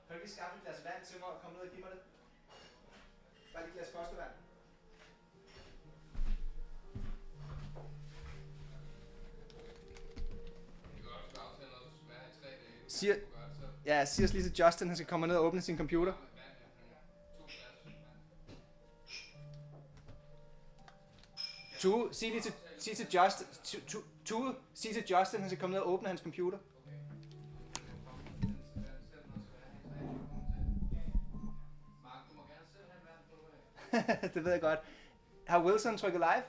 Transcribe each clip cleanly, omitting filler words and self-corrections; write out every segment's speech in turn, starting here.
Kan du lige skaffe et glas vand til mig og komme ned og give mig det? Bare lige et glas postevand. Siger lige til Justin, han skal komme ned og åbne sin computer. Tue, sig til Justin, sig til Justin, han skal komme ned og åbne hans computer. Det ved jeg godt. Har Wilson trykket live?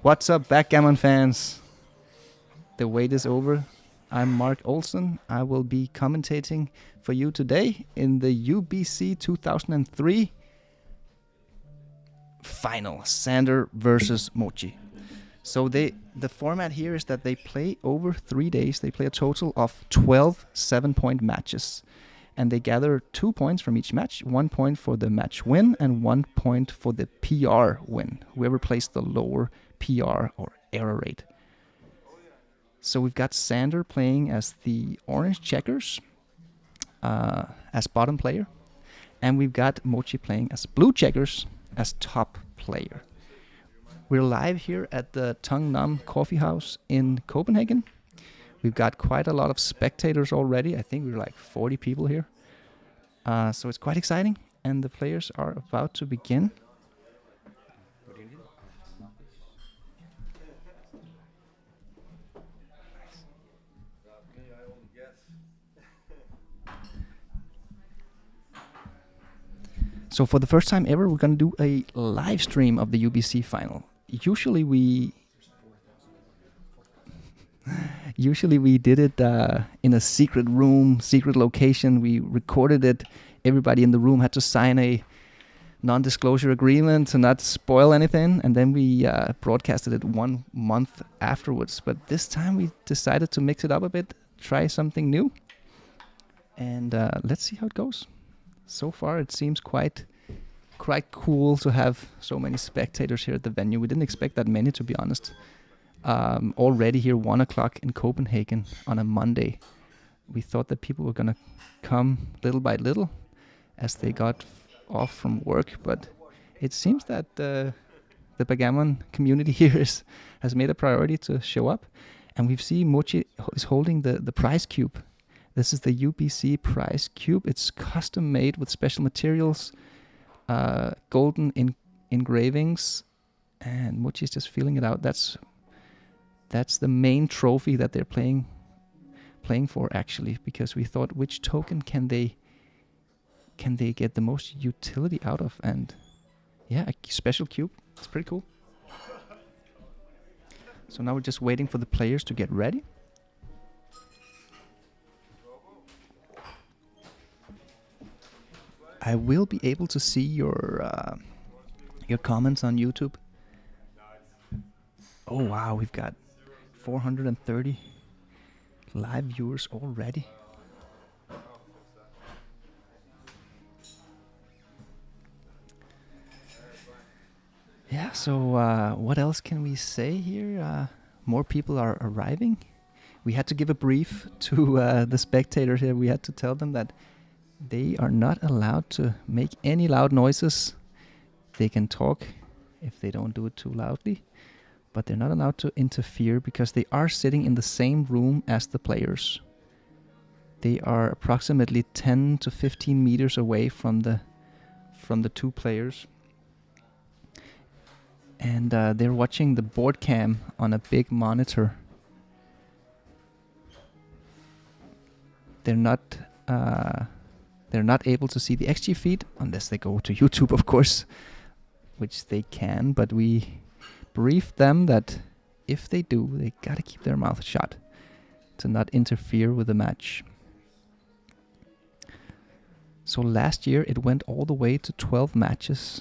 What's up, Backgammon fans? The wait is over. I'm Mark Olsen. I will be commentating for you today in the UBC 2003 final, Sander versus Mochy. So the format here is that they play over 3 days. They play a total of 12 7-point matches. And they gather 2 points from each match, 1 point for the match win and 1 point for the PR win, whoever plays the lower PR or error rate. So we've got Sander playing as the orange checkers, as bottom player. And we've got Mochy playing as blue checkers, as top player. We're live here at the Numb coffee house in Copenhagen. We've got quite a lot of spectators already. I think we're like 40 people here. So it's quite exciting. And the players are about to begin. So for the first time ever, we're going to do a live stream of the UBC final. Usually we did it in a secret room, secret location. We recorded it. Everybody in the room had to sign a non-disclosure agreement to not spoil anything. And then we broadcasted it 1 month afterwards. But this time we decided to mix it up a bit, try something new. And let's see how it goes. So far it seems quite cool to have so many spectators here at the venue. We didn't expect that many, to be honest. Already here 1 o'clock in Copenhagen on a Monday. We thought that people were gonna come little by little as they got off from work, but it seems that the Backgammon community here has made a priority to show up. And we've seen Mochy is holding the prize cube. This is the UBC prize cube. It's custom made with special materials, golden engravings, and Mochy is just feeling it out. That's the main trophy that they're playing for, actually, because we thought, which token can they get the most utility out of? And yeah, a special cube. It's pretty cool. So now we're just waiting for the players to get ready. I will be able to see your comments on YouTube. Oh wow, we've got 430 live viewers already. Yeah, so what else can we say here? More people are arriving. We had to give a brief to the spectators here. We had to tell them that they are not allowed to make any loud noises. They can talk if they don't do it too loudly, but they're not allowed to interfere because they are sitting in the same room as the players. They are approximately 10 to 15 meters away from the two players. And they're watching the board cam on a big monitor. They're not able to see the XG feed unless they go to YouTube, of course, which they can, but we briefed them that if they do, they gotta keep their mouth shut to not interfere with the match. So last year it went all the way to 12 matches,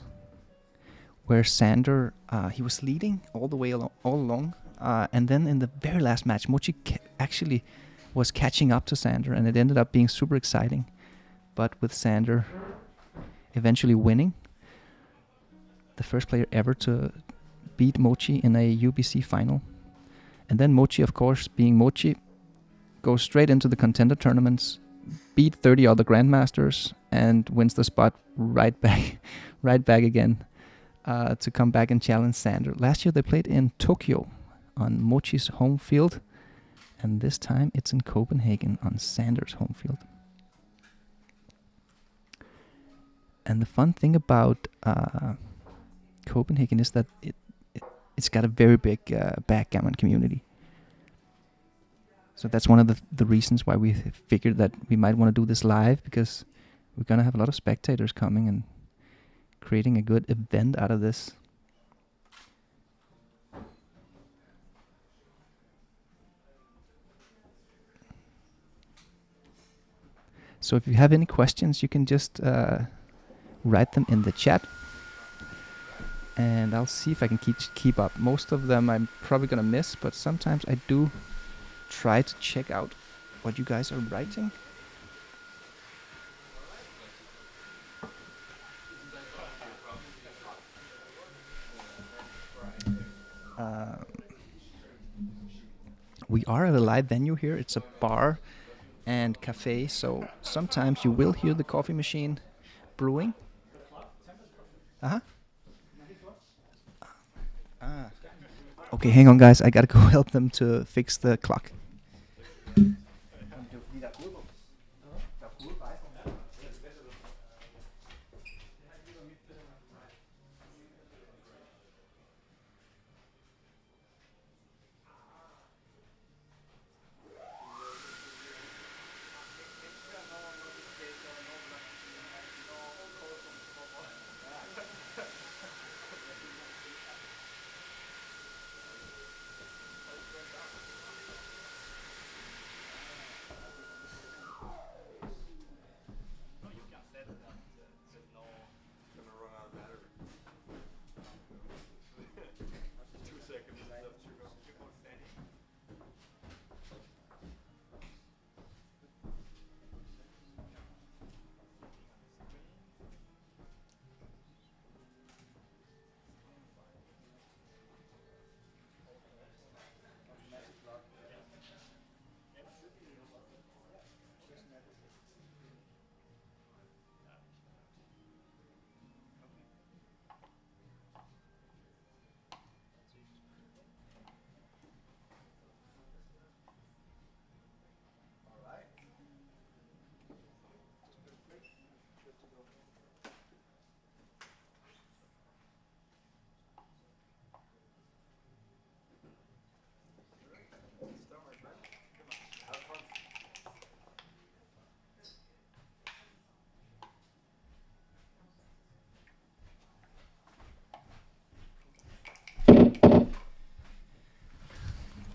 where Sander, he was leading all the way all along, and then in the very last match, Mochy actually was catching up to Sander, and it ended up being super exciting. But with Sander eventually winning. the first player ever to beat Mochy in a UBC final. And then Mochy, of course, being Mochy, goes straight into the Contender tournaments, beat 30 other Grandmasters, and wins the spot right back again to come back and challenge Sander. Last year they played in Tokyo on Mochy's home field, and this time it's in Copenhagen on Sander's home field. And the fun thing about Copenhagen is that it's got a very big backgammon community. So that's one of the reasons why we figured that we might want to do this live, because we're going to have a lot of spectators coming and creating a good event out of this. So if you have any questions, you can just write them in the chat. And I'll see if I can keep up. Most of them I'm probably going to miss, but sometimes I do try to check out what you guys are writing. We are at a live venue here. It's a bar and cafe, so sometimes you will hear the coffee machine brewing. Okay, hang on guys, I gotta go help them to fix the clock.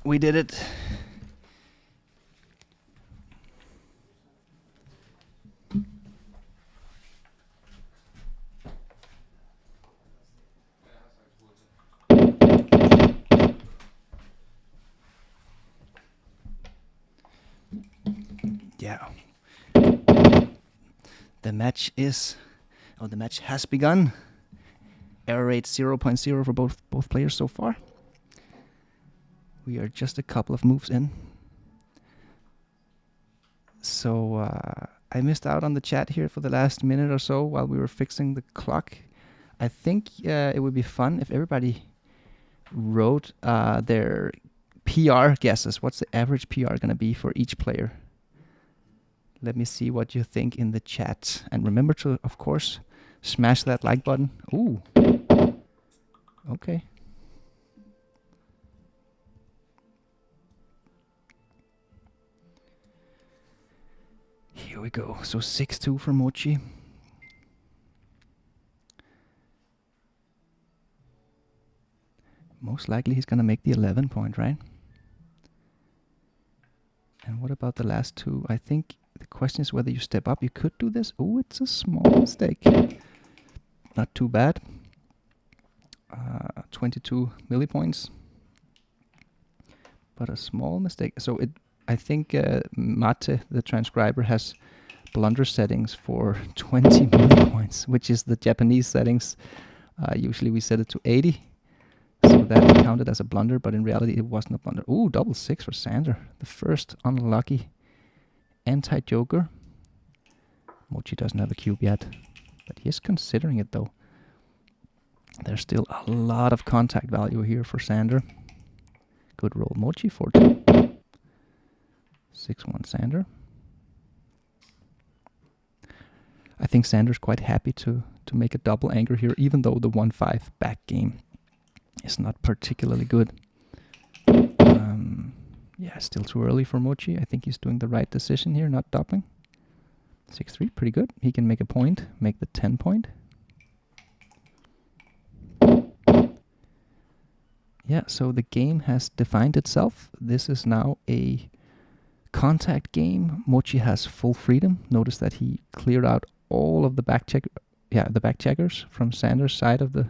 We did it. Yeah. The match has begun. Error rate 0.0 for both players so far. We are just a couple of moves in. So I missed out on the chat here for the last minute or so while we were fixing the clock. I think it would be fun if everybody wrote their PR guesses. What's the average PR going to be for each player? Let me see what you think in the chat. And remember to, of course, smash that like button. Ooh. Okay. Here we go. So 6-2 for Mochy. Most likely he's going to make the 11 point, right? And what about the last two? I think the question is whether you step up. You could do this. Oh, it's a small mistake. Not too bad. 22 millipoints. But a small mistake. So I think Mate, the transcriber, has blunder settings for 20 millipoints, which is the Japanese settings Usually we set it to 80. So that counted as a blunder, but in reality it wasn't a blunder. Ooh, double 6 for Sander. The first unlucky anti-joker. Mochy doesn't have a cube yet, but he is considering it though. There's still a lot of contact value here for Sander. Good roll, Mochy, 4-2. 6-1 Sander. I think Sander's quite happy to make a double anchor here, even though the 1-5 back game is not particularly good. Yeah, still too early for Mochy. I think he's doing the right decision here, not doubling. 6-3, pretty good. He can make a point, make the 10 point. Yeah, so the game has defined itself. This is now a contact game. Mochy has full freedom. Notice that he cleared out all of the back checkers from Sander's side of the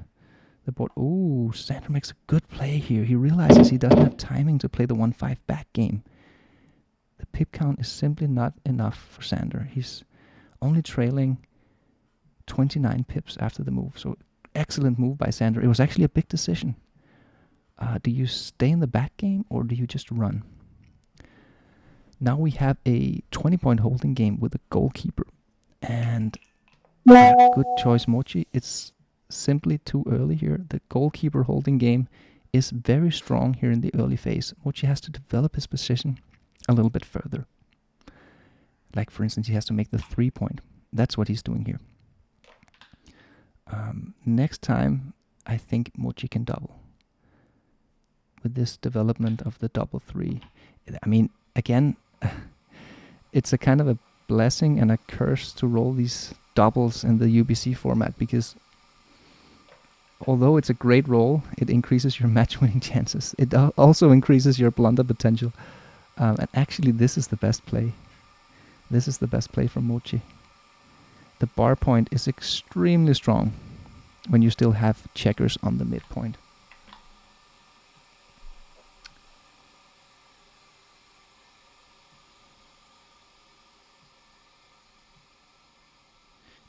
board. Ooh, Sander makes a good play here. He realizes he doesn't have timing to play the 1-5 back game. The pip count is simply not enough for Sander. He's only trailing 29 pips after the move. So excellent move by Sander. It was actually a big decision. Do you stay in the back game or do you just run? Now we have a 20-point holding game with a goalkeeper. And yeah, good choice, Mochy. It's simply too early here. The goalkeeper holding game is very strong here in the early phase. Mochy has to develop his position a little bit further. Like, for instance, he has to make the 3-point. That's what he's doing here. Next time, I think Mochy can double. With this development of the double 3. I mean, again, it's a kind of a blessing and a curse to roll these doubles in the UBC format, because although it's a great roll, it increases your match-winning chances. It also increases your blunder potential. And actually, this is the best play. This is the best play from Mochy. The bar point is extremely strong when you still have checkers on the midpoint.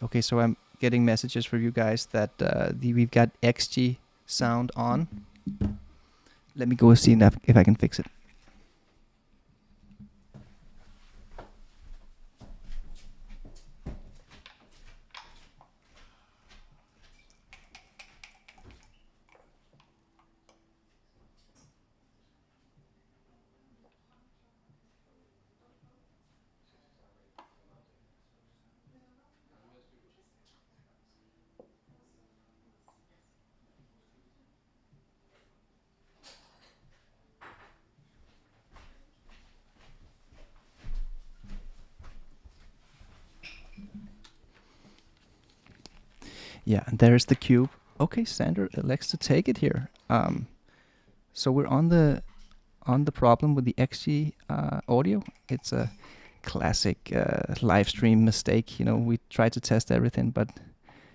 Okay, so I'm getting messages for you guys that we've got XG sound on. Let me go see if I can fix it. Yeah, and there's the cube. Okay, Sander elects to take it here. So we're on the problem with the XG audio. It's a classic live stream mistake. You know, we try to test everything, but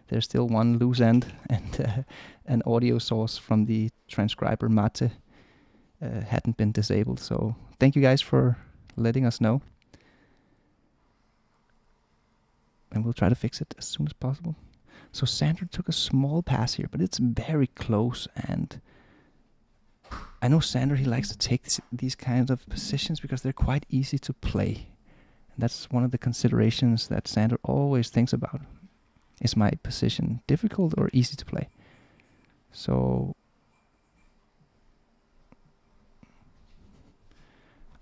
there's still one loose end, and an audio source from the transcriber Mate hadn't been disabled. So thank you guys for letting us know, and we'll try to fix it as soon as possible. So Sander took a small pass here, but it's very close, and I know Sander, he likes to take these kinds of positions because they're quite easy to play. And that's one of the considerations that Sander always thinks about. Is my position difficult or easy to play? So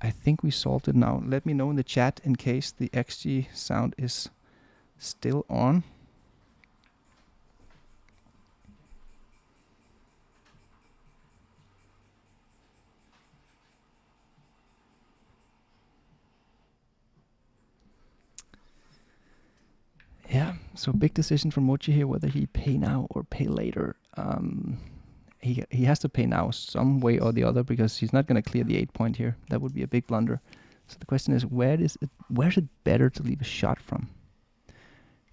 I think we solved it now. Let me know in the chat in case the XG sound is still on. Yeah, so big decision for Mochy here, whether he pay now or pay later. He has to pay now some way or the other, because he's not going to clear the 8-point here. That would be a big blunder. So the question is, where's it better to leave a shot from?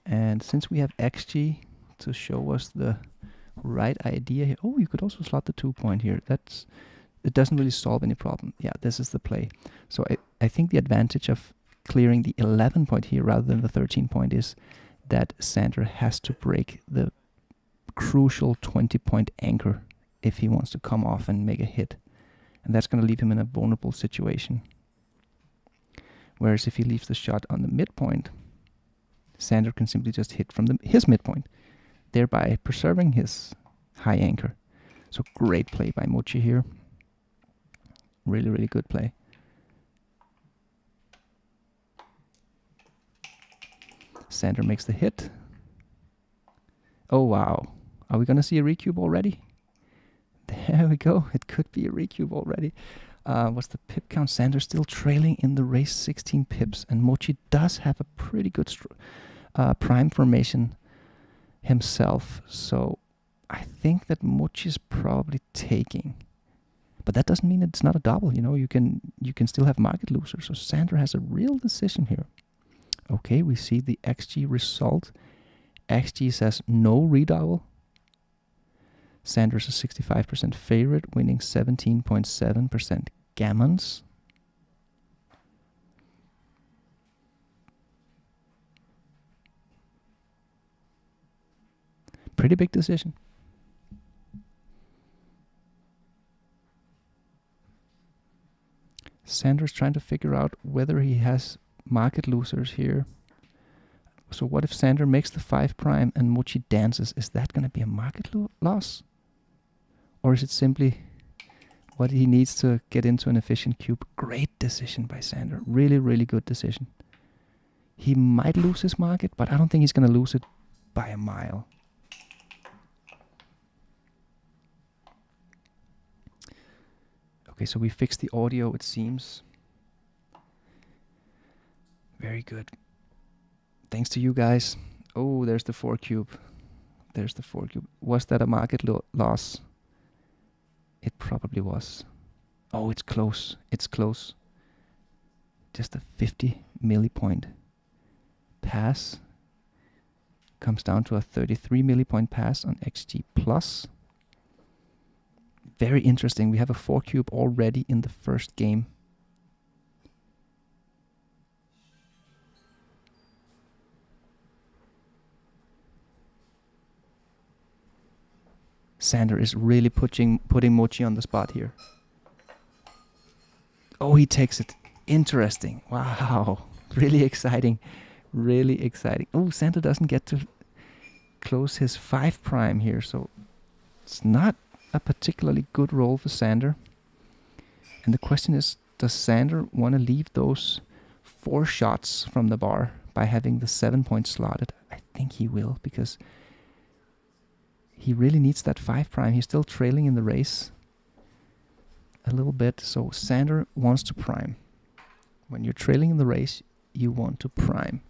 And since we have XG to show us the right idea here. Oh, you could also slot the 2-point here. It doesn't really solve any problem. Yeah, this is the play. So I think the advantage of clearing the 11-point here rather than the 13-point is that Sander has to break the crucial 20-point anchor if he wants to come off and make a hit. And that's going to leave him in a vulnerable situation. Whereas if he leaves the shot on the midpoint, Sander can simply just hit from his midpoint, thereby preserving his high anchor. So great play by Mochy here. Really, really good play. Sander makes the hit. Oh wow. Are we going to see a recube already? There we go. It could be a recube already. What's the pip count? Sander still trailing in the race 16 pips. And Mochy does have a pretty good prime formation himself. So I think that Mochy is probably taking. But that doesn't mean it's not a double. You know, you can still have market losers. So Sander has a real decision here. Okay, we see the XG result. XG says no redouble. Sander's a 65% favorite, winning 17.7% gammons. Pretty big decision. Sander's trying to figure out whether he has market losers here. So what if Sander makes the 5' and Mochy dances? Is that going to be a market loss? Or is it simply what he needs to get into an efficient cube? Great decision by Sander. Really, really good decision. He might lose his market, but I don't think he's going to lose it by a mile. Okay, so we fixed the audio, it seems. Very good. Thanks to you guys. Oh, there's the 4 cube. There's the 4 cube. Was that a market loss? It probably was. Oh, it's close. It's close. Just a 50 millipoint pass. Comes down to a 33 millipoint pass on XG plus. Very interesting. We have a 4 cube already in the first game. Sander is really putting Mochy on the spot here. Oh, he takes it. Interesting. Wow. Really exciting. Really exciting. Oh, Sander doesn't get to close his 5' here, so it's not a particularly good roll for Sander. And the question is, does Sander want to leave those 4 shots from the bar by having the 7 point slotted? I think he will, because he really needs that 5'. He's still trailing in the race a little bit. So Sander wants to prime. When you're trailing in the race, you want to prime.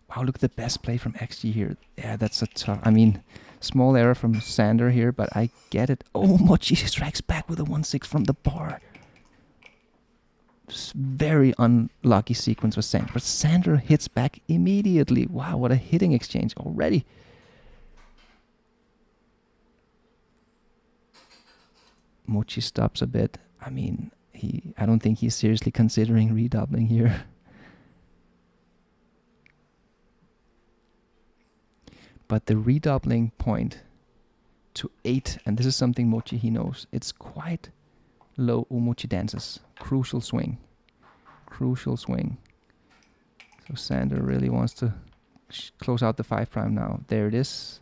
Wow, look at the best play from XG here. Yeah, that's a tough... I mean, small error from Sander here, but I get it. Oh, Mochy strikes back with a 1-6 from the bar. Very unlucky sequence with Sander, but Sander hits back immediately. Wow, what a hitting exchange already. Mochy stops a bit. I mean, I don't think he's seriously considering redoubling here. But the redoubling point to 8, and this is something Mochy he knows, it's quite low. Mochy dances. Crucial swing. Crucial swing. So Sander really wants to close out the 5' now. There it is.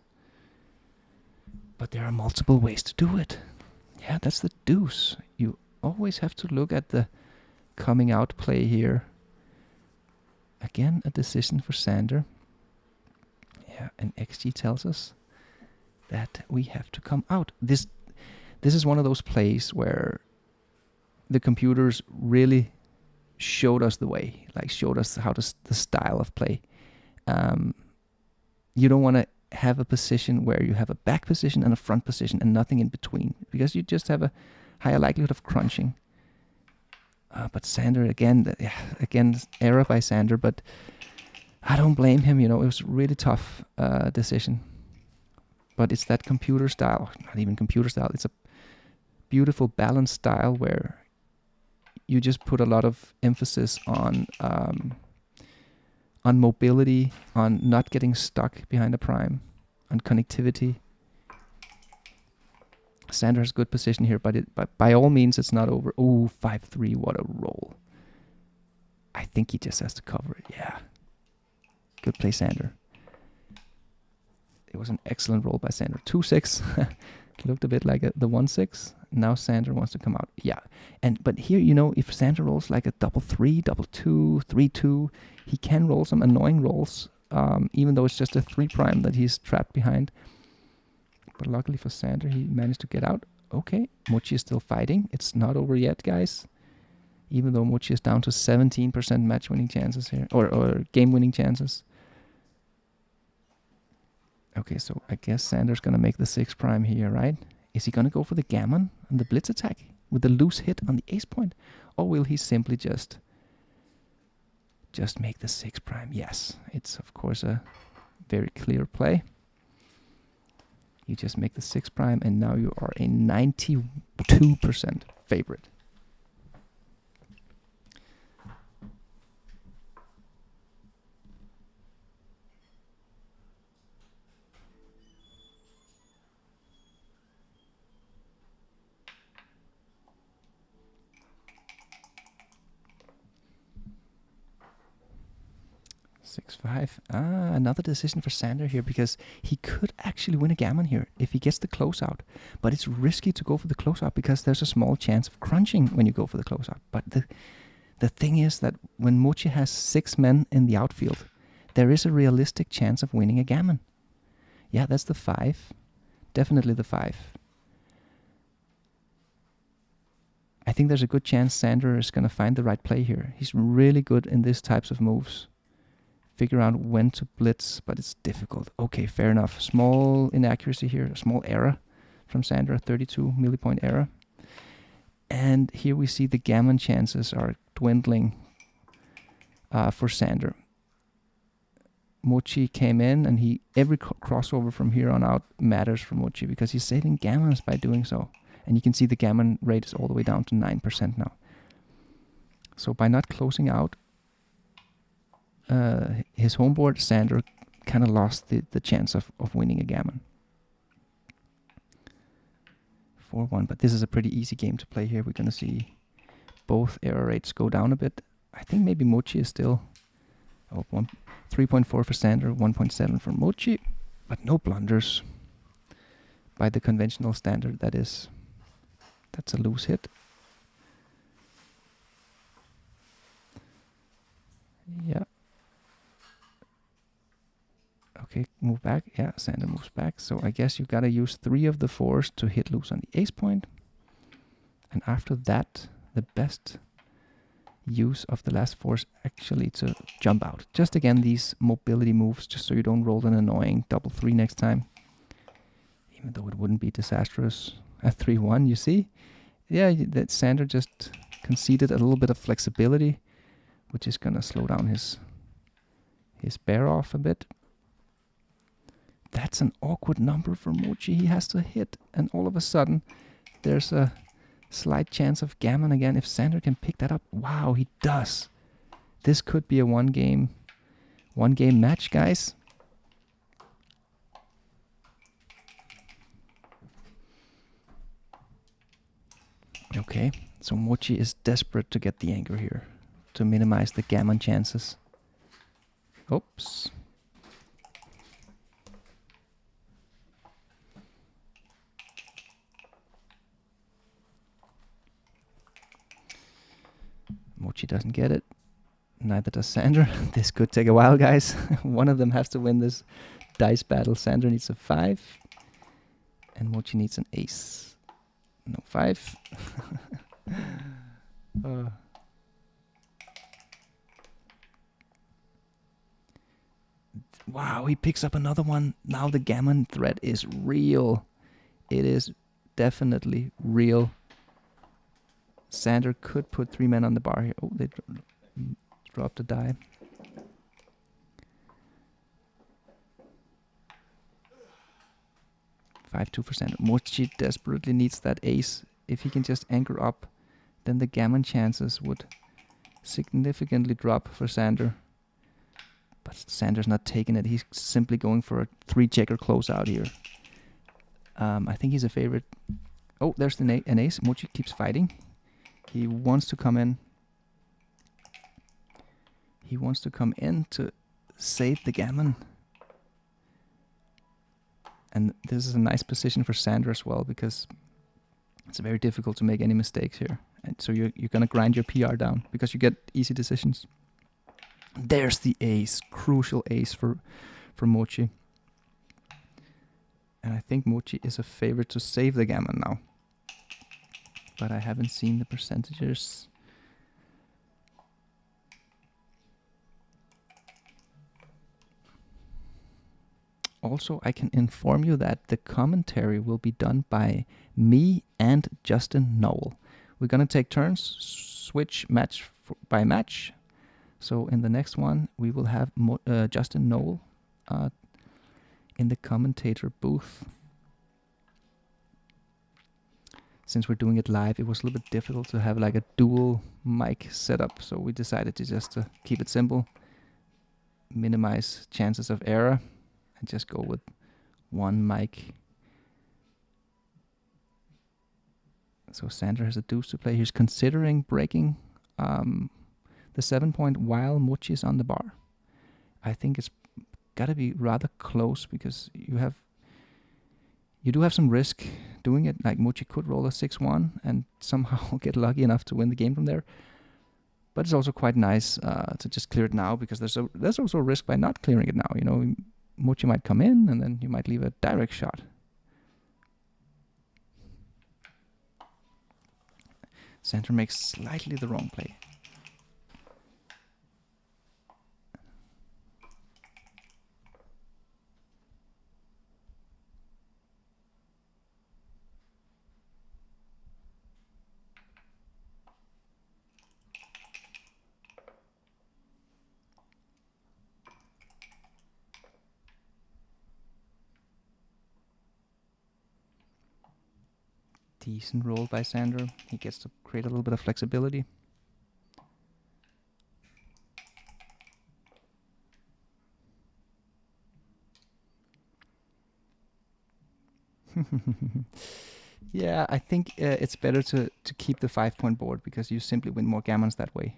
But there are multiple ways to do it. Yeah, that's the deuce. You always have to look at the coming out play here. Again, a decision for Sander. Yeah, and XG tells us that we have to come out. This is one of those plays where the computers really showed us the way, like showed us how the style of play. You don't want to have a position where you have a back position and a front position and nothing in between, because you just have a higher likelihood of crunching. But Sander, again, error by Sander, but I don't blame him. You know, it was a really tough decision. But it's that computer style, not even computer style, it's a beautiful balanced style where you just put a lot of emphasis on on mobility, on not getting stuck behind a prime, on connectivity. Sander has good position here, but by all means it's not over. Ooh, 5-3, what a roll. I think he just has to cover it, yeah. Good play, Sander. It was an excellent roll by Sander. 2-6, looked a bit like the 1-6. Now Sander wants to come out, yeah. But here, you know, if Sander rolls like a 3-3, 2-2, 3-2, he can roll some annoying rolls, even though it's just a 3 prime that he's trapped behind. But luckily for Sander, he managed to get out. Okay, Mochy is still fighting. It's not over yet, guys. Even though Mochy is down to 17% match winning chances here, or game winning chances. Okay, so I guess Sander's gonna make the 6 prime here, right? Is he gonna go for the Gammon and the blitz attack with the loose hit on the ace point? Or will he simply just make the 6 prime? Yes, it's of course a very clear play. You just make the 6 prime and now you are a 92% favorite. Another decision for Sander here, because he could actually win a Gammon here if he gets the closeout. But it's risky to go for the closeout because there's a small chance of crunching when you go for the closeout. But the thing is that when Mochy has 6 men in the outfield, there is a realistic chance of winning a Gammon. Yeah, that's the 5. Definitely the 5. I think there's a good chance Sander is going to find the right play here. He's really good in these types of moves. Figure out when to blitz, but it's difficult. Okay, fair enough. Small inaccuracy here, a small error from Sander, 32 millipoint error. And here we see the Gammon chances are dwindling for Sander. Mochy came in, and every crossover from here on out matters for Mochy because he's saving Gammons by doing so. And you can see the Gammon rate is all the way down to 9% now. So by not closing out his homeboard, Sander kind of lost the chance of winning a Gammon. 4-1, but this is a pretty easy game to play here. We're going to see both error rates go down a bit. I think maybe Mochy is still 3.4 for Sander, 1.7 for Mochy, but no blunders. By the conventional standard, that's a loose hit. Yeah. Okay, move back. Yeah, Sander moves back. So I guess you gotta use 3 of the 4s to hit loose on the ace point. And after that, the best use of the last 4 is actually to jump out. Just again, these mobility moves, just so you don't roll an annoying 3 next time. Even though it wouldn't be disastrous. At 3-1, you see? Yeah, that Sander just conceded a little bit of flexibility, which is gonna slow down his bear off a bit. That's an awkward number for Mochy. He has to hit, and all of a sudden, there's a slight chance of Gammon again. If Sander can pick that up, wow, he does. This could be a one game match, guys. Okay, so Mochy is desperate to get the anchor here to minimize the Gammon chances. Oops. Mochy doesn't get it. Neither does Sander. This could take a while, guys. One of them has to win this dice battle. Sander needs a 5. And Mochy needs an ace. No 5. Wow, he picks up another one. Now the Gammon threat is real. It is definitely real. Sander could put 3 men on the bar here. Oh, they dropped a die. $5-2 for Sander. Mochy desperately needs that ace. If he can just anchor up, then the Gammon chances would significantly drop for Sander. but Sander's not taking it. He's simply going for a 3-checker closeout here. I think he's a favorite. Oh, there's an ace. Mochy keeps fighting. He wants to come in. He wants to come in to save the gammon. And this is a nice position for Sander as well, because it's very difficult to make any mistakes here. And so you're going to grind your PR down because you get easy decisions. There's the ace. Crucial ace for Mochy. And I think Mochy is a favorite to save the gammon now. But I haven't seen the percentages. Also, I can inform you that the commentary will be done by me and Justin Noel. We're going to take turns, switch match by match. So in the next one, we will have Justin Noel in the commentator booth. Since we're doing it live, it was a little bit difficult to have like a dual mic setup. So we decided to just keep it simple, minimize chances of error, and just go with one mic. So Sander has a deuce to play. He's considering breaking the 7-point while Mochy is on the bar. I think it's got to be rather close because you do have some risk doing it. Like Mochy could roll a 6-1 and somehow get lucky enough to win the game from there. But it's also quite nice to just clear it now, because there's also a risk by not clearing it now. You know, Mochy might come in and then you might leave a direct shot. Sander makes slightly the wrong play. Decent roll by Sander. He gets to create a little bit of flexibility. Yeah, I think it's better to keep the 5-point board, because you simply win more gammons that way.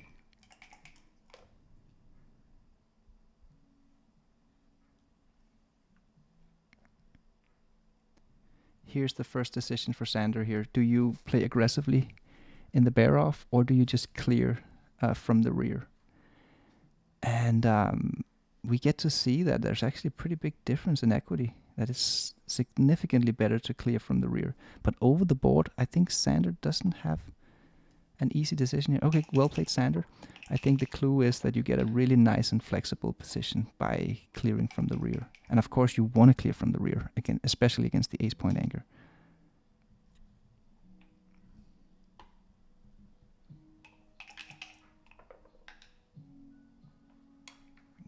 Here's the first decision for Sander here. Do you play aggressively in the bear off, or do you just clear from the rear? And we get to see that there's actually a pretty big difference in equity. That it's significantly better to clear from the rear. But over the board, I think Sander doesn't have an easy decision here. Okay, well played, Sander. I think the clue is that you get a really nice and flexible position by clearing from the rear. And of course you want to clear from the rear, again, especially against the ace-point anchor.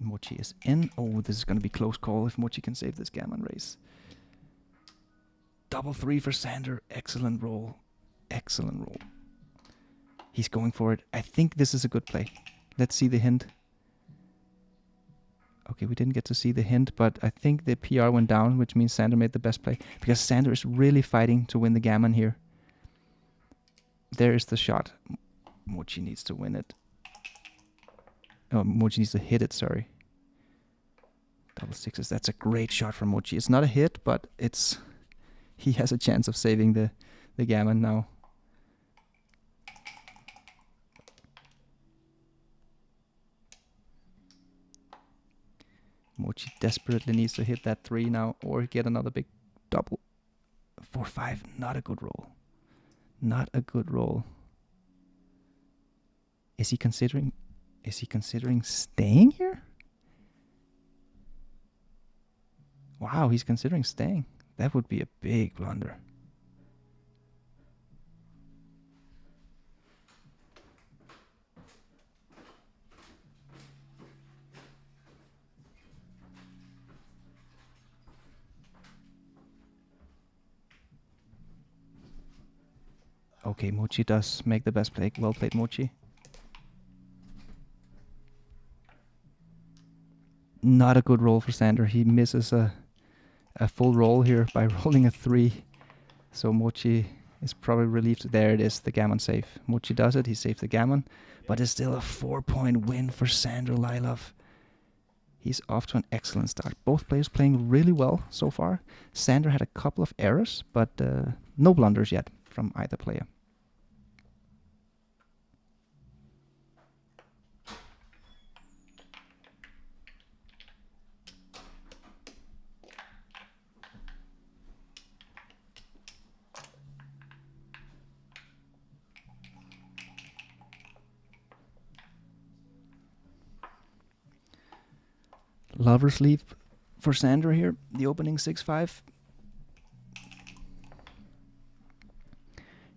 Mochy is in. Oh, this is going to be close call if Mochy can save this gammon race. Double 3 for Sander. Excellent roll. Excellent roll. He's going for it. I think this is a good play. Let's see the hint. Okay, we didn't get to see the hint, but I think the PR went down, which means Sander made the best play, because Sander is really fighting to win the gammon here. There is the shot. Mochy needs to win it. Oh, Mochy needs to hit it, sorry. Double sixes. That's a great shot from Mochy. It's not a hit, but it's... he has a chance of saving the gammon now. Mochy desperately needs to hit that 3 now, or get another big double. 4-5, not a good roll. Not a good roll. Is he considering staying here? Wow, he's considering staying. That would be a big blunder. Okay, Mochy does make the best play. Well played, Mochy. Not a good roll for Sander. He misses a full roll here by rolling a 3. So Mochy is probably relieved. There it is, the Gammon save. Mochy does it, he saves the Gammon. But it's still a 4-point win for Sander Lylloff. He's off to an excellent start. Both players playing really well so far. Sander had a couple of errors, but no blunders yet from either player. Lover's leave for Sander here, the opening 6-5.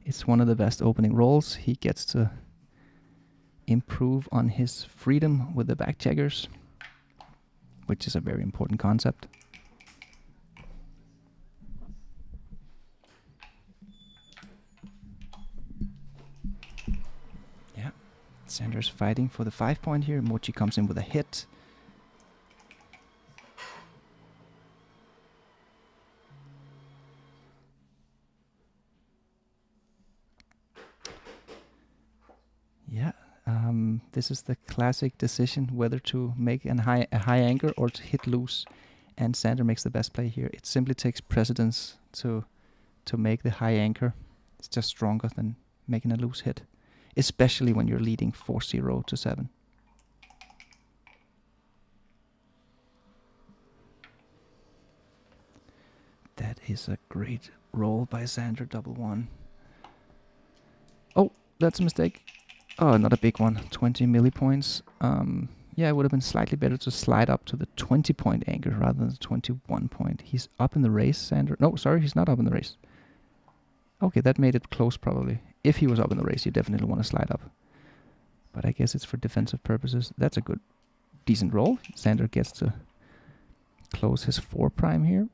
It's one of the best opening rolls. He gets to improve on his freedom with the back checkers, which is a very important concept. Yeah, Sander's fighting for the 5-point here. Mochy comes in with a hit. Yeah, this is the classic decision whether to make a high anchor or to hit loose, and Sander makes the best play here. It simply takes precedence to make the high anchor. It's just stronger than making a loose hit, especially when you're leading 4-0 to 7. That is a great roll by Sander, double 1. Oh, that's a mistake. Oh, not a big one. 20 millipoints. Yeah, it would have been slightly better to slide up to the 20-point anchor rather than the 21-point. He's up in the race, Sander. No, sorry, he's not up in the race. Okay, that made it close probably. If he was up in the race, you definitely want to slide up. But I guess it's for defensive purposes. That's a good, decent roll. Sander gets to close his 4 prime here.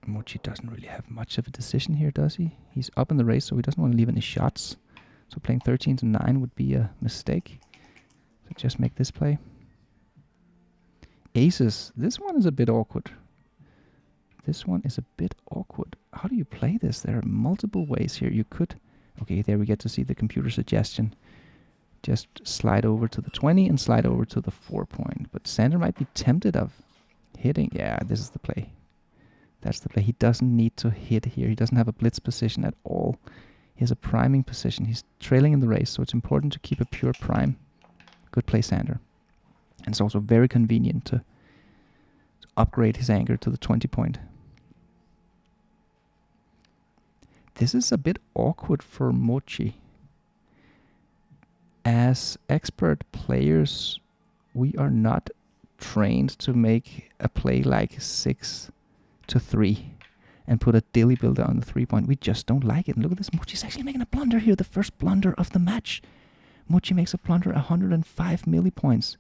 Mochy doesn't really have much of a decision here, does he? He's up in the race, so he doesn't want to leave any shots. So playing 13 to 9 would be a mistake. So just make this play. Aces. This one is a bit awkward. This one is a bit awkward. How do you play this? There are multiple ways here. You could... Okay, there we get to see the computer suggestion. Just slide over to the 20 and slide over to the 4-point. But Sander might be tempted of hitting. Yeah, this is the play. That's the play. He doesn't need to hit here. He doesn't have a blitz position at all. He has a priming position. He's trailing in the race, so it's important to keep a pure prime. Good play, Sander. And it's also very convenient to upgrade his anchor to the 20-point. This is a bit awkward for Mochy. As expert players, we are not trained to make a play like 6 to 3 and put a dilly builder on the 3-point. We just don't like it. And look at this. Mochy's actually making a blunder here. The first blunder of the match. Mochy makes a blunder 105 millipoints.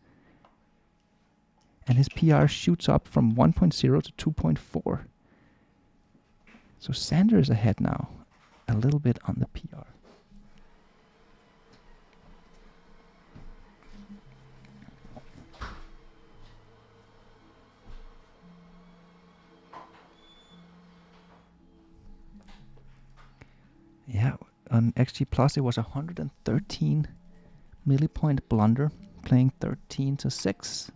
And his PR shoots up from 1.0 to 2.4. So Sander is ahead now. A little bit on the PR. Yeah, on XG Plus it was 113 millipoint blunder, playing 13 to 6.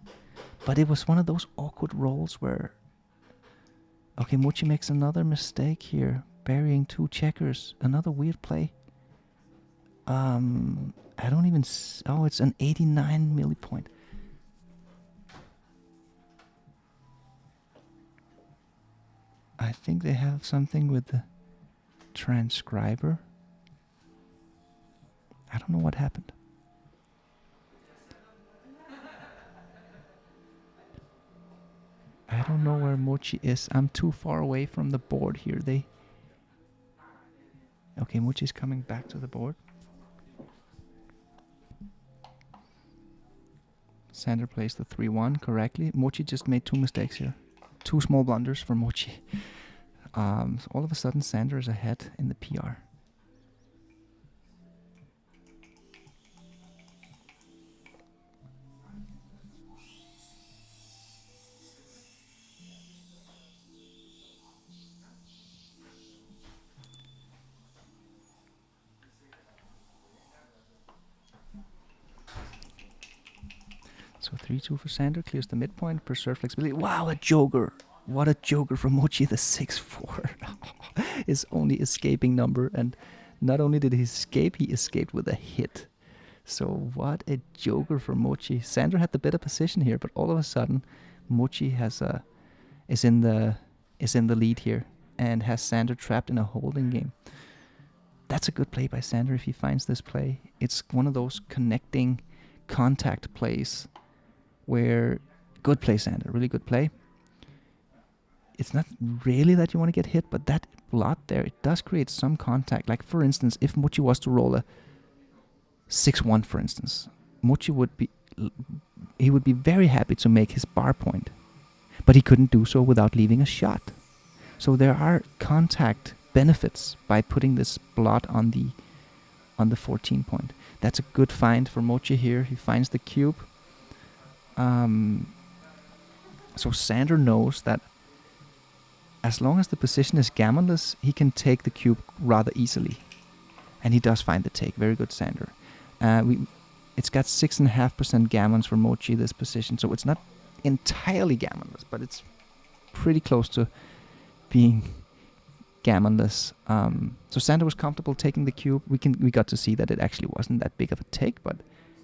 But it was one of those awkward rolls where... Okay, Mochy makes another mistake here, burying 2 checkers. Another weird play. I don't even... Oh, it's an 89 millipoint. I think they have something with the transcriber. I don't know what happened. I don't know where Mochy is. I'm too far away from the board here. Okay, Mochy's coming back to the board. Sander plays the 3-1 correctly. Mochy just made 2 mistakes here. 2 small blunders for Mochy. So all of a sudden, Sander is ahead in the PR. 3-2 for Sander, clears the midpoint, preserve flexibility. Wow, a joker! What a joker from Mochy, the 6-4. His only escaping number, and not only did he escaped with a hit. So what a joker for Mochy. Sander had the better position here, but all of a sudden, Mochy is in the lead here and has Sander trapped in a holding game. That's a good play by Sander if he finds this play. It's one of those connecting contact plays where good play, Sander, really good play. It's not really that you want to get hit, but that blot there, it does create some contact. Like for instance, if Mochy was to roll a 6-1, for instance, Mochy would be very happy to make his bar point, but he couldn't do so without leaving a shot. So there are contact benefits by putting this blot on the 14 point. That's a good find for Mochy here. He finds the cube. So Sander knows that as long as the position is gammonless, he can take the cube rather easily. And he does find the take. Very good, Sander. It's got 6.5% gammons for Mochy, this position, so it's not entirely gammonless, but it's pretty close to being gammonless. So Sander was comfortable taking the cube. We got to see that it actually wasn't that big of a take, but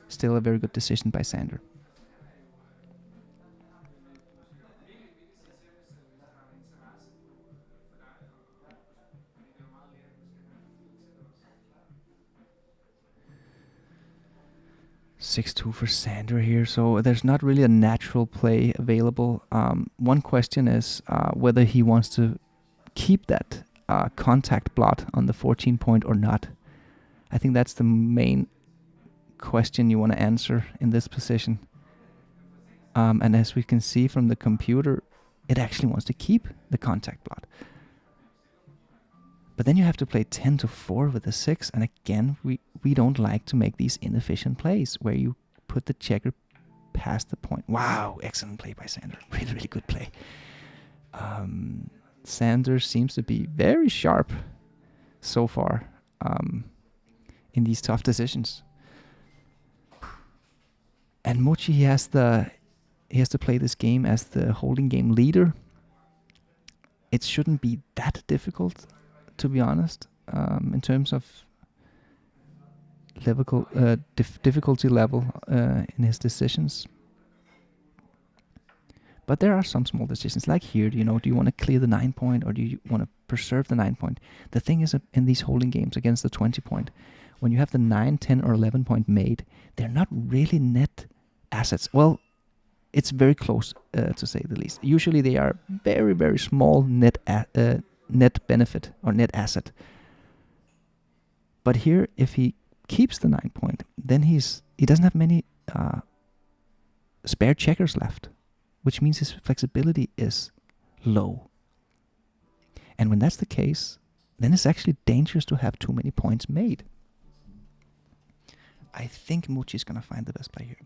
still a very good decision by Sander. (6-2) for Sander here, so there's not really a natural play available. One question is whether he wants to keep that contact blot on the 14 point or not. I think that's the main question you want to answer in this position. And as we can see from the computer, it actually wants to keep the contact blot. But then you have to play 10-4 with a 6, and again, we don't like to make these inefficient plays where you put the checker past the point. Wow, excellent play by Sander. Really, really good play. Sander seems to be very sharp so far in these tough decisions. And Mochy, he has to play this game as the holding game leader. It shouldn't be that difficult, to be honest, in terms of difficulty level in his decisions. But there are some small decisions, like here, do you want to clear the 9 point or do you want to preserve the 9 point? The thing is, in these holding games against the 20 point, when you have the 9, 10 or 11 point made, they're not really net assets. Well, it's very close, to say the least. Usually they are very, very small net benefit or net asset. But here, if he keeps the 9 point, then he doesn't have many spare checkers left, which means his flexibility is low. And when that's the case, then it's actually dangerous to have too many points made. I think Mochy is going to find the best play here.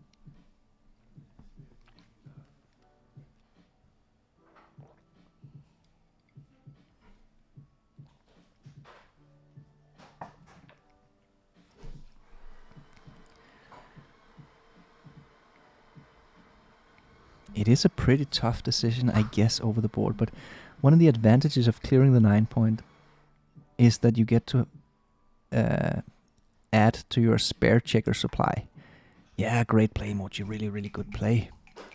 It is a pretty tough decision, I guess, over the board, but one of the advantages of clearing the 9 point is that you get to add to your spare checker supply. Yeah, great play, Mochy. Really, really good play.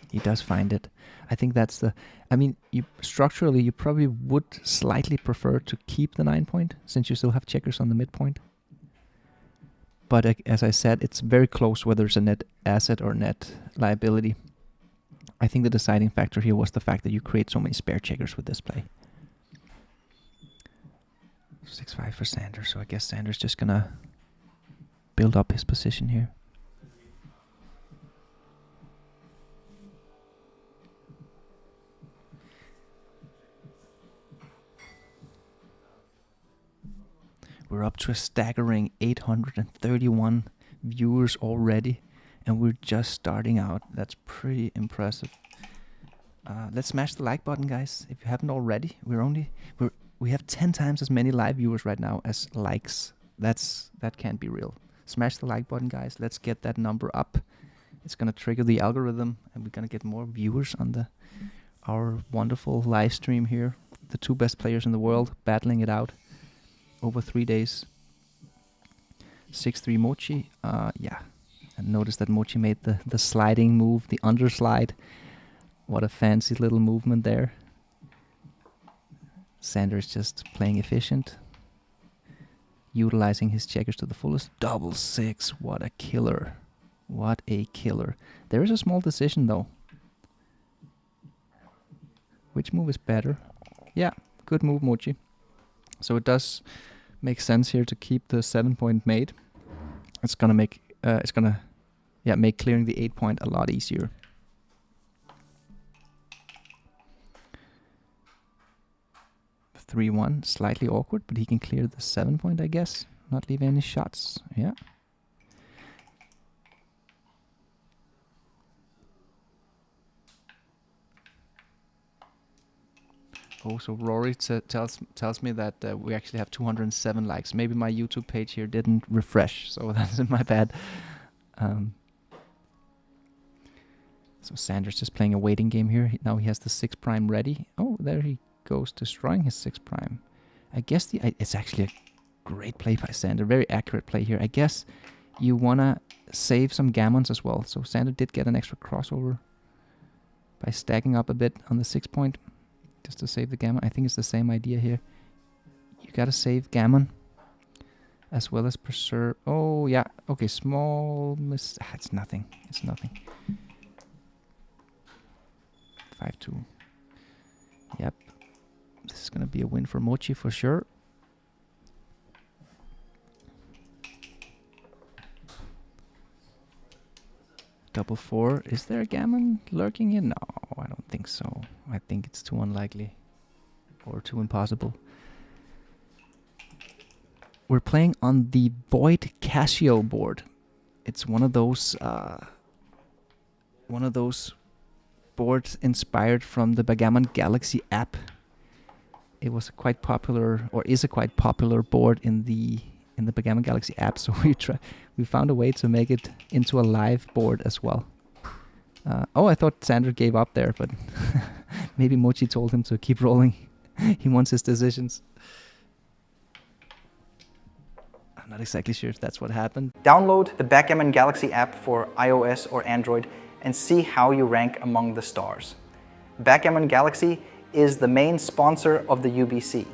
He does find it. I think that's structurally, you probably would slightly prefer to keep the 9 point, since you still have checkers on the midpoint. But as I said, it's very close whether it's a net asset or net liability. I think the deciding factor here was the fact that you create so many spare checkers with this play. 6-5 for Sander, so I guess Sander's just gonna build up his position here. We're up to a staggering 831 viewers already, and we're just starting out. That's pretty impressive. Let's smash the like button, guys, if you haven't already. We have 10 times as many live viewers right now as likes. That can't be real. Smash the like button, guys. Let's get that number up It's gonna trigger the algorithm, and we're gonna get more viewers on our wonderful live stream here. The two best players in the world battling it out over 3 days. 6-3 Mochy. Yeah. And notice that Mochy made the sliding move, the underslide. What a fancy little movement there. Sanders just playing efficient. Utilizing his checkers to the fullest. Double six. What a killer. What a killer. There is a small decision though. Which move is better? Yeah, good move, Mochy. So it does make sense here to keep the 7-point made. It's gonna make make clearing the 8-point a lot easier. – 3-1, slightly awkward, but he can clear the 7-point, I guess. Not leave any shots. Yeah. Oh, so Rory tells me that we actually have 207 likes. Maybe my YouTube page here didn't refresh, so that's my bad. So Sanders just playing a waiting game here. Now he has the 6' ready. Oh, there he goes, destroying his 6'. I guess it's actually a great play by Sander. Very accurate play here. I guess you wanna save some gammons as well. So Sander did get an extra crossover by stacking up a bit on the 6-point. Just to save the gammon. I think it's the same idea here. You gotta save gammon as well as preserve. Oh yeah, okay, small miss. It's nothing. It's nothing. 5-2. Yep. This is gonna be a win for Mochy for sure. Double 4. Is there a gammon lurking here? No, I don't think so. I think it's too unlikely or too impossible. We're playing on the Void Casio board. It's one of those boards inspired from the Backgammon Galaxy app. It was a quite popular, or is a quite popular board in the Backgammon Galaxy app, so we found a way to make it into a live board as well. Oh, I thought Sander gave up there, but maybe Mochy told him to keep rolling. He wants his decisions. I'm not exactly sure if that's what happened. Download the Backgammon Galaxy app for iOS or Android and see how you rank among the stars. Backgammon Galaxy is the main sponsor of the UBC.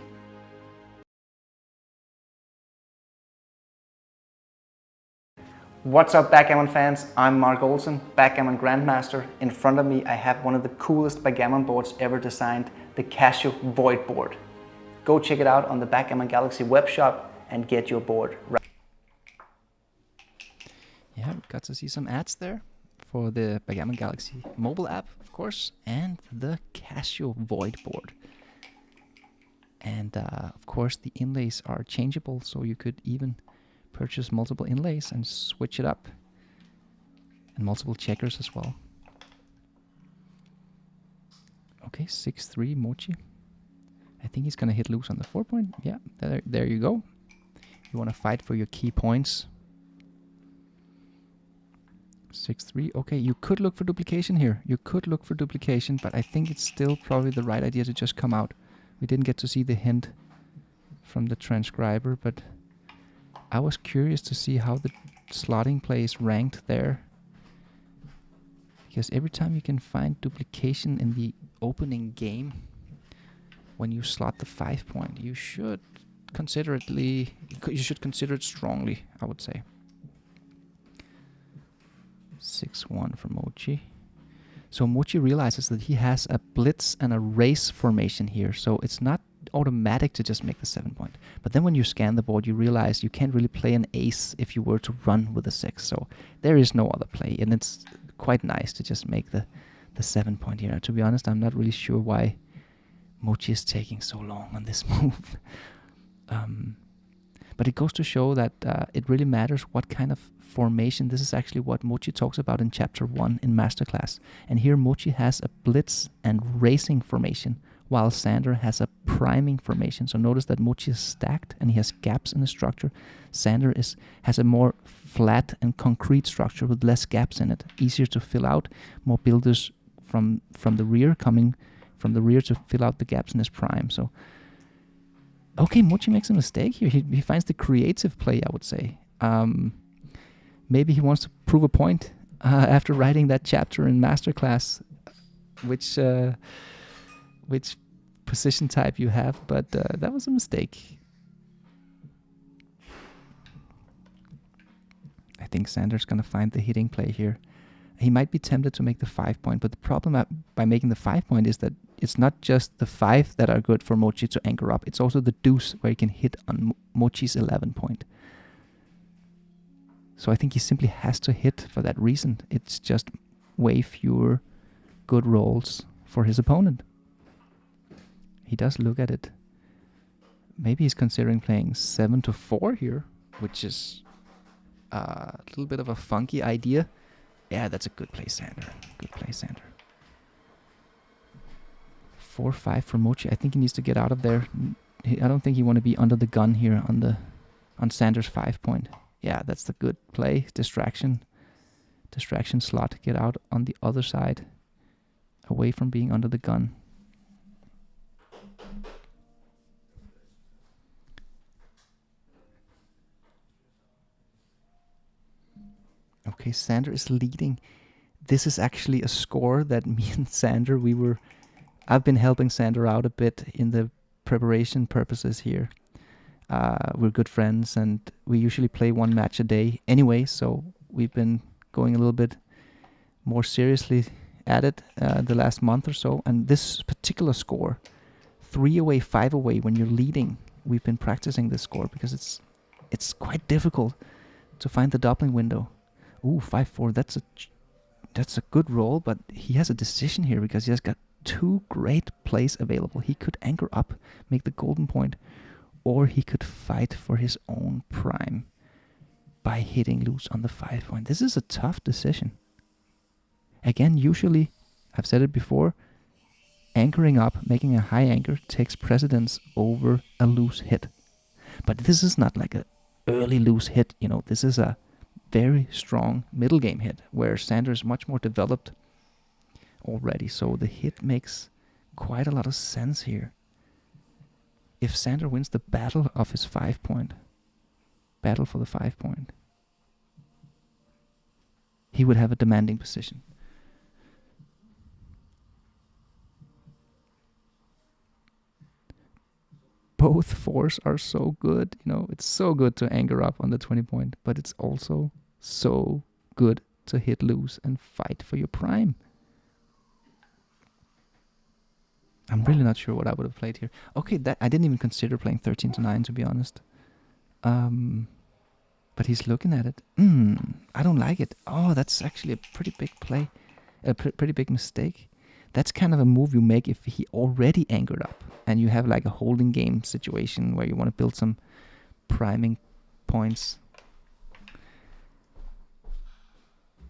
What's up, Backgammon fans? I'm Mark Olsen, Backgammon Grandmaster. In front of me I have one of the coolest backgammon boards ever designed, the Casio Void board. Go check it out on the Backgammon Galaxy web shop and get your board right. Yeah, we got to see some ads there for the Backgammon Galaxy mobile app, of course, and the Casio Void board. And of course the inlays are changeable, so you could even purchase multiple inlays and switch it up, and multiple checkers as well. Okay, 6-3 Mochy. I think he's gonna hit loose on the 4-point. Yeah, there you go. You want to fight for your key points. 6-3. Okay, you could look for duplication here. You could look for duplication, but I think it's still probably the right idea to just come out. We didn't get to see the hint from the transcriber, but I was curious to see how the slotting plays ranked there. Because every time you can find duplication in the opening game, when you slot the 5-point, you should consider it strongly, I would say. 6-1 for Mochy. So Mochy realizes that he has a blitz and a race formation here, so it's not automatic to just make the 7-point. But then when you scan the board, you realize you can't really play an ace if you were to run with a 6. So there is no other play, and it's quite nice to just make the 7-point here. To be honest, I'm not really sure why Mochy is taking so long on this move. But it goes to show that it really matters what kind of formation. This is actually what Mochy talks about in chapter 1 in Masterclass. And here Mochy has a blitz and racing formation, while Sander has a priming formation. So notice that Mochy is stacked and he has gaps in the structure. Sander has a more flat and concrete structure with less gaps in it, easier to fill out, more builders from the rear coming from the rear to fill out the gaps in his prime. So okay, Mochy makes a mistake here. He finds the creative play, I would say. Maybe he wants to prove a point after writing that chapter in Masterclass, which position type you have, but that was a mistake. I think Sander's going to find the hitting play here. He might be tempted to make the 5 point, but the problem by making the 5 point is that it's not just the 5 that are good for Mochy to anchor up. It's also the deuce where he can hit on Mochy's 11 point. So I think he simply has to hit for that reason. It's just way fewer good rolls for his opponent. He does look at it. Maybe he's considering playing 7-4 here, which is a little bit of a funky idea. Yeah, that's a good play, Sander. Good play, Sander. 4-5 for Mochy. I think he needs to get out of there. I don't think he want to be under the gun here on Sander's 5 point. Yeah, that's the good play. Distraction slot. Get out on the other side, away from being under the gun. Okay, Sander is leading. This is actually a score that me and Sander, I've been helping Sander out a bit in the preparation purposes here. We're good friends and we usually play one match a day anyway, so we've been going a little bit more seriously at it the last month or so. And this particular score, 3 away, 5 away, when you're leading, we've been practicing this score because it's quite difficult to find the doubling window. Ooh, 5-4, that's a good roll, but he has a decision here because he has got 2 great plays available. He could anchor up, make the golden point, or he could fight for his own prime by hitting loose on the 5 point. This is a tough decision. Again, usually, I've said it before, anchoring up, making a high anchor, takes precedence over a loose hit. But this is not like a early loose hit, this is a very strong middle game hit where Sander is much more developed already. So the hit makes quite a lot of sense here. If Sander wins the battle of his 5 point, battle for the 5 point, he would have a demanding position. Both fours are so good, it's so good to anchor up on the 20 point, but it's also so good to hit loose and fight for your prime. I'm really not sure what I would have played here. Okay, I didn't even consider playing 13-9, to be honest. But he's looking at it. I don't like it. Oh, that's actually a pretty big play. A pretty big mistake. That's kind of a move you make if he already anchored up and you have like a holding game situation where you want to build some priming points.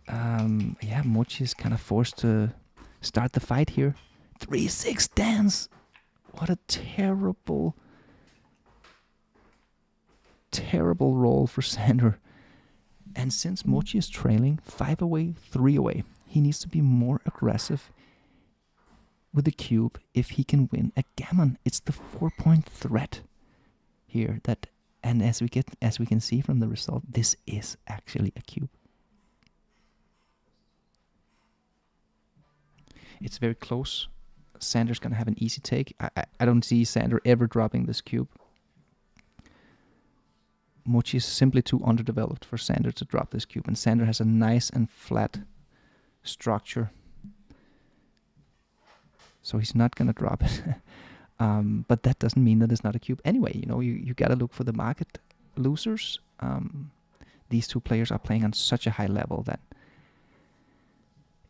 Yeah, Mochy is kind of forced to start the fight here. 3-6 dance. What a terrible roll for Sander. And since Mochy is trailing 5 away, 3 away, he needs to be more aggressive with the cube if he can win a gammon. It's the 4-point threat here and as we can see from the result, this is actually a cube. It's very close. Sander's gonna have an easy take. I don't see Sander ever dropping this cube. Mochy is simply too underdeveloped for Sander to drop this cube, and Sander has a nice and flat structure, so he's not gonna drop it. But that doesn't mean that it's not a cube. Anyway, you gotta look for the market losers. These two players are playing on such a high level that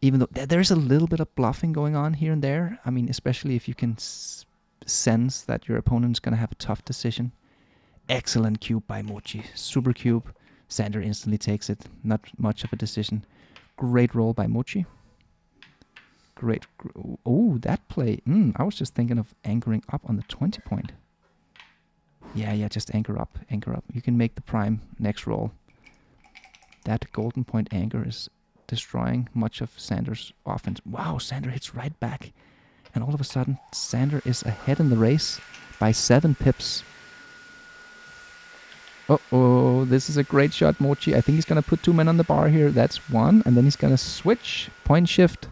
even though there's a little bit of bluffing going on here and there, I mean, especially if you can sense that your opponent's going to have a tough decision. Excellent cube by Mochy. Super cube. Sander instantly takes it. Not much of a decision. Great roll by Mochy. great. Oh, that play. I was just thinking of anchoring up on the 20 point. Yeah, just anchor up. You can make the prime next roll. That golden point anchor is destroying much of Sander's offense. Wow, Sander hits right back. And all of a sudden, Sander is ahead in the race by 7 pips. Uh-oh, this is a great shot, Mochy. I think he's going to put 2 men on the bar here. That's 1. And then he's going to switch. Point shift.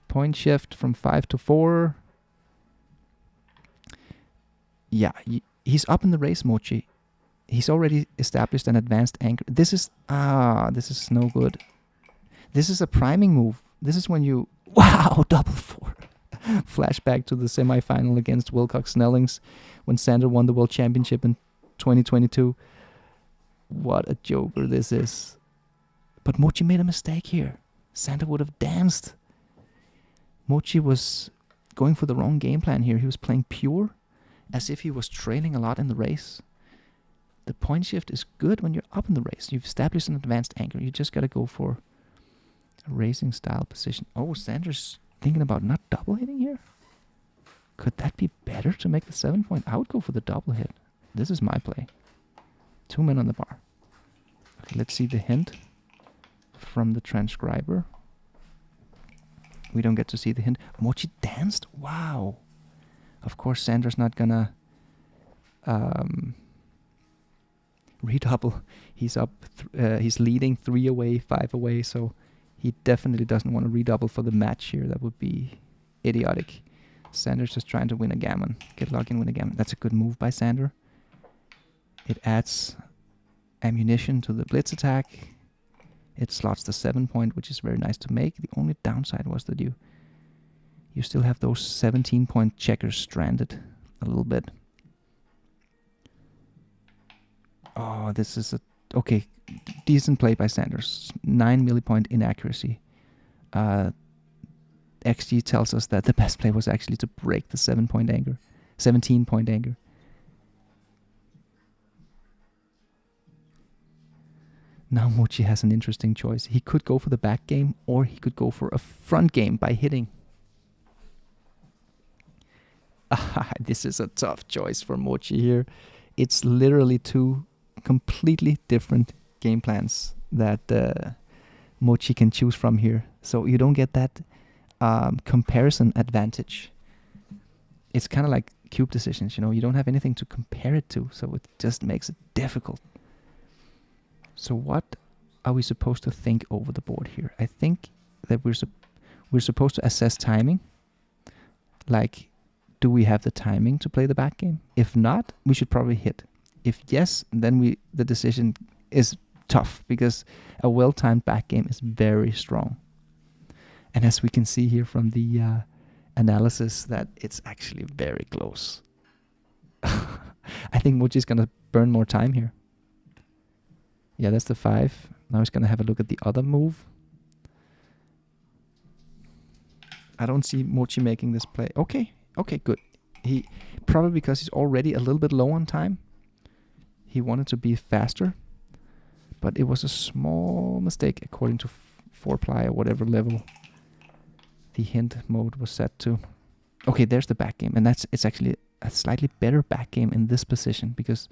Point shift from 5 to 4. Yeah, he's up in the race, Mochy. He's already established an advanced anchor. This is no good. This is a priming move. This is when you... Wow, double 4. Flashback to the semifinal against Wilcox Snellings when Sander won the World Championship in 2022. What a joker this is. But Mochy made a mistake here. Sander would have danced. Mochy was going for the wrong game plan here. He was playing pure as if he was trailing a lot in the race. The point shift is good when you're up in the race. You've established an advanced anchor. You just got to go for a racing style position. Oh, Sander's thinking about not double hitting here. Could that be better to make the 7 point? I would go for the double hit. This is my play. 2 men on the bar. Okay, let's see the hint from the transcriber. We don't get to see the hint. Mochy danced? Wow. Of course, Sander's not gonna redouble. He's up. He's leading 3 away, 5 away. So he definitely doesn't want to redouble for the match here. That would be idiotic. Sander's just trying to win a gammon. Get lucky and win a gammon. That's a good move by Sander. It adds ammunition to the blitz attack. It slots the 7 point, which is very nice to make. The only downside was that you still have those 17 point checkers stranded a little bit. Oh, this is a... Okay, decent play by Sanders. 9 millipoint inaccuracy. XG tells us that the best play was actually to break the 17 point anchor. Now Mochy has an interesting choice. He could go for the back game, or he could go for a front game by hitting. This is a tough choice for Mochy here. It's literally 2 completely different game plans that Mochy can choose from here. So you don't get that comparison advantage. It's kind of like cube decisions, you know. You don't have anything to compare it to, so it just makes it difficult. So what are we supposed to think over the board here? I think that we're supposed to assess timing. Like, do we have the timing to play the back game? If not, we should probably hit. If yes, then the decision is tough, because a well-timed back game is very strong. And as we can see here from the analysis, that it's actually very close. I think Mochy's gonna burn more time here. Yeah, that's the 5. Now he's going to have a look at the other move. I don't see Mochy making this play. Okay, good. He probably, because he's already a little bit low on time, he wanted to be faster. But it was a small mistake according to 4ply or whatever level the hint mode was set to. Okay, there's the back game. And it's actually a slightly better back game in this position, because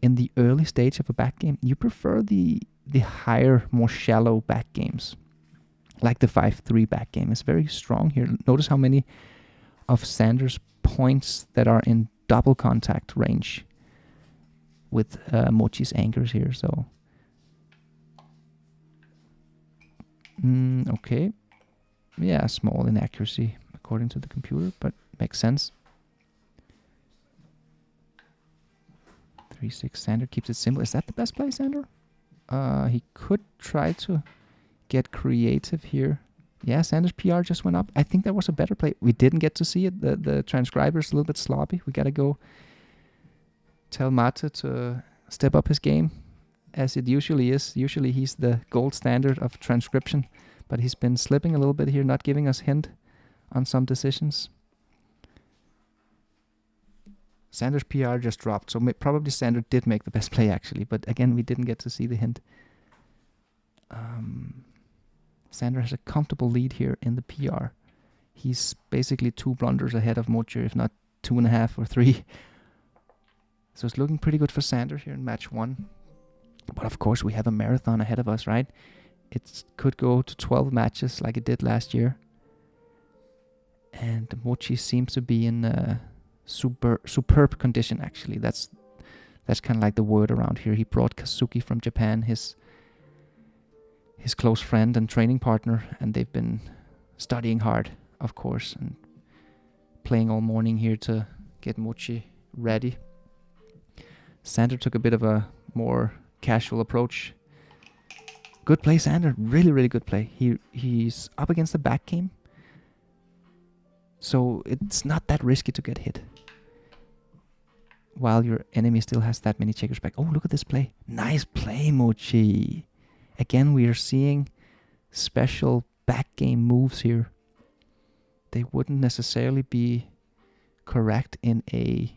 in the early stage of a back game, you prefer the higher, more shallow back games. Like the 5-3 back game is very strong here. Notice how many of Sander's points that are in double contact range with Mochy's anchors here. So, okay. Yeah, small inaccuracy according to the computer, but makes sense. 3-6. Sander keeps it simple. Is that the best play, Sander? He could try to get creative here. Yeah, Sander's PR just went up. I think that was a better play. We didn't get to see it. The transcriber's a little bit sloppy. We gotta go tell Mate to step up his game, as it usually is. Usually he's the gold standard of transcription, but he's been slipping a little bit here, not giving us hint on some decisions. Sander's PR just dropped, so probably Sander did make the best play actually, but again, we didn't get to see the hint. Sander has a comfortable lead here in the PR. He's basically 2 blunders ahead of Mochy, if not 2.5 or 3. So it's looking pretty good for Sander here in match 1. But of course we have a marathon ahead of us, right? It could go to 12 matches like it did last year. And Mochy seems to be in superb condition, actually. That's kind of like the word around here. He brought Kazuki from Japan, his close friend and training partner, and they've been studying hard, of course, and playing all morning here to get Mochy ready. Sander took a bit of a more casual approach. Good play, Sander. Really, really good play. He's up against the back game, so it's not that risky to get hit while your enemy still has that many checkers back. Oh, look at this play. Nice play, Mochy. Again, we are seeing special back game moves here. They wouldn't necessarily be correct in a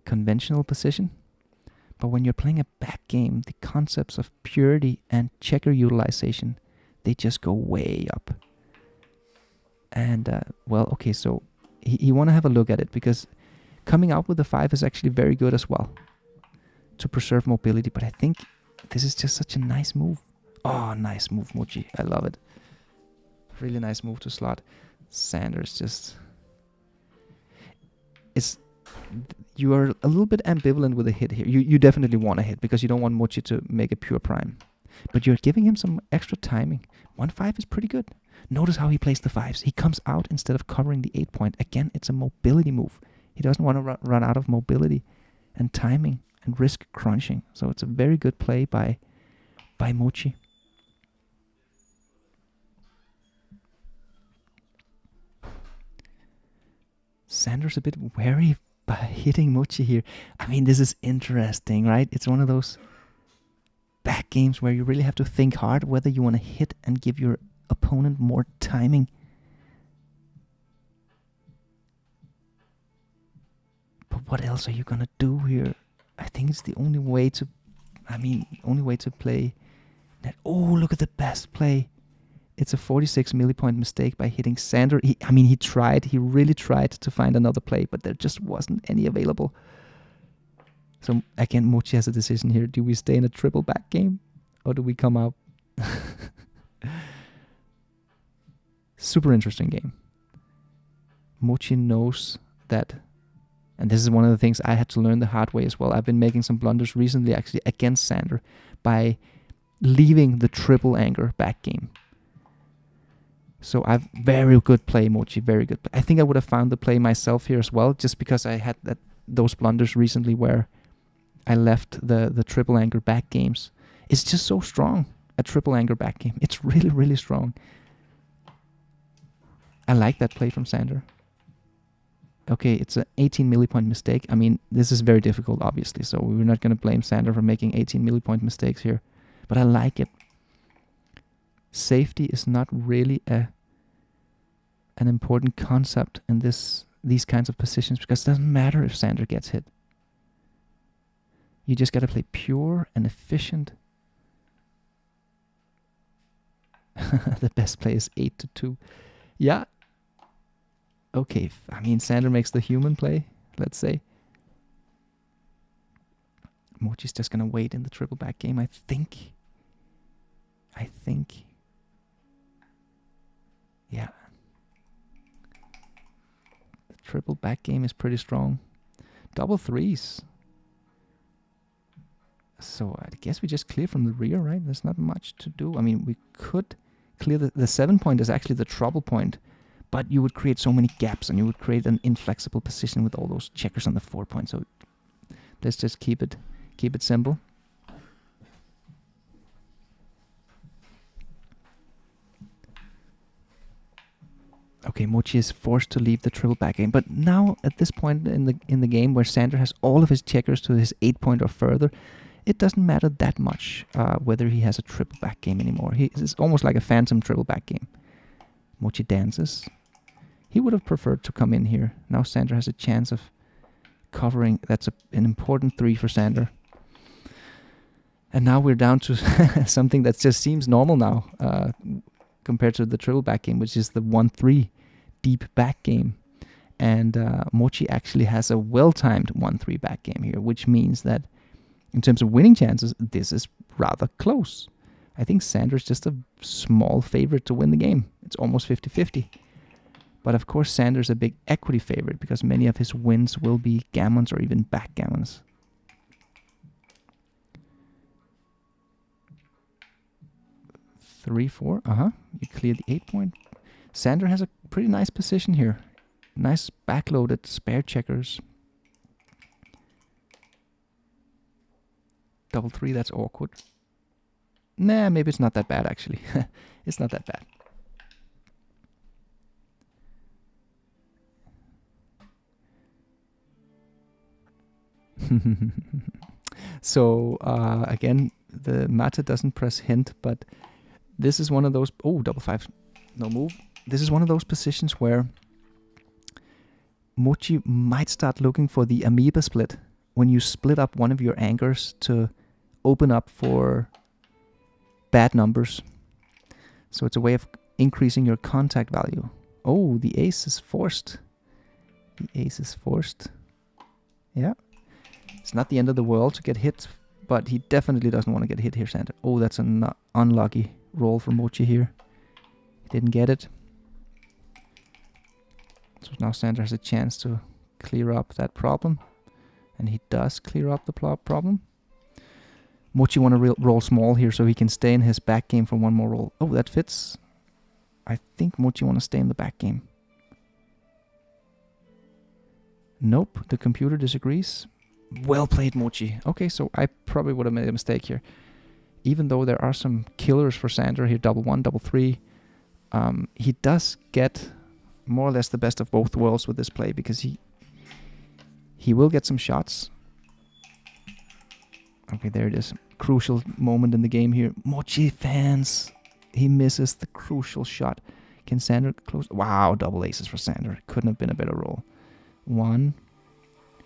conventional position. But when you're playing a back game, the concepts of purity and checker utilization, they just go way up. And, well, okay, so you want to have a look at it, because coming out with the 5 is actually very good as well to preserve mobility. But I think this is just such a nice move. Oh, nice move, Mochy. I love it. Really nice move to slot. Sander's just... You are a little bit ambivalent with a hit here. You definitely want a hit because you don't want Mochy to make a pure prime. But you're giving him some extra timing. 1-5 is pretty good. Notice how he plays the 5s. He comes out instead of covering the 8 point. Again, it's a mobility move. He doesn't want to run out of mobility and timing and risk crunching. So it's a very good play by Mochy. Sander's a bit wary by hitting Mochy here. I mean, this is interesting, right? It's one of those back games where you really have to think hard whether you want to hit and give your opponent more timing. But what else are you gonna do here? I think it's the only way to play that. Oh, look at the best play. It's a 46 millipoint mistake by hitting Sander. He really tried to find another play, but there just wasn't any available. So again, Mochy has a decision here. Do we stay in a triple back game or do we come out? Super interesting game. Mochy knows that, and this is one of the things I had to learn the hard way as well. I've been making some blunders recently actually against Sander by leaving the triple anger back game. So I've very good play, Mochy, very good play. I think I would have found the play myself here as well, just because I had those blunders recently where I left the triple anger back games. It's just so strong, a triple anger back game. It's really, really strong. I like that play from Sander. Okay, it's an 18 millipoint mistake. I mean, this is very difficult, obviously, so we're not going to blame Sander for making 18 millipoint mistakes here. But I like it. Safety is not really an important concept in these kinds of positions, because it doesn't matter if Sander gets hit. You just got to play pure and efficient. The best play is 8-2. Yeah. Okay, I mean, Sander makes the human play, let's say. Mochy's just going to wait in the triple back game, I think. Yeah. The triple back game is pretty strong. Double 3s. So I guess we just clear from the rear, right? There's not much to do. I mean, we could clear the 7 point is actually the trouble point, but you would create so many gaps and you would create an inflexible position with all those checkers on the 4 point. So let's just keep it simple. Okay, Mochy is forced to leave the triple back game, but now at this point in the game where Sander has all of his checkers to his 8 point or further, it doesn't matter that much whether he has a triple back game anymore. It's almost like a phantom triple back game. Mochy dances. He would have preferred to come in here. Now Sander has a chance of covering. That's an important 3 for Sander. And now we're down to something that just seems normal now. compared to the triple back game, which is the 1-3 deep back game. And Mochy actually has a well-timed 1-3 back game here, which means that in terms of winning chances, this is rather close. I think Sander's just a small favorite to win the game. It's almost 50-50. But of course, Sander's a big equity favorite because many of his wins will be gammons or even backgammons. Three, four. You clear the 8 point. Sander has a pretty nice position here. Nice backloaded spare checkers. Double three, that's awkward. Nah, maybe it's not that bad actually. It's not that bad. So again, the mata doesn't press hint, but this is one of those. Oh, double five, no move. This is one of those positions where Mochy might start looking for the amoeba split when you split up one of your anchors to open up for bad numbers. So it's a way of increasing your contact value. Oh, the ace is forced. The ace is forced. Yeah. It's not the end of the world to get hit, but he definitely doesn't want to get hit here, Sander. Oh, that's an unlucky roll for Mochy here. He didn't get it. So now Sander has a chance to clear up that problem. And he does clear up the problem. Mochy want to roll small here so he can stay in his back game for one more roll. Oh, that fits. I think Mochy want to stay in the back game. Nope, the computer disagrees. Well played, Mochy. Okay, so I probably would have made a mistake here. Even though there are some killers for Sander here, double one, double three, he does get more or less the best of both worlds with this play because he will get some shots. Okay, there it is. Crucial moment in the game here. Mochy fans. He misses the crucial shot. Can Sander close? Wow, double aces for Sander. Couldn't have been a better roll. 1.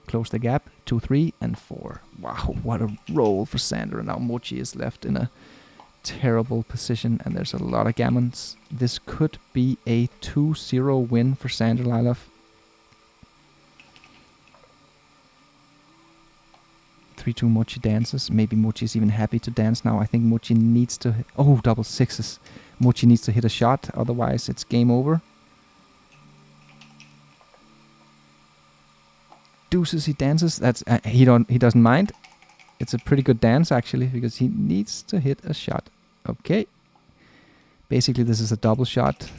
Close the gap. 2, 3, and 4. Wow, what a roll for Sander. And now Mochy is left in a terrible position. And there's a lot of gammons. This could be a 2-0 win for Sander Lylloff. 3-2 Mochy dances. Maybe Mochy is even happy to dance now. I think Mochy needs to... Oh, double sixes. Mochy needs to hit a shot. Otherwise, it's game over. Deuces, he dances. That's he doesn't mind. It's a pretty good dance, actually, because he needs to hit a shot. Okay. Basically, this is a double shot.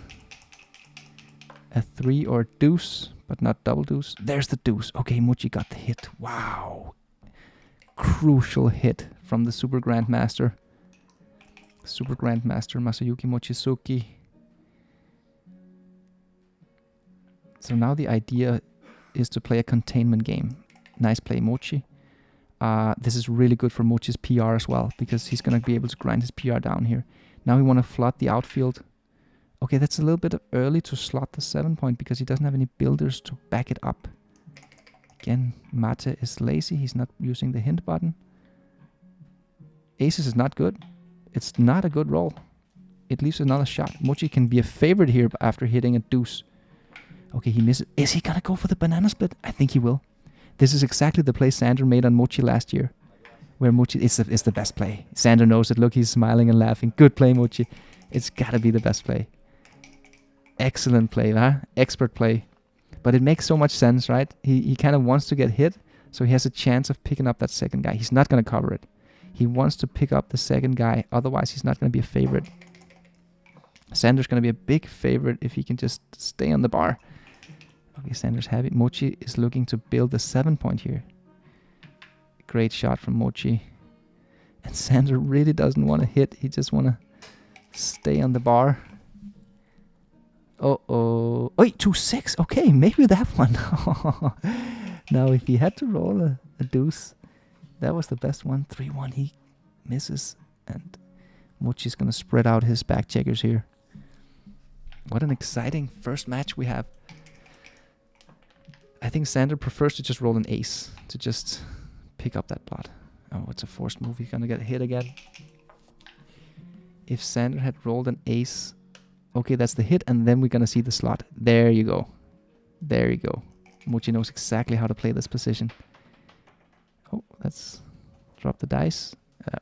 A 3 or deuce, but not double deuce. There's the deuce. Okay, Mochy got the hit. Wow. Crucial hit from the Super-Grandmaster. Super-Grandmaster Masayuki Mochizuki. So now the idea is to play a containment game. Nice play, Mochy. This is really good for Mochy's PR as well, because he's going to be able to grind his PR down here. Now we want to flood the outfield. Okay, that's a little bit early to slot the 7 point because he doesn't have any builders to back it up. Again, Mate is lazy. He's not using the hint button. Aces is not good. It's not a good roll. It leaves another shot. Mochy can be a favorite here after hitting a deuce. Okay, he misses. Is he gonna go for the banana split? I think he will. This is exactly the play Sander made on Mochy last year, where Mochy is the best play. Sander knows it. Look, he's smiling and laughing. Good play, Mochy. It's gotta be the best play. Excellent play, huh? Expert play. But it makes so much sense, right? He kind of wants to get hit, so he has a chance of picking up that second guy. He's not going to cover it. He wants to pick up the second guy, otherwise he's not going to be a favorite. Sander's going to be a big favorite if he can just stay on the bar. Okay, Sander's happy. Mochy is looking to build the 7 point here. Great shot from Mochy. And Sander really doesn't want to hit. He just want to stay on the bar. Uh-oh. Wait, 2-6. Okay, maybe that one. Now, if he had to roll a deuce, that was the best one. 3-1, he misses. And Mochy's going to spread out his back checkers here. What an exciting first match we have. I think Sander prefers to just roll an ace to just pick up that pot. Oh, it's a forced move. He's going to get hit again. If Sander had rolled an ace Okay, that's the hit, and then we're gonna see the slot. There you go. There you go. Mochy knows exactly how to play this position. Oh, let's drop the dice,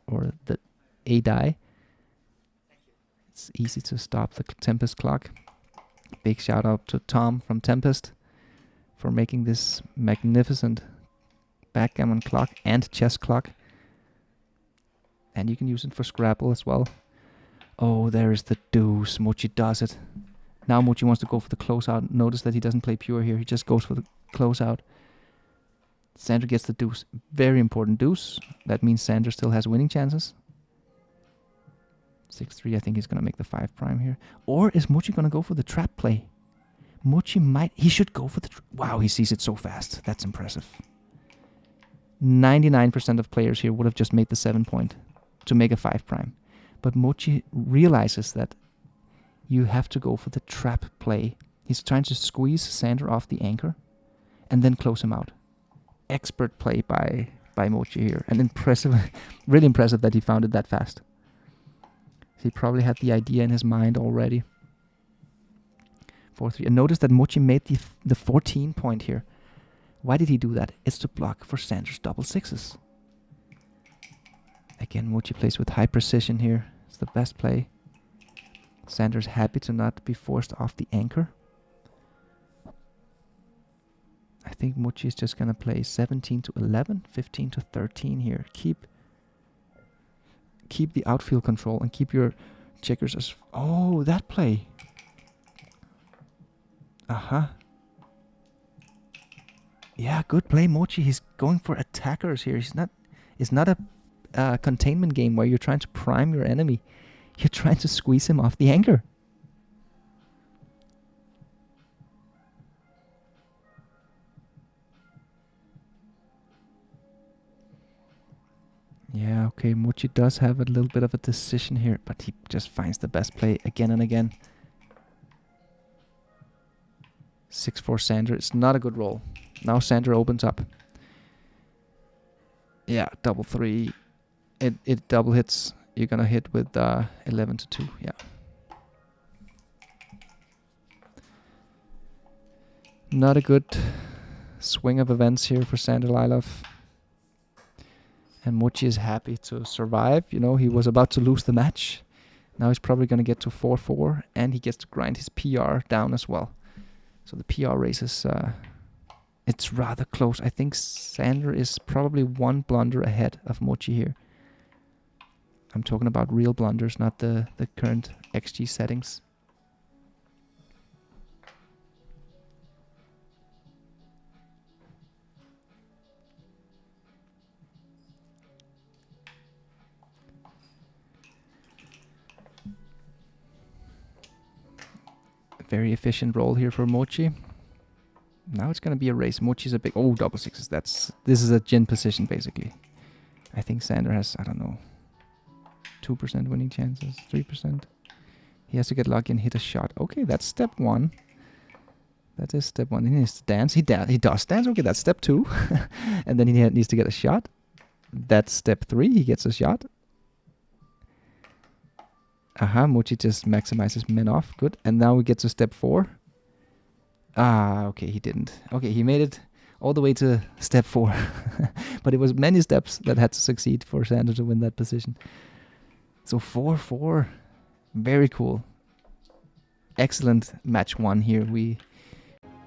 or the a die. It's easy to stop the Tempest clock. Big shout out to Tom from Tempest for making this magnificent backgammon clock and chess clock. And you can use it for Scrabble as well. Oh, there is the deuce. Mochy does it. Now Mochy wants to go for the closeout. Notice that he doesn't play pure here. He just goes for the closeout. Sander gets the deuce. Very important deuce. That means Sander still has winning chances. 6-3, I think he's going to make the 5 prime here. Or is Mochy going to go for the trap play? Mochy might... He should go for the... Wow, he sees it so fast. That's impressive. 99% of players here would have just made the 7 point to make a 5 prime. But Mochy realizes that you have to go for the trap play. He's trying to squeeze Sander off the anchor and then close him out. Expert play by Mochy here. And impressive, really impressive that he found it that fast. He probably had the idea in his mind already. 4-3. And notice that Mochy made the 14 point here. Why did he do that? It's to block for Sander's double sixes. Again, Mochy plays with high precision here. It's the best play. Sander's happy to not be forced off the anchor. I think Mochy is just going to play 17 to 11, 15 to 13 here. Keep the outfield control and keep your checkers as... Oh, that play. Yeah, good play, Mochy. He's going for attackers here. It's not a containment game where you're trying to prime your enemy. You're trying to squeeze him off the anchor. Yeah, okay, Mochy does have a little bit of a decision here, but he just finds the best play again and again. 6-4 Sander. It's not a good roll. Now Sander opens up. Yeah, double 3. It double hits. You're gonna hit with 11 to 2. Yeah. Not a good swing of events here for Sander Lylloff. And Mochy is happy to survive. You know, he was about to lose the match. Now he's probably going to get to 4-4. And he gets to grind his PR down as well. So the PR race is... it's rather close. I think Sander is probably one blunder ahead of Mochy here. I'm talking about real blunders, not the current XG settings. Very efficient roll here for Mochy. Now it's going to be a race. Mochy's a big... Oh, double sixes. This is a gin position, basically. I think Sander has, I don't know, 2% winning chances, 3%. He has to get lucky and hit a shot. Okay, that's step 1. That is step 1. He needs to dance. He does dance. Okay, that's step 2. And then he needs to get a shot. That's step 3. He gets a shot. Mochy just maximizes men off. Good. And now we get to step 4. Okay, he didn't. Okay, he made it all the way to step 4. But it was many steps that had to succeed for Sander to win that position. So 4-4. Very cool. Excellent match 1 here.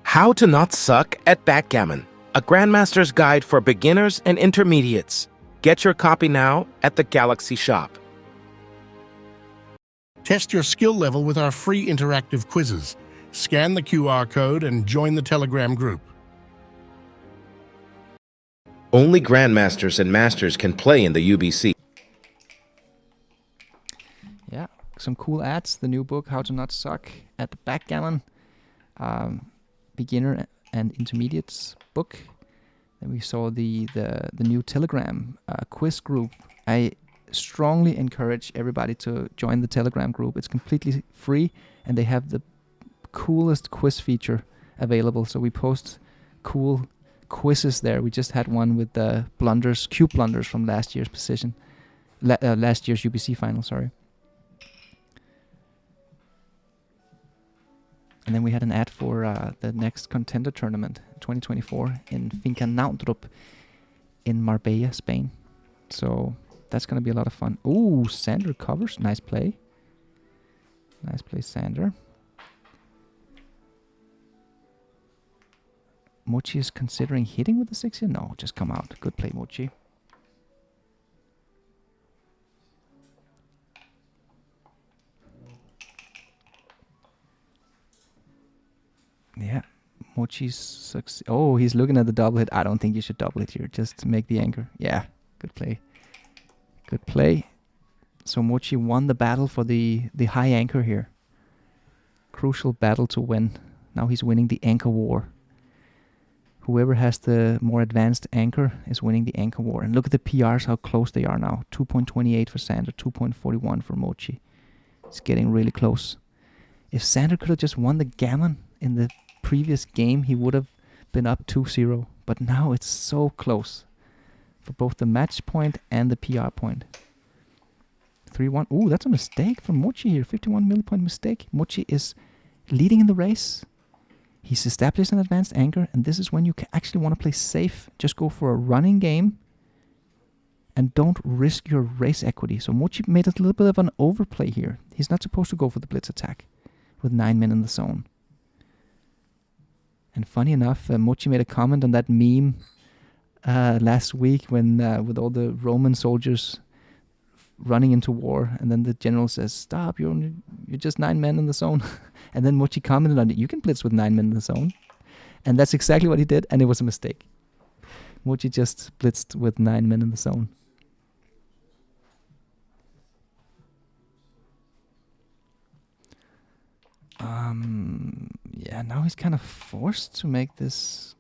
How to Not Suck at Backgammon, a Grandmaster's Guide for Beginners and Intermediates. Get your copy now at the Galaxy Shop. Test your skill level with our free interactive quizzes. Scan the QR code and join the Telegram group. Only Grandmasters and Masters can play in the UBC. Yeah, some cool ads. The new book, How to Not Suck at Backgammon. Beginner and Intermediates book. Then we saw the new Telegram quiz group. I strongly encourage everybody to join the Telegram group. It's completely free and they have the coolest quiz feature available. So we post cool quizzes there. We just had one with the blunders, cube blunders from last year's position. Last year's UBC final, sorry. And then we had an ad for the next Contender tournament, 2024, in Finca Naundrup in Marbella, Spain. So that's going to be a lot of fun. Ooh, Sander covers. Nice play. Nice play, Sander. Mochy is considering hitting with the 6 here. No, just come out. Good play, Mochy. Yeah, Mochy's oh, he's looking at the double hit. I don't think you should double hit here. Just make the anchor. Yeah, good play. Good play. So Mochy won the battle for the high anchor here. Crucial battle to win. Now he's winning the anchor war. Whoever has the more advanced anchor is winning the anchor war. And look at the PRs, how close they are now. 2.28 for Sander, 2.41 for Mochy. It's getting really close. If Sander could have just won the Gammon in the previous game, he would have been up 2-0. But now it's so close for both the match point and the PR point. 3-1. Ooh, that's a mistake from Mochy here. 51 millipoint mistake. Mochy is leading in the race. He's established an advanced anchor, and this is when you actually want to play safe. Just go for a running game and don't risk your race equity. So Mochy made a little bit of an overplay here. He's not supposed to go for the blitz attack with 9 men in the zone. And funny enough, Mochy made a comment on that meme last week when with all the Roman soldiers running into war, and then the general says, "Stop! You're just 9 men in the zone." And then Mochy commented on it. You can blitz with 9 men in the zone, and that's exactly what he did, and it was a mistake. Mochy just blitzed with 9 men in the zone. Yeah, now he's kind of forced to make this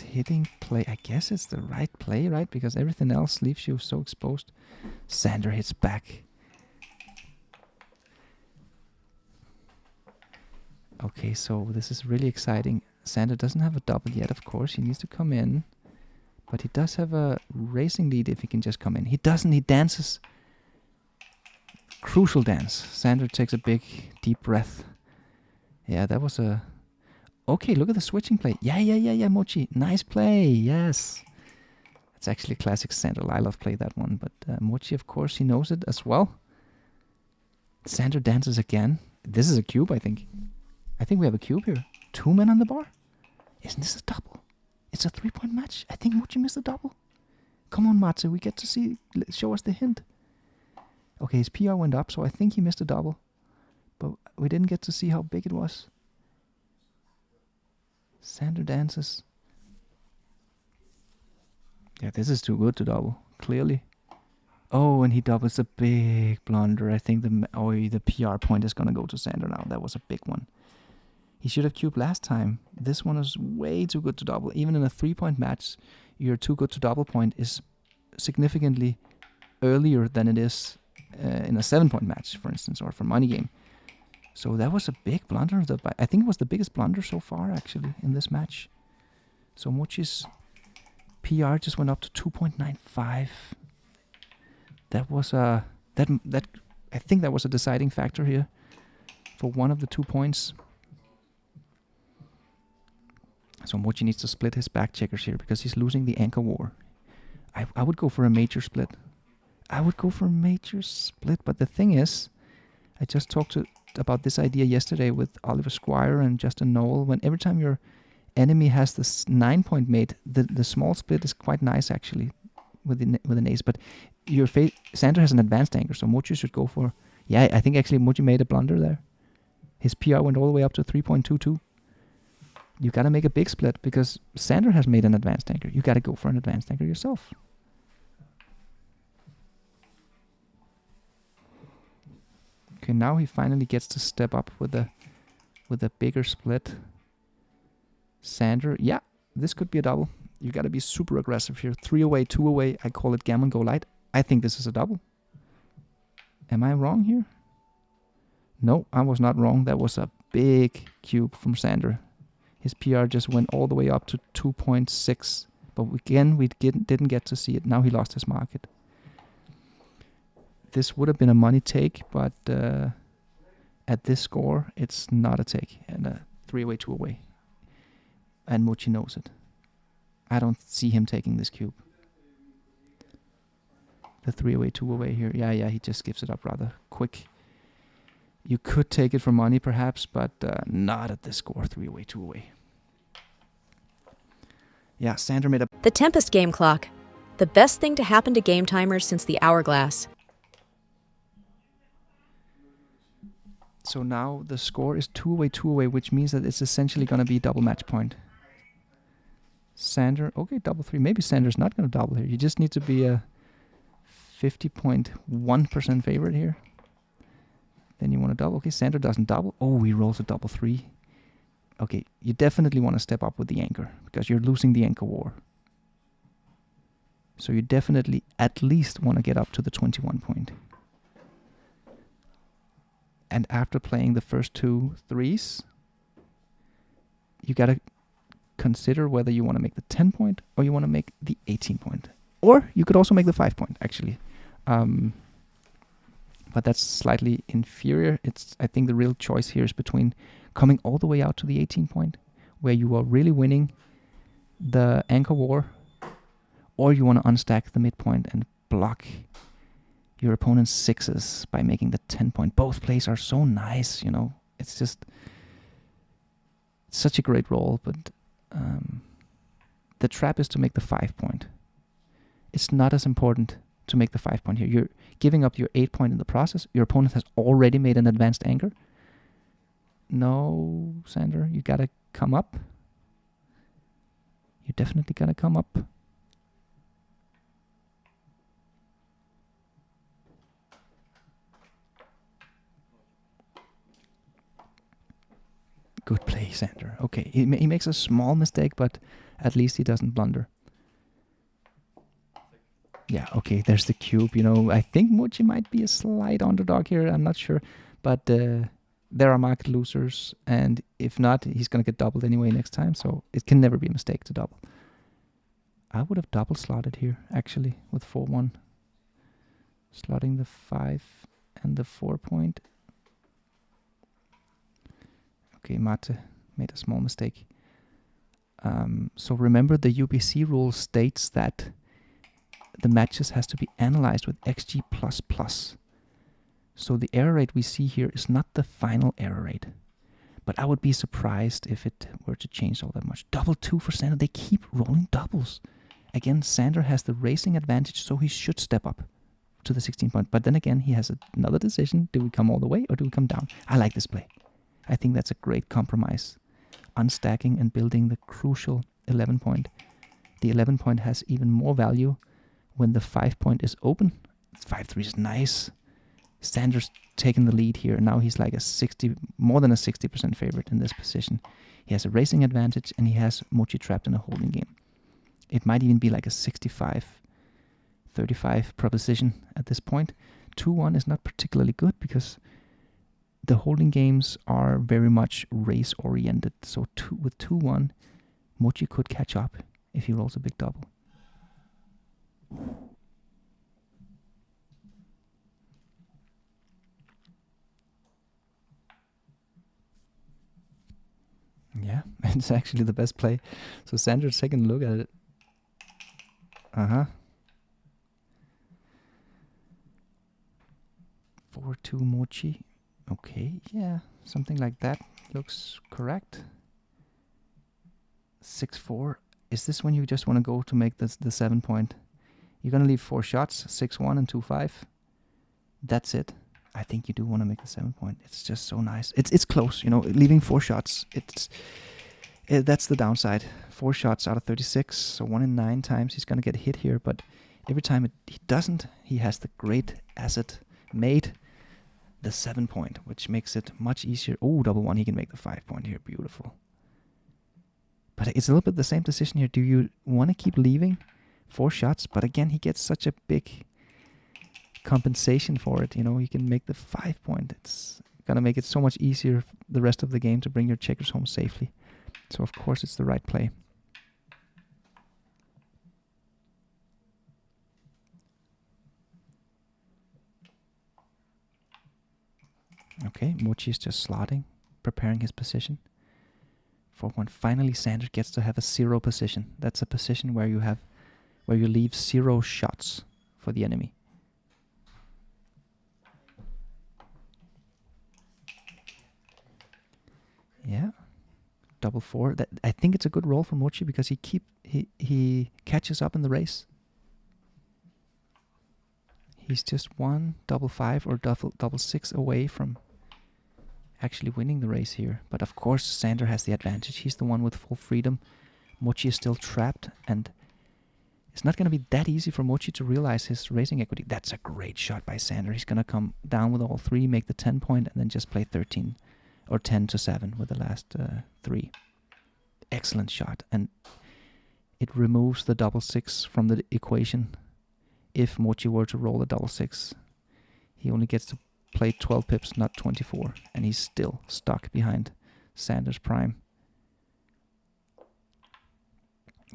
hitting play. I guess it's the right play, right? Because everything else leaves you so exposed. Sander hits back. Okay, so this is really exciting. Sander doesn't have a double yet, of course. He needs to come in. But he does have a racing lead if he can just come in. He doesn't. He dances. Crucial dance. Sander takes a big, deep breath. Yeah, that was a... Okay, look at the switching play. Yeah, Mochy. Nice play, yes. It's actually a classic Sander. Lylloff played that one, but Mochy, of course, he knows it as well. Sander dances again. This is a cube, I think. I think we have a cube here. 2 men on the bar. Isn't this a double? It's a 3-point match. I think Mochy missed a double. Come on, Matze, we get to see. Show us the hint. Okay, his PR went up, so I think he missed a double. But we didn't get to see how big it was. Sander dances. Yeah, this is too good to double, clearly. Oh, and he doubles a big blunder. I think the PR point is going to go to Sander now. That was a big one. He should have cubed last time. This one is way too good to double. Even in a 3-point match, your too good to double point is significantly earlier than it is in a 7-point match, for instance, or for money game. So that was a big blunder. I think it was the biggest blunder so far, actually, in this match. So Mochy's PR just went up to 2.95. That was I think that was a deciding factor here for one of the 2 points. So Mochy needs to split his back checkers here because he's losing the anchor war. I would go for a major split. But the thing is, I just talked about this idea yesterday with Oliver Squire and Justin Noel. When every time your enemy has this 9-point mate, the small split is quite nice actually with an ace. But Sander has an advanced anchor, so Mochy should go for. Yeah, I think actually Mochy made a blunder there. His PR went all the way up to 3.22. You gotta make a big split because Sander has made an advanced anchor. You gotta go for an advanced anchor yourself. Okay, now he finally gets to step up with a bigger split. Sander, yeah, this could be a double. You gotta be super aggressive here. 3 away, 2 away. I call it Gammon Go Light. I think this is a double. Am I wrong here? No, I was not wrong. That was a big cube from Sander. His PR just went all the way up to 2.6. But again, we didn't get to see it. Now he lost his market. This would have been a money take, but At this score, it's not a take and a 3-away, 2-away. And Mochy knows it. I don't see him taking this cube. The 3-away, 2-away here. Yeah, he just gives it up rather quick. You could take it for money perhaps, but not at this score, 3-away, 2-away. Yeah, Sander made a... The Tempest Game Clock. The best thing to happen to game timers since the hourglass. So now the score is 2-away, 2-away, which means that it's essentially going to be double match point. Sander, okay, double 3. Maybe Sander's not going to double here. You just need to be a 50.1% favorite here. Then you want to double. Okay, Sander doesn't double. Oh, he rolls a double 3. Okay, you definitely want to step up with the anchor because you're losing the anchor war. So you definitely at least want to get up to the 21 point. And after playing the first 2 3s, you got to consider whether you want to make the 10 point or you want to make the 18 point. Or you could also make the 5 point, actually. But that's slightly inferior. I think the real choice here is between coming all the way out to the 18 point, where you are really winning the anchor war, or you want to unstack the midpoint and block your opponent's 6s by making the 10 point. Both plays are so nice, you know. It's just such a great roll, but the trap is to make the 5 point. It's not as important to make the 5 point here. You're giving up your 8 point in the process. Your opponent has already made an advanced anchor. No, Sander, you gotta come up. You definitely gotta come up. Good play, Sander. Okay, he makes a small mistake, but at least he doesn't blunder. Yeah, okay, there's the cube. You know, I think Mochy might be a slight underdog here. I'm not sure, but there are market losers, and if not, he's going to get doubled anyway next time, so it can never be a mistake to double. I would have double slotted here, actually, with 4-1. Slotting the 5 and the 4 point. Okay, Mate made a small mistake. So remember, the UBC rule states that the matches has to be analyzed with XG++. So the error rate we see here is not the final error rate. But I would be surprised if it were to change all that much. Double 2 for Sander. They keep rolling doubles. Again, Sander has the racing advantage, so he should step up to the 16 point. But then again, he has another decision. Do we come all the way or do we come down? I like this play. I think that's a great compromise. Unstacking and building the crucial 11 point. The 11 point has even more value when the 5 point is open. 5-3 is nice. Sander's taking the lead here. Now he's like more than a 60% favorite in this position. He has a racing advantage and he has Mochy trapped in a holding game. It might even be like a 65-35 proposition at this point. 2-1 is not particularly good because the holding games are very much race oriented. So with 2-1, Mochy could catch up if he rolls a big double. Yeah, it's actually the best play. So Sander's taking a look at it. 4-2 Mochy. Okay, yeah, something like that looks correct. 6-4. Is this when you just want to go to make the 7 point? You're going to leave 4 shots, 6-1 and 2-5. That's it. I think you do want to make the 7 point. It's just so nice. It's close, you know, leaving 4 shots. That's the downside. 4 shots out of 36, so 1 in 9 times he's going to get hit here, but every time he doesn't, he has the great asset made, the 7 point, which makes it much easier. Oh, double 1, he can make the 5 point here. Beautiful. But it's a little bit the same decision here. Do you want to keep leaving 4 shots? But again, he gets such a big compensation for it. You know, he can make the 5 point. It's gonna make it so much easier the rest of the game to bring your checkers home safely. So of course it's the right play. Okay, Mochy Mochi is just slotting, preparing his position. 4-1. Finally, Sander gets to have a 0 position. That's a position where you leave 0 shots for the enemy. Yeah, 4-4. That, I think it's a good roll for Mochi because he catches up in the race. He's just 1 5-5 or 6 away from actually winning the race here. But of course, Sander has the advantage. He's the one with full freedom. Mochi is still trapped, and it's not going to be that easy for Mochi to realize his racing equity. That's a great shot by Sander. He's going to come down with all 3, make the 10 point, and then just play 13 or 10 to 7 with the last 3. Excellent shot, and it removes the 6 from the equation. If Mochi were to roll a 6, he only gets to play 12 pips, not 24, and he's still stuck behind Sander's prime.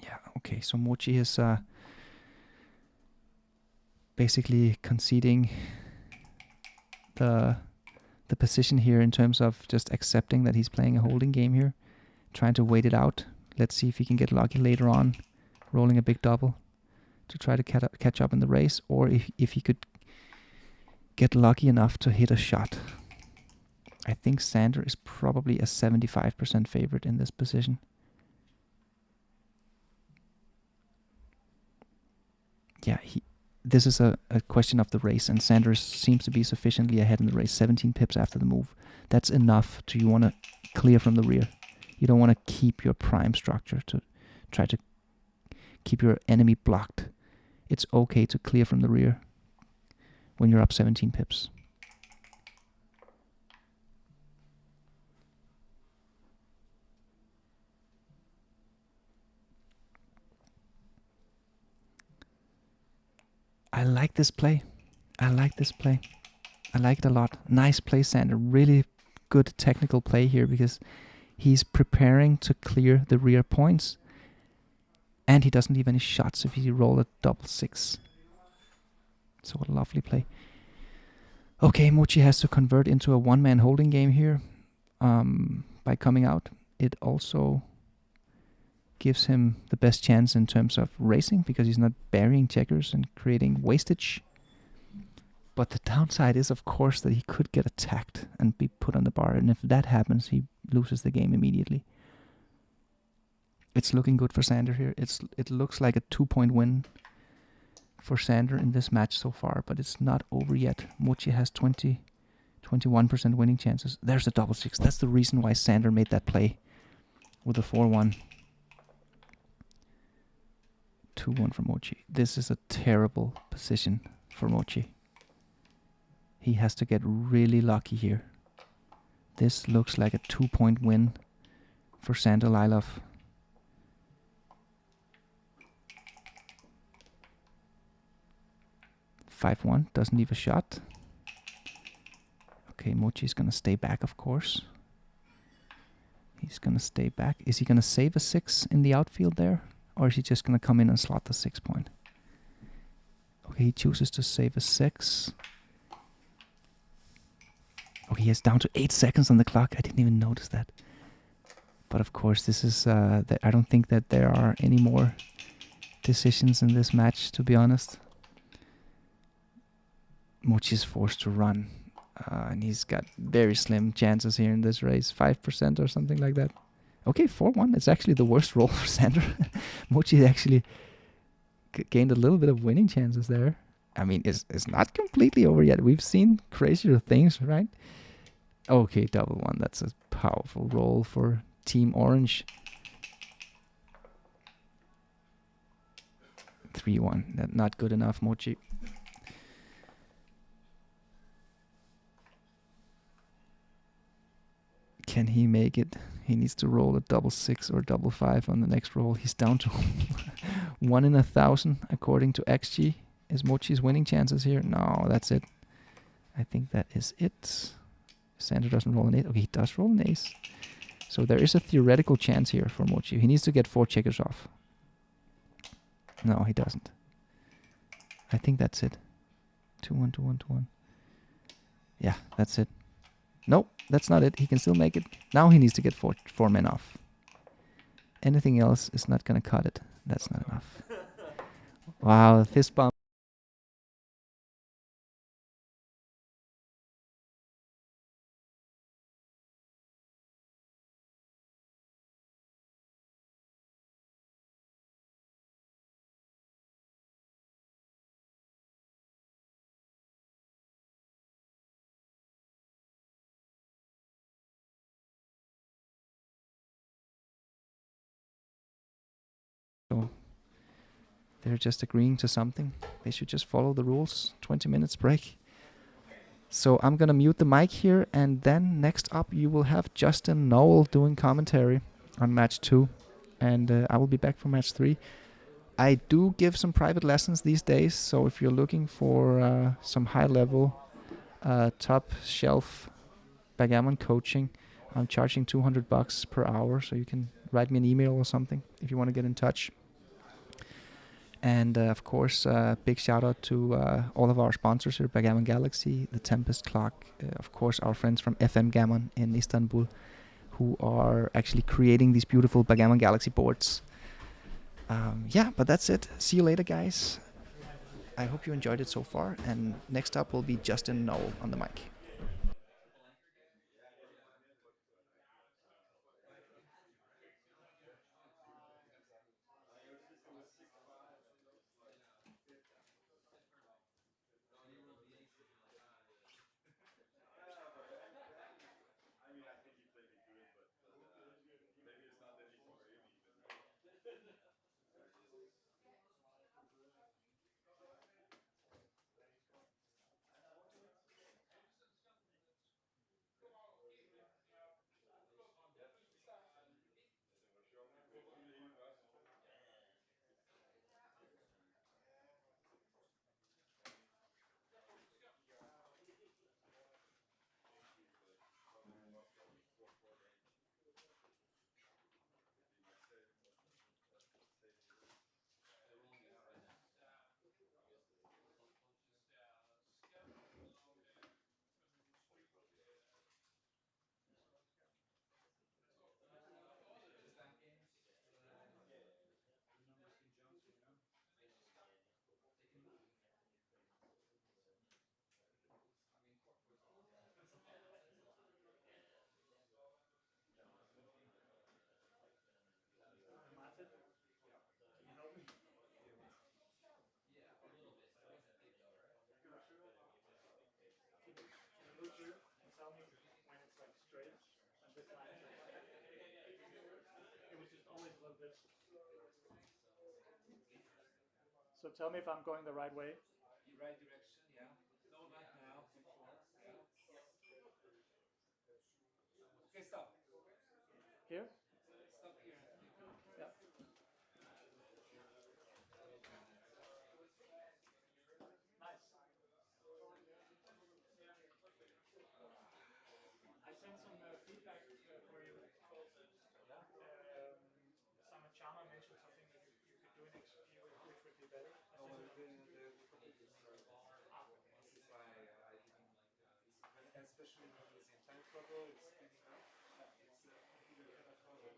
Yeah, okay, so Mochi is basically conceding the position here in terms of just accepting that he's playing a holding game here, trying to wait it out. Let's see if he can get lucky later on, rolling a big double to try to catch up in the race, or if he could get lucky enough to hit a shot. I think Sander is probably a 75% favorite in this position. Yeah, this is a question of the race, and Sander seems to be sufficiently ahead in the race, 17 pips after the move. That's enough to you want to clear from the rear. You don't want to keep your prime structure to try to keep your enemy blocked. It's okay to clear from the rear when you're up 17 pips. I like this play. I like it a lot. Nice play, Sander. Really good technical play here because he's preparing to clear the rear points, and he doesn't leave any shots if he roll a 6. So a lovely play. Okay, Mochi has to convert into a one-man holding game here by coming out. It also gives him the best chance in terms of racing because he's not burying checkers and creating wastage. But the downside is, of course, that he could get attacked and be put on the bar, and if that happens, he loses the game immediately. It's looking good for Sander here. It looks like a 2-point win for Sander in this match so far, but it's not over yet. Mochi has 21% winning chances. There's a 6. That's the reason why Sander made that play with a 4-1. 2-1 for Mochi. This is a terrible position for Mochi. He has to get really lucky here. This looks like a 2-point win for Sander Lylloff. $5-1, doesn't leave a shot. Okay, Mochi's gonna stay back, of course. He's gonna stay back. Is he gonna save a 6 in the outfield there? Or is he just gonna come in and slot the 6 point? Okay, he chooses to save a 6. Okay, he is down to 8 seconds on the clock. I didn't even notice that. But of course, this is... I don't think that there are any more decisions in this match, to be honest. Mochi is forced to run. And he's got very slim chances here in this race. 5% or something like that. Okay, 4-1. It's actually the worst roll for Sander. Mochi actually gained a little bit of winning chances there. I mean, it's not completely over yet. We've seen crazier things, right? Okay, 1. That's a powerful roll for Team Orange. 3-1. Not good enough, Mochi. Can he make it? He needs to roll a 6 or 5 on the next roll. He's down to 1 in 1,000 according to XG. Is Mochi's winning chances here? No, that's it. I think that is it. Sander doesn't roll an 8. Okay, he does roll an ace. So there is a theoretical chance here for Mochi. He needs to get 4 checkers off. No, he doesn't. I think that's it. 2-1, 2-1, 2-1. Yeah, that's it. Nope, that's not it. He can still make it. Now he needs to get four men off. Anything else is not gonna cut it. That's not enough. Wow, fist bump. So they're just agreeing to something. They should just follow the rules. 20 minutes break. So I'm gonna mute the mic here, and then next up you will have Justin Noel doing commentary on match 2, and I will be back for match 3. I do give some private lessons these days, so if you're looking for some high-level, top shelf backgammon coaching, I'm charging $200 per hour, so you can write me an email or something if you want to get in touch. And of course, big shout out to all of our sponsors here, Backgammon Galaxy, the Tempest Clock, of course our friends from FM Gammon in Istanbul, who are actually creating these beautiful Backgammon Galaxy boards. Yeah, but that's it. See you later, guys. I hope you enjoyed it so far, and next up will be Justin Noel on the mic. So tell me if I'm going the right way. Right direction, yeah. No, not now. Before. Okay, stop. Here? Stop here. Yeah. Nice. I sent some feedback for you. Simon Chama mentioned something that you could do in XG, which would be better. Especially when he's in time trouble, it's speeding up. It's computer trouble.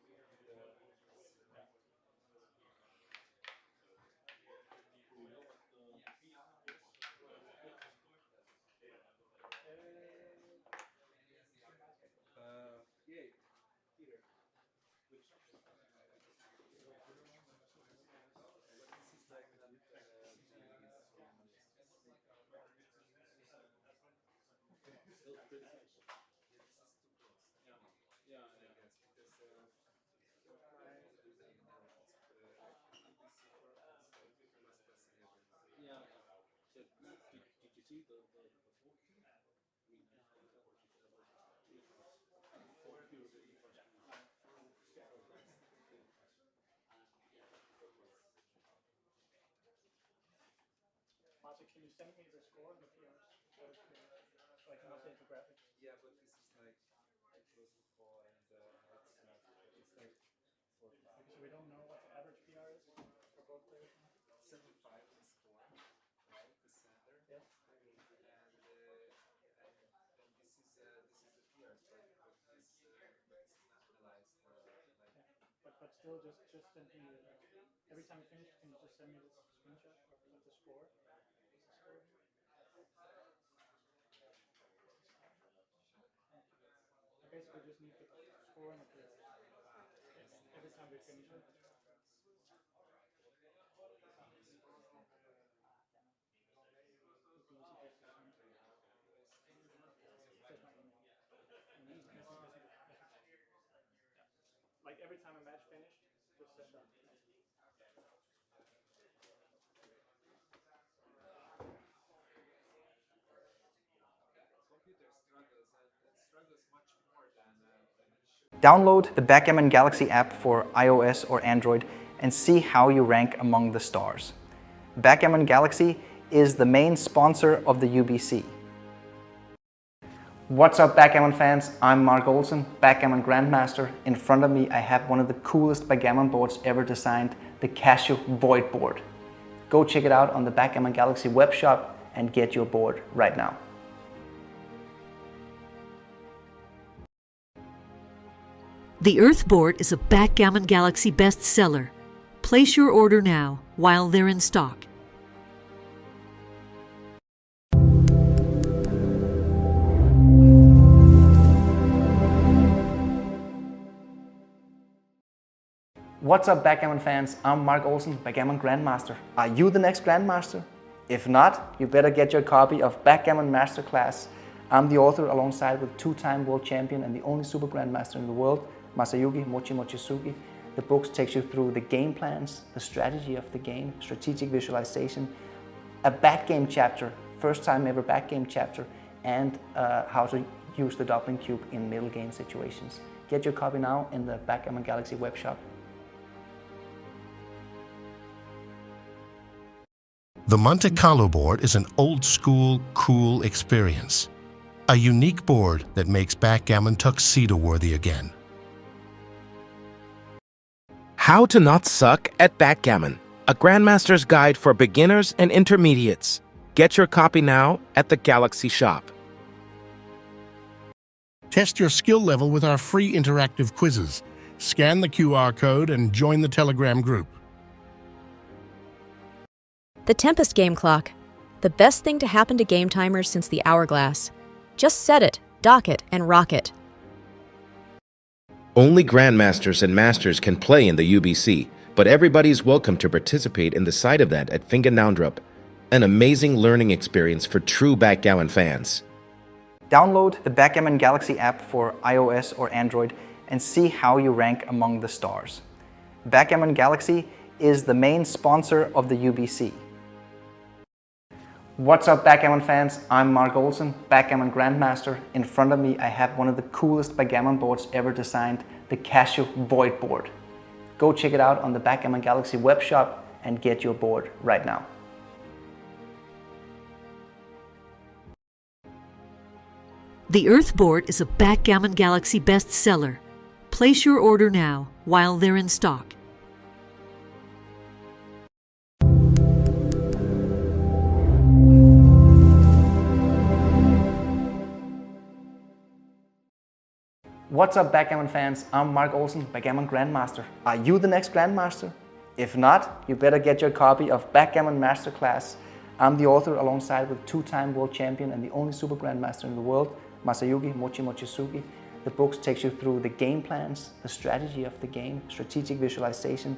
Yeah, Peter. Which this is like Martin, can you send me the score and the PRs so I can update the graphics? Yeah, but this is like close to 4 and it's like 4. Okay, so we don't know what the average PR is for both players now? 7.5 is the score, right? The center. Yes. And then this is the PR still just send me every time you finish, can you just send me this screenshot of the score? I basically just need the score and the players every time we finish it. Like every time a match finished, just send that. Download the Backgammon Galaxy app for iOS or Android and see how you rank among the stars. Backgammon Galaxy is the main sponsor of the UBC. What's up, Backgammon fans? I'm Mark Olsen, Backgammon Grandmaster. In front of me I have one of the coolest backgammon boards ever designed, the Casio Void board. Go check it out on the Backgammon Galaxy web shop and get your board right now. The Earth board is a Backgammon Galaxy bestseller. Place your order now while they're in stock. What's up, Backgammon fans? I'm Mark Olsen, Backgammon Grandmaster. Are you the next Grandmaster? If not, you better get your copy of Backgammon Masterclass. I'm the author alongside with two-time world champion and the only Super-Grandmaster in the world, Masayuki, Mochizuki. The book takes you through the game plans, the strategy of the game, strategic visualization, a backgame chapter, first time ever backgame chapter, and how to use the doubling cube in middle game situations. Get your copy now in the Backgammon Galaxy web shop. The Monte Carlo board is an old-school, cool experience. A unique board that makes backgammon tuxedo-worthy again. How to Not Suck at Backgammon, a Grandmaster's Guide for Beginners and Intermediates. Get your copy now at the Galaxy Shop. Test your skill level with our free interactive quizzes. Scan the QR code and join the Telegram group. The Tempest Game Clock. The best thing to happen to game timers since the hourglass. Just set it, dock it, and rock it. Only Grandmasters and Masters can play in the UBC, but everybody's welcome to participate in the side of that at Fingernaundrup. An amazing learning experience for true backgammon fans. Download the Backgammon Galaxy app for iOS or Android and see how you rank among the stars. Backgammon Galaxy is the main sponsor of the UBC. What's up, Backgammon fans? I'm Mark Olsen, Backgammon Grandmaster. In front of me I have one of the coolest backgammon boards ever designed, the Casio Void board. Go check it out on the Backgammon Galaxy web shop and get your board right now. The Earth board is a Backgammon Galaxy bestseller. Place your order now while they're in stock. What's up, Backgammon fans? I'm Mark Olsen, Backgammon Grandmaster. Are you the next Grandmaster? If not, you better get your copy of Backgammon Masterclass. I'm the author alongside with two-time world champion and the only Super-Grandmaster in the world, Masayuki, Mochizuki. The book takes you through the game plans, the strategy of the game, strategic visualization,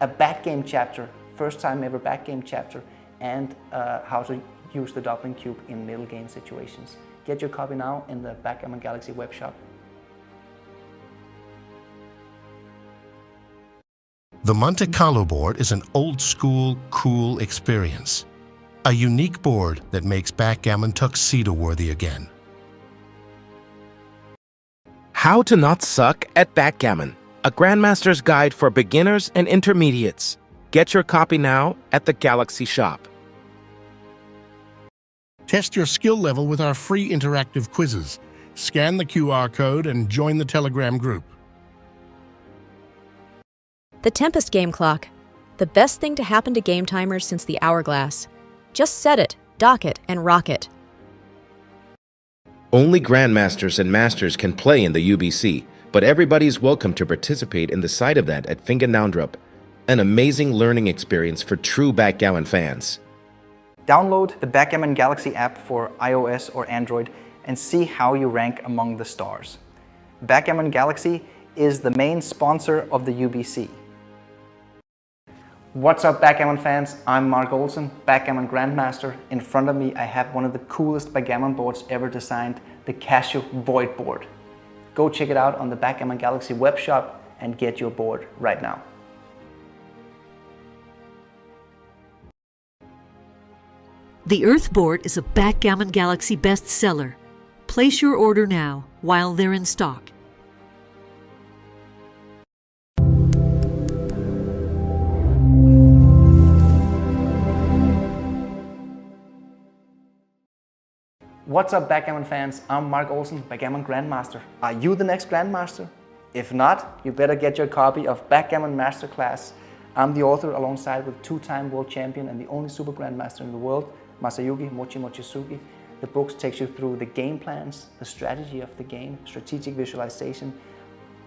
a backgame chapter, first time ever backgame chapter, and how to use the doubling cube in middle game situations. Get your copy now in the Backgammon Galaxy web shop. The Monte Carlo board is an old-school, cool experience. A unique board that makes backgammon tuxedo-worthy again. How to Not Suck at Backgammon, a Grandmaster's Guide for Beginners and Intermediates. Get your copy now at the Galaxy Shop. Test your skill level with our free interactive quizzes. Scan the QR code and join the Telegram group. The Tempest Game Clock. The best thing to happen to game timers since the hourglass. Just set it, dock it, and rock it. Only Grandmasters and Masters can play in the UBC, but everybody's welcome to participate in the side of that at Fingernaundrup, an amazing learning experience for true backgammon fans. Download the Backgammon Galaxy app for iOS or Android and see how you rank among the stars. Backgammon Galaxy is the main sponsor of the UBC. What's up, Backgammon fans? I'm Mark Olsen, Backgammon Grandmaster. In front of me I have one of the coolest backgammon boards ever designed, the Casio Void board. Go check it out on the Backgammon Galaxy web shop and get your board right now. The Earth board is a Backgammon Galaxy bestseller. Place your order now while they're in stock. What's up, Backgammon fans? I'm Mark Olsen, Backgammon Grandmaster. Are you the next Grandmaster? If not, you better get your copy of Backgammon Masterclass. I'm the author alongside with two-time world champion and the only Super-Grandmaster in the world, Masayuki Mochizuki. The book takes you through the game plans, the strategy of the game, strategic visualization,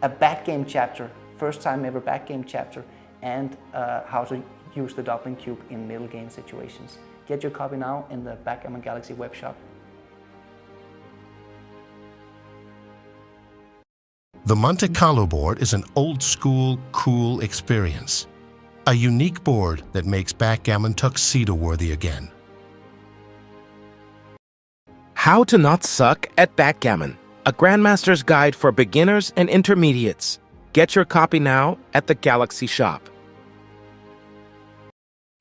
a backgame chapter, first time ever backgame chapter, and how to use the doubling cube in middle game situations. Get your copy now in the Backgammon Galaxy web shop. The Monte Carlo board is an old-school, cool experience. A unique board that makes backgammon tuxedo-worthy again. How to Not Suck at Backgammon, a Grandmaster's Guide for Beginners and Intermediates. Get your copy now at the Galaxy shop.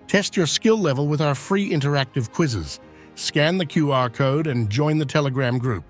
Test your skill level with our free interactive quizzes. Scan the QR code and join the Telegram group.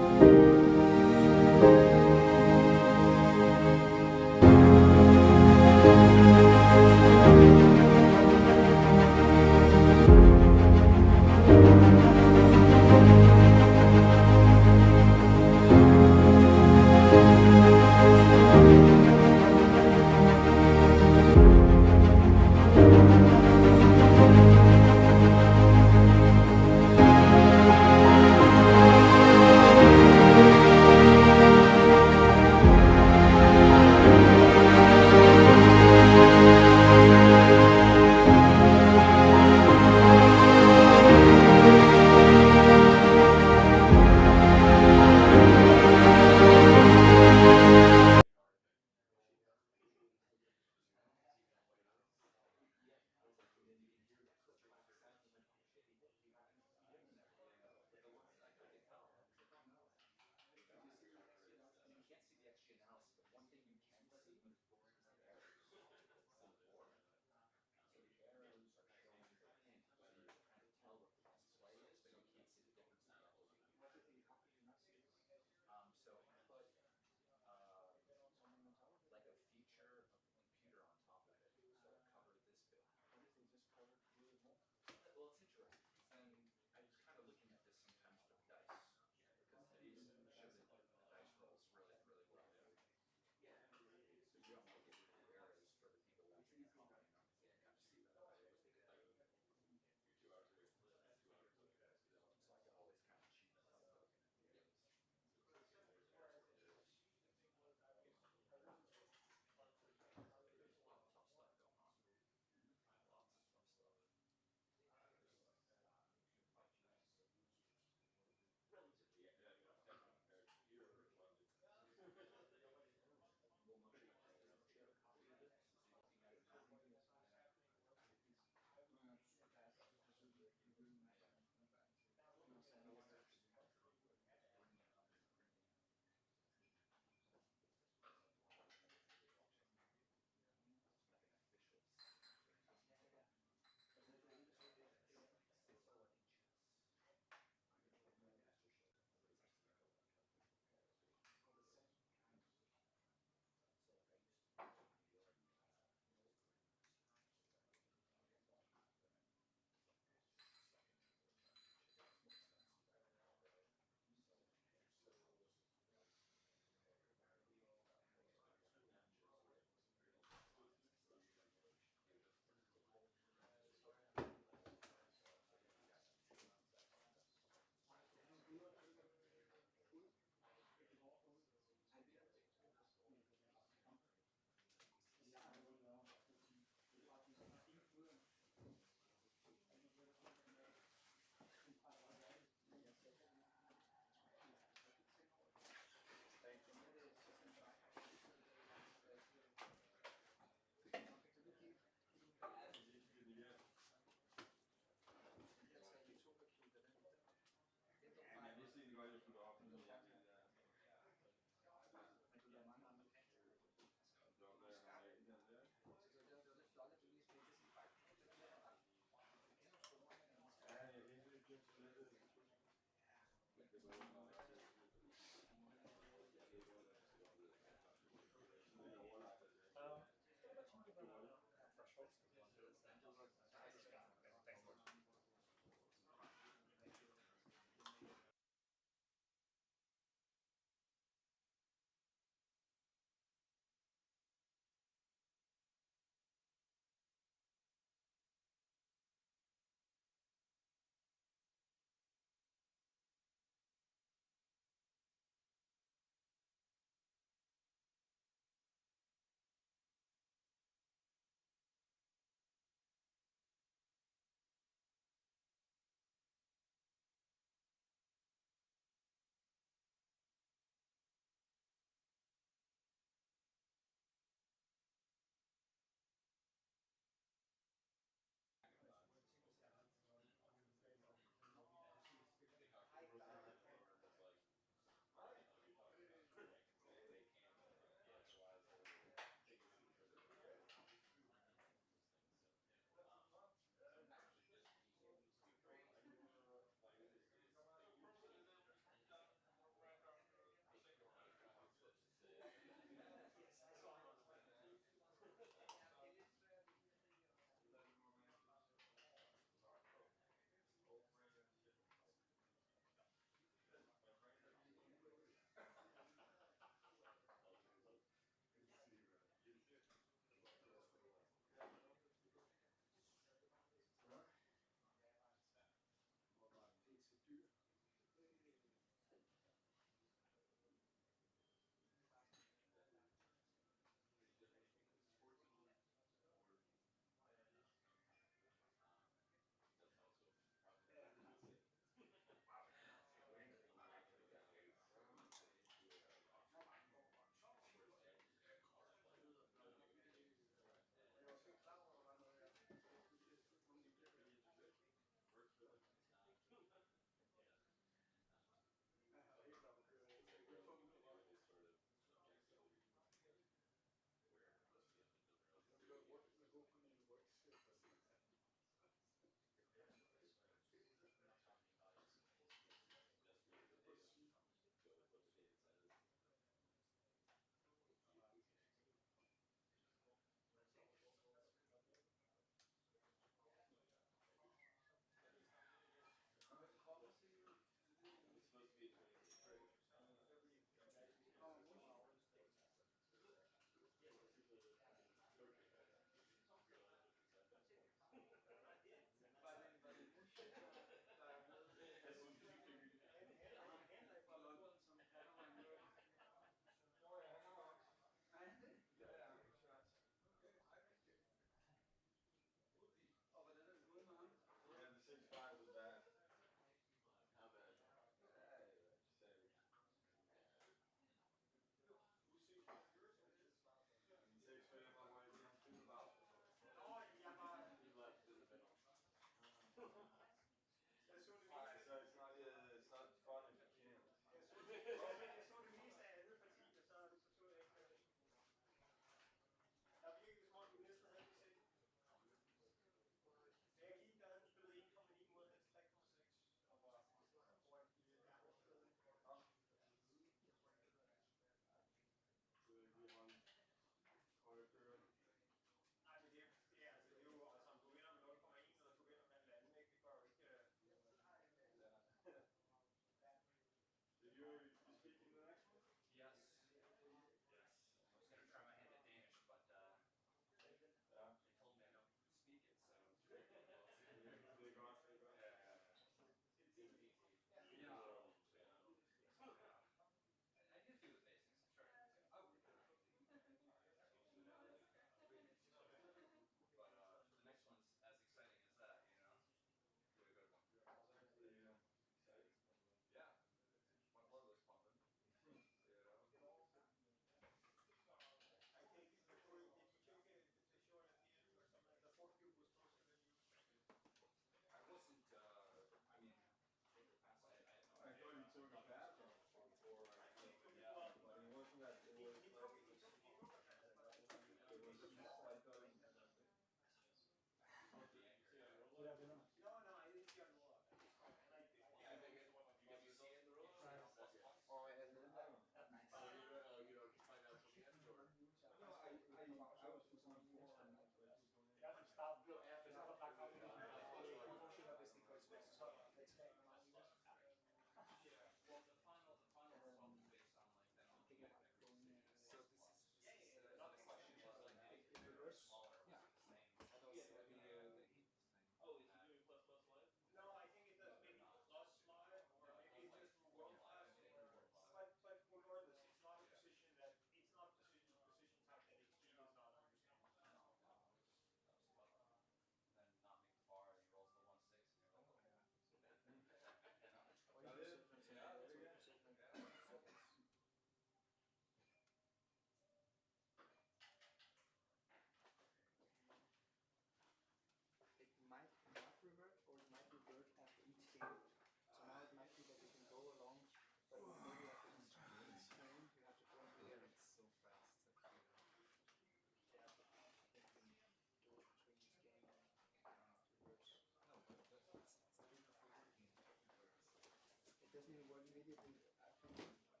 immediately after UBC, yeah.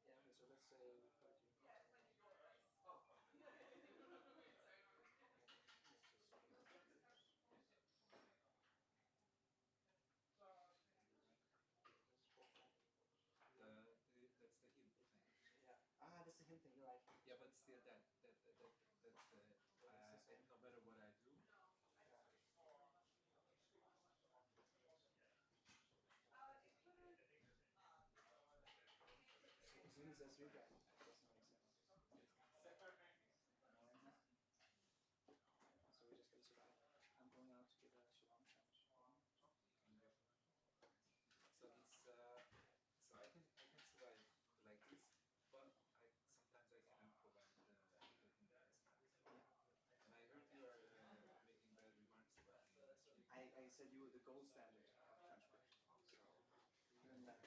Yeah, okay, so let's say we put you. That's the hint thing. Yeah. Ah, that's the hint thing, you're right. Yeah, but still that's no matter what I do. As soon as that's read, that doesn't make sense. So we just gotta survive. I'm going out to get a Shalom challenge. So it's so I can survive like this, but sometimes I cannot provide the hindrance. And I heard you are making bad remarks about the industry. I said you were the gold standard of transcription. So even if I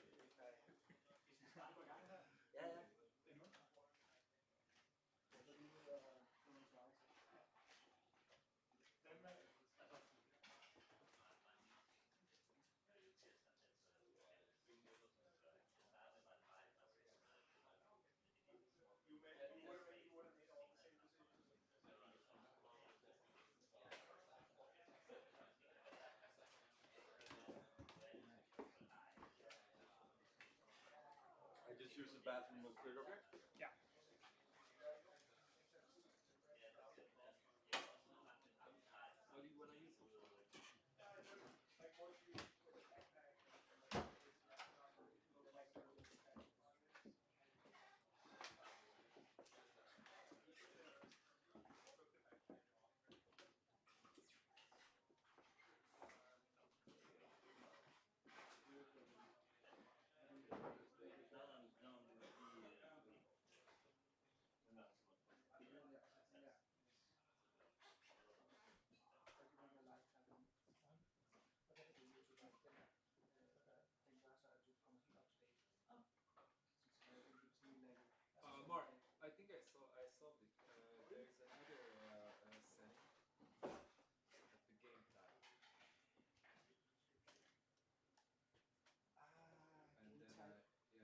yeah. I just used the bathroom real quick, okay? Yeah. What do you want to use it for? Mark, I think I solved it. There's another setting at the game type. And then yeah,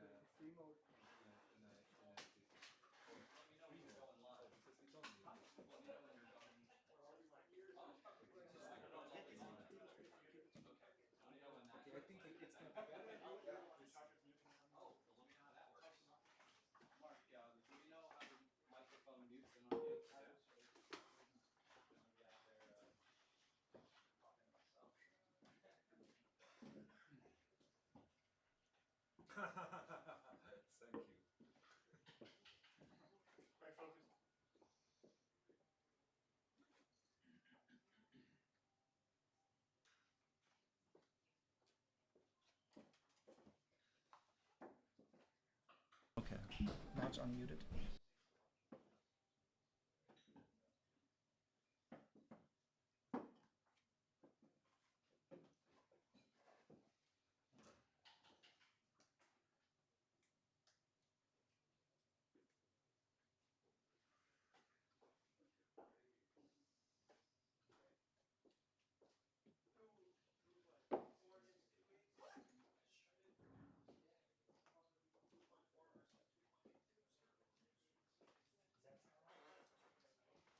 the free mode. and I did. Free mode. Oh, because it's only okay, I think it's gonna be better. Mark, do we know how the microphone mutes and unmutes? Thank you. Very focused. Okay, now it's unmuted.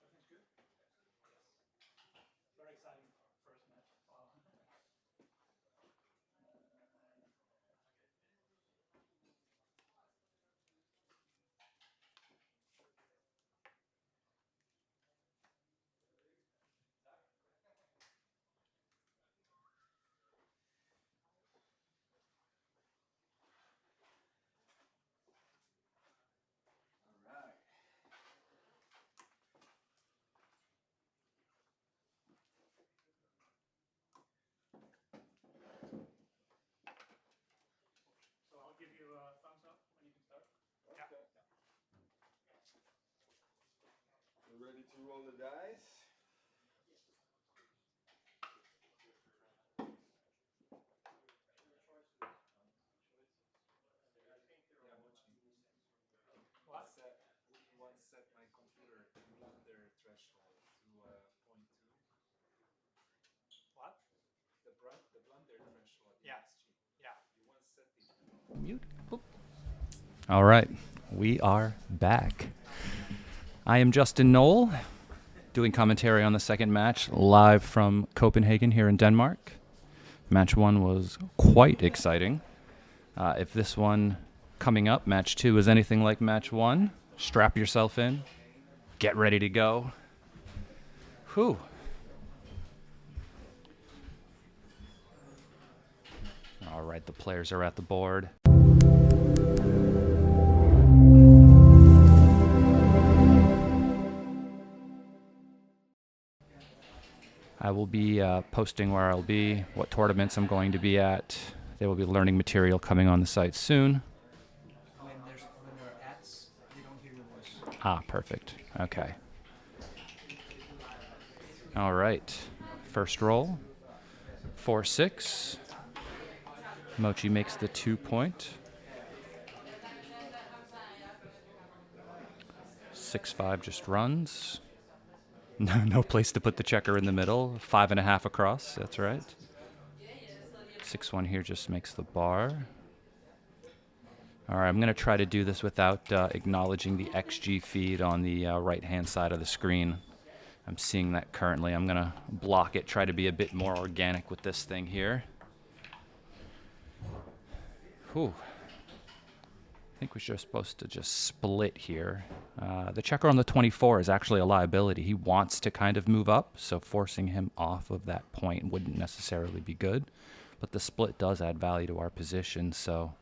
Everything's good? Very exciting first match. Wow. All right. So I'll give you a thumbs up when you can start. Okay. We're ready to roll the dice. Yeah, Mochy. Once set my computer blunder threshold to 0.2. What? The blunder threshold in Yeah. XG. Mute. Oop. All right, we are back. I am Justin Knoll, doing commentary on the second match, live from Copenhagen here in Denmark. Match 1 was quite exciting. If this one coming up, match 2, is anything like match 1, strap yourself in, get ready to go. Whew. All right, the players are at the board. I will be posting where I'll be, what tournaments I'm going to be at. There will be learning material coming on the site soon. When there are ads, they don't hear your voice. Ah, perfect. Okay. All right. First roll. 4-6. Mochy makes the 2-point. 6-5 just runs. No place to put the checker in the middle. 5.5 across, that's right. 6-1 here just makes the bar. All right, I'm going to try to do this without acknowledging the XG feed on the right-hand side of the screen. I'm seeing that currently. I'm going to block it, try to be a bit more organic with this thing here. Whew. I think we're just supposed to just split here. The checker on the 24 is actually a liability. He wants to kind of move up, so forcing him off of that point wouldn't necessarily be good. But the split does add value to our position, so...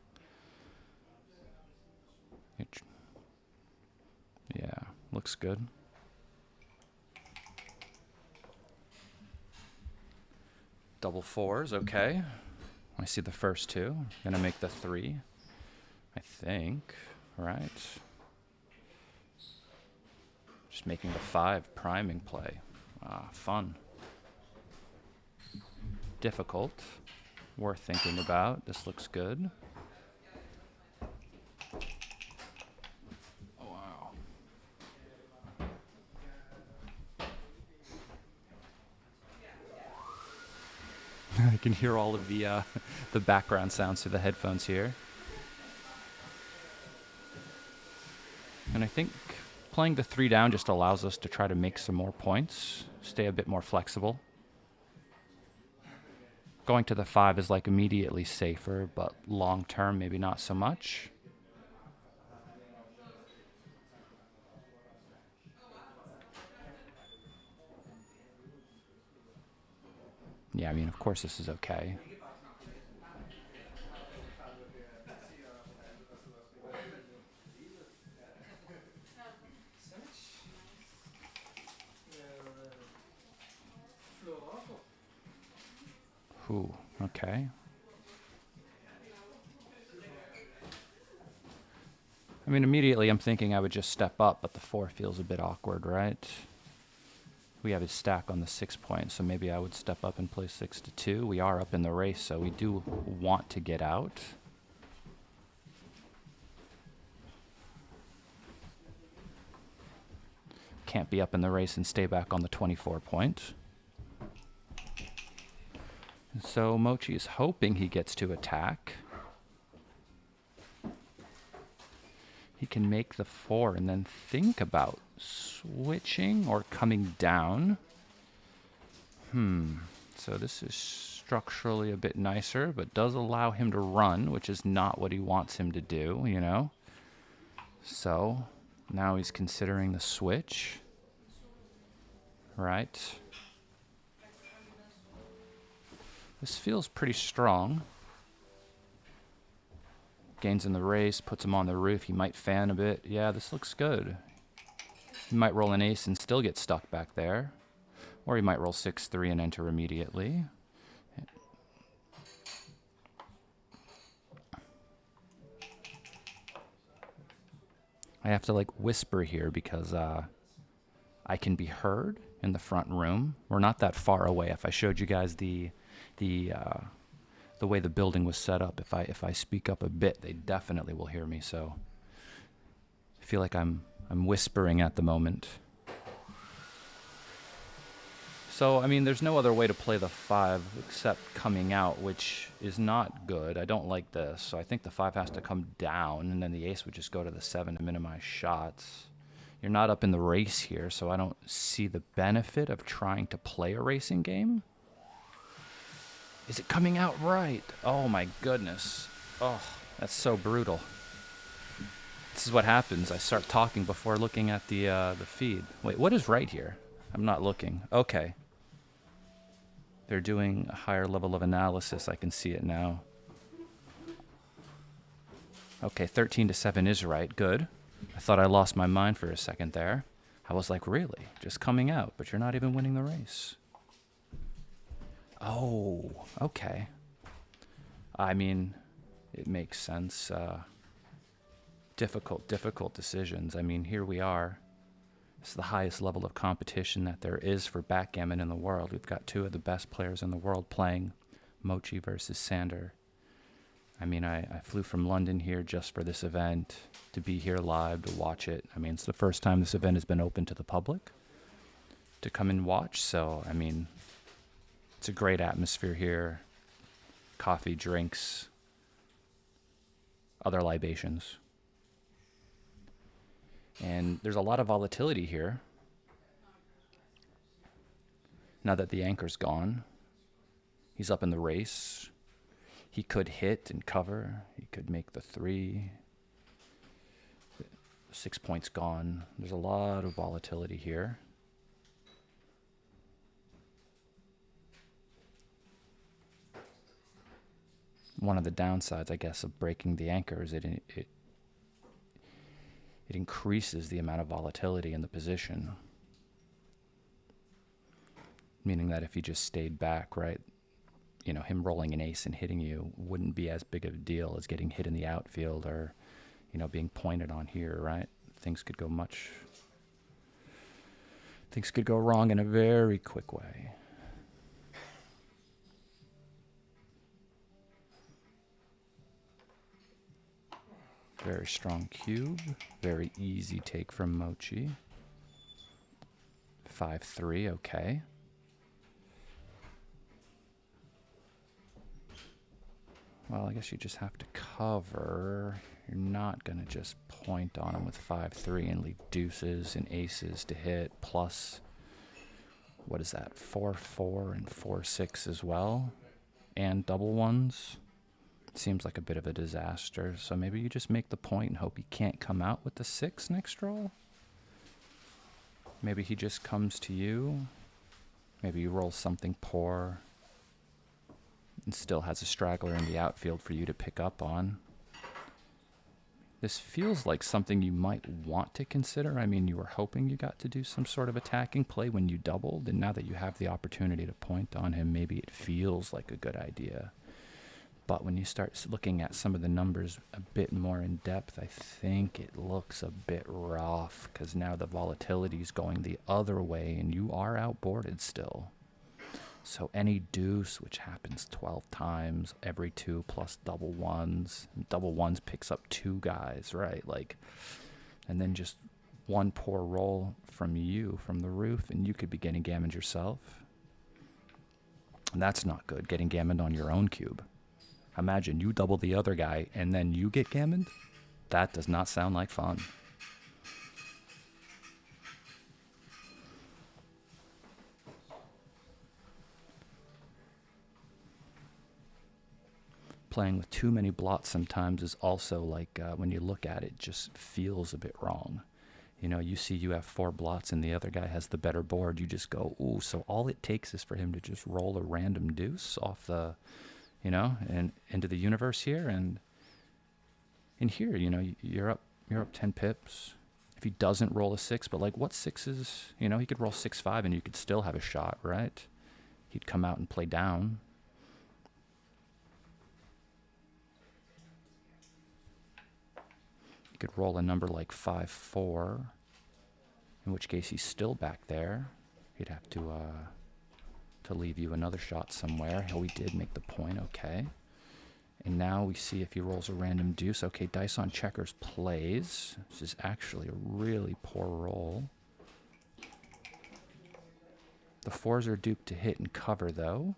yeah, looks good. Double 4s, okay. I see the first 2. Gonna make the 3. I think, right? Just making the 5 priming play. Ah, fun. Difficult. Worth thinking about. This looks good. Oh, wow. I can hear all of the background sounds through the headphones here. And I think playing the 3 down just allows us to try to make some more points, stay a bit more flexible. Going to the 5 is like immediately safer, but long term maybe not so much. Yeah, I mean, of course this is okay. Ooh, okay. I mean, immediately I'm thinking I would just step up, but the 4 feels a bit awkward, right? We have his stack on the 6 point, so maybe I would step up and play 6-2. We are up in the race, so we do want to get out. Can't be up in the race and stay back on the 24 point. And so Mochy is hoping he gets to attack. He can make the 4 and then think about switching or coming down. So this is structurally a bit nicer, but does allow him to run, which is not what he wants him to do, you know? So now he's considering the switch. Right. This feels pretty strong. Gains in the race, puts him on the roof. He might fan a bit. Yeah, this looks good. He might roll an ace and still get stuck back there. Or he might roll 6-3 and enter immediately. I have to like whisper here because I can be heard in the front room. We're not that far away. If I showed you guys the way the building was set up, if I speak up a bit, they definitely will hear me. So I feel like I'm whispering at the moment. So, I mean, there's no other way to play the 5 except coming out, which is not good. I don't like this. So I think the 5 has to come down, and then the ace would just go to the 7 to minimize shots. You're not up in the race here, so I don't see the benefit of trying to play a racing game. Is it coming out right? Oh my goodness. Oh, that's so brutal. This is what happens. I start talking before looking at the feed. Wait, what is right here? I'm not looking. Okay. They're doing a higher level of analysis. I can see it now. Okay, 13 to 7 is right. Good. I thought I lost my mind for a second there. I was like, really? Just coming out, but you're not even winning the race. Oh, okay. I mean, it makes sense. Difficult decisions. I mean, here we are. It's the highest level of competition that there is for backgammon in the world. We've got 2 of the best players in the world playing, Mochy versus Sander. I mean, I flew from London here just for this event, to be here live, to watch it. I mean, it's the first time this event has been open to the public to come and watch. So, I mean, it's a great atmosphere here. Coffee, drinks, other libations. And there's a lot of volatility here. Now that the anchor's gone, he's up in the race. He could hit and cover. He could make the 3. 6 points gone. There's a lot of volatility here. One of the downsides, I guess, of breaking the anchor is it increases the amount of volatility in the position. Meaning that if he just stayed back, right, you know, him rolling an ace and hitting you wouldn't be as big of a deal as getting hit in the outfield or, you know, being pointed on here, right? Things could go wrong in a very quick way. Very strong cube. Very easy take from Mochy. 5-3, okay. Well, I guess you just have to cover. You're not going to just point on him with 5-3 and leave deuces and aces to hit. Plus, what is that? 4-4 and 4-6 as well. And double ones. Seems like a bit of a disaster. So maybe you just make the point and hope he can't come out with the 6 next roll. Maybe he just comes to you. Maybe you roll something poor and still has a straggler in the outfield for you to pick up on. This feels like something you might want to consider. I mean, you were hoping you got to do some sort of attacking play when you doubled, and now that you have the opportunity to point on him, maybe it feels like a good idea. But when you start looking at some of the numbers a bit more in depth, I think it looks a bit rough because now the volatility is going the other way and you are outboarded still. So any deuce, which happens 12 times, every 2 plus double ones. Double ones picks up 2 guys, right? Like, and then just one poor roll from you, from the roof, and you could be getting gammoned yourself. And that's not good, getting gammoned on your own cube. Imagine you double the other guy and then you get gammoned. That does not sound like fun. Playing with too many blots sometimes is also like, when you look at it, just feels a bit wrong. You know, you see you have 4 blots and the other guy has the better board. You just go, ooh, so all it takes is for him to just roll a random deuce off the, you know, and into the universe here. And in here, you know, you're up 10 pips. If he doesn't roll a 6, but like what 6s, you know, he could roll 6-5 and you could still have a shot, right? He'd come out and play down. Could roll a number like 5-4, in which case he's still back there. He'd have to leave you another shot somewhere. Oh, he did make the point, okay. And now we see if he rolls a random deuce. Okay, dice on checkers plays. This is actually a really poor roll. The 4s are duped to hit and cover, though.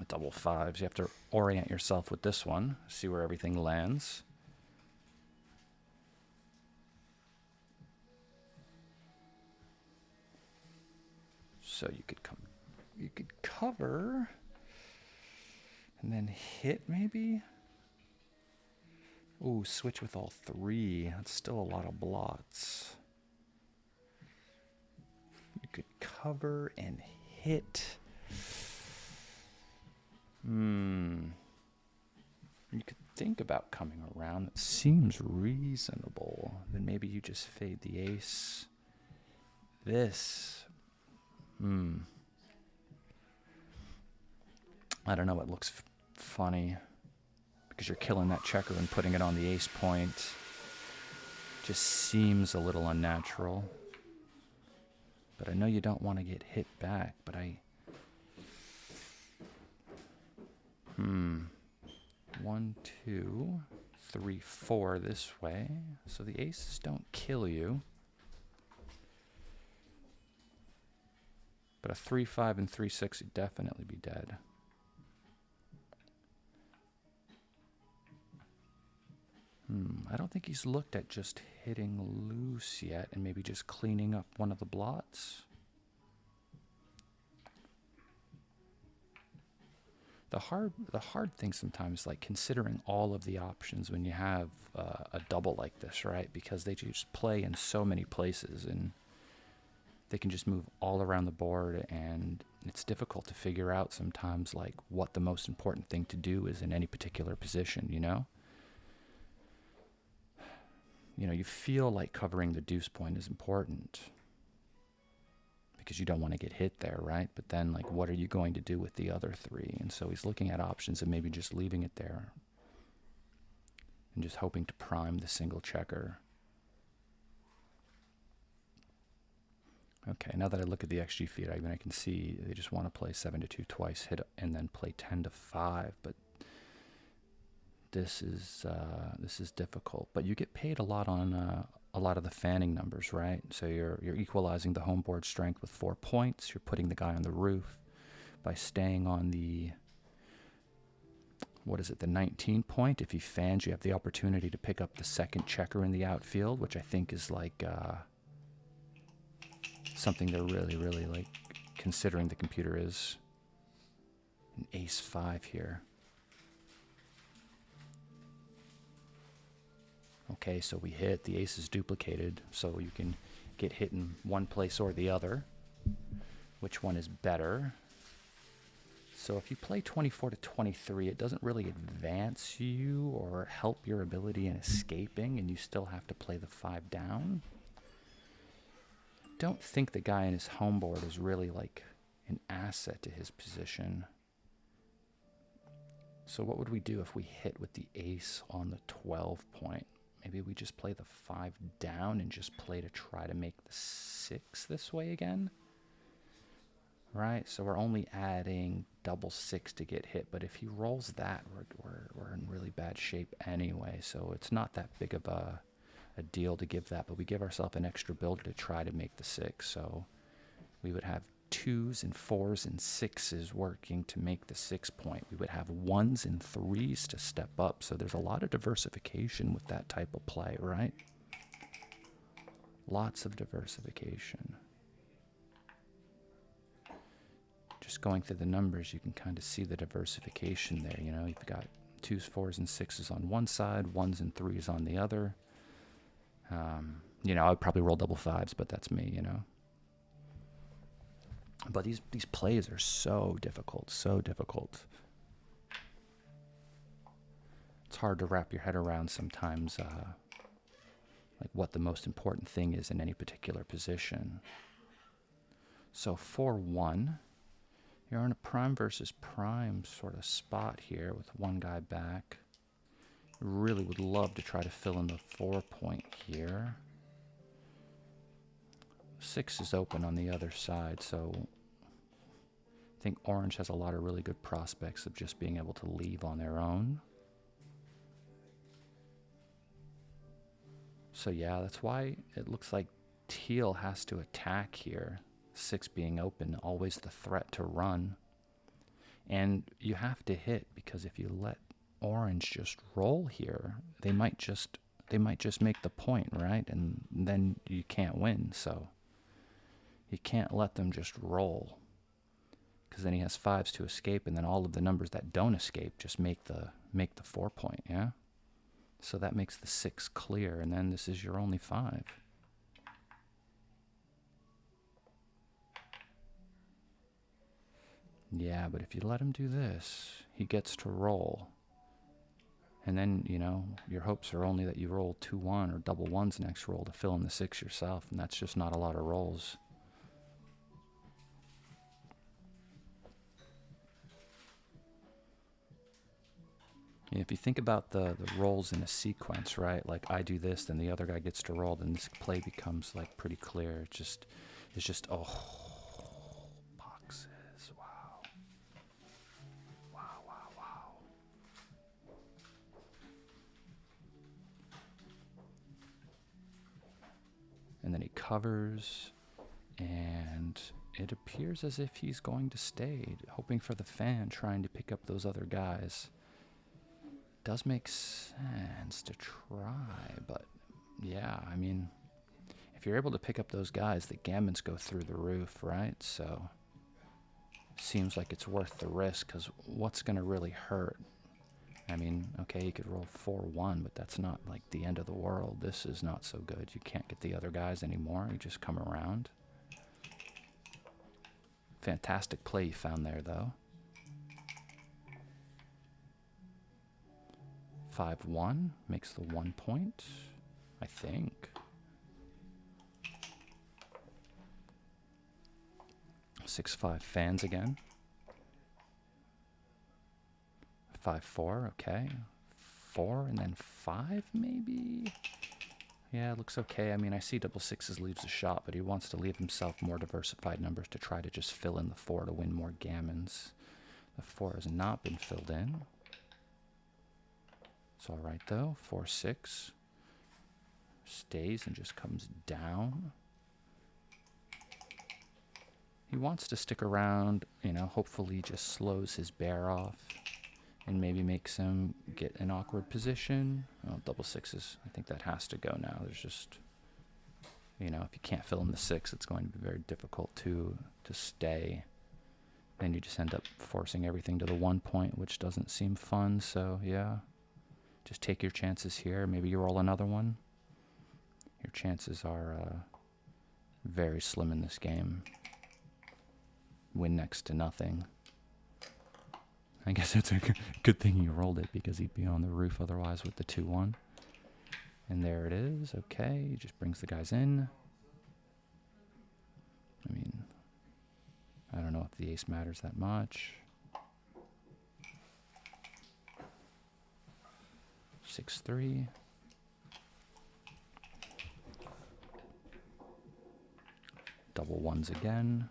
A double 5s. You have to orient yourself with this one, see where everything lands. So you could cover and then hit maybe. Ooh, switch with all 3. That's still a lot of blots. You could cover and hit. You could think about coming around. That seems reasonable. Then maybe you just fade the ace. This. I don't know. It looks funny because you're killing that checker and putting it on the ace point. Just seems a little unnatural. But I know you don't want to get hit back. But 1, 2, 3, 4 this way. So the aces don't kill you. But a 3, 5, and 3, 6 would definitely be dead. I don't think he's looked at just hitting loose yet and maybe just cleaning up one of the blots. The hard thing sometimes, like considering all of the options when you have a double like this, right? Because they just play in so many places and they can just move all around the board, and it's difficult to figure out sometimes like what the most important thing to do is in any particular position, you know? You know, you feel like covering the deuce point is important because you don't want to get hit there, right? But then, like, what are you going to do with the other 3? And so he's looking at options of maybe just leaving it there and just hoping to prime the single checker. Okay, now that I look at the XG feed, I can see they just want to play 7-2 twice, hit, and then play 10-5. But this is difficult. But you get paid a lot on a lot of the fanning numbers, right? So you're equalizing the home board strength with 4 points. You're putting the guy on the roof by staying on the, what is it, the 19 point. If he fans, you have the opportunity to pick up the second checker in the outfield, which I think is like something they're really like considering. The computer is an ace 5 here. Okay, so we hit, the ace is duplicated, so you can get hit in one place or the other. Which one is better? So if you play 24-23, it doesn't really advance you or help your ability in escaping, and you still have to play the 5 down. Don't think the guy in his home board is really like an asset to his position. So what would we do if we hit with the ace on the 12 point? Maybe we just play the 5 down and just play to try to make the 6 this way again. Right, so we're only adding double 6 to get hit, but if he rolls that, we're in really bad shape anyway, so it's not that big of a deal to give that, but we give ourselves an extra builder to try to make the 6, so we would have 2s and 4s and 6s working to make the 6 point. We would have 1s and 3s to step up, so there's a lot of diversification with that type of play, right? Lots of diversification. Just going through the numbers, you can kind of see the diversification there. You know, you've got 2s, 4s, and 6s on one side, 1s and 3s on the other. You know, I would probably roll double 5s, but that's me, you know. But these plays are so difficult, so difficult. It's hard to wrap your head around sometimes, like what the most important thing is in any particular position. So 4-1, you're in a prime versus prime sort of spot here with one guy back. Really would love to try to fill in the 4 point here. 6 is open on the other side, so I think orange has a lot of really good prospects of just being able to leave on their own. So yeah, that's why it looks like teal has to attack here. 6 being open, always the threat to run. And you have to hit, because if you let orange just roll here, they might just make the point, right? And then you can't win. So you can't let them just roll, because then he has 5s to escape, and then all of the numbers that don't escape just make the 4 point, yeah? So that makes the 6 clear, and then this is your only 5. Yeah, but if you let him do this, he gets to roll. And then, you know, your hopes are only that you roll 2-1 or double 1s next roll to fill in the 6 yourself, and that's just not a lot of rolls. If you think about the rolls in a sequence, right? Like I do this, then the other guy gets to roll, then this play becomes like pretty clear. It's just oh, boxes. Wow. Wow, wow, wow. And then he covers, and it appears as if he's going to stay, hoping for the fan, trying to pick up those other guys. Does make sense to try, but yeah, I mean, if you're able to pick up those guys, the gammons go through the roof, right? So seems like it's worth the risk, because what's going to really hurt? I mean, okay, you could roll 4-1, but that's not like the end of the world. This is not so good. You can't get the other guys anymore. You just come around. Fantastic play you found there, though. 5-1 makes the 1 point, I think. 6-5 fans again. 5-4, okay. 4 and then 5 maybe? Yeah, it looks okay. I mean, I see double 6s leaves a shot, but he wants to leave himself more diversified numbers to try to just fill in the 4 to win more gammons. The 4 has not been filled in. It's all right, though. 4-6 stays and just comes down. He wants to stick around, you know, hopefully just slows his bear off and maybe makes him get an awkward position. Well, double 6s, I think that has to go now. There's just, you know, if you can't fill in the 6, it's going to be very difficult to stay. Then you just end up forcing everything to the 1 point, which doesn't seem fun, so yeah. Just take your chances here. Maybe you roll another one. Your chances are very slim in this game. Win next to nothing. I guess it's a good thing you rolled it, because he'd be on the roof otherwise with the 2-1. And there it is. Okay, he just brings the guys in. I mean, I don't know if the ace matters that much. 6-3. Double 1s again.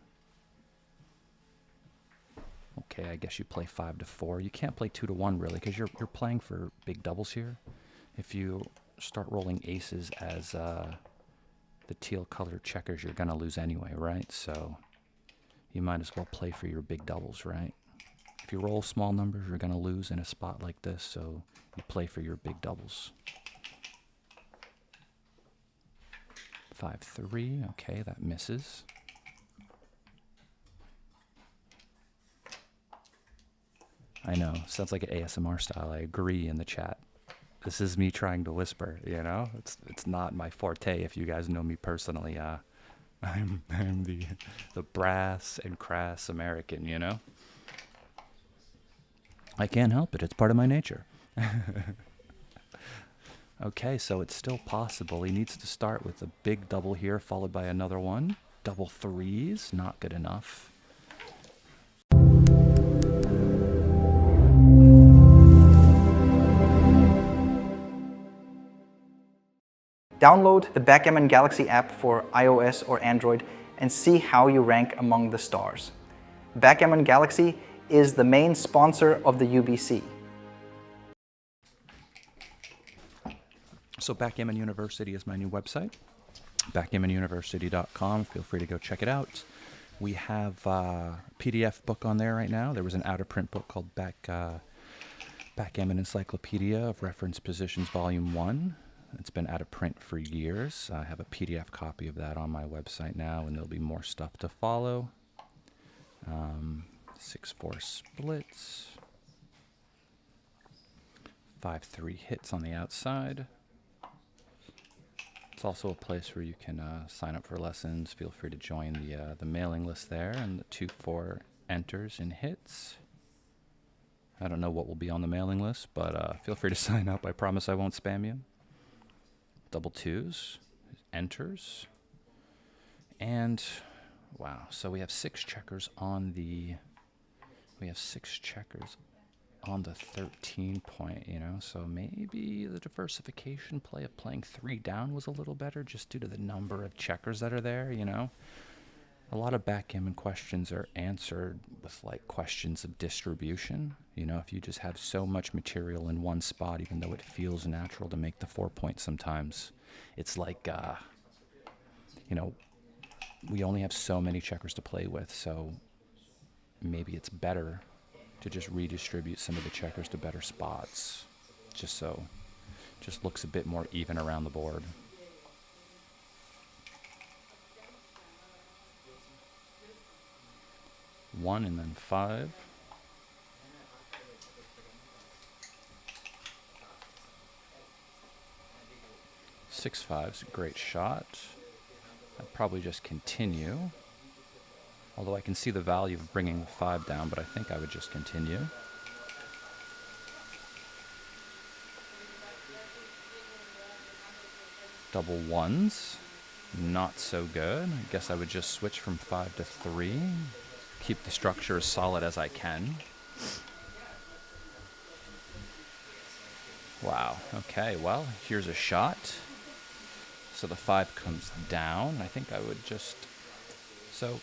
Okay, I guess you play 5-4. You can't play 2-1 really, because you're playing for big doubles here. If you start rolling aces as the teal colored checkers, you're gonna lose anyway, right? So you might as well play for your big doubles, right? If you roll small numbers, you're gonna lose in a spot like this, so you play for your big doubles. 5-3, okay, that misses. I know, sounds like an ASMR style. I agree in the chat. This is me trying to whisper, you know? It's not my forte. If you guys know me personally, I'm the brass and crass American, you know? I can't help it. It's part of my nature. Okay, so it's still possible. He needs to start with a big double here, followed by another one. Double 3s, not good enough. Download the Backgammon Galaxy app for iOS or Android and see how you rank among the stars. Backgammon Galaxy is the main sponsor of the UBC. So Backgammon University is my new website. backgammonuniversity.com. Feel free to go check it out. We have a PDF book on there right now. There was an out-of-print book called Backgammon Encyclopedia of Reference Positions Volume 1. It's been out of print for years. I have a PDF copy of that on my website now, and there'll be more stuff to follow. 6-4 splits. 5-3 hits on the outside. It's also a place where you can sign up for lessons. Feel free to join the mailing list there, and the 2-4 enters in hits. I don't know what will be on the mailing list, but feel free to sign up. I promise I won't spam you. Double 2s, enters. And wow, so we have 6 checkers on the 13 point, you know, so maybe the diversification play of playing 3 down was a little better just due to the number of checkers that are there, you know. A lot of backgammon questions are answered with like questions of distribution. You know, if you just have so much material in one spot, even though it feels natural to make the 4 points sometimes, it's like, you know, we only have so many checkers to play with, so maybe it's better to just redistribute some of the checkers to better spots, just looks a bit more even around the board. One and then 5. Six 5's a great shot. I'd probably just continue. Although I can see the value of bringing the 5 down, but I think I would just continue. Double 1s. Not so good. I guess I would just switch from 5 to 3. Keep the structure as solid as I can. Wow. Okay, well, here's a shot. So the 5 comes down. I think I would just... So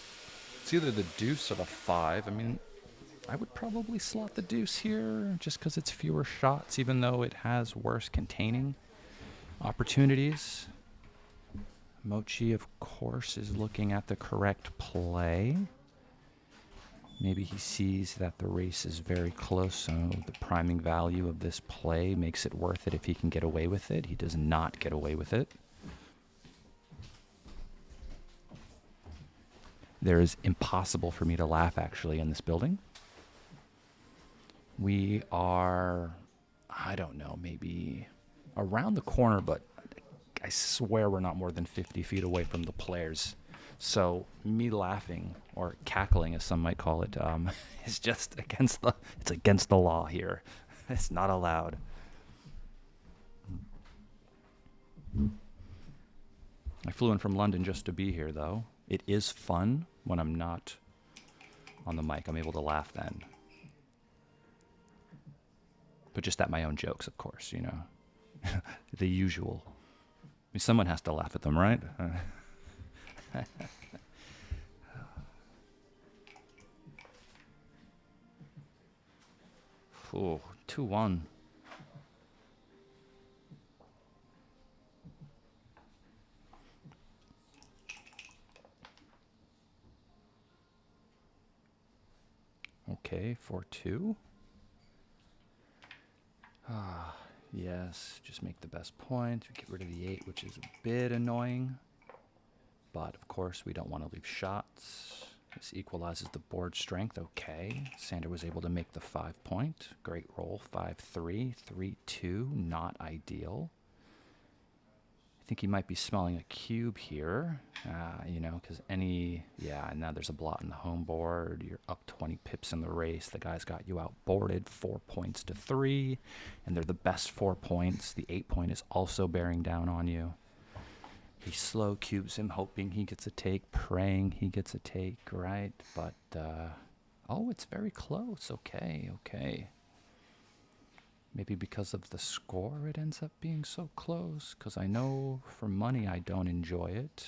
it's either the deuce or the 5. I mean, I would probably slot the deuce here just because it's fewer shots, even though it has worse containing opportunities. Mochy, of course, is looking at the correct play. Maybe he sees that the race is very close, so the priming value of this play makes it worth it if he can get away with it. He does not get away with it. There is impossible for me to laugh, actually, in this building. We are, I don't know, maybe around the corner, but I swear we're not more than 50 feet away from the players. So me laughing, or cackling as some might call it, is just against the law here. It's not allowed. I flew in from London just to be here, though. It is fun when I'm not on the mic. I'm able to laugh then. But just at my own jokes, of course, you know. The usual. I mean, someone has to laugh at them, right? Ooh, 2-1. Okay, 4-2. Ah, yes, just make the best point. Get rid of the 8, which is a bit annoying. But, of course, we don't want to leave shots. This equalizes the board strength. Okay. Sander was able to make the 5 point. Great roll. 5-3. 3-2. Not ideal. I think he might be smelling a cube here. You know, because yeah, now there's a blot in the home board. You're up 20 pips in the race. The guy's got you outboarded 4 points to 3. And they're the best 4 points. The 8 point is also bearing down on you. He slow cubes him, hoping he gets a take, praying he gets a take, right? But, oh, it's very close. Okay, okay. Maybe because of the score it ends up being so close, because I know for money I don't enjoy it.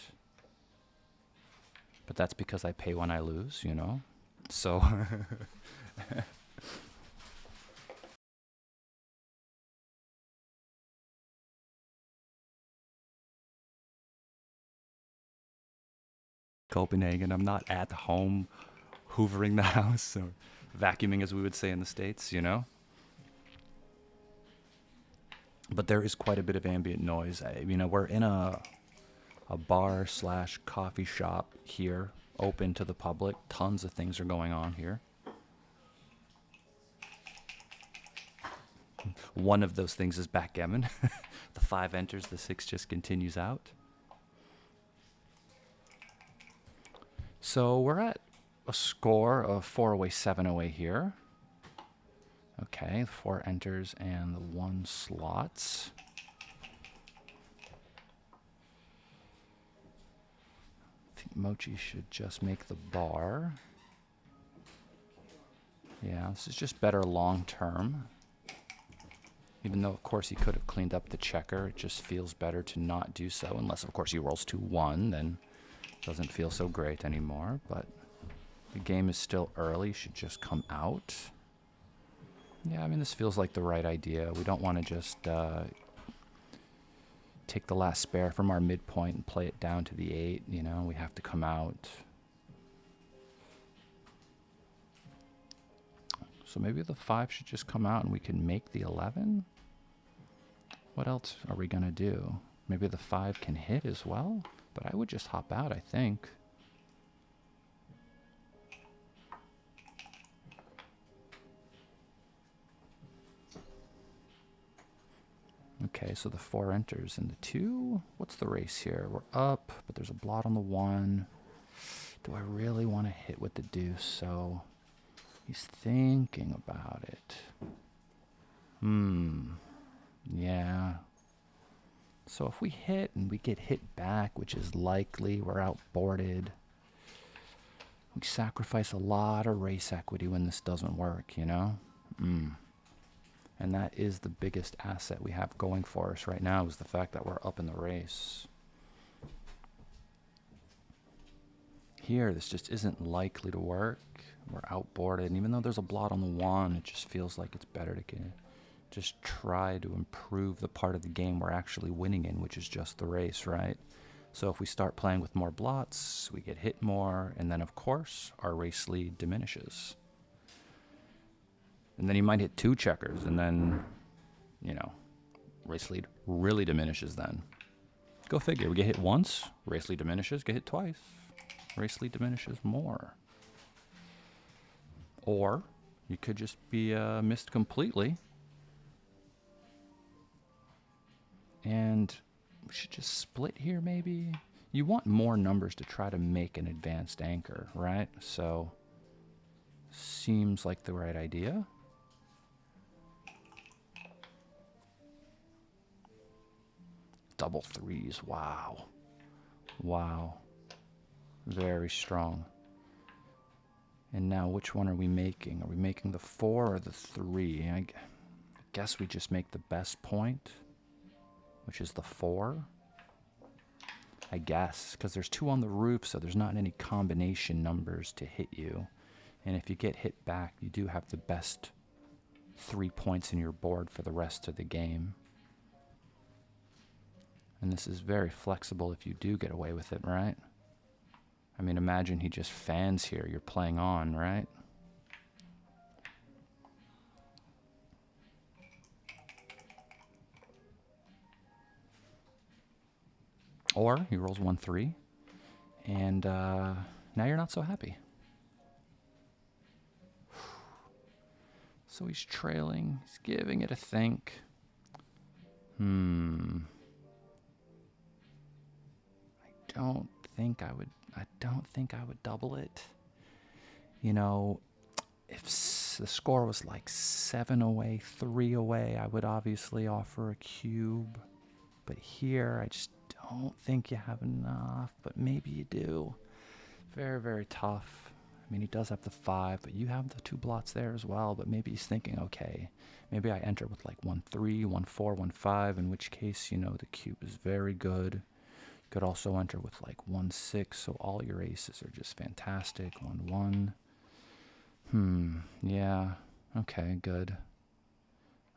But that's because I pay when I lose, you know? So... Copenhagen. I'm not at home hoovering the house or vacuuming, as we would say in the States, you know? But there is quite a bit of ambient noise. You know, we're in a bar slash coffee shop here, open to the public. Tons of things are going on here. One of those things is backgammon. The 5 enters, the 6 just continues out. So we're at a score of 4 away, 7 away here. Okay, 4 enters and the 1 slots. I think Mochy should just make the bar. Yeah, this is just better long term. Even though, of course, he could have cleaned up the checker, it just feels better to not do so. Unless, of course, he rolls to 1, then it doesn't feel so great anymore. But the game is still early, should just come out. Yeah, I mean, this feels like the right idea. We don't want to just take the last spare from our midpoint and play it down to the 8, you know? We have to come out. So maybe the 5 should just come out and we can make the 11? What else are we going to do? Maybe the 5 can hit as well? But I would just hop out, I think. Okay, so the 4 enters and the 2. What's the race here? We're up, but there's a blot on the 1. Do I really want to hit with the deuce? So he's thinking about it. Yeah. So if we hit and we get hit back, which is likely, we're outboarded. We sacrifice a lot of race equity when this doesn't work, you know? And that is the biggest asset we have going for us right now, is the fact that we're up in the race. Here, this just isn't likely to work. We're outboarded, and even though there's a blot on the 1, it just feels like it's better to just try to improve the part of the game we're actually winning in, which is just the race, right? So if we start playing with more blots, we get hit more, and then of course our race lead diminishes. And then you might hit 2 checkers, and then, you know, race lead really diminishes then. Go figure. We get hit once, race lead diminishes. Get hit twice, race lead diminishes more. Or you could just be missed completely. And we should just split here, maybe. You want more numbers to try to make an advanced anchor, right? So, seems like the right idea. Double 3s, wow. Wow. Very strong. And now which one are we making? Are we making the 4 or the 3? I guess we just make the best point, which is the 4. I guess, because there's 2 on the roof, so there's not any combination numbers to hit you. And if you get hit back, you do have the best 3 points in your board for the rest of the game. And this is very flexible if you do get away with it, right? I mean, imagine he just fans here. You're playing on, right? Or he rolls 1-3, and now you're not so happy. So he's trailing. He's giving it a think. I don't think I would double it. You know, if the score was like 7 away, 3 away, I would obviously offer a cube. But here, I just don't think you have enough, but maybe you do. Very, very tough. I mean, he does have the 5, but you have the 2 blots there as well. But maybe he's thinking, okay, maybe I enter with like 1-3, 1-4, 1-5, in which case, you know, the cube is very good. Could also enter with like 1-6, so all your aces are just fantastic. 1-1. Yeah. Okay, good.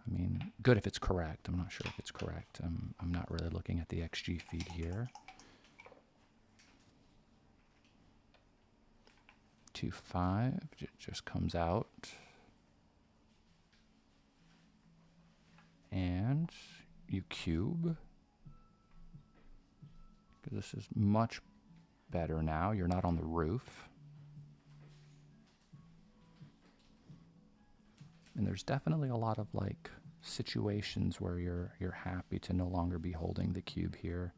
I mean, good if it's correct. I'm not sure if it's correct. I'm not really looking at the XG feed here. 2-5. It just comes out. And you cube. This is much better now. You're not on the roof. And there's definitely a lot of like situations where you're happy to no longer be holding the cube here.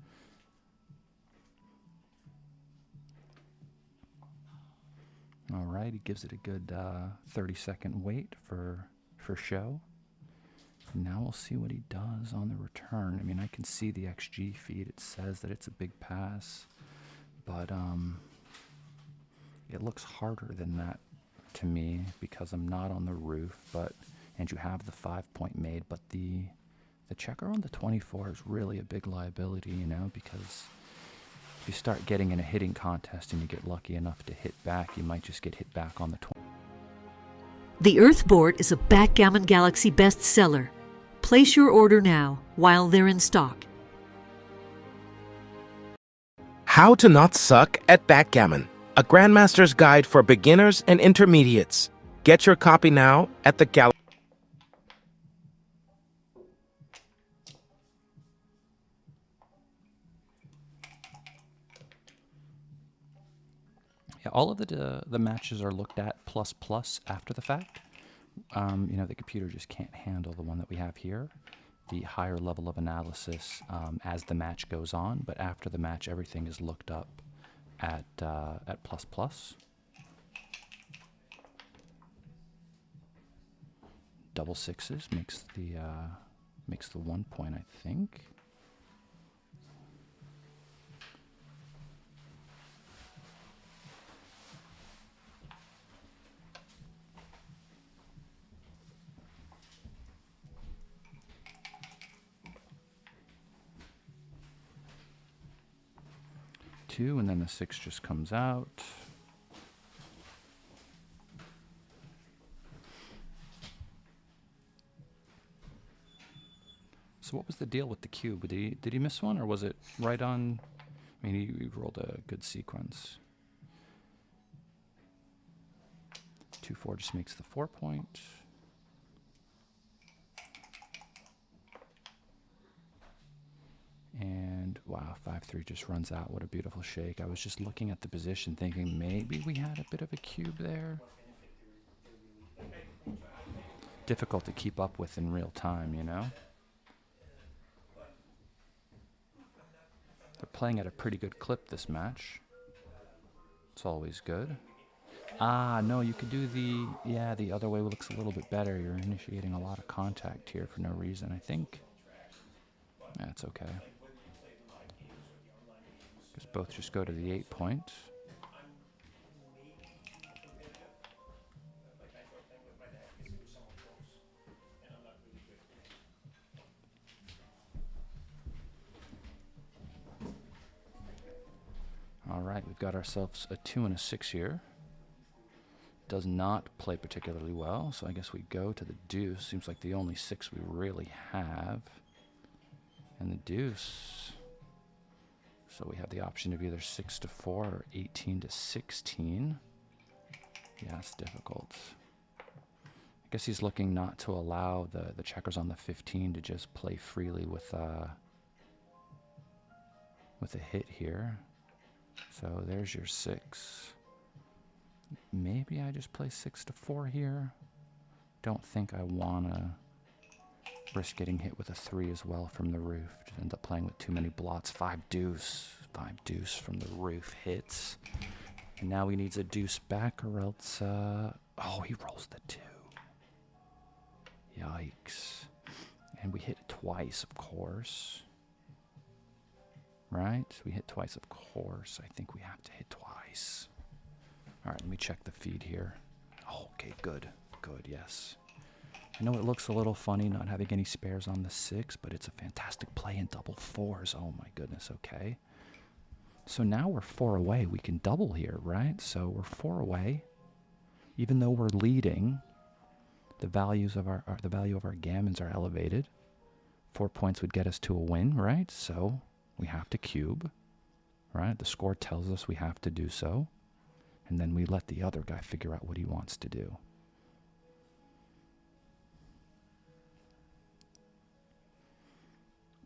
All right, he gives it a good 30-second wait for show. And now we'll see what he does on the return. I mean, I can see the XG feed. It says that it's a big pass, but it looks harder than that to me because I'm not on the roof. And you have the 5-point made, but the checker on the 24 is really a big liability, you know, because if you start getting in a hitting contest and you get lucky enough to hit back, you might just get hit back on the 20. The Earth board is a Backgammon Galaxy bestseller. Place your order now while they're in stock. How to Not Suck at Backgammon, a Grandmaster's Guide for Beginners and Intermediates. Get your copy now at the Galaxy. Yeah, all of the matches are looked at plus after the fact. You know, the computer just can't handle the one that we have here. The higher level of analysis as the match goes on, but after the match, everything is looked up at plus. Double sixes makes the 1 point, I think. Two, and then the 6 just comes out. So what was the deal with the cube? Did he miss one, or was it right on? I mean, he rolled a good sequence. 2-4 just makes the 4 point. And wow, 5-3 just runs out. What a beautiful shake. I was just looking at the position thinking maybe we had a bit of a cube there. Difficult to keep up with in real time, you know? They're playing at a pretty good clip this match. It's always good. Ah, no, you could do the other way looks a little bit better. You're initiating a lot of contact here for no reason, I think. That's okay. Because both just go to the 8 point. All right, we've got ourselves a 2 and a 6 here. Does not play particularly well, so I guess we go to the deuce. Seems like the only 6 we really have. And the deuce. So we have the option of either 6-4 or 18-16. Yeah, it's difficult. I guess he's looking not to allow the checkers on the 15 to just play freely with a hit here. So there's your 6. Maybe I just play 6-4 here. Don't think I want to risk getting hit with a 3 as well from the roof. Just end up playing with too many blots. 5 deuce. 5 deuce from the roof hits. And now he needs a deuce back or else... oh, he rolls the 2. Yikes. And we hit it twice, of course. Right? We hit twice, of course. I think we have to hit twice. All right, let me check the feed here. Oh, okay, good. Good, yes. I know it looks a little funny not having any spares on the 6, but it's a fantastic play in double 4s. Oh my goodness, okay. So now we're 4 away. We can double here, right? So we're 4 away. Even though we're leading, the values of the value of our gammons are elevated. 4 points would get us to a win, right? So we have to cube, right? The score tells us we have to do so. And then we let the other guy figure out what he wants to do.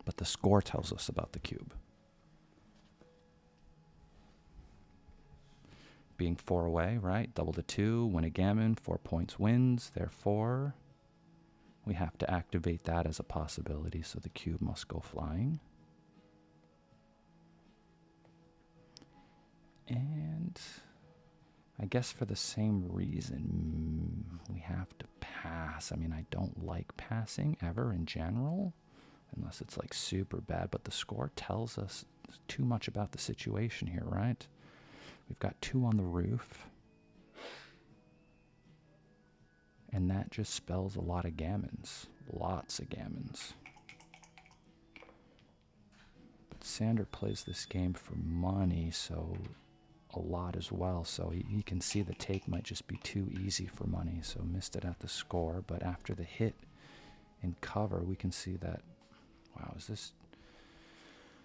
But the score tells us about the cube. Being 4 away, right? Double to 2, win a gammon, 4 points wins. Therefore, we have to activate that as a possibility, so the cube must go flying. And I guess for the same reason, we have to pass. I mean, I don't like passing ever in general, unless it's like super bad, but the score tells us too much about the situation here, right? We've got 2 on the roof. And that just spells a lot of gammons. Lots of gammons. But Sander plays this game for money, so a lot as well. So he can see the take might just be too easy for money, so missed it at the score. But after the hit in cover, we can see that, wow, is this...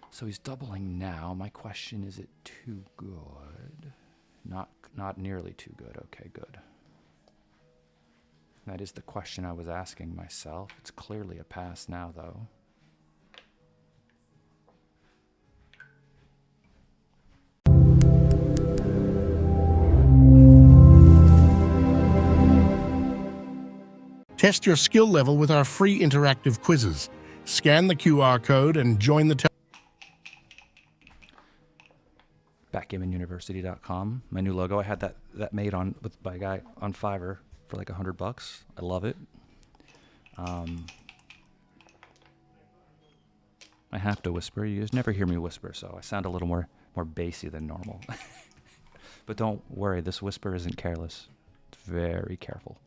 So he's doubling now. My question, is it too good? Not nearly too good. Okay, good. That is the question I was asking myself. It's clearly a pass now, though. Test your skill level with our free interactive quizzes. Scan the QR code and join the Backgammonuniversity.com. My new logo. I had that made by a guy on Fiverr for like $100. I love it. I have to whisper. You just never hear me whisper, so I sound a little more bassy than normal. But don't worry, this whisper isn't careless. It's very careful.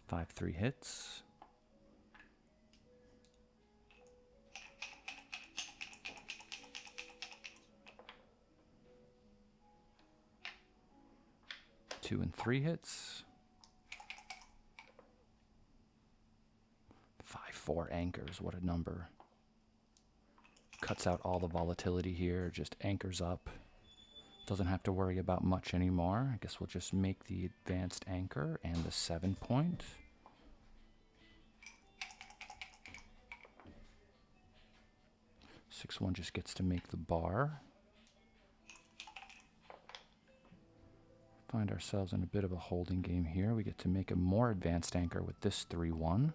Five 3 hits. Two and 3 hits. 5-4 anchors. What a number. Cuts out all the volatility here. Just anchors up. Doesn't have to worry about much anymore. I guess we'll just make the advanced anchor and the 7 point. Six one just gets to make the bar. Find ourselves in a bit of a holding game here. We get to make a more advanced anchor with this 3-1.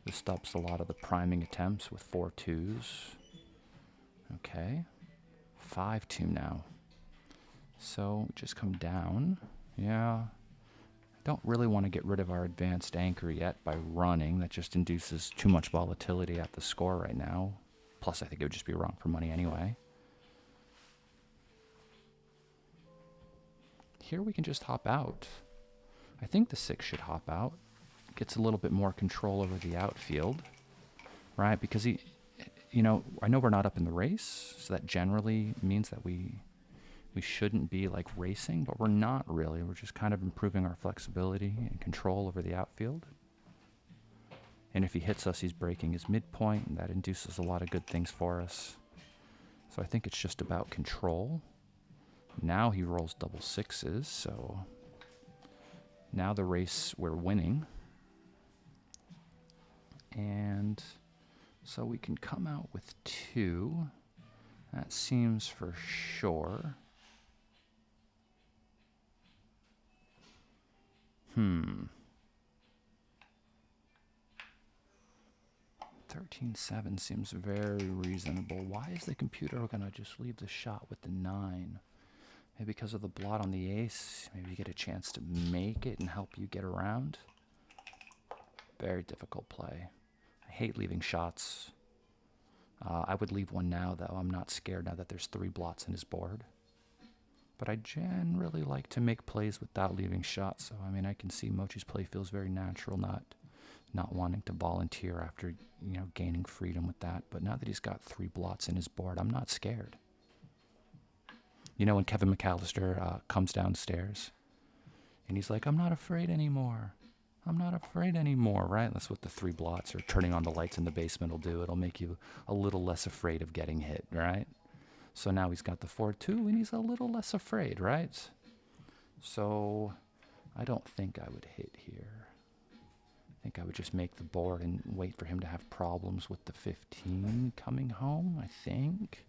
This stops a lot of the priming attempts with 4 2s. Okay. 5-2 now. So just come down. Yeah. Don't really want to get rid of our advanced anchor yet by running. That just induces too much volatility at the score right now. Plus, I think it would just be wrong for money anyway. Here we can just hop out. I think the 6 should hop out. Gets a little bit more control over the outfield, right? Because he, you know, I know we're not up in the race, so that generally means that we shouldn't be like racing, but we're not really. We're just kind of improving our flexibility and control over the outfield. And if he hits us, he's breaking his midpoint, and that induces a lot of good things for us. So I think it's just about control. Now he rolls double 6s, so now the race we're winning. And so we can come out with 2. That seems for sure. 13-7 seems very reasonable. Why is the computer going to just leave the shot with the 9? Maybe because of the blot on the ace. Maybe you get a chance to make it and help you get around. Very difficult play. I hate leaving shots. I would leave one now, though. I'm not scared now that there's 3 blots in his board. But I generally like to make plays without leaving shots. So, I mean, I can see Mochy's play feels very natural, not wanting to volunteer after, you know, gaining freedom with that. But now that he's got 3 blots in his board, I'm not scared. You know when Kevin McAllister comes downstairs and he's like, I'm not afraid anymore. I'm not afraid anymore, right? That's what the 3 blots or turning on the lights in the basement will do. It'll make you a little less afraid of getting hit, right? So now he's got the 4-2 and he's a little less afraid, right? So I don't think I would hit here. I think I would just make the board and wait for him to have problems with the 15 coming home, I think.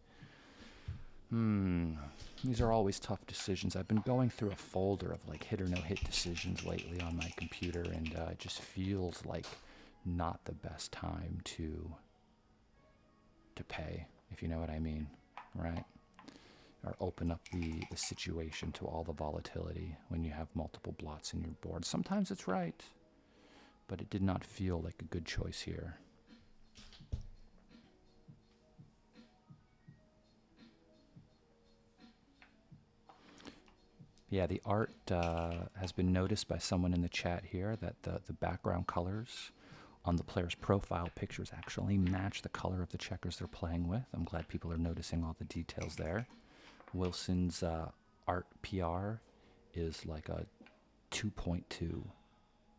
These are always tough decisions. I've been going through a folder of like hit or no hit decisions lately on my computer, and it just feels like not the best time to pay, if you know what I mean, right? Or open up the situation to all the volatility when you have multiple blots in your board. Sometimes it's right, but it did not feel like a good choice here. Yeah, the art has been noticed by someone in the chat here that the background colors on the player's profile pictures actually match the color of the checkers they're playing with. I'm glad people are noticing all the details there. Wilson's art PR is like a 2.2,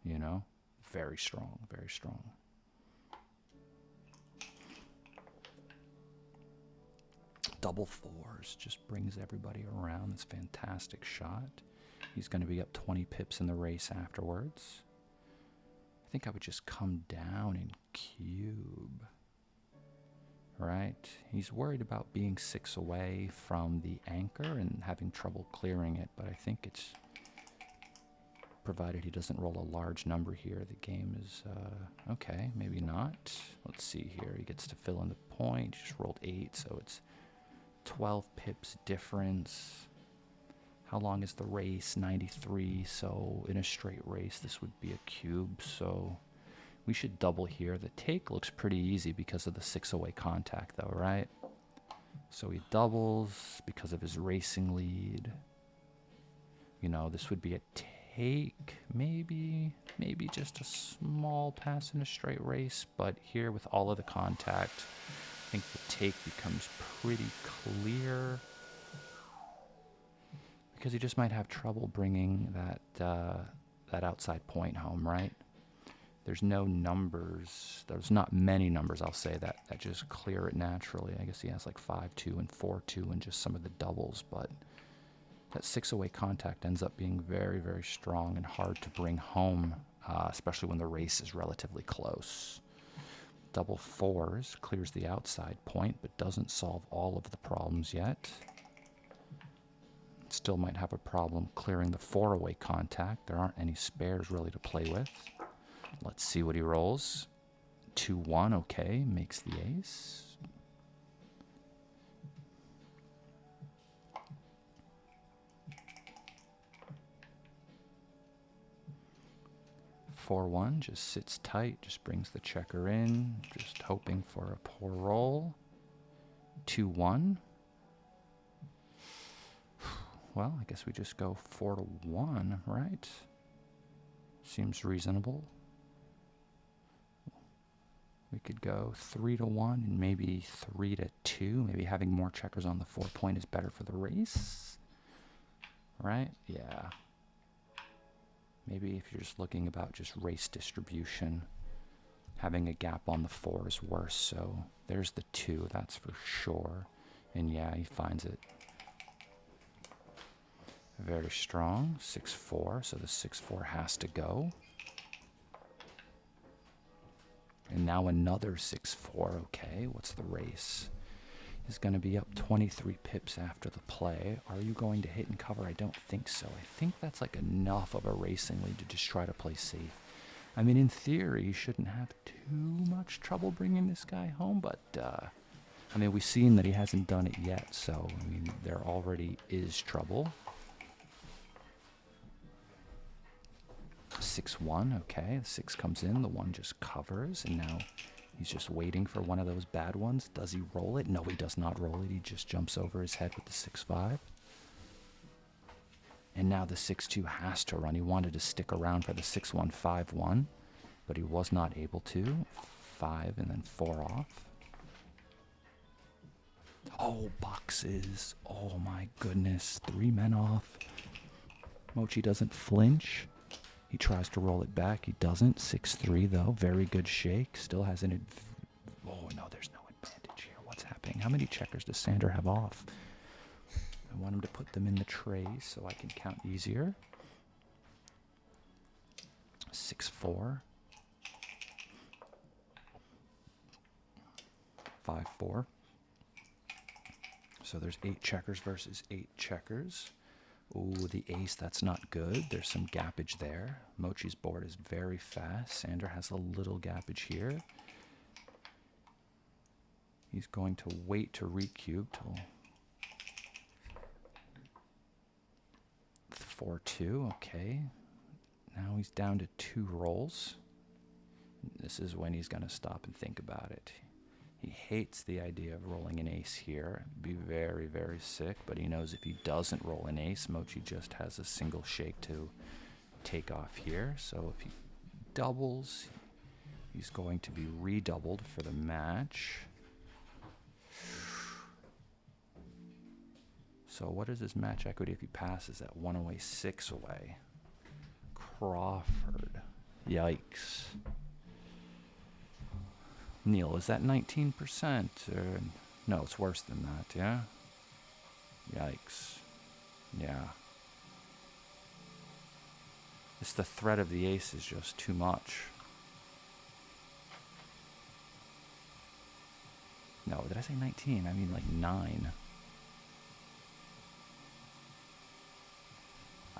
you know? Very strong, very strong. Double 4s just brings everybody around. It's a fantastic shot. He's going to be up 20 pips in the race afterwards. I think I would just come down and cube. Right? He's worried about being 6 away from the anchor and having trouble clearing it, but I think it's, provided he doesn't roll a large number here, the game is, okay, maybe not. Let's see here. He gets to fill in the point. He just rolled 8, so it's 12 pips difference. How long is the race? 93. So in a straight race, this would be a cube. So we should double here. The take looks pretty easy because of the 6 away contact, though, right? So he doubles because of his racing lead. You know, this would be a take, maybe just a small pass in a straight race. But here with all of the contact, I think the take becomes pretty clear because he just might have trouble bringing that outside point home, right? There's no numbers. There's not many numbers, I'll say, that just clear it naturally. I guess he has like 5-2 and 4-2 and just some of the doubles, but that 6 away contact ends up being very, very strong and hard to bring home, especially when the race is relatively close. Double 4s clears the outside point, but doesn't solve all of the problems yet. Still might have a problem clearing the 4 away contact. There aren't any spares really to play with. Let's see what he rolls. 2-1, okay, makes the ace. (4-1) just sits tight, just brings the checker in, just hoping for a poor roll. 2-1. Well, I guess we just go 4-1, right? Seems reasonable. We could go 3-1 and maybe 3-2. Maybe having more checkers on the 4 point is better for the race. Right? Yeah. Maybe if you're just looking about just race distribution, having a gap on the 4 is worse. So there's the 2, that's for sure. And yeah, he finds it very strong. 6-4, so the 6-4 has to go. And now another 6-4, okay, what's the race? Is going to be up 23 pips after the play. Are you going to hit and cover? I don't think so. I think that's like enough of a racing lead to just try to play safe. I mean, in theory, you shouldn't have too much trouble bringing this guy home, but, I mean, we've seen that he hasn't done it yet, so, I mean, there already is trouble. 6-1, okay, the 6 comes in, the 1 just covers, and now he's just waiting for one of those bad ones. Does he roll it? No, he does not roll it. He just jumps over his head with the 6-5. And now the 6-2 has to run. He wanted to stick around for the 6-1, 5-1, but he was not able to. 5 and then 4 off. Oh, boxes. Oh my goodness. 3 men off. Mochy doesn't flinch. He tries to roll it back. He doesn't. 6-3 though. Very good shake. Still has an oh no, there's no advantage here. What's happening? How many checkers does Sander have off? I want him to put them in the trays so I can count easier. 6-4. 5-4. So there's 8 checkers versus 8 checkers. Ooh, the ace, that's not good. There's some gappage there. Mochy's board is very fast. Sander has a little gappage here. He's going to wait to recube till 4-2, okay. Now he's down to 2 rolls. This is when he's going to stop and think about it. He hates the idea of rolling an ace here. It'd be very, very sick, but he knows if he doesn't roll an ace, Mochy just has a single shake to take off here. So if he doubles, he's going to be redoubled for the match. So what is his match equity if he passes at 1 away, 6 away? Crawford. Yikes. Neil, is that 19%? Or, no, it's worse than that, yeah? Yikes. Yeah. It's the threat of the ace is just too much. No, did I say 19? I mean like 9.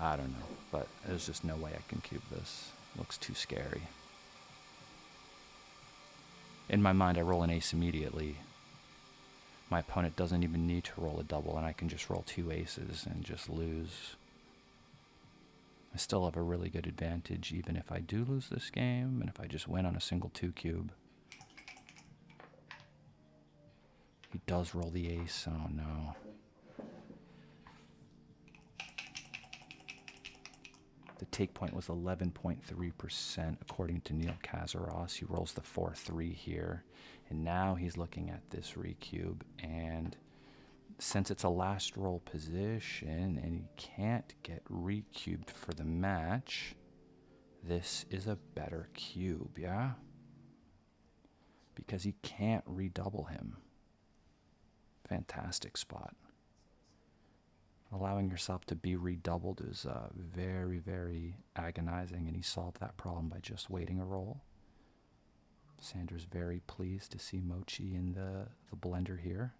I don't know, but there's just no way I can cube this. Looks too scary. In my mind, I roll an ace immediately. My opponent doesn't even need to roll a double, and I can just roll 2 aces and just lose. I still have a really good advantage, even if I do lose this game, and if I just win on a single 2 cube. He does roll the ace. Oh no. The take point was 11.3% according to Neil Kazaros. He rolls the 4-3 here. And now he's looking at this recube. And since it's a last roll position and he can't get recubed for the match, this is a better cube, yeah? Because he can't redouble him. Fantastic spot. Allowing yourself to be redoubled is very, very agonizing, and he solved that problem by just waiting a roll. Sander's very pleased to see Mochy in the blender here.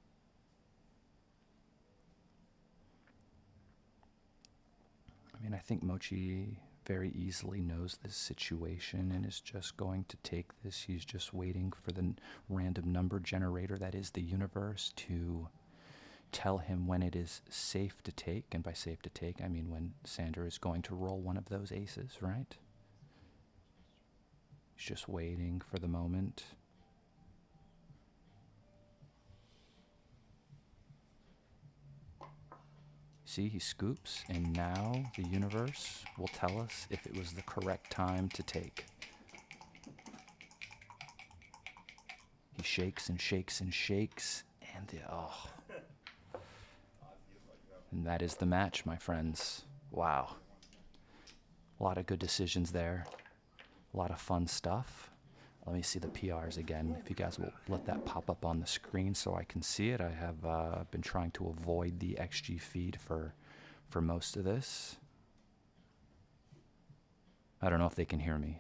I mean, I think Mochy very easily knows this situation and is just going to take this. He's just waiting for the random number generator that is the universe to tell him when it is safe to take, and by safe to take, I mean when Sander is going to roll one of those aces, right? He's just waiting for the moment. See, he scoops, and now the universe will tell us if it was the correct time to take. He shakes and shakes and shakes, and and that is the match, my friends. Wow. A lot of good decisions there. A lot of fun stuff. Let me see the PRs again. If you guys will let that pop up on the screen so I can see it. I have been trying to avoid the XG feed for most of this. I don't know if they can hear me.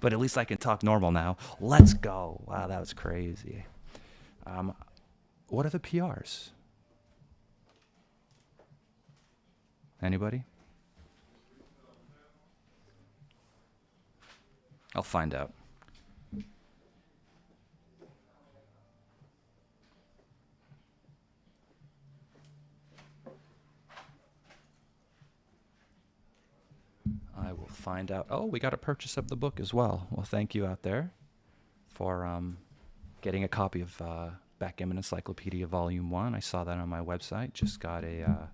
But at least I can talk normal now. Let's go. Wow, that was crazy. What are the PRs? Anybody? I'll find out. I will find out. Oh, we got a purchase of the book as well. Well, thank you out there for getting a copy of Backgammon Encyclopedia Volume 1. I saw that on my website. Just got a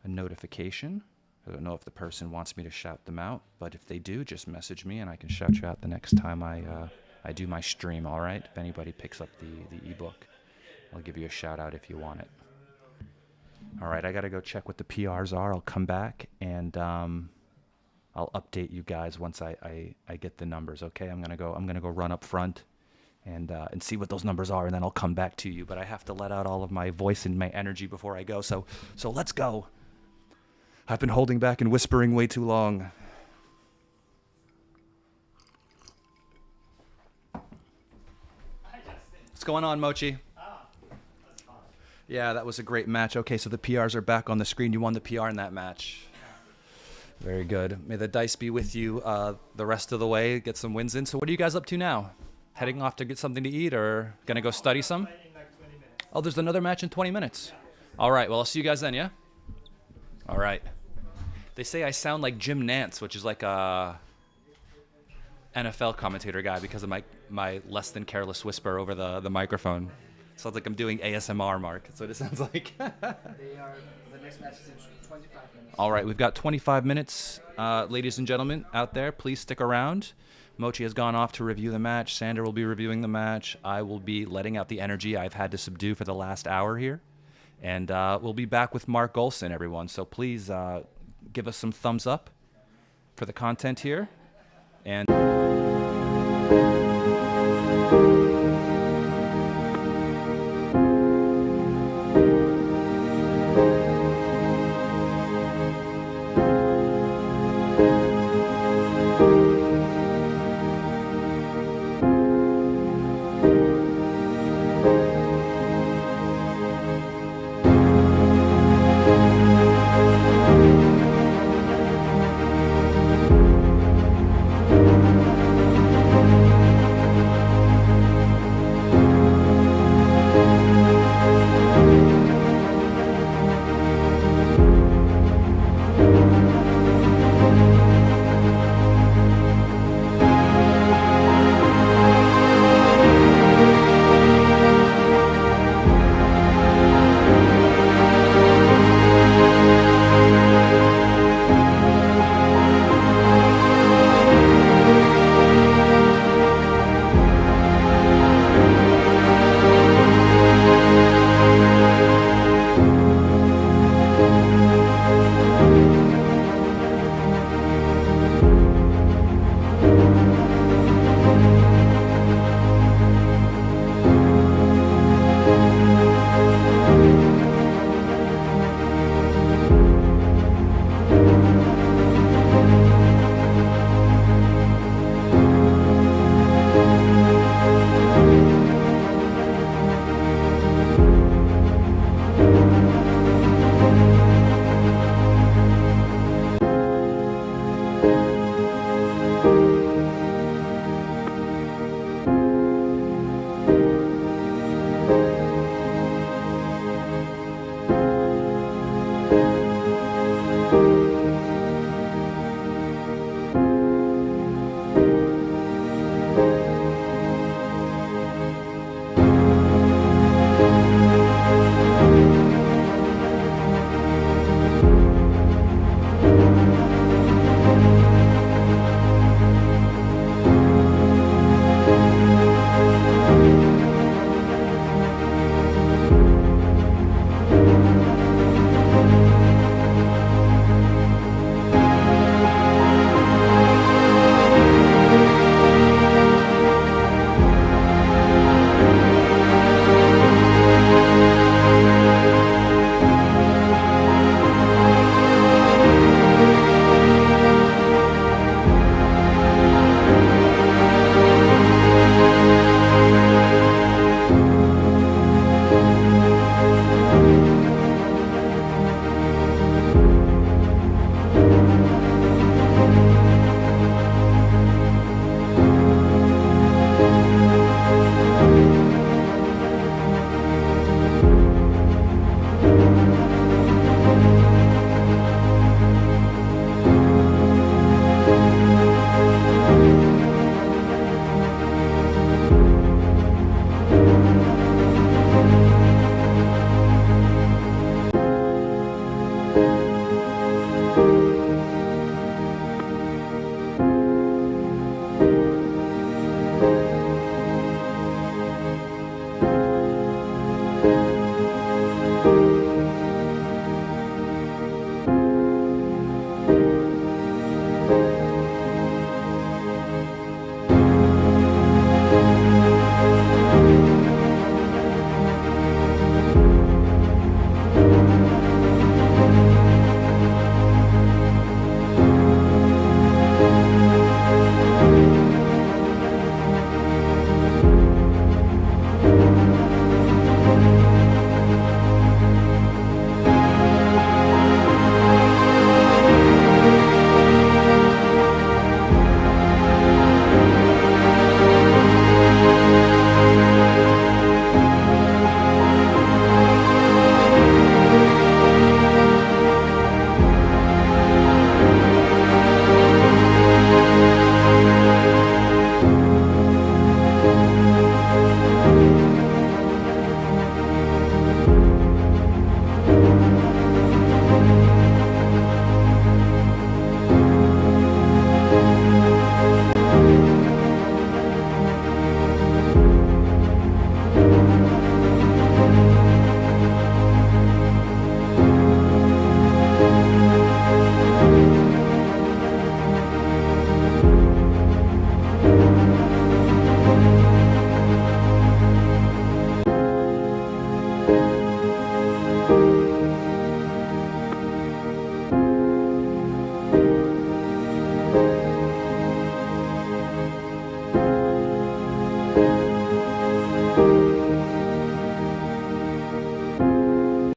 notification. I don't know if the person wants me to shout them out, but if they do, just message me and I can shout you out the next time I do my stream, all right? If anybody picks up the ebook. I'll give you a shout out if you want it. All right, I got to go check what the PRs are. I'll come back and I'll update you guys once I get the numbers. Okay, I'm gonna go run up front and see what those numbers are, and then I'll come back to you. But I have to let out all of my voice and my energy before I go. So let's go. I've been holding back and whispering way too long. What's going on, Mochy? Yeah, that was a great match. Okay, so the PRs are back on the screen. You won the PR in that match. Very good. May the dice be with you the rest of the way. Get some wins in. So what are you guys up to now? Heading off to get something to eat or going to go study some? Oh, there's another match in 20 minutes. All right, well, I'll see you guys then, yeah? All right. They say I sound like Jim Nantz, which is like a NFL commentator guy because of my less than careless whisper over the microphone. Sounds like I'm doing ASMR, Mark. That's what it sounds like. The next match is in 25 minutes. All right, we've got 25 minutes. Ladies and gentlemen out there, please stick around. Mochy has gone off to review the match. Sander will be reviewing the match. I will be letting out the energy I've had to subdue for the last hour here. And we'll be back with Mark Olson, everyone. So please give us some thumbs up for the content here. And...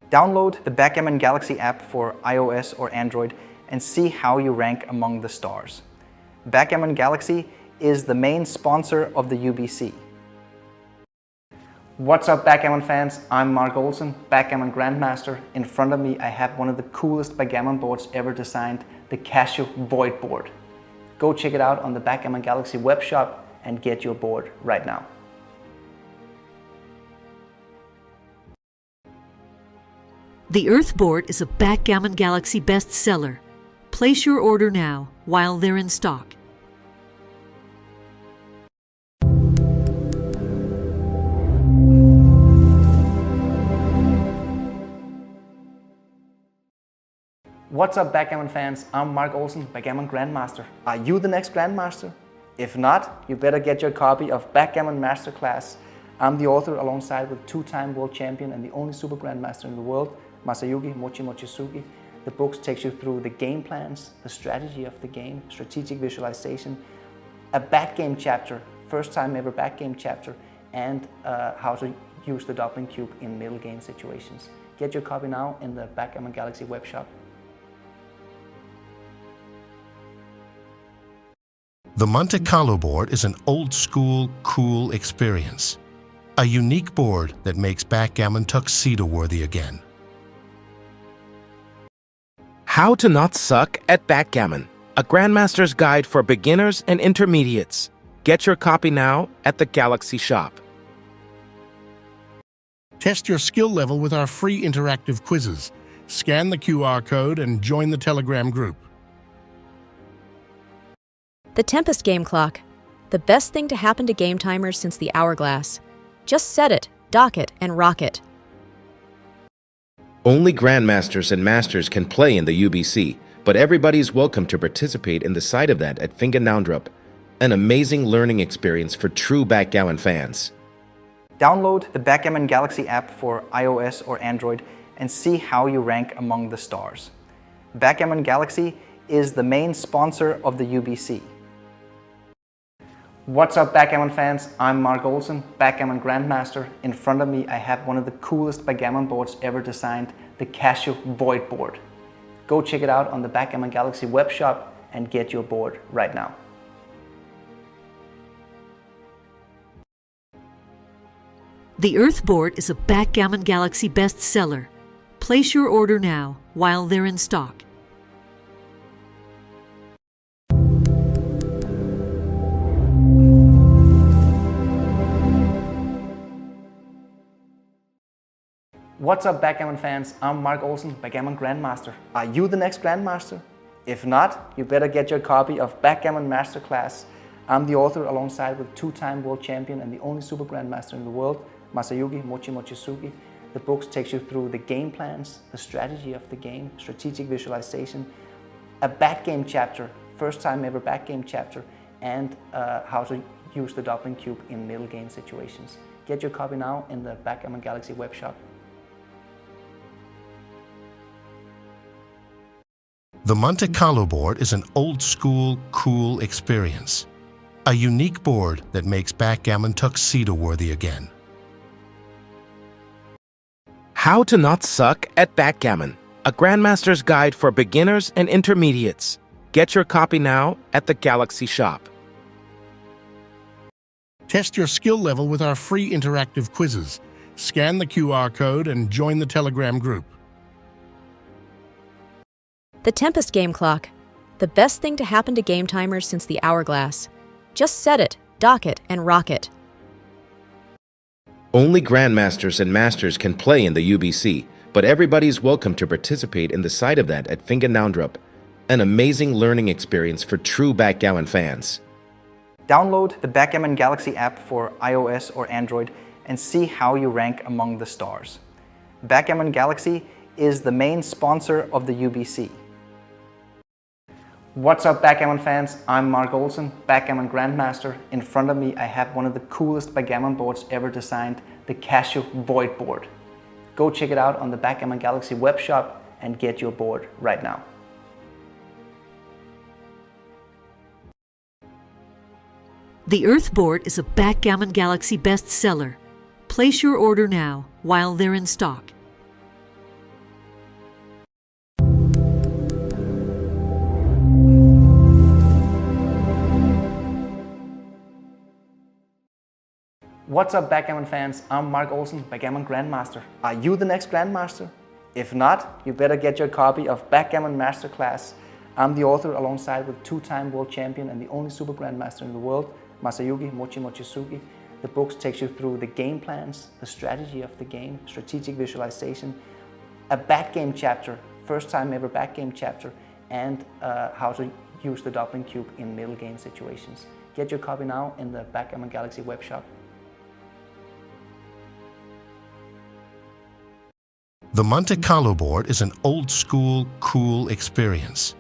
Download the Backgammon Galaxy app for iOS or Android and see how you rank among the stars. Backgammon Galaxy is the main sponsor of the UBC. What's up, Backgammon fans? I'm Mark Olsen, Backgammon Grandmaster. In front of me I have one of the coolest backgammon boards ever designed, the Casio Void board. Go check it out on the Backgammon Galaxy web shop and get your board right now. The Earth board is a Backgammon Galaxy bestseller. Place your order now while they're in stock. What's up, Backgammon fans? I'm Mark Olsen, Backgammon Grandmaster. Are you the next Grandmaster? If not, you better get your copy of Backgammon Masterclass. I'm the author alongside with two-time world champion and the only Super-Grandmaster in the world, Masayuki, Mochizuki. The book takes you through the game plans, the strategy of the game, strategic visualization, a backgame chapter, first time ever backgame chapter, and how to use the doubling cube in middle game situations. Get your copy now in the Backgammon Galaxy web shop. The Monte Carlo board is an old-school, cool experience. A unique board that makes backgammon tuxedo-worthy again. How to Not Suck at Backgammon, a Grandmaster's Guide for Beginners and Intermediates. Get your copy now at the Galaxy shop. Test your skill level with our free interactive quizzes. Scan the QR code and join the Telegram group. The Tempest Game Clock. The best thing to happen to game timers since the hourglass. Just set it, dock it, and rock it. Only Grandmasters and Masters can play in the UBC, but everybody's welcome to participate in the side of that at Fingernaundrup. An amazing learning experience for true backgammon fans. Download the Backgammon Galaxy app for iOS or Android and see how you rank among the stars. Backgammon Galaxy is the main sponsor of the UBC. What's up, Backgammon fans? I'm Mark Olsen, Backgammon Grandmaster. In front of me I have one of the coolest backgammon boards ever designed, the Casio Void board. Go check it out on the Backgammon Galaxy web shop and get your board right now. The Earth board is a Backgammon Galaxy bestseller. Place your order now while they're in stock. What's up, Backgammon fans? I'm Mark Olsen, Backgammon Grandmaster. Are you the next Grandmaster? If not, you better get your copy of Backgammon Masterclass. I'm the author alongside with two-time world champion and the only Super-Grandmaster in the world, Masayuki, Mochizuki. The book takes you through the game plans, the strategy of the game, strategic visualization, a backgame chapter, first time ever backgame chapter, and how to use the doubling cube in middle game situations. Get your copy now in the Backgammon Galaxy web shop. The Monte Carlo board is an old-school, cool experience. A unique board that makes backgammon tuxedo-worthy again. How to Not Suck at Backgammon, a Grandmaster's Guide for Beginners and Intermediates. Get your copy now at the Galaxy shop. Test your skill level with our free interactive quizzes. Scan the QR code and join the Telegram group. The Tempest Game Clock. The best thing to happen to game timers since the hourglass. Just set it, dock it, and rock it. Only Grandmasters and Masters can play in the UBC, but everybody's welcome to participate in the side of that at Fingernaundrup. An amazing learning experience for true backgammon fans. Download the Backgammon Galaxy app for iOS or Android and see how you rank among the stars. Backgammon Galaxy is the main sponsor of the UBC. What's up, backgammon fans? I'm Mark Olsen, Backgammon Grandmaster. In front of me I have one of the coolest backgammon boards ever designed, the Casio Void board. Go check it out on the Backgammon Galaxy web shop and get your board right now. The Earth board is a Backgammon Galaxy bestseller. Place your order now while they're in stock. What's up, backgammon fans? I'm Mark Olsen, Backgammon Grandmaster. Are you the next Grandmaster? If not, you better get your copy of Backgammon Masterclass. I'm the author alongside with two-time world champion and the only Super-Grandmaster in the world, Masayuki Mochizuki. The book takes you through the game plans, the strategy of the game, strategic visualization, a backgame chapter, first time ever backgame chapter, and how to use the doubling cube in middle game situations. Get your copy now in the Backgammon Galaxy web shop. The Monte Carlo board is an old-school, cool experience.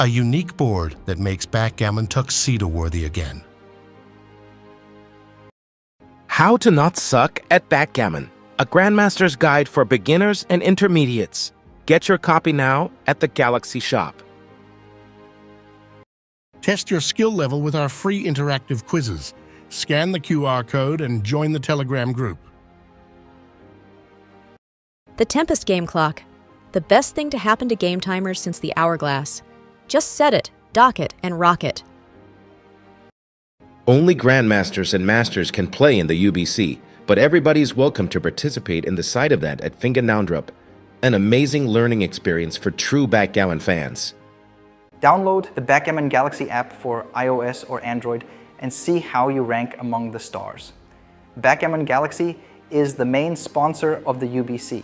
A unique board that makes backgammon tuxedo-worthy again. How to Not Suck at Backgammon, a Grandmaster's Guide for Beginners and Intermediates. Get your copy now at the Galaxy shop. Test your skill level with our free interactive quizzes. Scan the QR code and join the Telegram group. The Tempest Game Clock. The best thing to happen to game timers since the hourglass. Just set it, dock it, and rock it. Only Grandmasters and Masters can play in the UBC, but everybody's welcome to participate in the side of that at Fingernaundrup. An amazing learning experience for true backgammon fans. Download the Backgammon Galaxy app for iOS or Android and see how you rank among the stars. Backgammon Galaxy is the main sponsor of the UBC.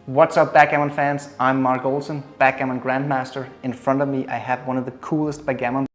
What's up, backgammon fans? I'm Mark Olsen, Backgammon Grandmaster. In front of me I have one of the coolest backgammon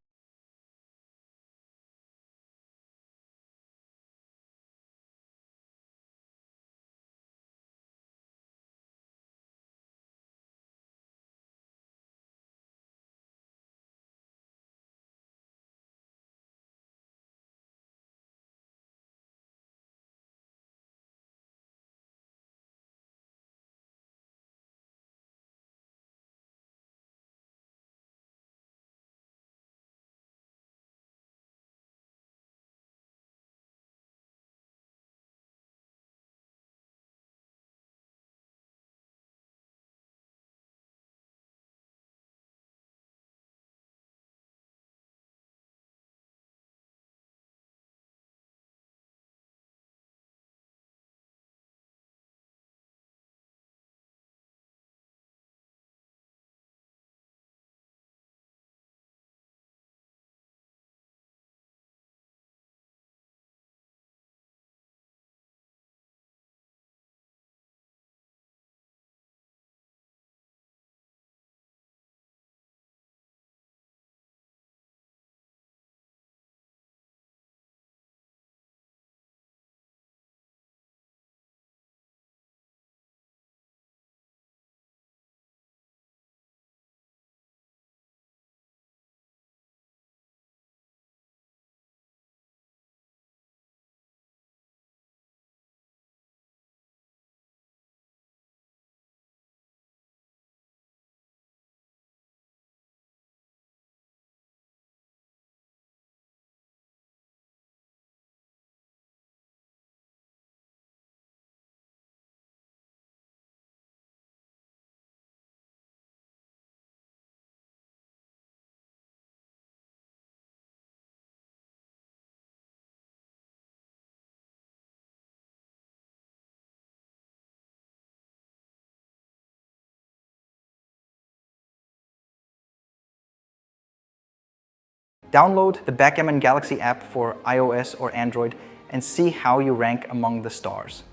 Download the Backgammon Galaxy app for iOS or Android and see how you rank among the stars.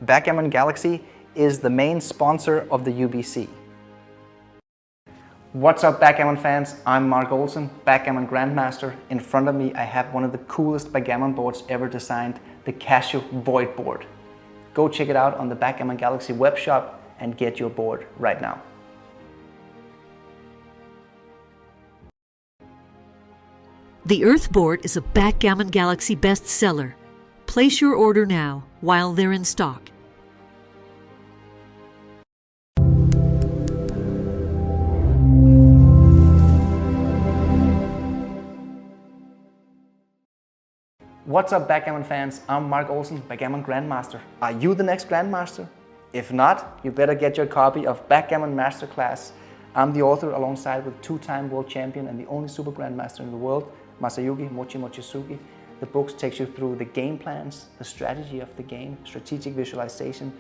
Backgammon Galaxy is the main sponsor of the UBC. What's up, Backgammon fans? I'm Mark Olsen, Backgammon Grandmaster. In front of me I have one of the coolest backgammon boards ever designed, the Casio Void board. Go check it out on the Backgammon Galaxy web shop and get your board right now. The Earth board is a Backgammon Galaxy bestseller. Place your order now while they're in stock. What's up, Backgammon fans? I'm Mark Olsen, Backgammon Grandmaster. Are you the next Grandmaster? If not, you better get your copy of Backgammon Masterclass. I'm the author alongside with two-time world champion and the only Super-Grandmaster in the world, Masayuki Mochizuki. The book takes you through the game plans, the strategy of the game, strategic visualization,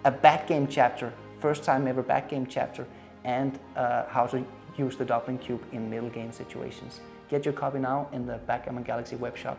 a backgame chapter, first time ever backgame chapter, and how to use the doubling cube in middle game situations. Get your copy now in the Backgammon Galaxy web shop.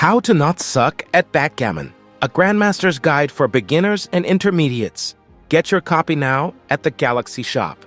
How to Not Suck at Backgammon, a Grandmaster's Guide for Beginners and Intermediates. Get your copy now at the Galaxy Shop.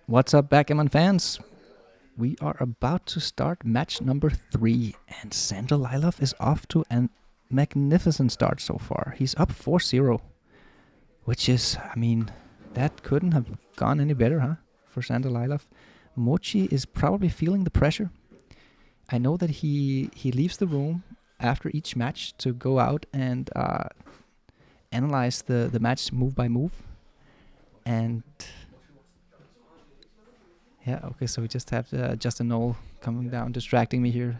What's up, Backgammon fans? We are about to start match number 3, and Sander Lylloff is off to a magnificent start so far. He's up 4-0, which is, I mean, that couldn't have gone any better, huh, for Sander Lylloff. Mochy is probably feeling the pressure. I know that he leaves the room after each match to go out and analyze the match move by move. And yeah, okay, so we just have Justin Knoll coming down, distracting me here.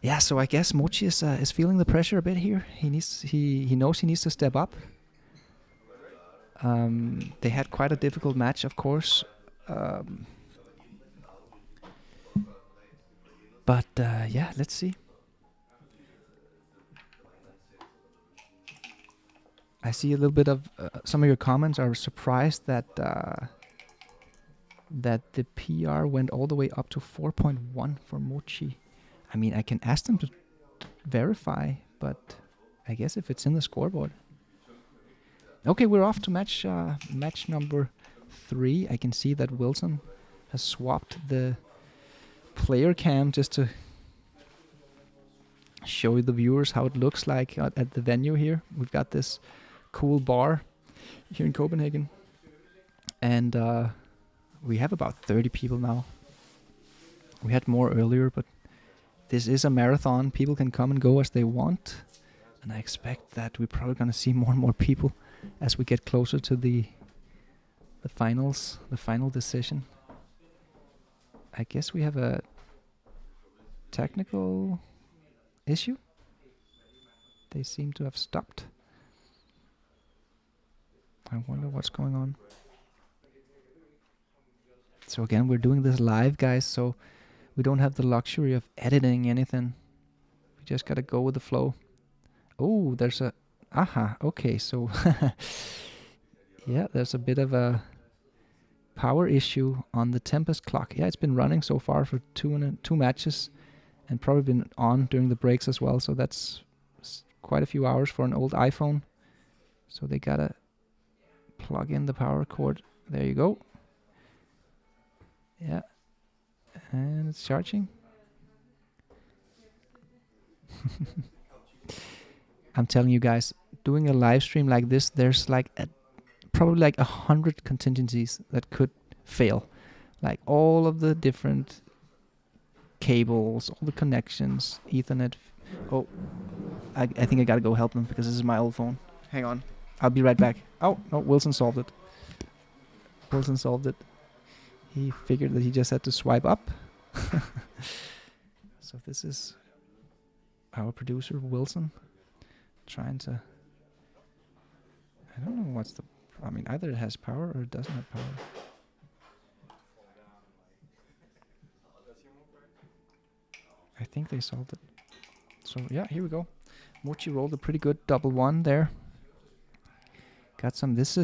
Yeah, so I guess Mochy is feeling the pressure a bit here. He knows he needs to step up. They had quite a difficult match, of course. But yeah, let's see. I see a little bit of some of your comments are surprised that that the PR went all the way up to 4.1 for Mochy. I mean, I can ask them to verify, but I guess if it's in the scoreboard. Okay, we're off to match number 3. I can see that Wilson has swapped the player cam just to show the viewers how it looks like at the venue here. We've got this cool bar here in Copenhagen, and we have about 30 people now. We had more earlier, but this is a marathon. People can come and go as they want, and I expect that we're probably going to see more and more people as we get closer to the finals, the final decision. I guess we have a technical issue. They seem to have stopped. I wonder what's going on. So again, we're doing this live, guys, so we don't have the luxury of editing anything. We just gotta go with the flow. Oh, there's a... Aha, okay, so... yeah, there's a bit of a power issue on the Tempest clock. Yeah, it's been running so far for two matches, and probably been on during the breaks as well, so that's quite a few hours for an old iPhone. So they gotta plug in the power cord. There you go. Yeah, and it's charging. I'm telling you guys, doing a live stream like this, there's like probably like 100 contingencies that could fail. Like all of the different cables, all the connections, Ethernet. Oh, I think I gotta go help them because this is my old phone. Hang on, I'll be right back. Oh, no, Wilson solved it. Wilson solved it. He figured that he just had to swipe up. So this is our producer, Wilson, trying to... I don't know what's the... I mean, either it has power or it doesn't have power. I think they solved it. So yeah, here we go. Mochy rolled a pretty good double 1 there. Got some. This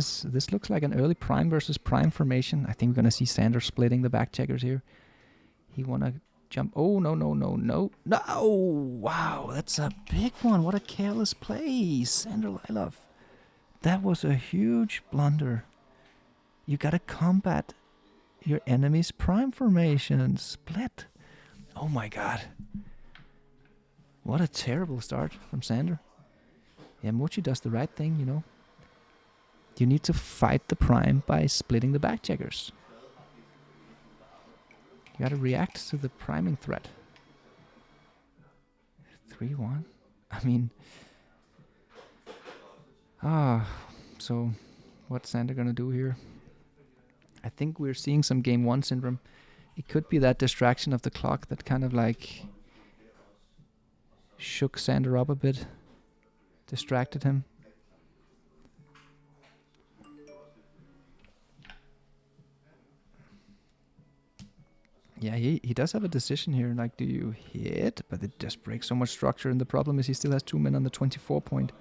looks like an early prime versus prime formation. I think we're gonna see Sander splitting the back checkers here. He wanna jump. Oh no! Wow, that's a big one. What a careless play, Sander Lylloff. That was a huge blunder. You gotta combat your enemy's prime formation. Split. Oh my god. What a terrible start from Sander. Yeah, Mochy does the right thing, you know. You need to fight the prime by splitting the back checkers. You gotta react to the priming threat. 3-1. I mean... so what's Sander gonna do here? I think we're seeing some game 1 syndrome. It could be that distraction of the clock that kind of like shook Sander up a bit, distracted him. Yeah, he does have a decision here, like, do you hit? But it just breaks so much structure, and the problem is he still has 2 men on the 24 point.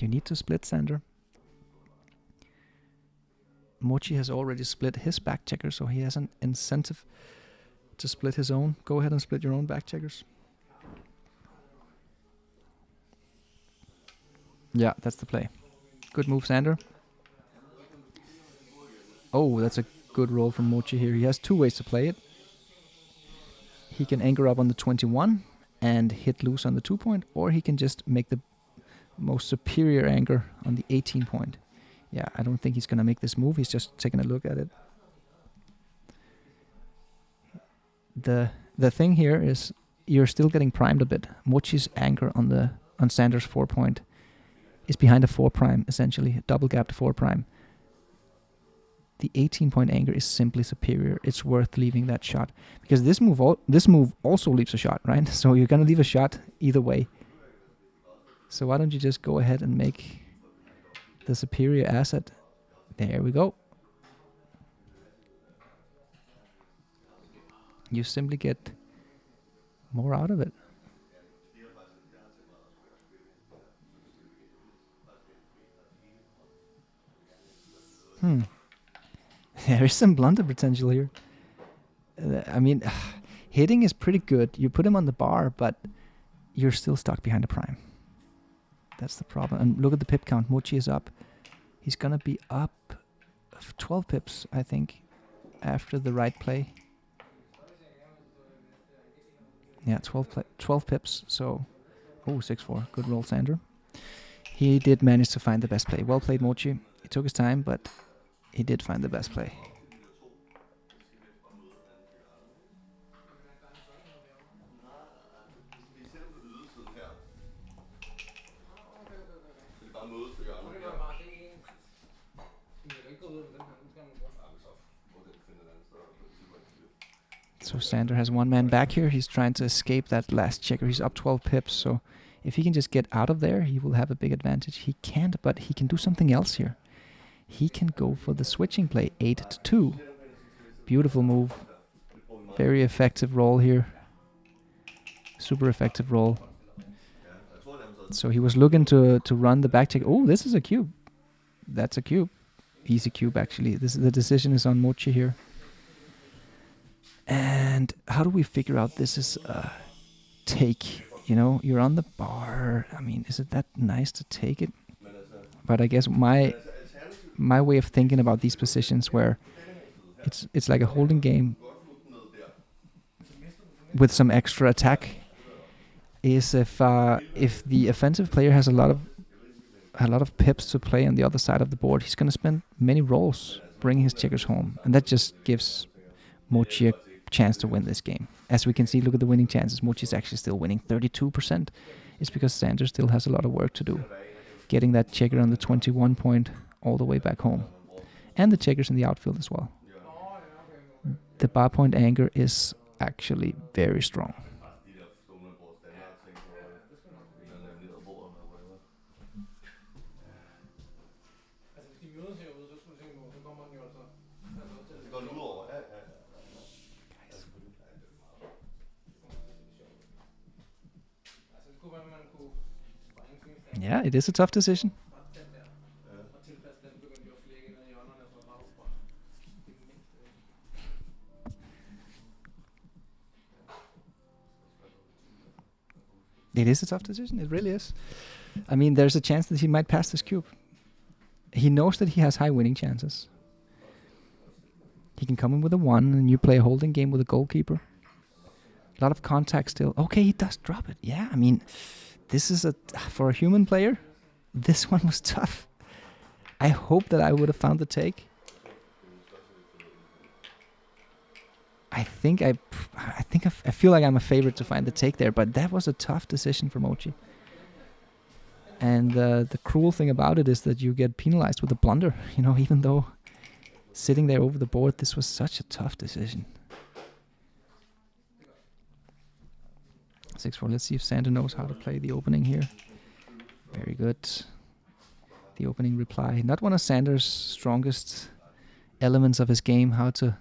You need to split, Sander. Mochy has already split his back checker, so he has an incentive to split his own. Go ahead and split your own back checkers. Yeah, that's the play. Good move, Sander. Oh, that's a good roll from Mochy here. He has two ways to play it. He can anchor up on the 21 and hit loose on the 2 point, or he can just make the most superior anchor on the 18 point. Yeah, I don't think he's going to make this move. He's just taking a look at it. The thing here is you're still getting primed a bit. Mochy's anchor on Sander's 4 point is behind a 4 prime, essentially, a double gapped 4 prime. The 18 point anchor is simply superior. It's worth leaving that shot because this move also leaves a shot, right? So you're gonna leave a shot either way. So why don't you just go ahead and make the superior asset? There we go. You simply get more out of it. There is some blunder potential here. I mean, hitting is pretty good. You put him on the bar, but you're still stuck behind a prime. That's the problem. And look at the pip count. Mochy is up. He's going to be up 12 pips, I think, after the right play. Yeah, 12 pips. So, 6-4. Good roll, Sander. He did manage to find the best play. Well played, Mochy. It took his time, but he did find the best play. So Sander has one man back here. He's trying to escape that last checker. He's up 12 pips, so if he can just get out of there, he will have a big advantage. He can't, but he can do something else here. He can go for the switching play, 8-2. Beautiful move. Very effective roll here. Super effective roll. So he was looking to run the back check. Oh, this is a cube. That's a cube. Easy cube, actually. The decision is on Mochy here. And how do we figure out this is a take? You know, you're on the bar. I mean, is it that nice to take it? But I guess my way of thinking about these positions where it's like a holding game with some extra attack is if the offensive player has a lot of pips to play on the other side of the board, he's going to spend many rolls bringing his checkers home, and that just gives Mochy a chance to win this game. As we can see, look at the winning chances. Mochy is actually still winning 32%. It's because Sander still has a lot of work to do, getting that checker on the 21 point all the way back home, and the checkers in the outfield as well. The bar point anchor is actually very strong. Yeah, it is a tough decision. It is a tough decision. It really is. I mean, there's a chance that he might pass this cube. He knows that he has high winning chances. He can come in with a 1 and you play a holding game with a goalkeeper. A lot of contact still. Okay, he does drop it. Yeah, I mean, this is for a human player, this one was tough. I hope that I would have found the take. I feel like I'm a favorite to find the take there, but that was a tough decision for Mochy. And the cruel thing about it is that you get penalized with a blunder. You know, even though sitting there over the board, this was such a tough decision. 6-4. Let's see if Sander knows how to play the opening here. Very good. The opening reply. Not one of Sander's strongest elements of his game, how to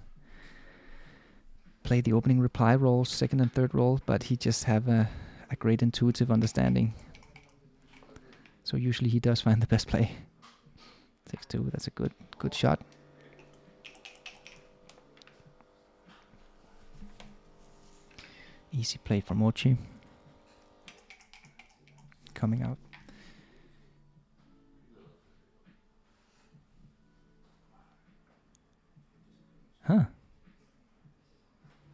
play the opening reply roll, second and third roll, but he just have a great intuitive understanding. So usually he does find the best play. 6-2, that's a good shot. Easy play for Mochy. Coming out. Huh.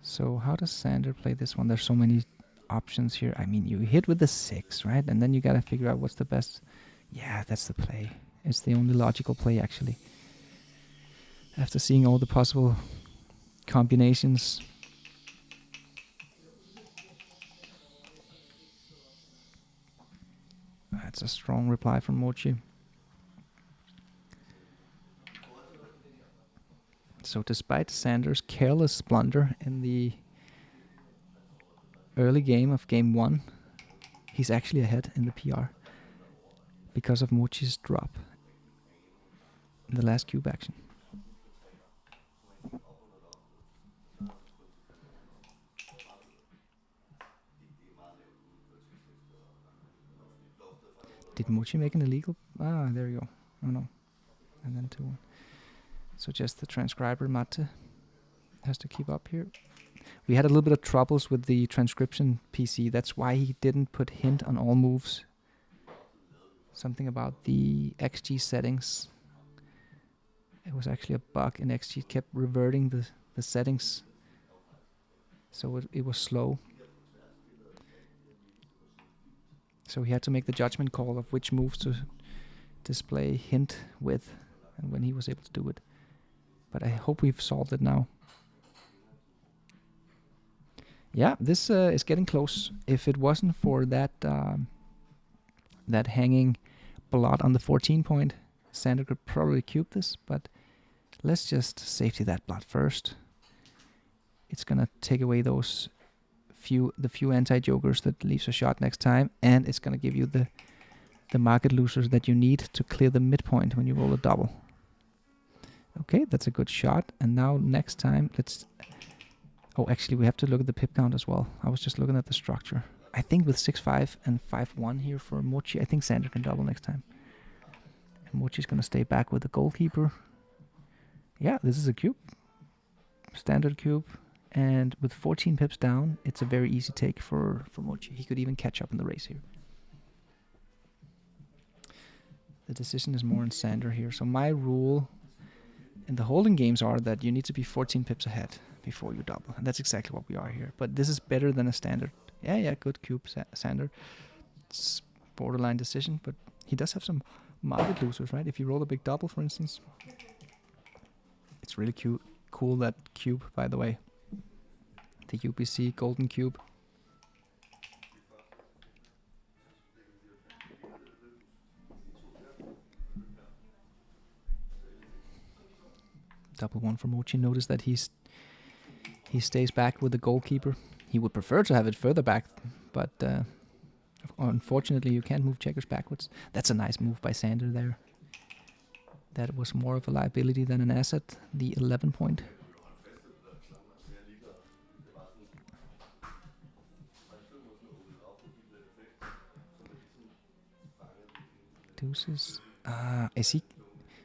So how does Sander play this one? There's so many options here. I mean, you hit with the 6, right? And then you gotta figure out what's the best. Yeah, that's the play. It's the only logical play, actually. After seeing all the possible combinations. That's a strong reply from Mochy. So despite Sander's careless blunder in the early game of game 1, he's actually ahead in the PR because of Mochy's drop in the last cube action. Did Mochy make an illegal? Ah, there you go. Oh no. And then 2-1. So just the transcriber Mate has to keep up here. We had a little bit of troubles with the transcription PC. That's why he didn't put hint on all moves. Something about the XG settings. It was actually a bug in XG. It kept reverting the settings. So it was slow. So he had to make the judgment call of which moves to display hint with and when he was able to do it. But I hope we've solved it now. Yeah, this is getting close. If it wasn't for that that hanging blot on the 14 point, Sander could probably cube this, but let's just safety that blot first. It's gonna take away those few anti-jokers that leaves a shot next time, and it's gonna give you the market losers that you need to clear the midpoint when you roll a double. Okay, that's a good shot. And now next time, let's... Oh, actually, we have to look at the pip count as well. I was just looking at the structure. I think with 6-5 and 5-1 here for Mochy, I think Sander can double next time. And Mochy's going to stay back with the goalkeeper. Yeah, this is a cube. Standard cube. And with 14 pips down, it's a very easy take for Mochy. He could even catch up in the race here. The decision is more in Sander here. So my rule in the holding games are that you need to be 14 pips ahead before you double. And that's exactly what we are here. But this is better than a standard. Yeah, good cube, Sander. It's borderline decision, but he does have some market losers, right? If you roll a big double, for instance. It's really cute. Cool, that cube, by the way. The UBC golden cube. Double one for Mochy. Notice that he stays back with the goalkeeper. He would prefer to have it further back, but unfortunately you can't move checkers backwards. That's a nice move by Sander there. That was more of a liability than an asset. The 11 point. Deuces. Is he?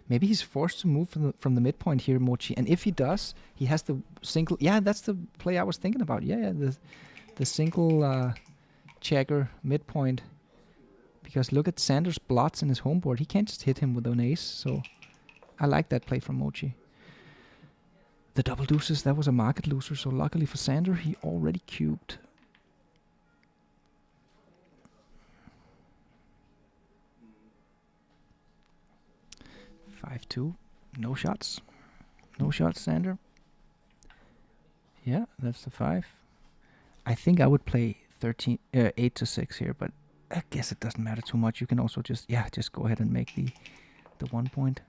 Maybe he's forced to move from the midpoint here, Mochy. And if he does, he has the single... Yeah, that's the play I was thinking about. Yeah, the single checker midpoint. Because look at Sander's blots in his home board. He can't just hit him with an ace. So I like that play from Mochy. The double deuces, that was a market loser. So luckily for Sander, he already cubed. Five-two, no shots. No shots, Sander. Yeah, that's the 5. I think I would play 8-6 here, but I guess it doesn't matter too much. You can also just go ahead and make the 1 point.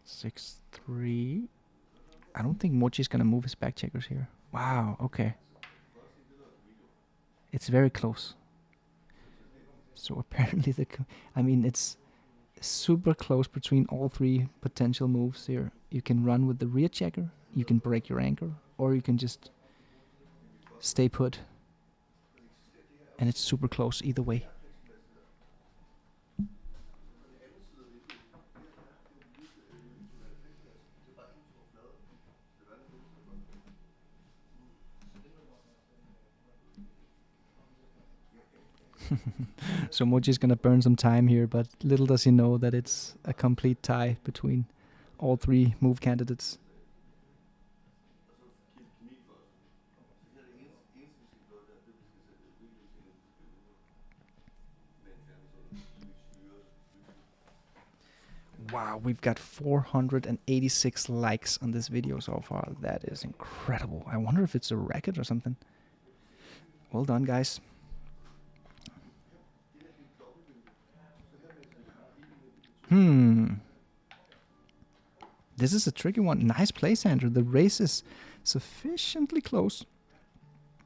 6-3. I don't think Mochy's gonna move his back checkers here. Wow, okay. It's very close. So apparently it's super close between all 3 potential moves here. You can run with the rear checker, you can break your anchor, or you can just stay put. And it's super close either way. So Mochi's gonna burn some time here, but little does he know that it's a complete tie between all three move candidates. Wow, we've got 486 likes on this video so far. That is incredible. I wonder if it's a record or something. Well done, guys. This is a tricky one. Nice play, Sandra. The race is sufficiently close.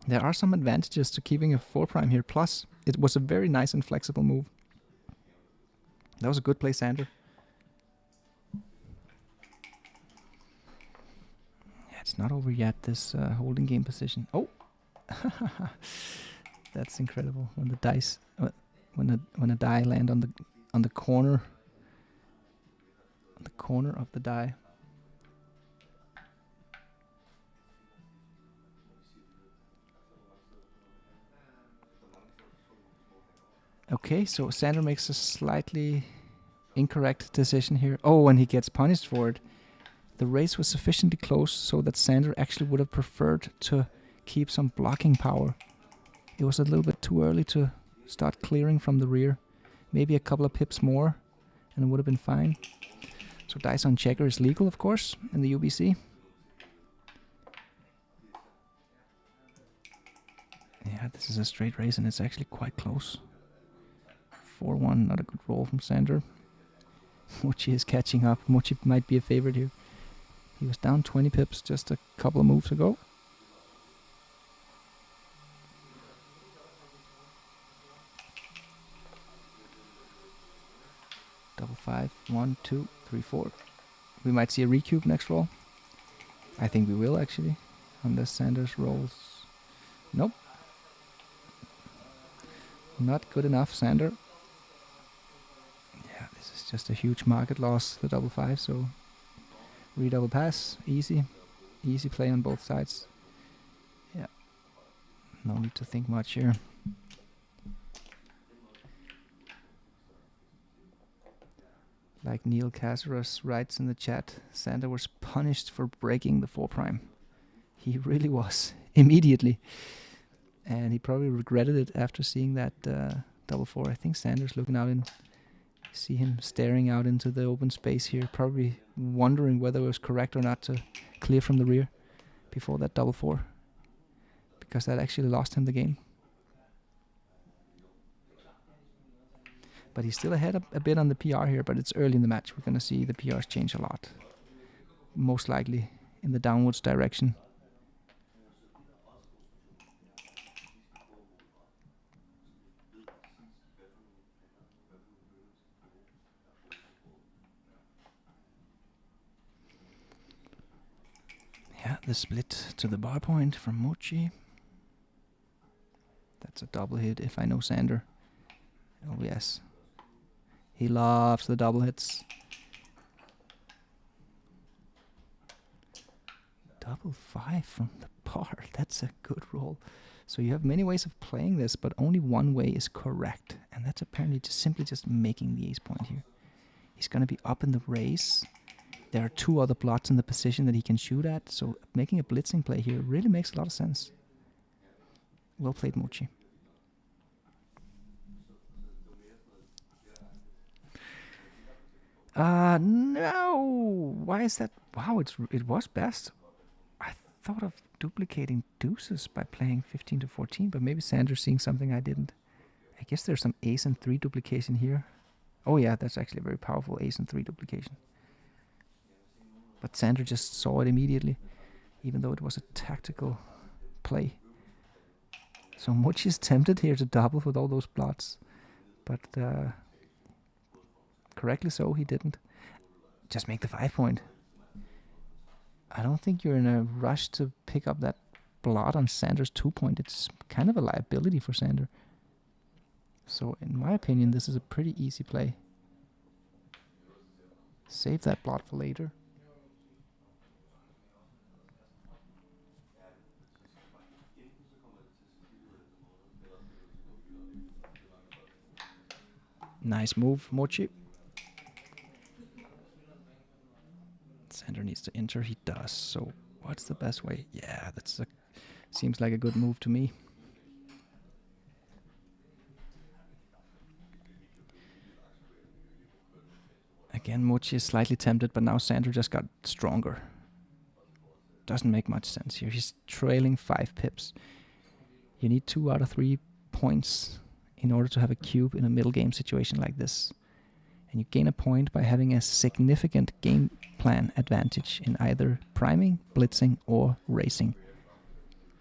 There are some advantages to keeping a 4' here. Plus, it was a very nice and flexible move. That was a good play, Sandra. It's not over yet, this holding game position. Oh, that's incredible. When the dice, when a die land on the corner, of the die. Okay, so Sandra makes a slightly incorrect decision here. Oh, and he gets punished for it. The race was sufficiently close so that Sandra actually would have preferred to keep some blocking power. It was a little bit too early to start clearing from the rear. Maybe a couple of pips more and it would have been fine. So dice on checker is legal, of course, in the UBC. Yeah, this is a straight race and it's actually quite close. 4-1, not a good roll from Sandra. Mochi is catching up. Mochi might be a favorite here. He was down 20 pips just a couple of moves ago. Double 5, 1, 2, 3, 4. We might see a recube next roll. I think we will actually, unless Sanders rolls. Nope. Not good enough, Sander. Yeah, this is just a huge market loss, the double 5, so redouble pass, easy play on both sides. Yeah, no need to think much here. Like Neil Caceres writes in the chat, Sander was punished for breaking the 4'. He really was, immediately. And he probably regretted it after seeing that double 4. I think Sander's looking out in... See him staring out into the open space here, probably wondering whether it was correct or not to clear from the rear before that double 4, because that actually lost him the game. But he's still ahead a bit on the PR here, but it's early in the match. We're going to see the PRs change a lot, most likely in the downwards direction. Yeah, the split to the bar point from Mochy. That's a double hit if I know Sander. Oh yes. He loves the double hits. Double 5 from the bar. That's a good roll. So you have many ways of playing this, but only one way is correct. And that's apparently just simply making the ace point here. He's going to be up in the race. There are 2 other plots in the position that he can shoot at, so making a blitzing play here really makes a lot of sense. Well played, Mochy. No! Why is that? Wow, it was best. I thought of duplicating deuces by playing 15 to 14, but maybe Sander's seeing something I didn't. I guess there's some ace and 3 duplication here. Oh yeah, that's actually a very powerful ace and 3 duplication. But Sander just saw it immediately, even though it was a tactical play. So Mochy is tempted here to double with all those plots, but correctly so, he didn't. Just make the 5 point. I don't think you're in a rush to pick up that blot on Sander's 2 point. It's kind of a liability for Sander. So in my opinion, this is a pretty easy play. Save that blot for later. Nice move, Mochy. Sander needs to enter. He does. So what's the best way? Yeah, seems like a good move to me. Again, Mochy is slightly tempted, but now Sander just got stronger. Doesn't make much sense here. He's trailing 5 pips. You need 2 out of 3 points in order to have a cube in a middle game situation like this. And you gain a point by having a significant game plan advantage in either priming, blitzing, or racing.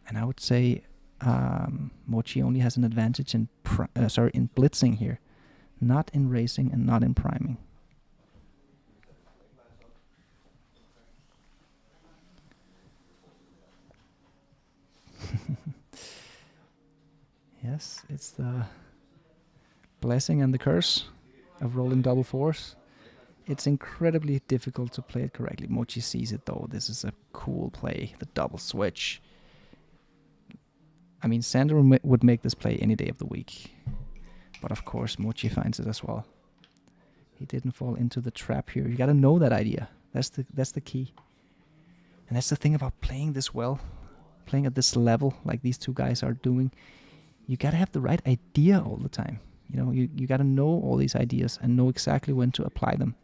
And I would say Mochy only has an advantage in in blitzing here, not in racing and not in priming. Yes, it's the blessing and the curse of rolling double fours. It's incredibly difficult to play it correctly. Mochy sees it though. This is a cool play, the double switch. I mean, Sander would make this play any day of the week. But of course, Mochy finds it as well. He didn't fall into the trap here. You gotta know that idea. That's the key. And that's the thing about playing this well. Playing at this level, like these two guys are doing. You gotta have the right idea all the time. You know, you gotta know all these ideas and know exactly when to apply them.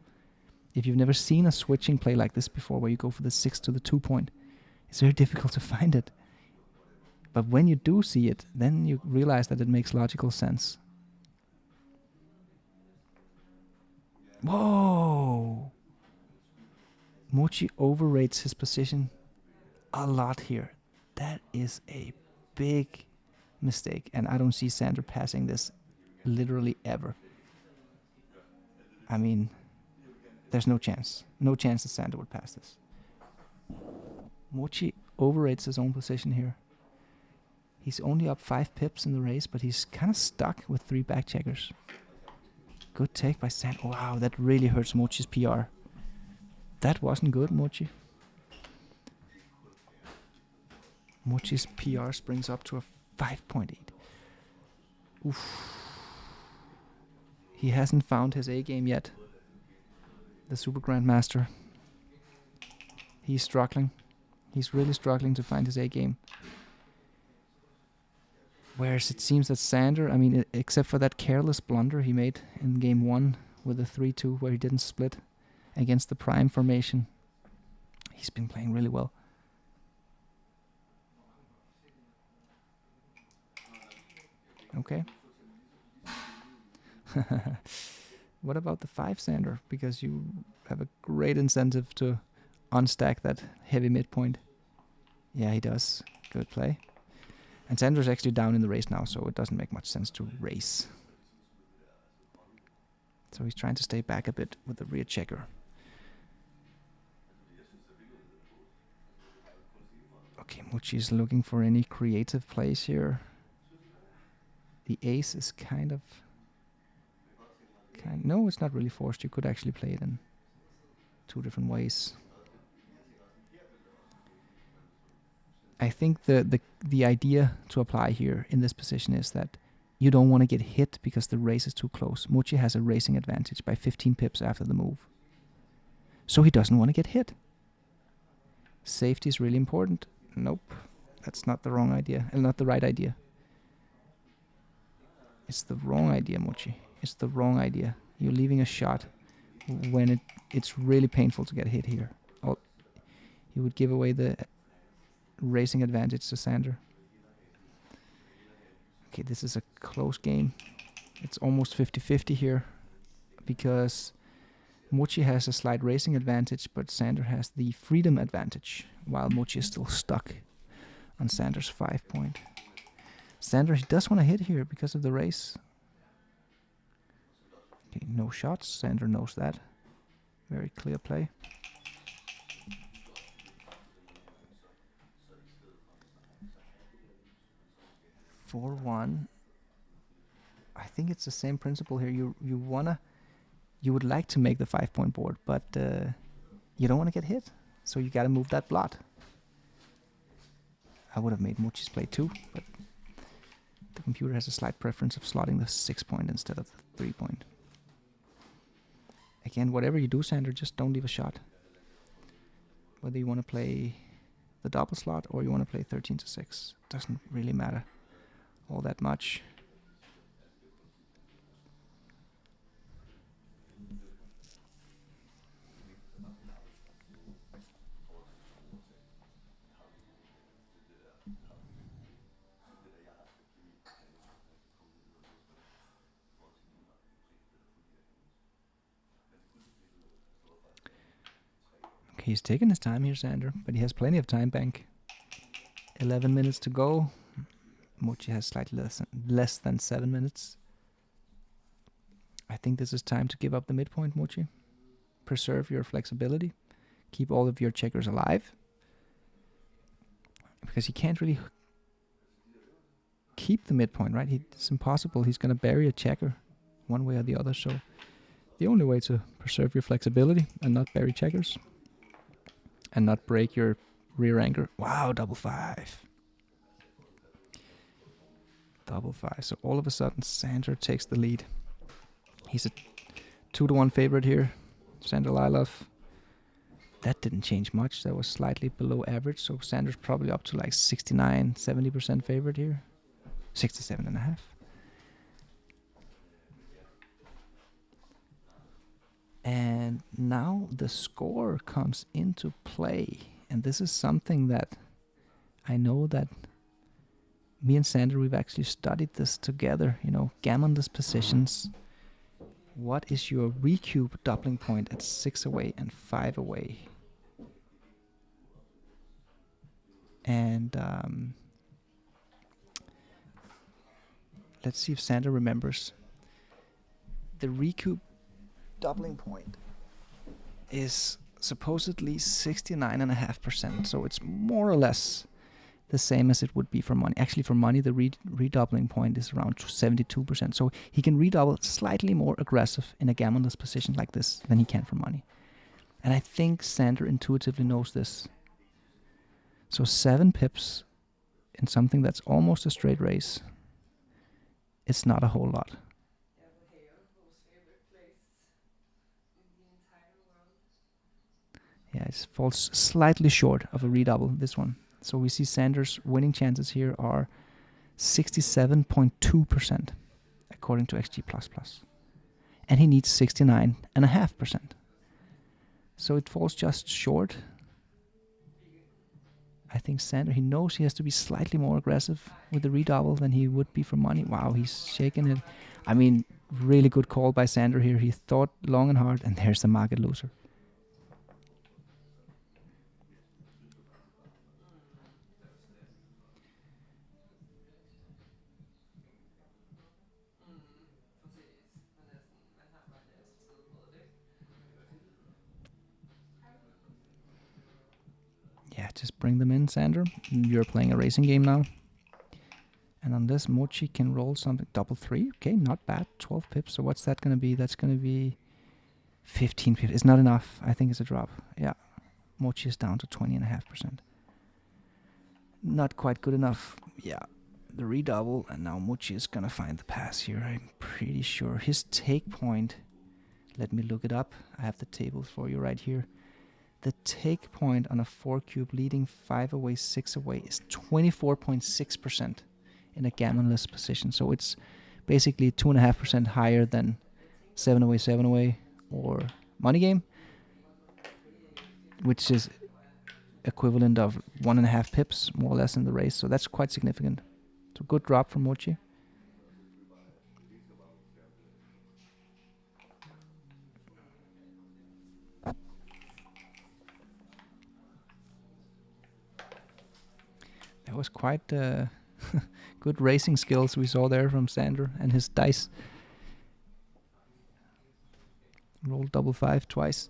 If you've never seen a switching play like this before, where you go for the 6 to the 2 point, it's very difficult to find it. But when you do see it, then you realize that it makes logical sense. Whoa! Mochy overrates his position a lot here. That is a big mistake, and I don't see Sander passing this literally ever. I mean, there's no chance. No chance that Sander would pass this. Mochy overrates his own position here. He's only up 5 pips in the race, but he's kind of stuck with 3 back checkers. Good take by Sander. Wow, that really hurts Mochy's PR. That wasn't good, Mochy. Mochy's PR springs up to a 5.8. Oof. He hasn't found his A game yet. The Super-Grandmaster. He's struggling. He's really struggling to find his A game. Whereas it seems that Sander, I mean, except for that careless blunder he made in game 1 with the 3-2 where he didn't split against the prime formation, he's been playing really well. Okay. What about the 5 Sander? Because you have a great incentive to unstack that heavy midpoint. Yeah, he does. Good play. And Sander's actually down in the race now, so it doesn't make much sense to race. So he's trying to stay back a bit with the rear checker. Okay, Mochy is looking for any creative plays here. The ace is no, it's not really forced. You could actually play it in 2 different ways. I think the idea to apply here in this position is that you don't want to get hit because the race is too close. Mochy has a racing advantage by 15 pips after the move. So he doesn't want to get hit. Safety is really important. Nope. That's not the wrong idea. Not the right idea. It's the wrong idea, Mochy. It's the wrong idea. You're leaving a shot when it's really painful to get hit here. Oh, you would give away the racing advantage to Sander. Okay, this is a close game. It's almost 50-50 here because Mochy has a slight racing advantage, but Sander has the freedom advantage, while Mochy is still stuck on Sander's 5 point. Sander does want to hit here because of the race. Okay, no shots. Sander knows that. Very clear play. For 1, I think it's the same principle here. You would like to make the 5 point board, but you don't want to get hit, so you gotta move that blot. I would have made Mochy's play too, but the computer has a slight preference of slotting the 6 point instead of the 3 point. Again, whatever you do, Sander, just don't leave a shot. Whether you want to play the double slot or you want to play 13 to 6, doesn't really matter all that much. He's taking his time here, Sander, but he has plenty of time bank. 11 minutes to go. Mochy has slightly less than 7 minutes. I think this is time to give up the midpoint, Mochy. Preserve your flexibility. Keep all of your checkers alive. Because he can't really keep the midpoint, right? It's impossible. He's going to bury a checker one way or the other. So the only way to preserve your flexibility and not bury checkers and not break your rear anchor. Wow, double 5. Double 5. So all of a sudden, Sander takes the lead. He's a 2-1 favorite here. Sander Lylloff. That didn't change much. That was slightly below average. So Sander's probably up to like 69, 70% favorite here. 67.5. And now the score comes into play. And this is something that I know that me and Sander, we've actually studied this together. You know, gammonless positions. What is your Recube doubling point at 6 away and 5 away? And let's see if Sander remembers. The Recube doubling point is supposedly 69.5%, so it's more or less the same as it would be for money. Actually, for money, the redoubling point is around 72%, so he can redouble slightly more aggressive in a gammonless position like this than he can for money. And I think Sander intuitively knows this. So 7 pips in something that's almost a straight race, it's not a whole lot. Yeah, it falls slightly short of a redouble, this one. So we see Sander's winning chances here are 67.2% according to XG++. And he needs 69.5%. So it falls just short. I think Sander, he knows he has to be slightly more aggressive with the redouble than he would be for money. Wow, he's shaking it. I mean, really good call by Sander here. He thought long and hard, and there's the market loser. Yeah, just bring them in, Sander. You're playing a racing game now. And on this, Mochy can roll something. Double 3. Okay, not bad. 12 pips. So what's that going to be? That's going to be 15 pips. It's not enough. I think it's a drop. Yeah. Mochy is down to 20.5%. Not quite good enough. Yeah. The redouble. And now Mochy is going to find the pass here. I'm pretty sure. His take point. Let me look it up. I have the tables for you right here. The take point on a 4 cube leading 5 away, 6 away is 24.6% in a gammonless position. So it's basically 2.5% higher than 7 away, or money game, which is equivalent of 1.5 pips more or less in the race. So that's quite significant. So good drop from Mochy. That was quite good racing skills we saw there from Sander and his dice. Rolled double 5 twice.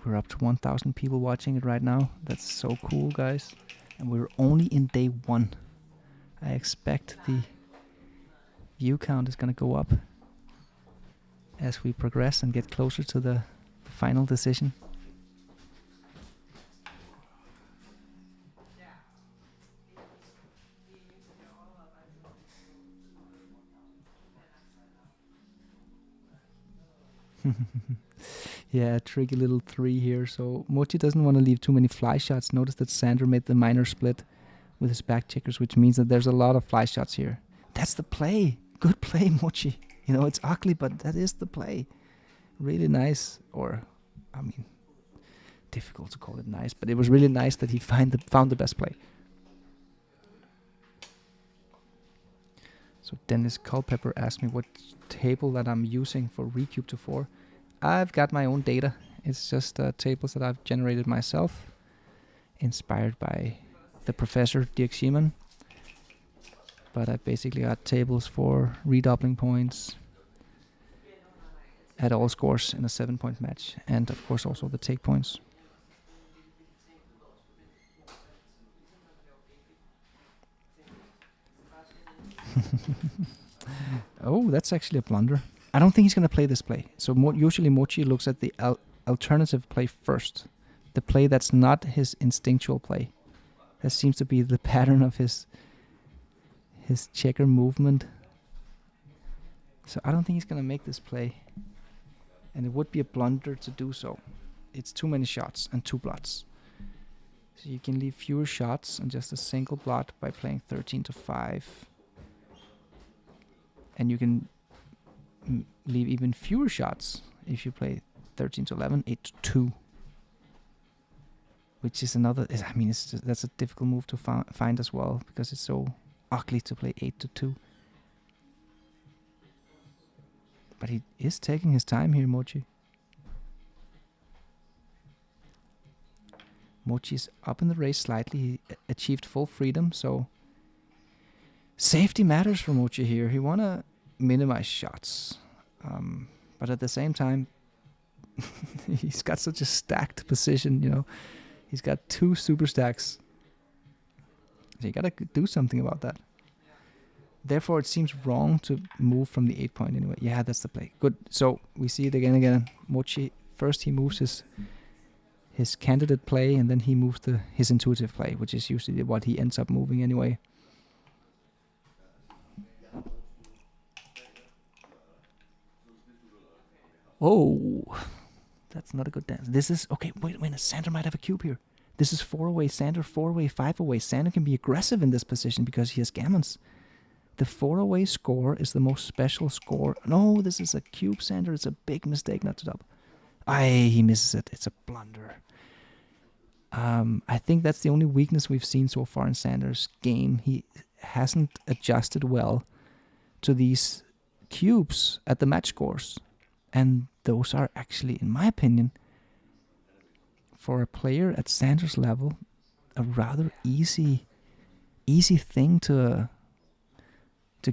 We're up to 1,000 people watching it right now. That's so cool, guys. And we're only in day 1. I expect the view count is going to go up as we progress and get closer to the final decision. Yeah, tricky little 3 here. So Mochy doesn't want to leave too many fly shots. Notice that Sander made the minor split with his back checkers, which means that there's a lot of fly shots here. That's the play. Good play, Mochy. You know, it's ugly, but that is the play. Really nice, or, I mean, difficult to call it nice, but it was really nice that he found the best play. So Dennis Culpepper asked me what table that I'm using for Recube to 4. I've got my own data. It's just tables that I've generated myself, inspired by the professor Dirk Schiemann. But I basically got tables for redoubling points at all scores in a 7-point match, and of course also the take points. Oh, that's actually a blunder. I don't think he's going to play this play. So usually Mochy looks at the alternative play first. The play that's not his instinctual play. That seems to be the pattern of his checker movement. So I don't think he's going to make this play. And it would be a blunder to do so. It's too many shots and 2 blots. So you can leave fewer shots and just a single blot by playing 13 to 5. And you can leave even fewer shots if you play 13 to 11, 8 to 2. Which is another, I mean, that's a difficult move to find as well, because it's so ugly to play 8 to 2. But he is taking his time here, Mochy. Mochy's up in the race slightly. He achieved full freedom, so safety matters for Mochy here. He want to minimize shots. But at the same time, he's got such a stacked position, you know. He's got 2 super stacks. So you gotta do something about that. Therefore, it seems wrong to move from the 8-point anyway. Yeah, that's the play. Good. So we see it again. Mochy, first he moves his candidate play, and then he moves his intuitive play, which is usually what he ends up moving anyway. Oh, that's not a good dance. This is, okay, wait a minute. Sander might have a cube here. This is 4-away. Sander 4-away, 5-away. Sander can be aggressive in this position because he has gammons. The 4-away score is the most special score. No, this is a cube, Sander. It's a big mistake not to double. He misses it. It's a blunder. I think that's the only weakness we've seen so far in Sander's game. He hasn't adjusted well to these cubes at the match scores. And those are actually, in my opinion, for a player at Sander's level, a rather easy thing to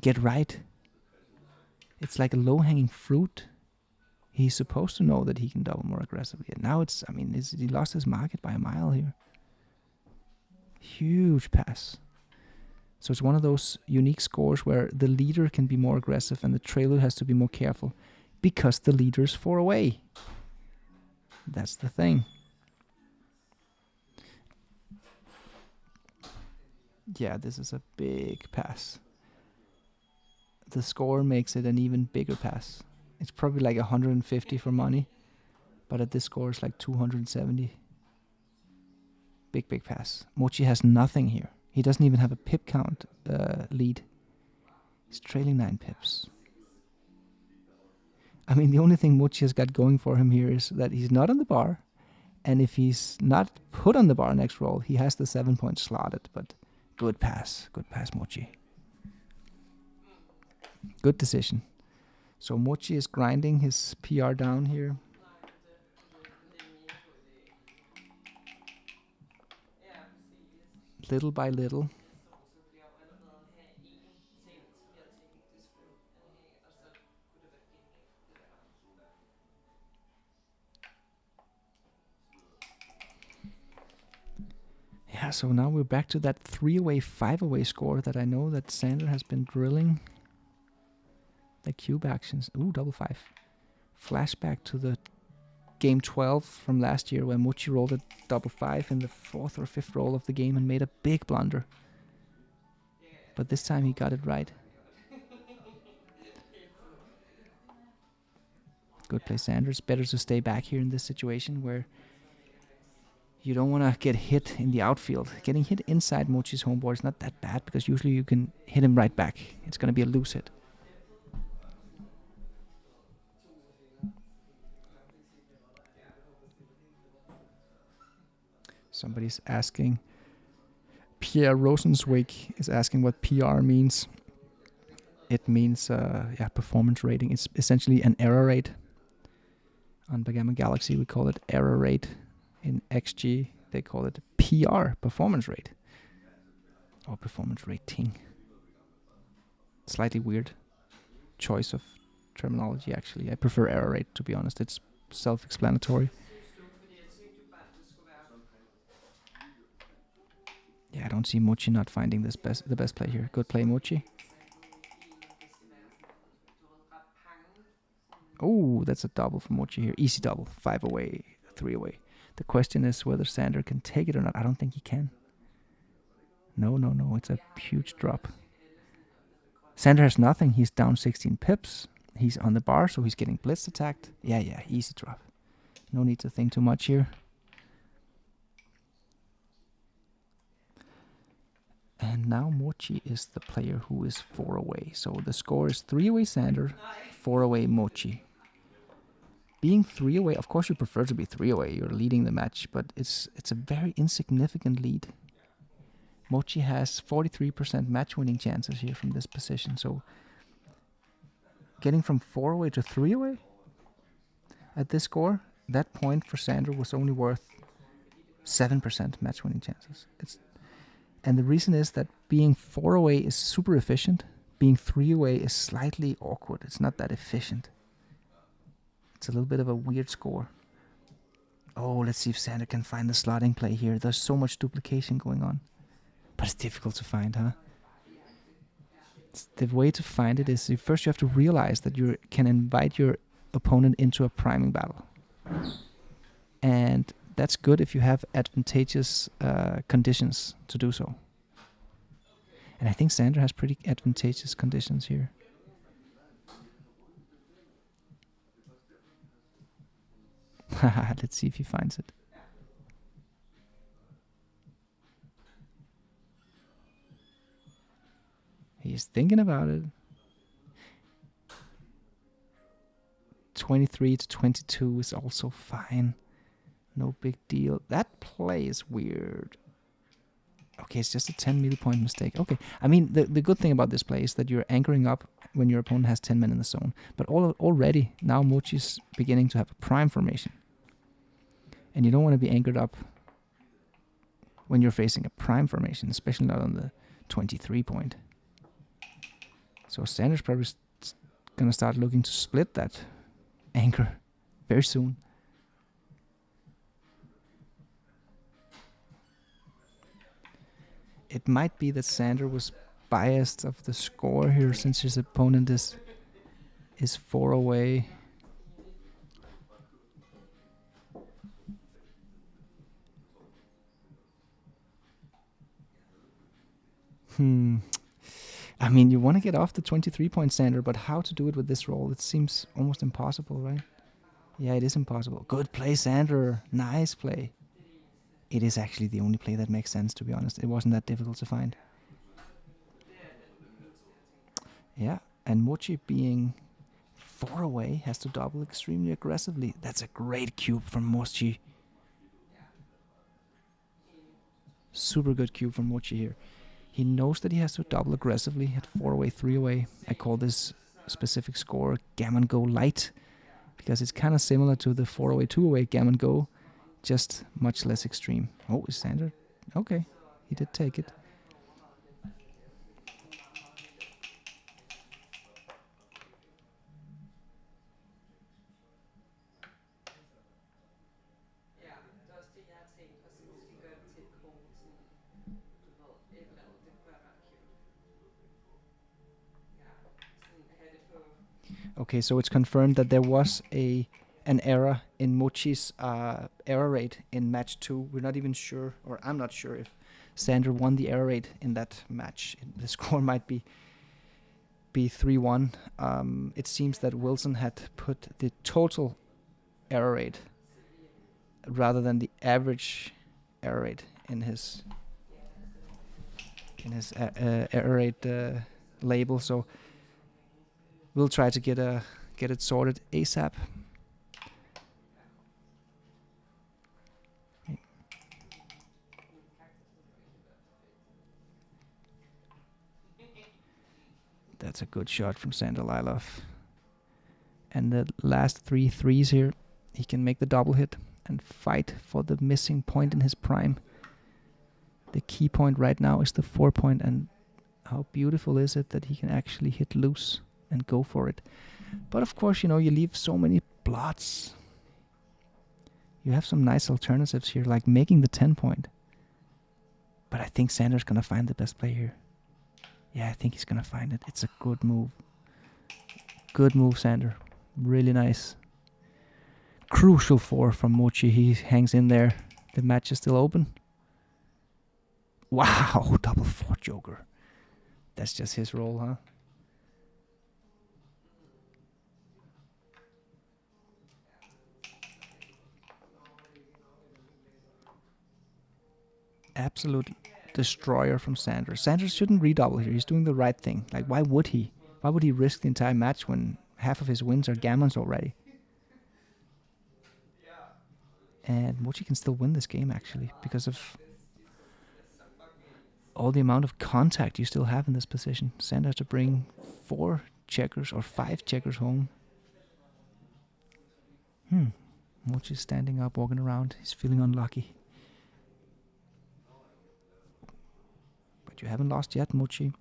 get right. It's like a low-hanging fruit. He's supposed to know that he can double more aggressively. And now he lost his market by a mile here. Huge pass. So it's one of those unique scores where the leader can be more aggressive and the trailer has to be more careful because the leader's 4-away. That's the thing. Yeah, this is a big pass. The score makes it an even bigger pass. It's probably like 150 for money, but at this score it's like 270. Big pass. Mochy has nothing here. He doesn't even have a pip count lead. He's trailing 9 pips. I mean, the only thing Mochy has got going for him here is that he's not on the bar, and if he's not put on the bar next roll, he has the 7-point slotted, but good pass, Mochy. Good decision. So Mochy is grinding his PR down here. Little by little. Yeah, so now we're back to that 3-away, 5-away score that I know that Sander has been drilling. The cube actions. Ooh, double 5. Flashback to the game 12 from last year where Mochy rolled a double 5 in the 4th or 5th roll of the game and made a big blunder. But this time he got it right. Good play, Sander. It's better to stay back here in this situation where you don't want to get hit in the outfield. Getting hit inside Mochy's home board is not that bad because usually you can hit him right back. It's going to be a loose hit. Somebody's asking, Pierre Rosenzweig is asking what PR means. It means performance rating. It's essentially an error rate. On Backgammon Galaxy, we call it error rate. In XG, they call it PR, performance rate. Or performance rating. Slightly weird choice of terminology, actually. I prefer error rate, to be honest. It's self-explanatory. Yeah, I don't see Mochy not finding the best play here. Good play, Mochy. Oh, that's a double from Mochy here. Easy double. 5 away, 3 away. The question is whether Sander can take it or not. I don't think he can. No. It's a huge drop. Sander has nothing. He's down 16 pips. He's on the bar, so he's getting blitz attacked. Yeah, easy drop. No need to think too much here. And now Mochy is the player who is 4 away. So the score is 3 away Sander, 4 away Mochy. Being 3 away, of course you prefer to be 3 away. You're leading the match, but it's a very insignificant lead. Mochy has 43% match winning chances here from this position. So getting from 4 away to 3 away at this score, that point for Sander was only worth 7% match winning chances. And the reason is that being 4 away is super efficient. Being 3 away is slightly awkward. It's not that efficient. It's a little bit of a weird score. Oh, let's see if Sander can find the slotting play here. There's so much duplication going on. But it's difficult to find, huh? The way to find it is first you have to realize that you can invite your opponent into a priming battle. And that's good if you have advantageous conditions to do so. And I think Sander has pretty advantageous conditions here. Let's see if he finds it. He's thinking about it. 23 to 22 is also fine. No big deal. That play is weird. Okay, it's just a 10 meter point mistake. Okay, I mean, the good thing about this play is that you're anchoring up when your opponent has 10 men in the zone. But already, now Mochy's beginning to have a prime formation. And you don't want to be anchored up when you're facing a prime formation, especially not on the 23 point. So Sander's probably going to start looking to split that anchor very soon. It might be that Sander was biased of the score here since his opponent is 4 away. I mean, you want to get off the 23 point Sander, but how to do it with this roll? It seems almost impossible, right? Yeah, it is impossible. Good play, Sander. Nice play. It is actually the only play that makes sense, to be honest. It wasn't that difficult to find. Yeah, and Mochy being 4 away has to double extremely aggressively. That's a great cube from Mochy. Super good cube from Mochy here. He knows that he has to double aggressively at 4 away, 3 away. I call this specific score Gammon Go Light because it's kind of similar to the 4 away, 2 away Gammon Go, just much less extreme. Oh, is Sander? Okay, he did take it. Okay, so it's confirmed that there was an error in Mochy's error rate in match 2. We're not even sure, or I'm not sure if Sander won the error rate in that match. The score might be be 3-1. It seems that Wilson had put the total error rate rather than the average error rate in his error rate label. So we'll try to get it sorted ASAP. That's a good shot from Sander Lylloff. And the last 3 threes here, he can make the double hit and fight for the missing point in his prime. The key point right now is the 4 point, and how beautiful is it that he can actually hit loose and go for it. But of course, you know, you leave so many blots. You have some nice alternatives here, like making the 10 point. But I think Sander's gonna find the best play here. Yeah, I think he's gonna find it. It's a good move. Good move, Sander. Really nice. Crucial 4 from Mochy. He hangs in there. The match is still open. Wow, double 4 joker. That's just his role, huh? Absolute destroyer from Sander. Sander shouldn't redouble here. He's doing the right thing. Like, why would he? Why would he risk the entire match when half of his wins are gammons already? And Mochy can still win this game, actually, because of all the amount of contact you still have in this position. Sander has to bring 4 checkers or 5 checkers home. Mochy's standing up, walking around. He's feeling unlucky. But you haven't lost yet, Mochy.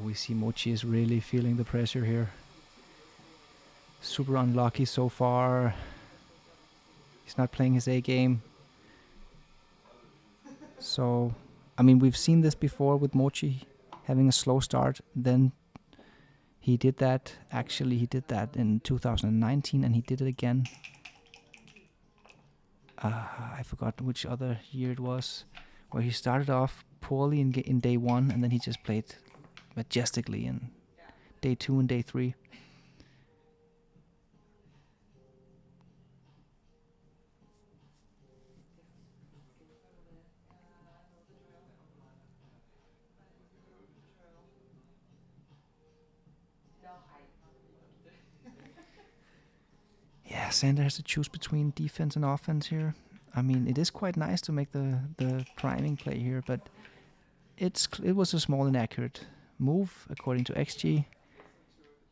We see Mochy is really feeling the pressure here. Super unlucky so far. He's not playing his A game. So, I mean, we've seen this before with Mochy having a slow start. Then he did that. Actually, he did that in 2019, and he did it again. I forgot which other year it was, where he started off poorly in day 1, and then he just played majestically in day 2 and day 3. Yeah, Sander has to choose between defense and offense here. I mean, it is quite nice to make the priming play here, but it was a small inaccurate move according to XG.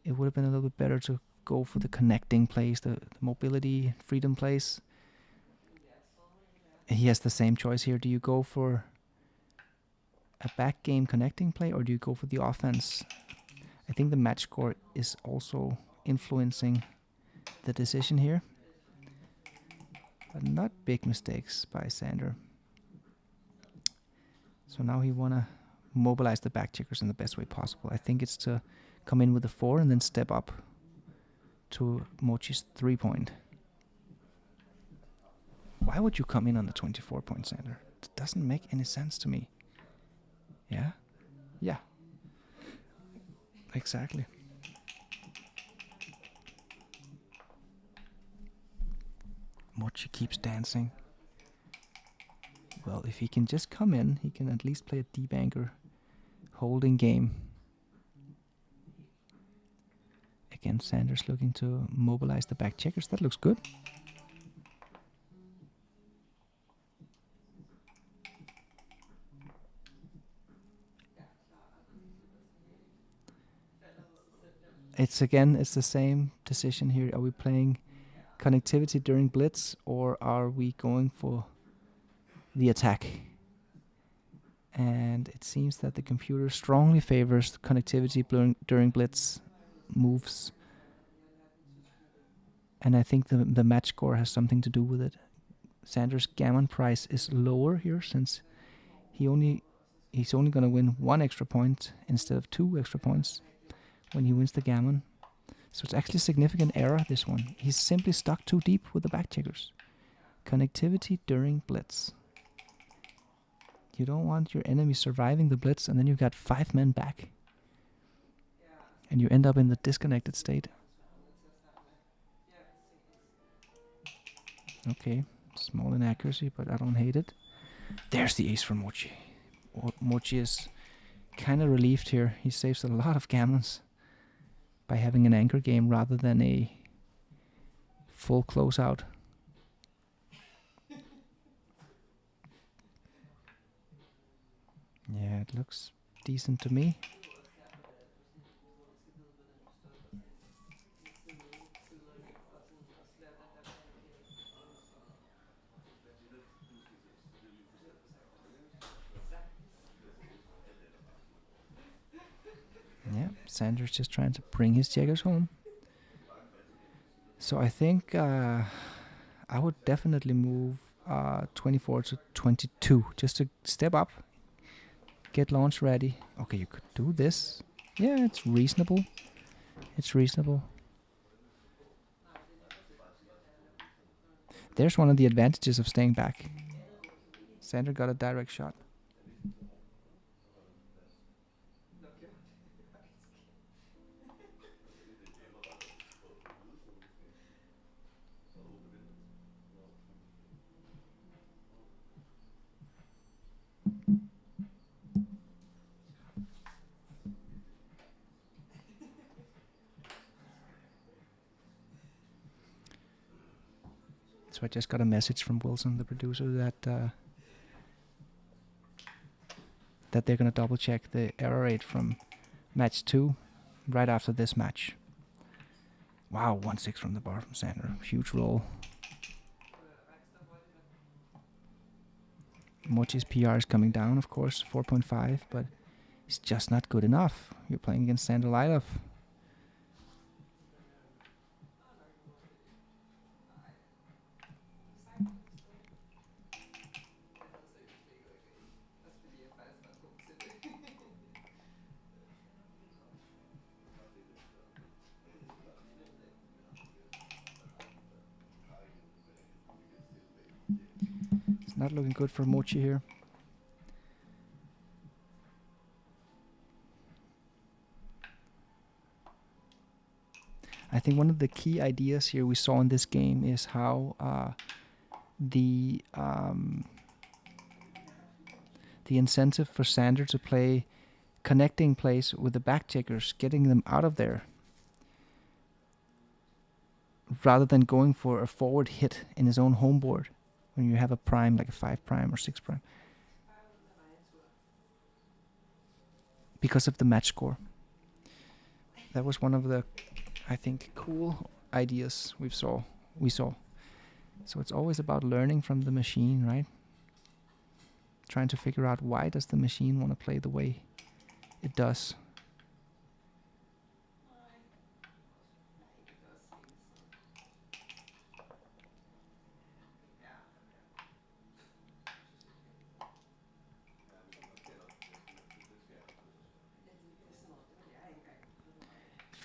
It would have been a little bit better to go for the connecting plays, the mobility, freedom plays. He has the same choice here. Do you go for a back game connecting play, or do you go for the offense? I think the match score is also influencing the decision here, but not big mistakes by Sander. So now he wanna mobilize the back checkers in the best way possible. I think it's to come in with a 4 and then step up to Mochy's 3 point. Why would you come in on the 24 point, Sander? It doesn't make any sense to me. Yeah? Yeah. Exactly. Mochy keeps dancing. Well, if he can just come in, he can at least play a deep anchor holding game. Again, Sander's looking to mobilize the back checkers. That looks good. It's the same decision here. Are we playing connectivity during blitz, or are we going for the attack? And it seems that the computer strongly favors connectivity during blitz moves. And I think the match score has something to do with it. Sander's gammon price is lower here since he's only going to win 1 extra point instead of 2 extra points when he wins the gammon. So it's actually a significant error, this one. He's simply stuck too deep with the back checkers. Connectivity during blitz. You don't want your enemy surviving the blitz and then you've got 5 men back. And you end up in the disconnected state. Okay, small inaccuracy, but I don't hate it. There's the ace for Mochy. Mochy is kind of relieved here. He saves a lot of gammons by having an anchor game rather than a full closeout. Yeah, it looks decent to me. Yeah, Sanders just trying to bring his checkers home. So I think I would definitely move 24 to 22, just to step up, get launch ready. Okay, you could do this. Yeah, it's reasonable. It's reasonable. There's one of the advantages of staying back. Sander got a direct shot. So I just got a message from Wilson, the producer, that they're going to double check the error rate from match 2 right after this match. Wow, 1-6 from the bar from Sander. Huge roll. Mochy's PR is coming down, of course, 4.5, but it's just not good enough. You're playing against Sander Lylloff. Not looking good for Mochy here. I think one of the key ideas here we saw in this game is how the incentive for Sander to play connecting plays with the back checkers, getting them out of there, rather than going for a forward hit in his own home board. When you have a prime, like a 5 prime or 6 prime. Because of the match score. That was one of the, I think, cool ideas we saw. So it's always about learning from the machine, right? Trying to figure out why does the machine want to play the way it does.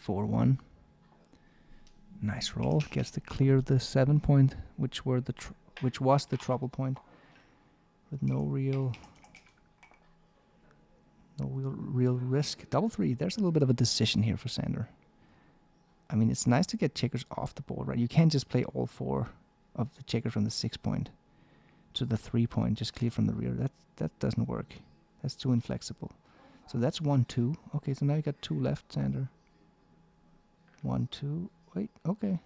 (4-1). Nice roll. Gets to clear the 7 point, which was the trouble point, with no real risk. Double 3. There's a little bit of a decision here for Sander. I mean, it's nice to get checkers off the board, right? You can't just play all 4 of the checkers from the 6 point to the 3 point, just clear from the rear. That doesn't work. That's too inflexible. So that's 1-2. Okay, so now you got 2 left, Sander. 1-2. Wait, okay.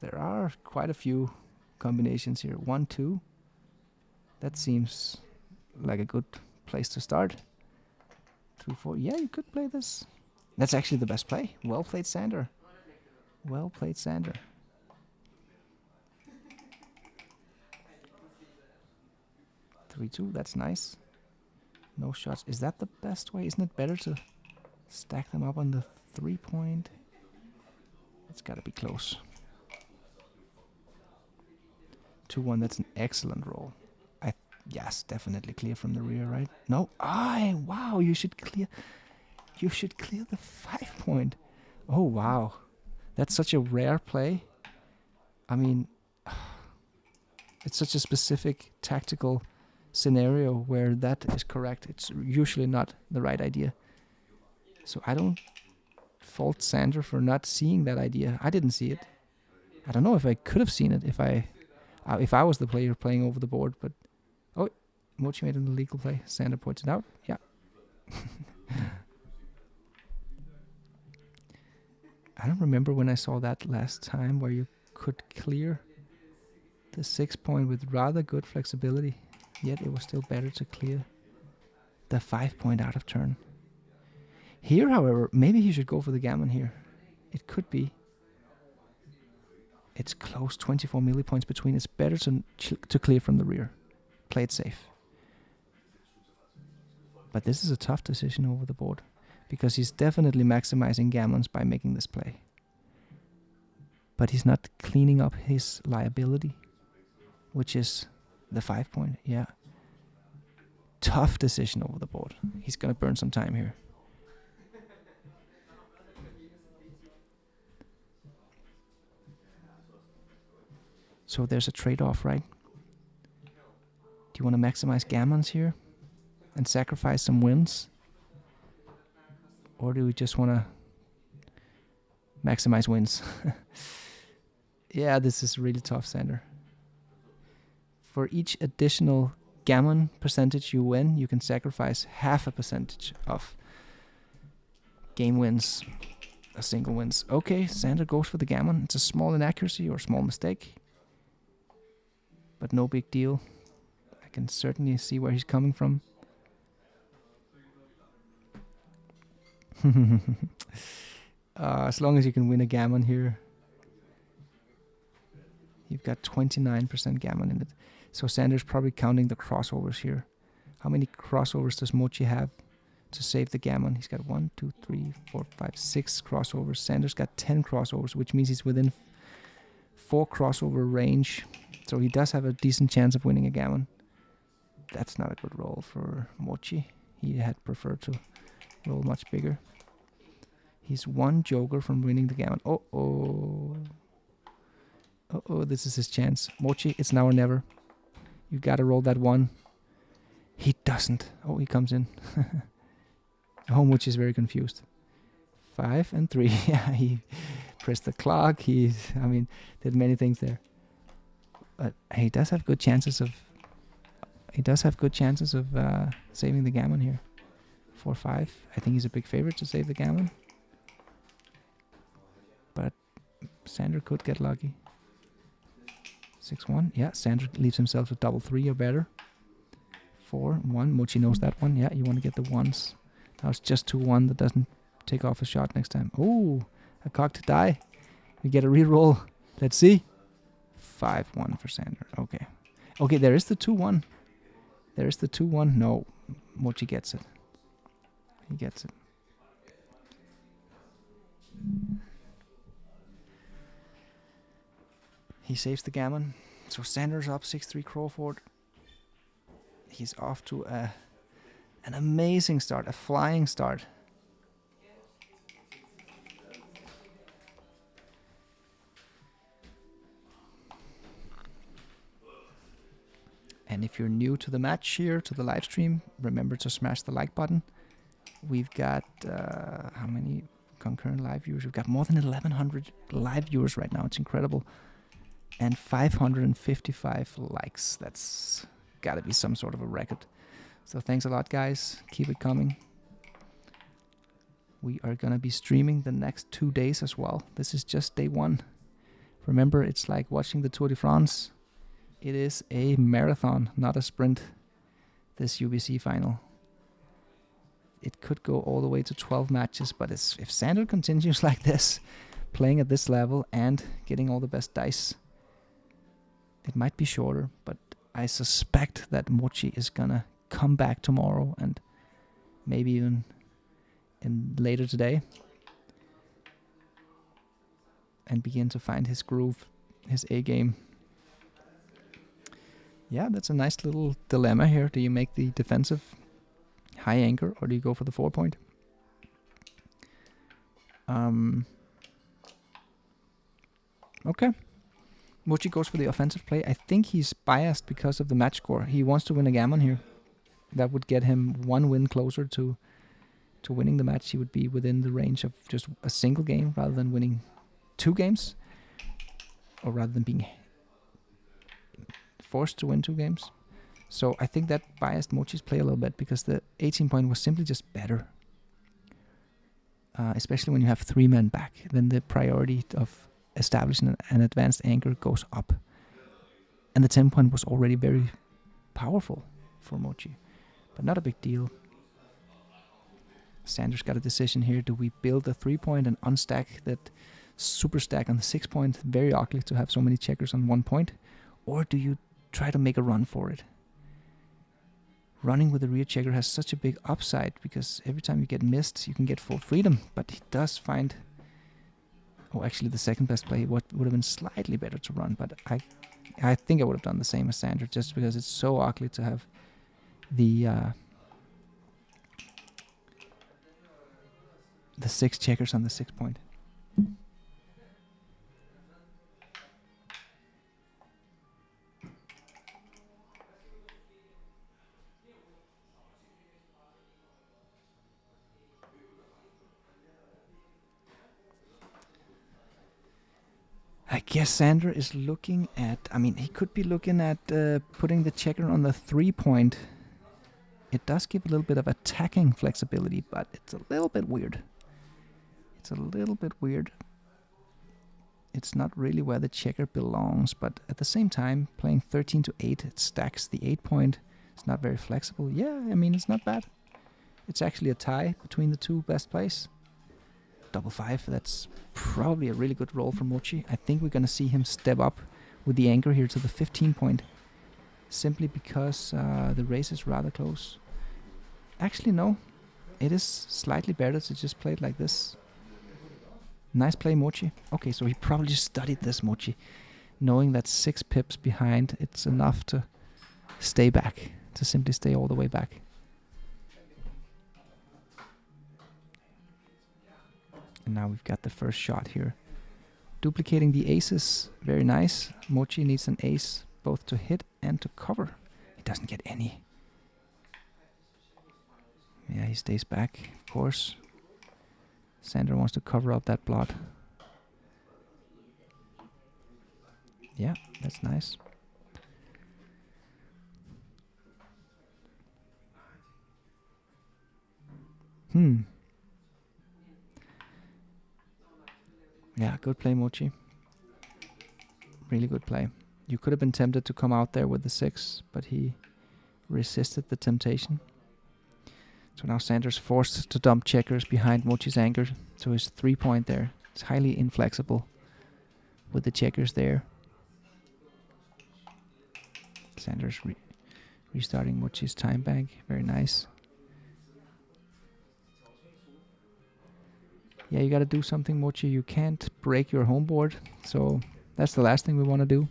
There are quite a few combinations here. 1-2. That seems like a good place to start. 2-4. Yeah, you could play this. That's actually the best play. Well played, Sander. Well played, Sander. 3-2, that's nice. No shots. Is that the best way? Isn't it better to stack them up on the 3-point? It's gotta be close. 2-1, that's an excellent roll. Yes, definitely clear from the rear, right? No, wow, you should clear the 5-point. Oh, wow. That's such a rare play. I mean, it's such a specific tactical scenario where that is correct. It's usually not the right idea. So I don't fault Sander for not seeing that idea. I didn't see it. I don't know if I could have seen it if I was the player playing over the board, but oh, Mochy made an illegal play. Sander points it out. Yeah. I don't remember when I saw that last time where you could clear the 6-point with rather good flexibility, yet it was still better to clear the 5-point out of turn. Here, however, maybe he should go for the gammon here. It could be. It's close, 24 millipoints between. It's better to clear from the rear. Play it safe. But this is a tough decision over the board, because he's definitely maximizing gammons by making this play. But he's not cleaning up his liability, which is the 5-point. Yeah. Tough decision over the board. He's going to burn some time here. So there's a trade-off, right? Do you want to maximize gammons here and sacrifice some wins? Or do we just want to maximize wins? Yeah, this is really tough, Sander. For each additional gammon percentage you win, you can sacrifice half a percentage of game wins, a single wins. Okay, Sander goes for the gammon. It's a small inaccuracy or small mistake, but no big deal. I can certainly see where he's coming from. As long as you can win a gammon here. You've got 29% gammon in it. So Sander's probably counting the crossovers here. How many crossovers does Mochy have to save the gammon? He's got 1, 2, 3, 4, 5, 6 crossovers. Sander's got 10 crossovers, which means he's within 4 crossover range. So he does have a decent chance of winning a gammon. That's not a good roll for Mochy. He had preferred to roll much bigger. He's 1 joker from winning the gammon. This is his chance. Mochy, it's now or never. You gotta roll that 1. He doesn't. Oh, he comes in. Mochy is very confused. 5 and 3. Yeah, he pressed the clock. Did many things there. But he does have good chances of. Saving the gammon here. 4-5. I think he's a big favorite to save the gammon. But Sander could get lucky. 6-1. Yeah, Sander leaves himself with double 3 or better. 4-1. Mochy knows that one. Yeah, you want to get the ones. Now it's just 2-1 that doesn't take off a shot next time. Oh, a cocked die. We get a reroll. Let's see. 5-1 for Sander. Okay. Okay, there is the 2-1. There is the 2-1. No, Mochy gets it. He gets it. He saves the gammon. So Sander's up 6-3 Crawford. He's off to an amazing start, a flying start. And if you're new to the match here, to the live stream, remember to smash the like button. We've got, how many concurrent live viewers? We've got more than 1,100 live viewers right now. It's incredible. And 555 likes. That's gotta be some sort of a record. So thanks a lot, guys. Keep it coming. We are gonna be streaming the next 2 days as well. This is just day 1. Remember, it's like watching the Tour de France. It is a marathon, not a sprint, this UBC final. It could go all the way to 12 matches, but if Sander continues like this, playing at this level and getting all the best dice, it might be shorter, but I suspect that Mochy is gonna come back tomorrow and maybe even later today and begin to find his groove, his A game. Yeah, that's a nice little dilemma here. Do you make the defensive high anchor or do you go for the 4-point? Okay. Mochy goes for the offensive play. I think he's biased because of the match score. He wants to win a gammon here. That would get him 1 win closer to winning the match. He would be within the range of just a single game rather than winning 2 games. Or rather than being forced to win 2 games. So I think that biased Mochy's play a little bit because the 18-point was simply just better. Especially when you have 3 men back. Then the priority of establishing an advanced anchor goes up. And the 10-point was already very powerful for Mochy. But not a big deal. Sanders got a decision here. Do we build a 3-point and unstack that super stack on the 6-point? Very ugly to have so many checkers on 1 point. Or do you try to make a run for it? Running with a rear checker has such a big upside because every time you get missed, you can get full freedom. But he does find... Oh, actually, the second best play would have been slightly better to run, but I think I would have done the same as Sanders just because it's so ugly to have the 6 checkers on the 6-point. I guess Sander is looking at... I mean, he could be looking at putting the checker on the 3-point. It does give a little bit of attacking flexibility, but it's a little bit weird. It's a little bit weird. It's not really where the checker belongs, but at the same time, playing 13 to 8, it stacks the 8-point. It's not very flexible. Yeah, I mean, it's not bad. It's actually a tie between the 2 best plays. 5-5, that's probably a really good roll for Mochy. I think we're going to see him step up with the anchor here to the 15-point. Simply because the race is rather close. Actually, no. It is slightly better to just play it like this. Nice play, Mochy. Okay, so he probably just studied this, Mochy. Knowing that 6 pips behind, it's enough to stay back. To simply stay all the way back. And now we've got the first shot here. Duplicating the aces, very nice. Mochy needs an ace both to hit and to cover. He doesn't get any. Yeah, he stays back, of course. Sander wants to cover up that blot. Yeah, that's nice. Yeah, good play, Mochy. Really good play. You could have been tempted to come out there with the 6, but he resisted the temptation. So now Sanders forced to dump checkers behind Mochy's anchor to his 3-point there. It's highly inflexible with the checkers there. Sanders restarting Mochy's time bank. Very nice. Yeah, you gotta do something, Mochy. You can't break your home board, so that's the last thing we want to do.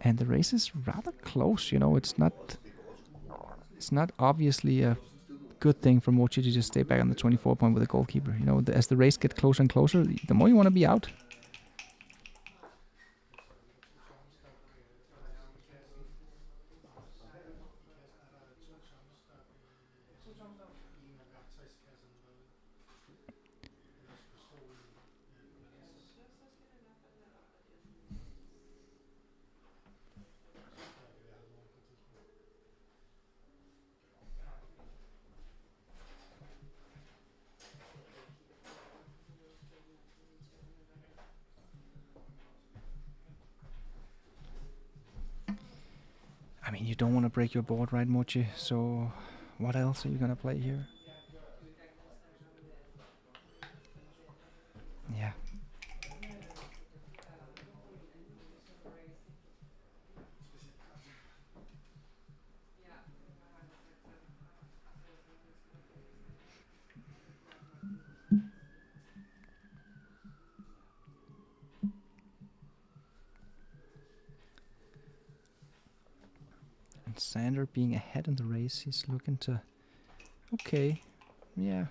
And the race is rather close, you know. It's not obviously a good thing for Mochy to just stay back on the 24-point with a goalkeeper. You know, as the race gets closer and closer, the more you want to be out. I mean, you don't want to break your board, right, Mochy? So, what else are you gonna play here? Yeah. Sander being ahead in the race. He's looking to... Okay, yeah.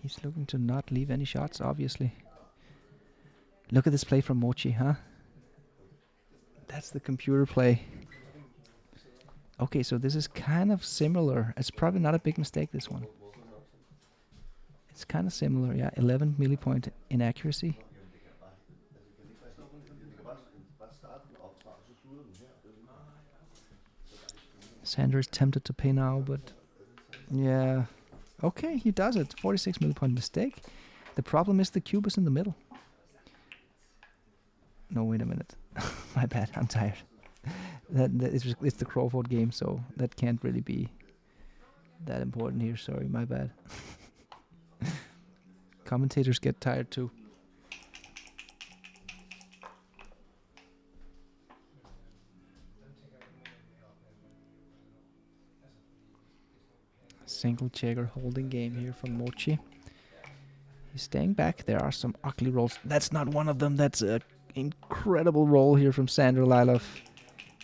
He's looking to not leave any shots, obviously. Look at this play from Mochy, huh? That's the computer play. Okay, so this is kind of similar. It's probably not a big mistake, this one. It's kind of similar, yeah. 11 millipoint inaccuracy. Sander is tempted to pay now, but yeah. Okay, he does it. 46 millipoint mistake. The problem is the cube is in the middle. No, wait a minute. My bad, I'm tired. It's the Crawford game, so that can't really be that important here. Sorry, my bad. Commentators get tired too. Single checker holding game here from Mochy. He's staying back. There are some ugly rolls. That's not one of them. That's an incredible roll here from Sander Lylloff.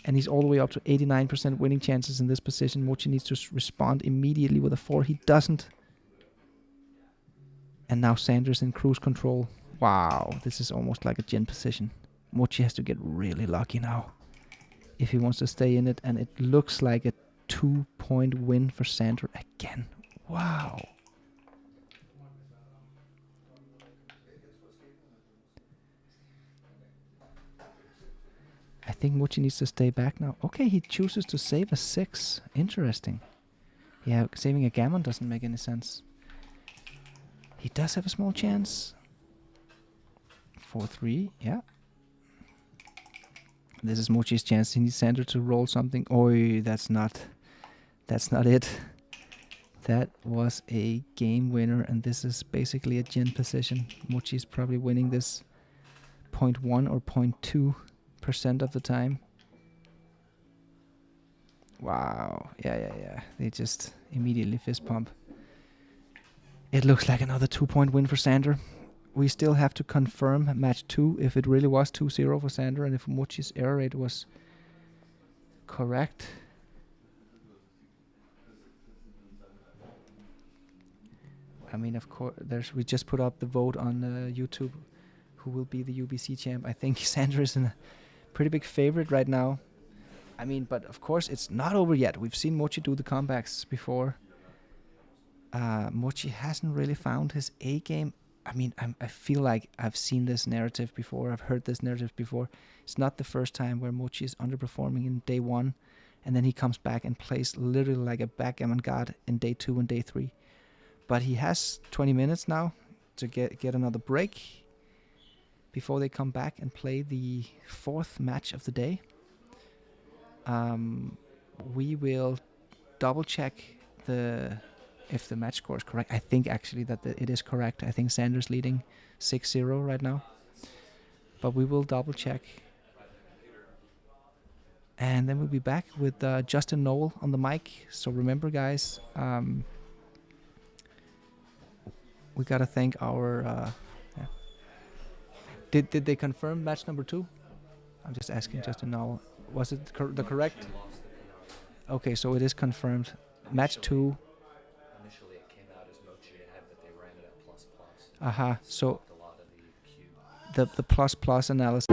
And he's all the way up to 89% winning chances in this position. Mochy needs to respond immediately with a 4. He doesn't. And now Sander's in cruise control. Wow, this is almost like a gin position. Mochy has to get really lucky now if he wants to stay in it. And it looks like a 2-point win for Sander again. Wow. I think Mochy needs to stay back now. Okay, he chooses to save a 6. Interesting. Yeah, saving a Gammon doesn't make any sense. He does have a small chance. 4-3, yeah. This is Mochy's chance. He needs Sander to roll something. Oi, that's not it. That was a game winner, and this is basically a gin position. Mochy's probably winning this 0.1 or 0.2% of the time. Wow. Yeah. They just immediately fist pump. It looks like another 2-point win for Sander. We still have to confirm match 2 if it really was 2-0 for Sander and if Mochy's error rate was correct. I mean, of course, we just put up the vote on YouTube who will be the UBC champ. I think Sander is a pretty big favorite right now. I mean, but of course, it's not over yet. We've seen Mochy do the comebacks before. Mochy hasn't really found his A game. I mean, I feel like I've seen this narrative before. I've heard this narrative before. It's not the first time where Mochy is underperforming in day 1, and then he comes back and plays literally like a backgammon god in day 2 and day 3. But he has 20 minutes now to get another break before they come back and play the 4th match of the day. We will double check if the match score is correct. I think actually that it is correct. I think Sander's leading 6-0 right now. But we will double check. And then we'll be back with Justin Noel on the mic. So remember, guys, we got to thank our... Did they confirm match number 2? I'm just asking Justin Noel. Was it the correct? Okay, so it is confirmed. Match 2. Initially, it came out as Mochy ahead, but they ran it at ++. So A lot of the ++ analysis.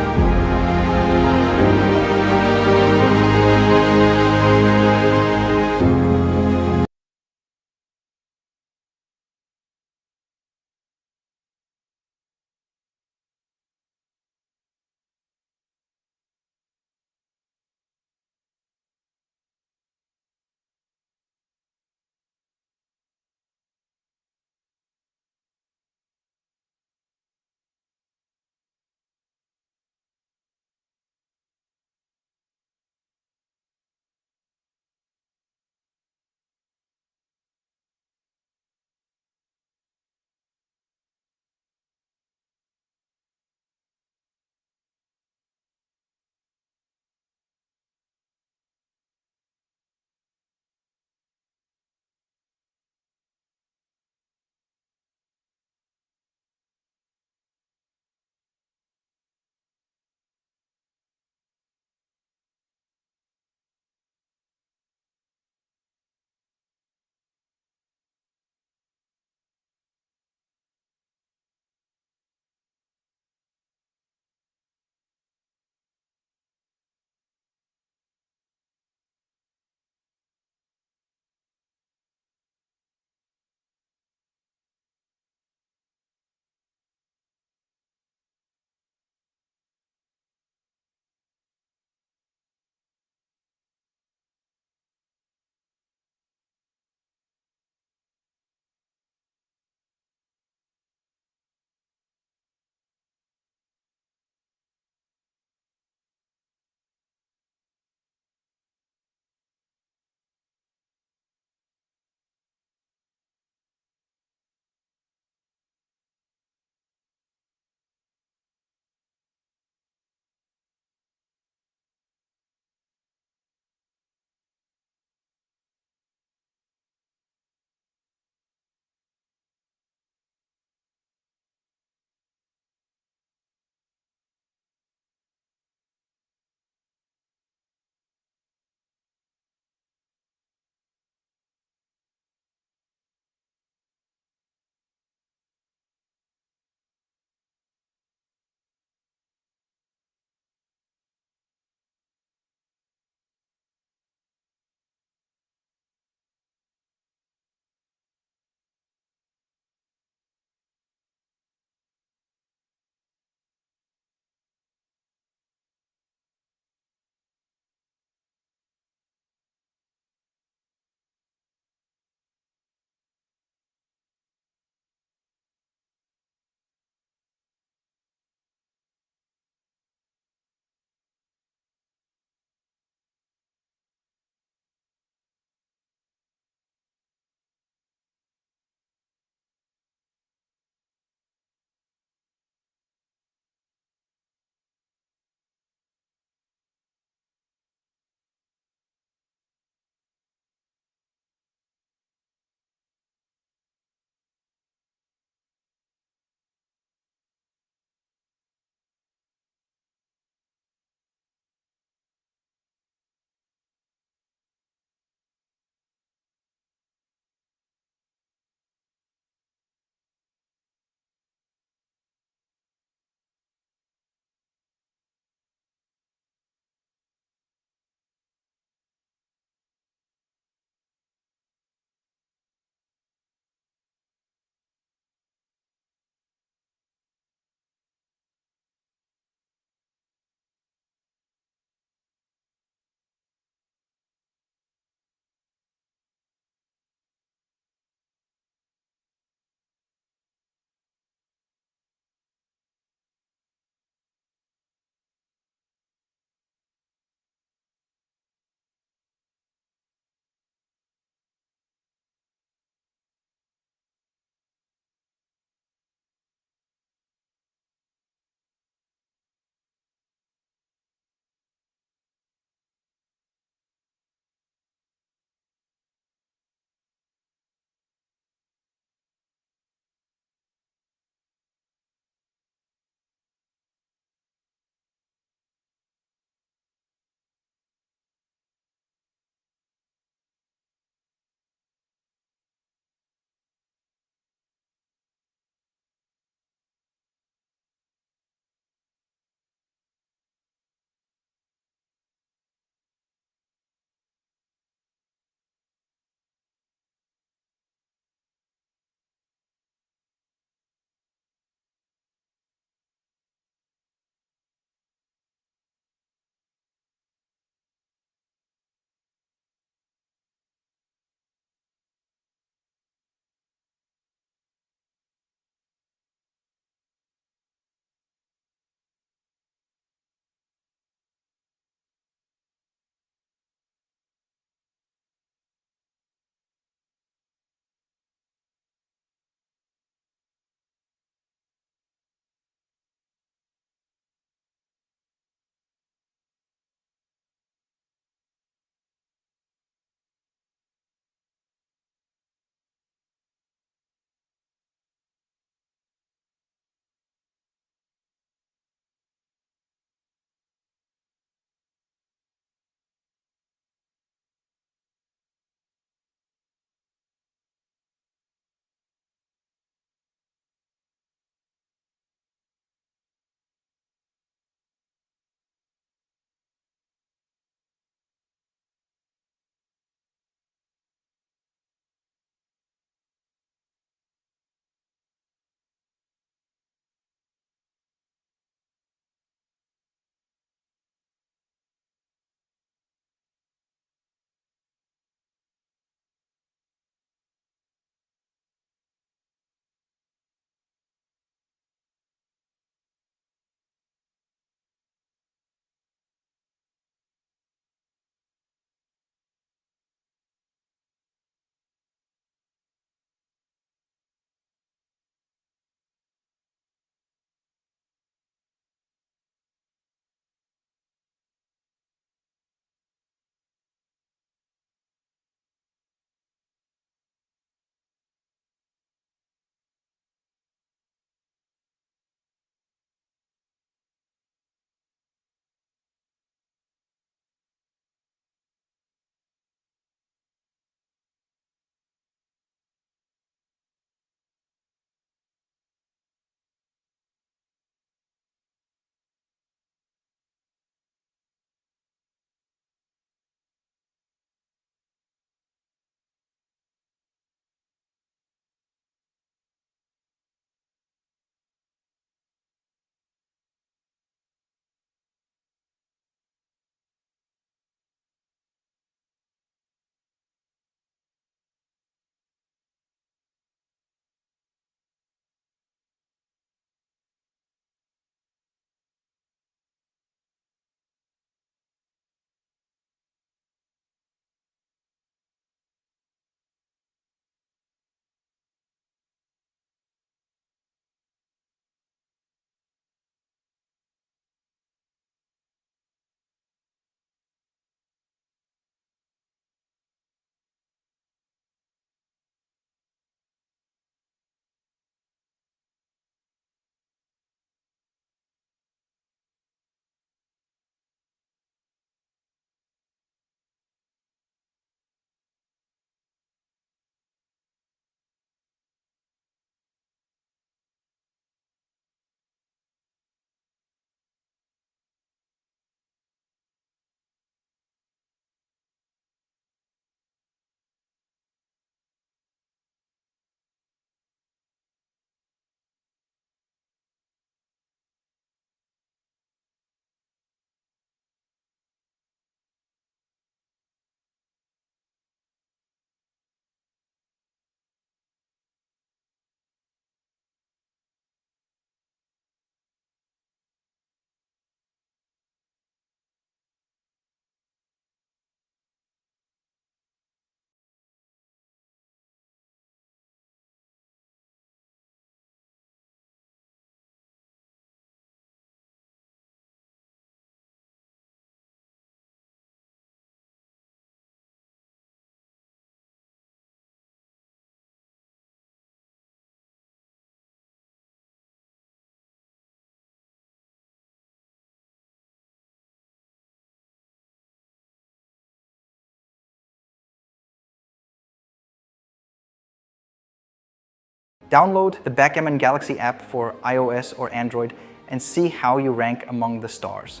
Download the Backgammon Galaxy app for iOS or Android and see how you rank among the stars.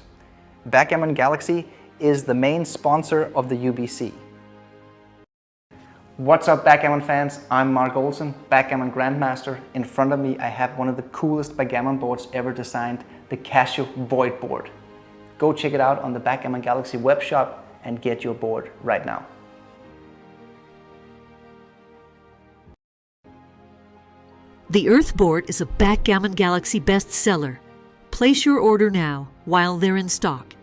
Backgammon Galaxy is the main sponsor of the UBC. What's up, Backgammon fans? I'm Mark Olsen, Backgammon Grandmaster. In front of me I have one of the coolest backgammon boards ever designed, the Casio Void board. Go check it out on the Backgammon Galaxy web shop and get your board right now. The Earth board is a Backgammon Galaxy bestseller. Place your order now while they're in stock.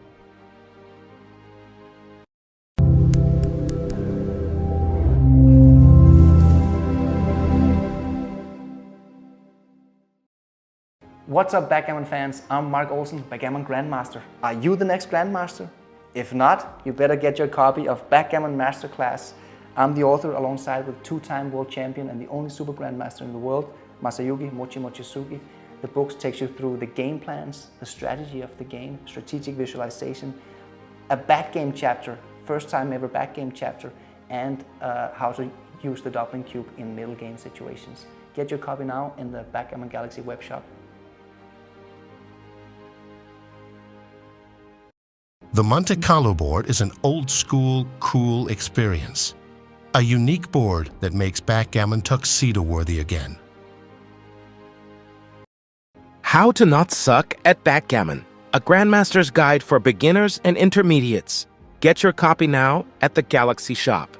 What's up, Backgammon fans? I'm Mark Olsen, Backgammon Grandmaster. Are you the next Grandmaster? If not, you better get your copy of Backgammon Masterclass. I'm the author alongside with two-time world champion and the only Super-Grandmaster in the world, Masayuki Mochizuki. The book takes you through the game plans, the strategy of the game, strategic visualization, a backgame chapter, first time ever backgame chapter, and how to use the doubling cube in middle game situations. Get your copy now in the Backgammon Galaxy web shop. The Monte Carlo board is an old-school, cool experience. A unique board that makes backgammon tuxedo-worthy again. How to Not Suck at Backgammon, a Grandmaster's Guide for Beginners and Intermediates. Get your copy now at the Galaxy shop.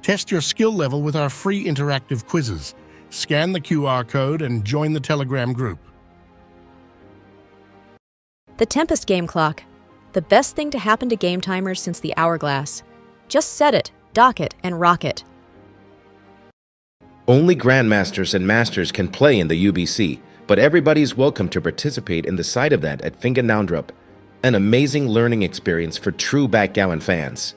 Test your skill level with our free interactive quizzes. Scan the QR code and join the Telegram group. The Tempest Game Clock. The best thing to happen to game timers since the hourglass. Just set it, dock it, and rock it. Only Grandmasters and Masters can play in the UBC, but everybody's welcome to participate in the side of that at Fingernaundrup. An amazing learning experience for true backgammon fans.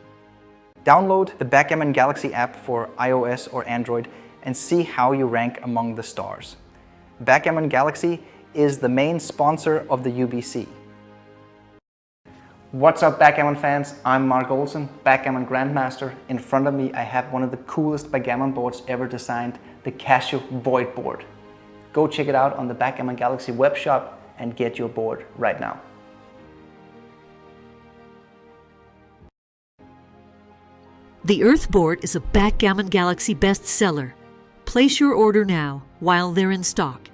Download the Backgammon Galaxy app for iOS or Android and see how you rank among the stars. Backgammon Galaxy is the main sponsor of the UBC. What's up, Backgammon fans? I'm Mark Olsen, Backgammon Grandmaster. In front of me I have one of the coolest backgammon boards ever designed, the Casio Void board. Go check it out on the Backgammon Galaxy web shop and get your board right now. The Earth board is a Backgammon Galaxy bestseller. Place your order now while they're in stock.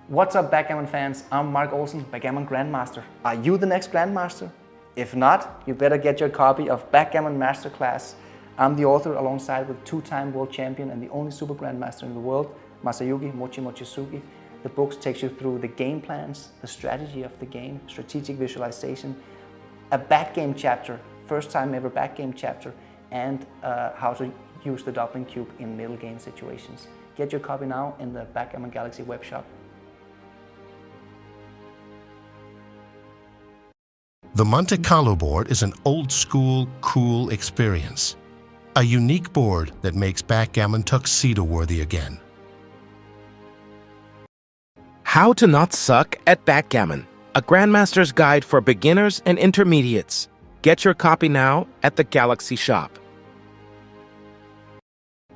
What's up, Backgammon fans? I'm Mark Olsen, Backgammon Grandmaster. Are you the next Grandmaster? If not, you better get your copy of Backgammon Masterclass. I'm the author alongside with two-time world champion and the only Super-Grandmaster in the world, Masayuki Mochizuki. The book takes you through the game plans, the strategy of the game, strategic visualization, a backgame chapter, first time ever backgame chapter, and how to use the doubling cube in middle game situations. Get your copy now in the Backgammon Galaxy web shop. The Monte Carlo board is an old-school, cool experience. A unique board that makes backgammon tuxedo-worthy again. How to Not Suck at Backgammon, a Grandmaster's Guide for Beginners and Intermediates. Get your copy now at the Galaxy shop.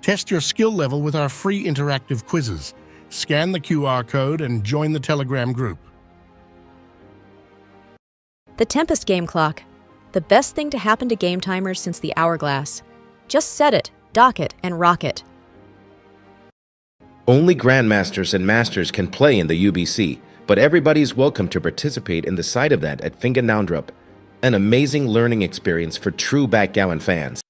Test your skill level with our free interactive quizzes. Scan the QR code and join the Telegram group. The Tempest Game Clock. The best thing to happen to game timers since the hourglass. Just set it, dock it, and rock it. Only Grandmasters and Masters can play in the UBC, but everybody's welcome to participate in the side of that at Fingernaundrup. An amazing learning experience for true backgammon fans.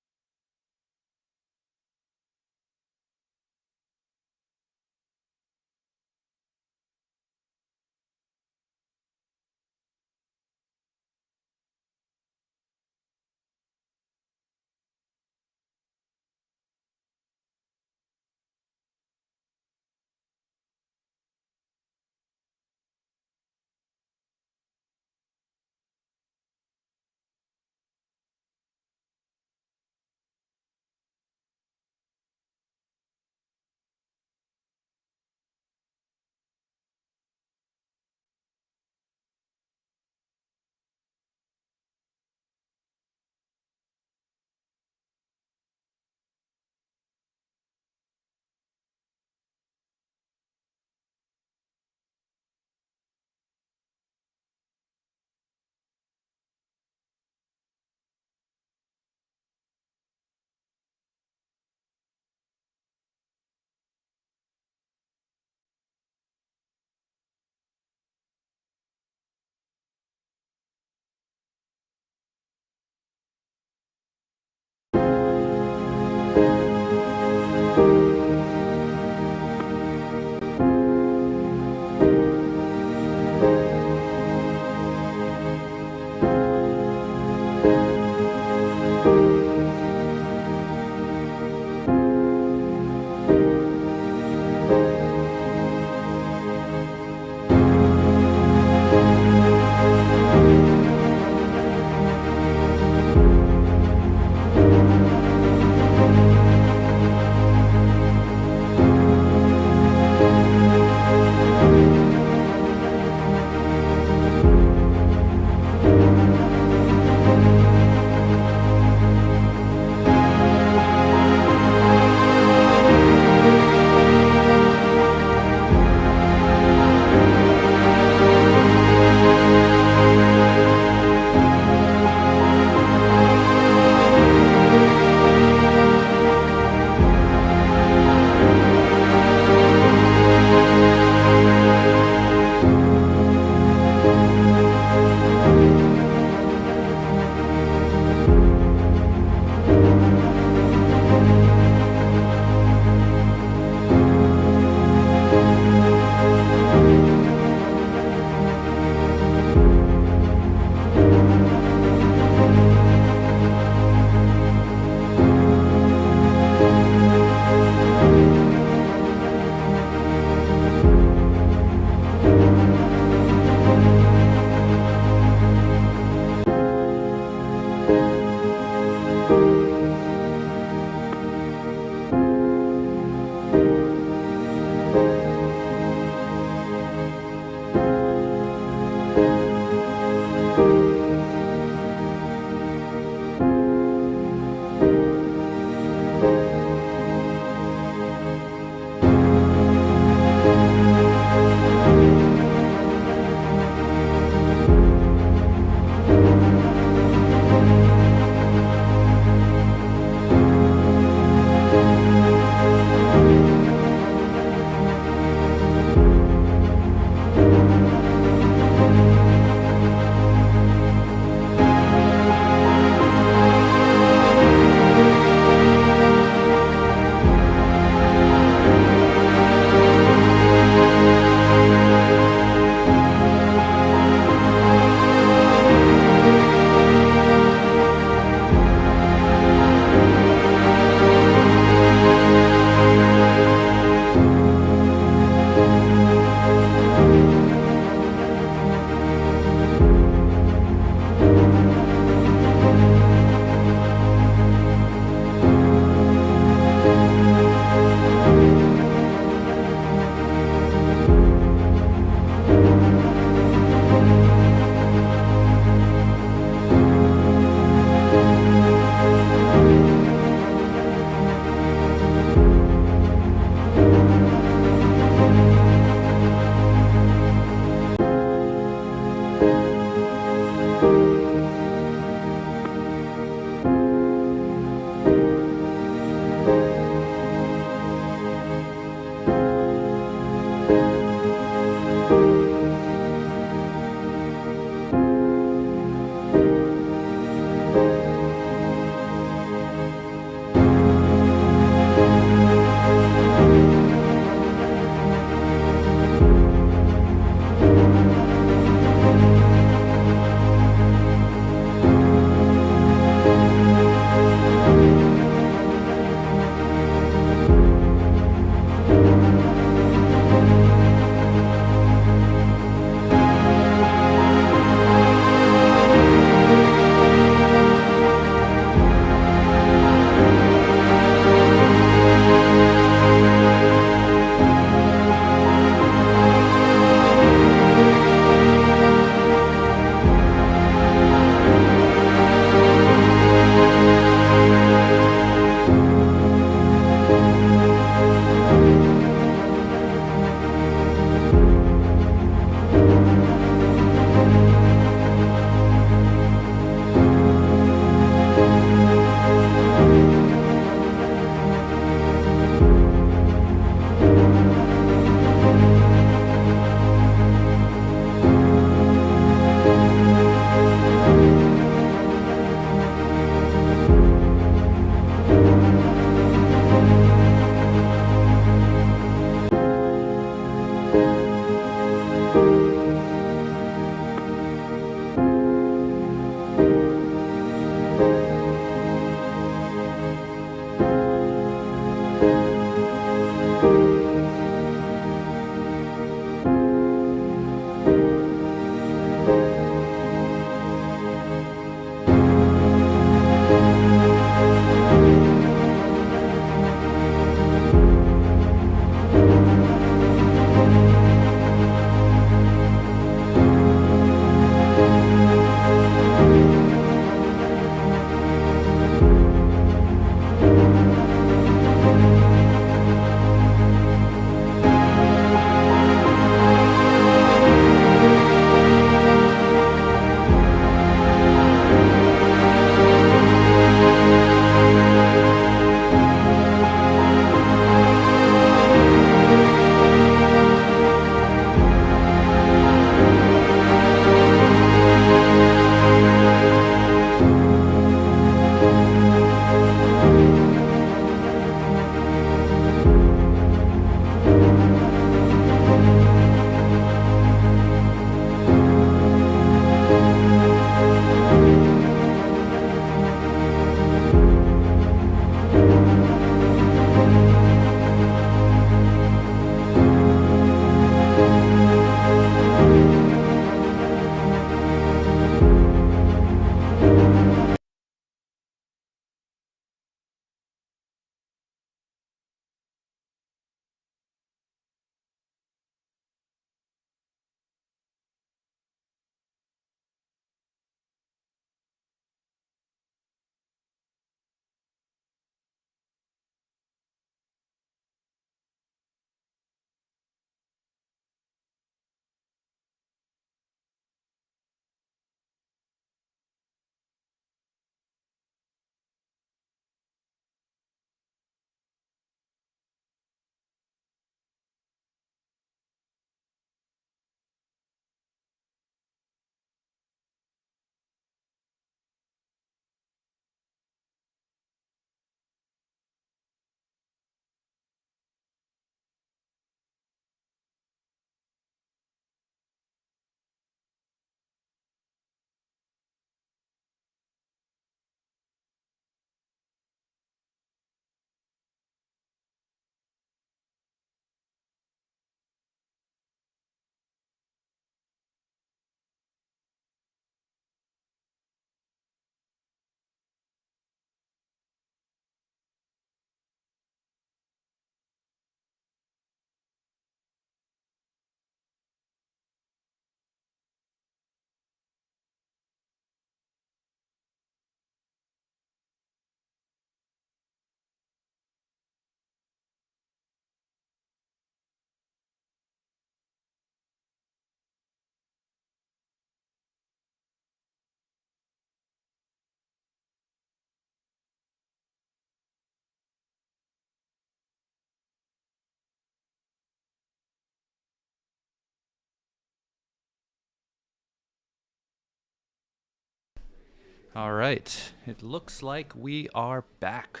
All right. It looks like we are back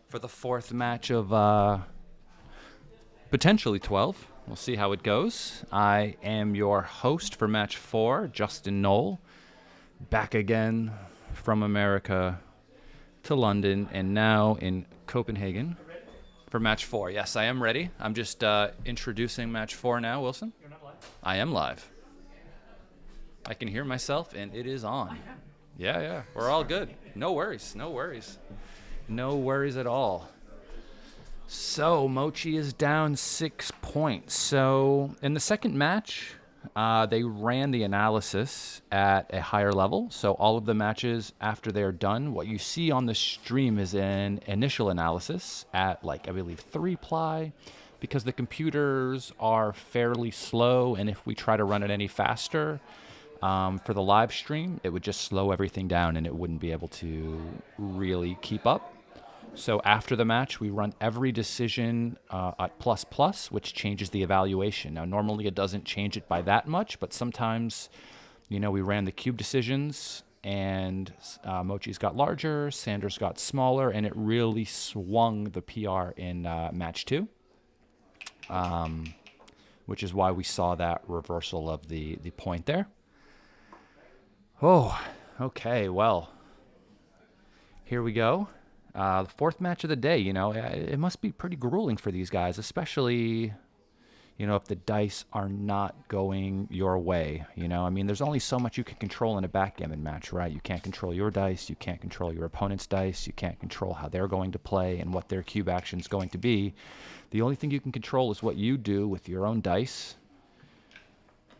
for the fourth match of potentially 12. We'll see how it goes. I am your host for match 4, Justin Knoll. Back again from America to London and now in Copenhagen for match 4. Yes, I am ready. I'm just introducing match 4 now, Wilson. You're not live? I am live. I can hear myself and it is on. Yeah, we're all good. No worries. No worries at all. So, Mochy is down 6 points. So, in the second match, they ran the analysis at a higher level. So, all of the matches after they're done, what you see on the stream is an initial analysis at, like, I believe 3-ply, because the computers are fairly slow, and if we try to run it any faster, for the live stream, it would just slow everything down and it wouldn't be able to really keep up. So after the match, we run every decision at ++, which changes the evaluation. Now, normally it doesn't change it by that much, but sometimes, we ran the cube decisions and Mochy's got larger, Sanders got smaller, and it really swung the PR in match 2, which is why we saw that reversal of the point there. Oh, okay, well, here we go. The fourth match of the day, it must be pretty grueling for these guys, especially, if the dice are not going your way, there's only so much you can control in a backgammon match, right? You can't control your dice, you can't control your opponent's dice, you can't control how they're going to play and what their cube action is going to be. The only thing you can control is what you do with your own dice.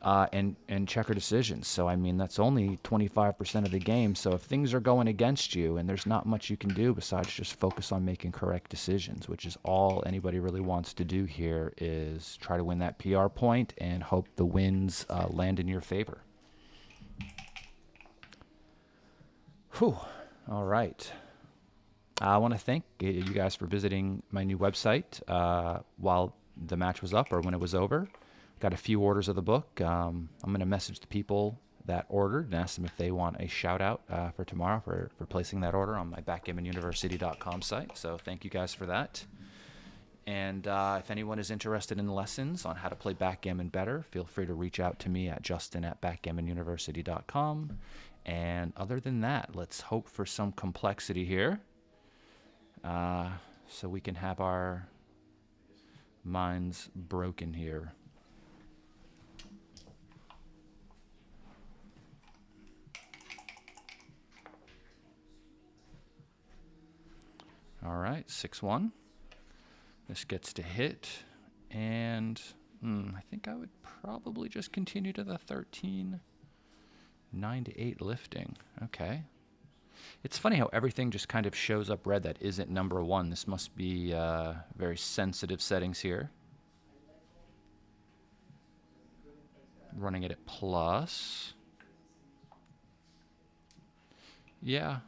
And checker decisions. So, that's only 25% of the game. So if things are going against you and there's not much you can do besides just focus on making correct decisions, which is all anybody really wants to do here, is try to win that PR point and hope the wins land in your favor. Whew. All right. I want to thank you guys for visiting my new website while the match was up or when it was over. Got a few orders of the book. I'm going to message the people that ordered and ask them if they want a shout out for tomorrow for placing that order on my backgammonuniversity.com site. So thank you guys for that. And if anyone is interested in lessons on how to play backgammon better, feel free to reach out to me at justin@backgammonuniversity.com. And other than that, let's hope for some complexity here so we can have our minds broken here. All right, 6-1. This gets to hit, and I think I would probably just continue to the 13, 9-8 lifting. Okay. It's funny how everything just kind of shows up red that isn't number 1. This must be very sensitive settings here. Running it at plus. Yeah.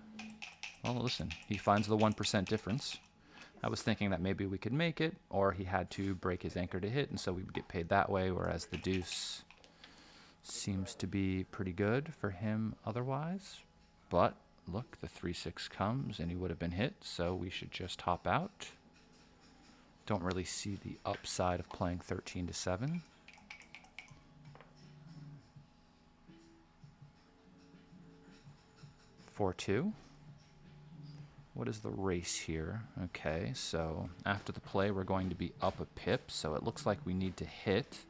Well, listen, he finds the 1% difference. I was thinking that maybe we could make it, or he had to break his anchor to hit, and so we would get paid that way, whereas the deuce seems to be pretty good for him otherwise. But, look, the 3-6 comes, and he would have been hit, so we should just hop out. Don't really see the upside of playing 13-7. (4-2). What is the race here? Okay, so after the play, we're going to be up a pip, so it looks like we need to hit.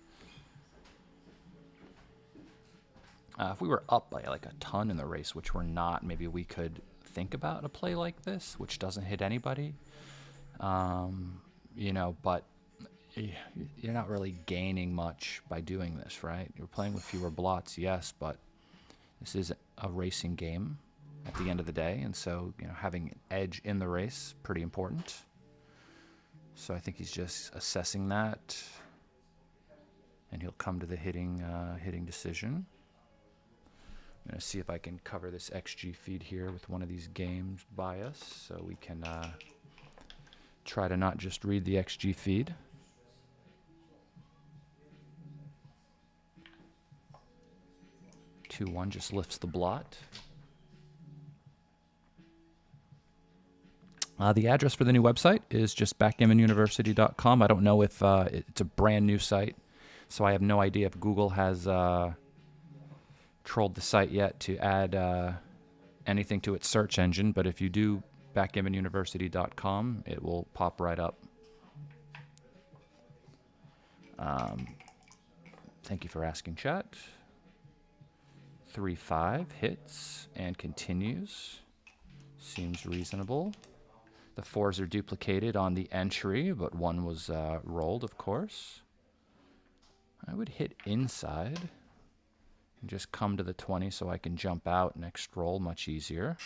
If we were up by like a ton in the race, which we're not, maybe we could think about a play like this, which doesn't hit anybody. But you're not really gaining much by doing this, right? You're playing with fewer blots, yes, but this is a racing game at the end of the day, and so having an edge in the race pretty important. So I think he's just assessing that, and he'll come to the hitting decision. I'm going to see if I can cover this XG feed here with one of these games by us, so we can try to not just read the XG feed. (2-1) just lifts the blot. The address for the new website is just backgammonuniversity.com. I don't know if it's a brand new site, so I have no idea if Google has trolled the site yet to add anything to its search engine, but if you do backgammonuniversity.com, it will pop right up. Thank you for asking, chat. 3-5 hits and continues. Seems reasonable. The 4s are duplicated on the entry, but 1 was rolled, of course. I would hit inside and just come to the 20 so I can jump out next roll much easier.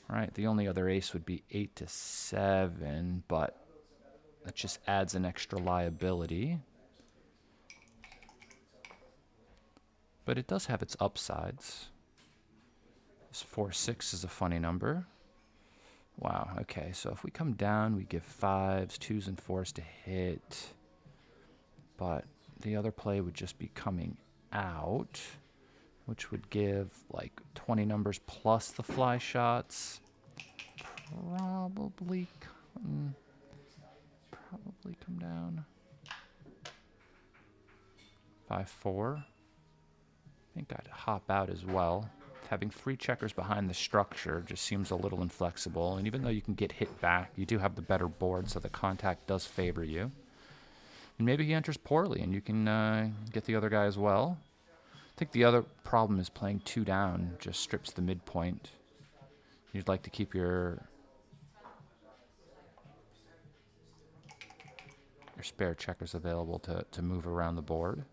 All right, the only other ace would be 8-7, but that just adds an extra liability. But it does have its upsides. This 4-6 is a funny number. Wow, okay, so if we come down, we give 5s, 2s, and 4s to hit. But the other play would just be coming out, which would give like 20 numbers plus the fly shots. Probably come down. 5-4. I think I'd hop out as well. Having 3 checkers behind the structure just seems a little inflexible, and even though you can get hit back, you do have the better board, so the contact does favor you. And maybe he enters poorly, and you can get the other guy as well. I think the other problem is playing 2 down just strips the midpoint. You'd like to keep your spare checkers available to move around the board.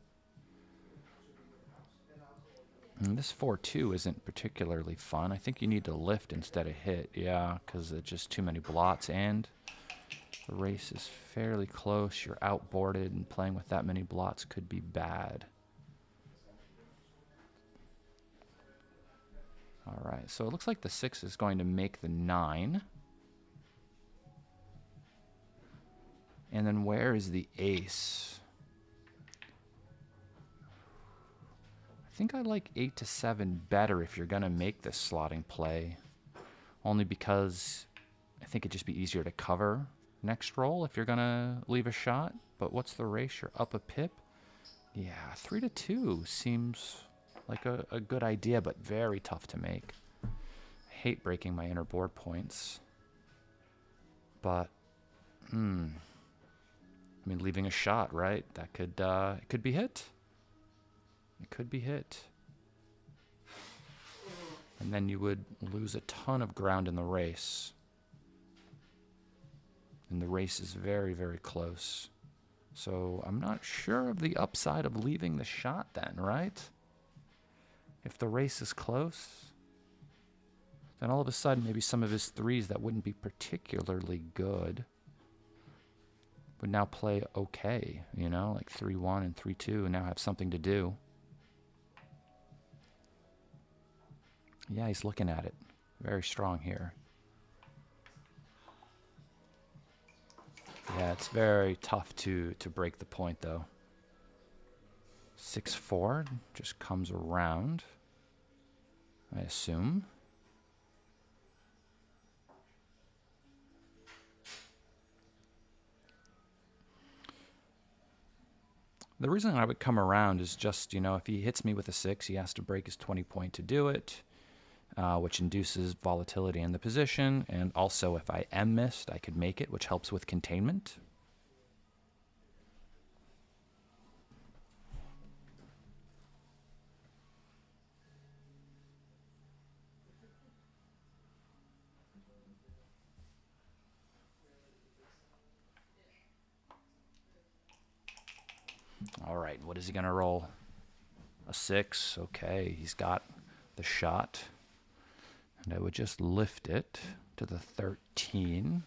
And this 4-2 isn't particularly fun. I think you need to lift instead of hit. Yeah, because it's just too many blots, and the race is fairly close. You're outboarded, and playing with that many blots could be bad. All right, so it looks like the 6 is going to make the 9. And then where is the ace? I think I like 8-7 better if you're going to make this slotting play. Only because I think it'd just be easier to cover next roll if you're going to leave a shot. But what's the race? You're up a pip? Yeah, 3-2 seems like a good idea, but very tough to make. I hate breaking my inner board points. But, I mean, leaving a shot, right? That could, it could be hit. It could be hit. And then you would lose a ton of ground in the race. And the race is very, very close. So I'm not sure of the upside of leaving the shot then, right? If the race is close, then all of a sudden maybe some of his 3s that wouldn't be particularly good would now play okay, you know, like 3-1 and 3-2, and now have something to do. Yeah, he's looking at it. Very strong here. Yeah, it's very tough to break the point, though. 6-4 just comes around, I assume. The reason I would come around is just, you know, if he hits me with a 6, he has to break his 20 point to do it, which induces volatility in the position. And also, if I am missed, I could make it, which helps with containment. All right, what is he going to roll? A 6. Okay, he's got the shot. And I would just lift it to the 13.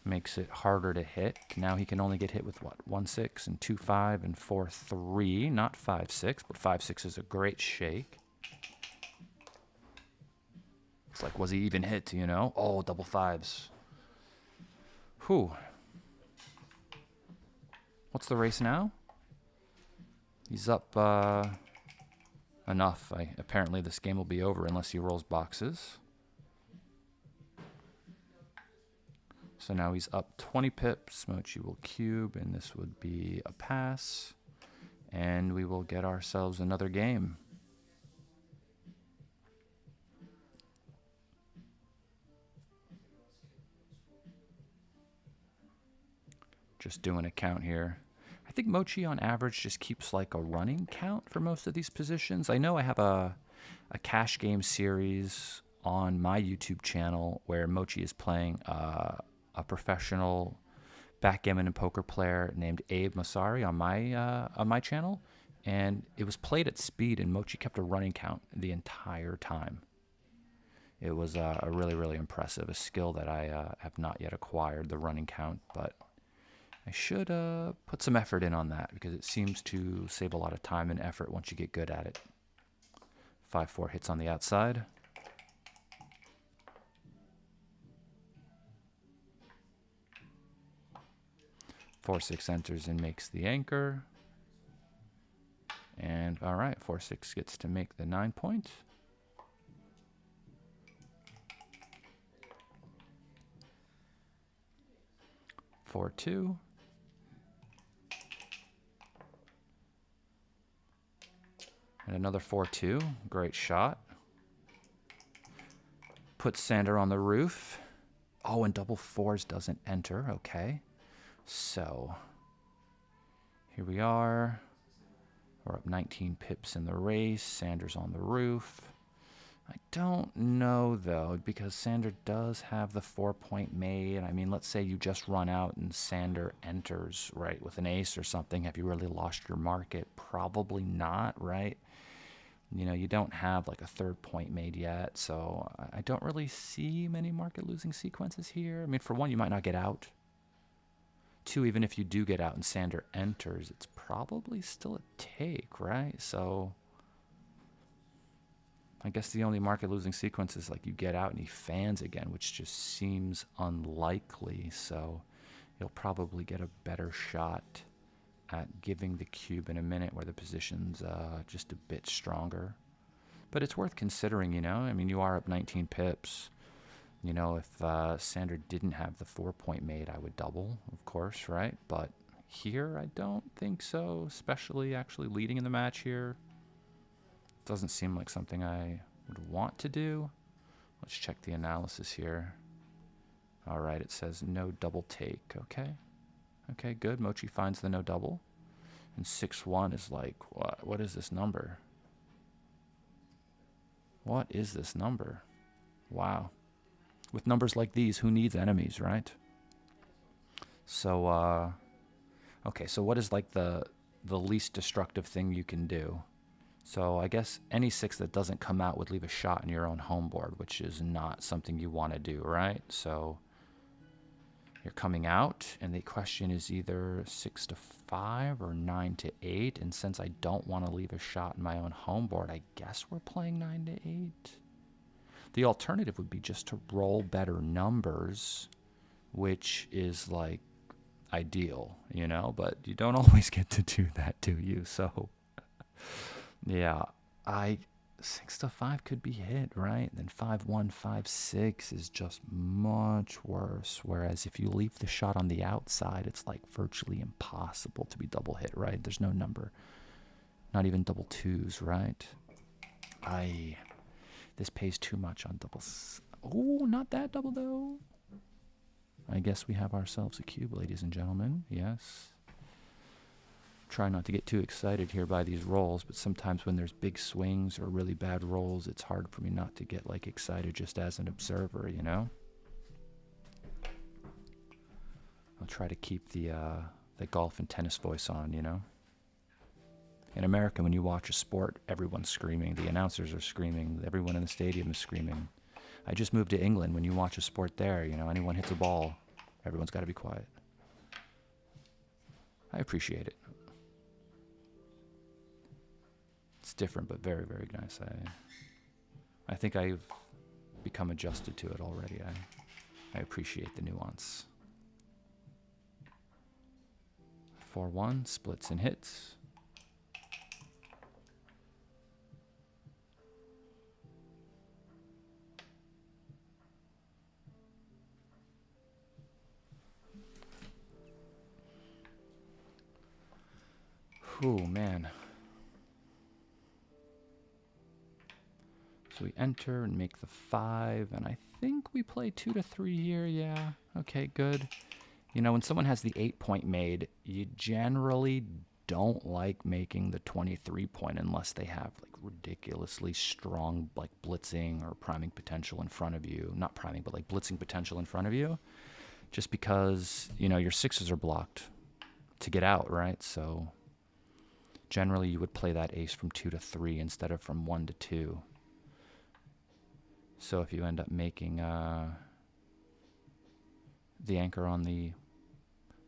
Makes it harder to hit. Now he can only get hit with what? 1-6 and 2-5 and 4-3. Not 5-6, but 5-6 is a great shake. It's like, was he even hit, you know? Oh, double 5s. Whew. What's the race now? He's up a enough. Apparently this game will be over unless he rolls boxes. So now he's up 20 pips. Mochy will cube, and this would be a pass. And we will get ourselves another game. Just doing a count here. I think Mochy on average just keeps like a running count for most of these positions. I know I have a cash game series on my YouTube channel where Mochy is playing a professional backgammon and poker player named Abe Masari on my channel, and it was played at speed, and Mochy kept a running count the entire time. It was a really impressive, a skill that I have not yet acquired, the running count, but I should put some effort in on that because it seems to save a lot of time and effort once you get good at it. 5-4 hits on the outside. Four 6 enters and makes the anchor. And all right, 4-6 gets to make the 9 point. Four 2. And another 4-2. Great shot. Puts Sander on the roof. Oh, and double fours doesn't enter. Okay. So, here we are. We're up 19 pips in the race. Sander's on the roof. I don't know, though, because Sander does have the 4-point made. I mean, let's say you just run out and Sander enters, right, with an ace or something. Have you really lost your market? Probably not, right? You know, you don't have like a 3rd point made yet, so I don't really see many market losing sequences here. I mean, for one, you might not get out. 2, even if you do get out and Sander enters, it's probably still a take, right? So I guess the only market losing sequence is like you get out and he fans again, which just seems unlikely. So you'll probably get a better shot at giving the cube in a minute where the position's just a bit stronger. But it's worth considering, you know. I mean, you are up 19 pips. You know, if Sander didn't have the 4-point made, I would double, of course, right? But here, I don't think so, especially actually leading in the match here. Doesn't seem like something I would want to do. Let's check the analysis here. All right, it says no double take, okay. Okay, good. Mochy finds the no double. And 6-1 is like, what? What is this number? What is this number? Wow. With numbers like these, who needs enemies, right? So, okay, so what is like the least destructive thing you can do? So I guess any 6 that doesn't come out would leave a shot in your own home board, which is not something you want to do, right? So you're coming out, and the question is either 6-5 or 9-8. And since I don't want to leave a shot in my own home board, I guess we're playing 9-8. The alternative would be just to roll better numbers, which is like ideal, you know, but you don't always get to do that, do you? So, yeah, 6-5 could be hit, right? Then 5-1, 5-6 is just much worse. Whereas if you leave the shot on the outside, it's like virtually impossible to be double hit, right? There's no number, not even double 2s, right? This pays too much on doubles. Oh, not that double, though. I guess we have ourselves a cube, ladies and gentlemen. Yes. Try not to get too excited here by these rolls, but sometimes when there's big swings or really bad rolls, it's hard for me not to get like excited just as an observer, you know? I'll try to keep the golf and tennis voice on, you know? In America, when you watch a sport, everyone's screaming. The announcers are screaming. Everyone in the stadium is screaming. I just moved to England. When you watch a sport there, you know, anyone hits a ball, everyone's got to be quiet. I appreciate it. It's different, but very, very nice. I think I've become adjusted to it already. I appreciate the nuance. 4-1, splits and hits. Oh, man. So we enter and make the 5, and I think we play 2 to 3 here. Yeah, okay, good. You know, when someone has the 8-point made, you generally don't like making the 23-point unless they have like ridiculously strong like blitzing or priming potential in front of you. Not priming, but like blitzing potential in front of you. Just because, you know, your 6s are blocked to get out, right? So generally you would play that ace from 2 to 3 instead of from 1 to 2. So if you end up making the anchor on the,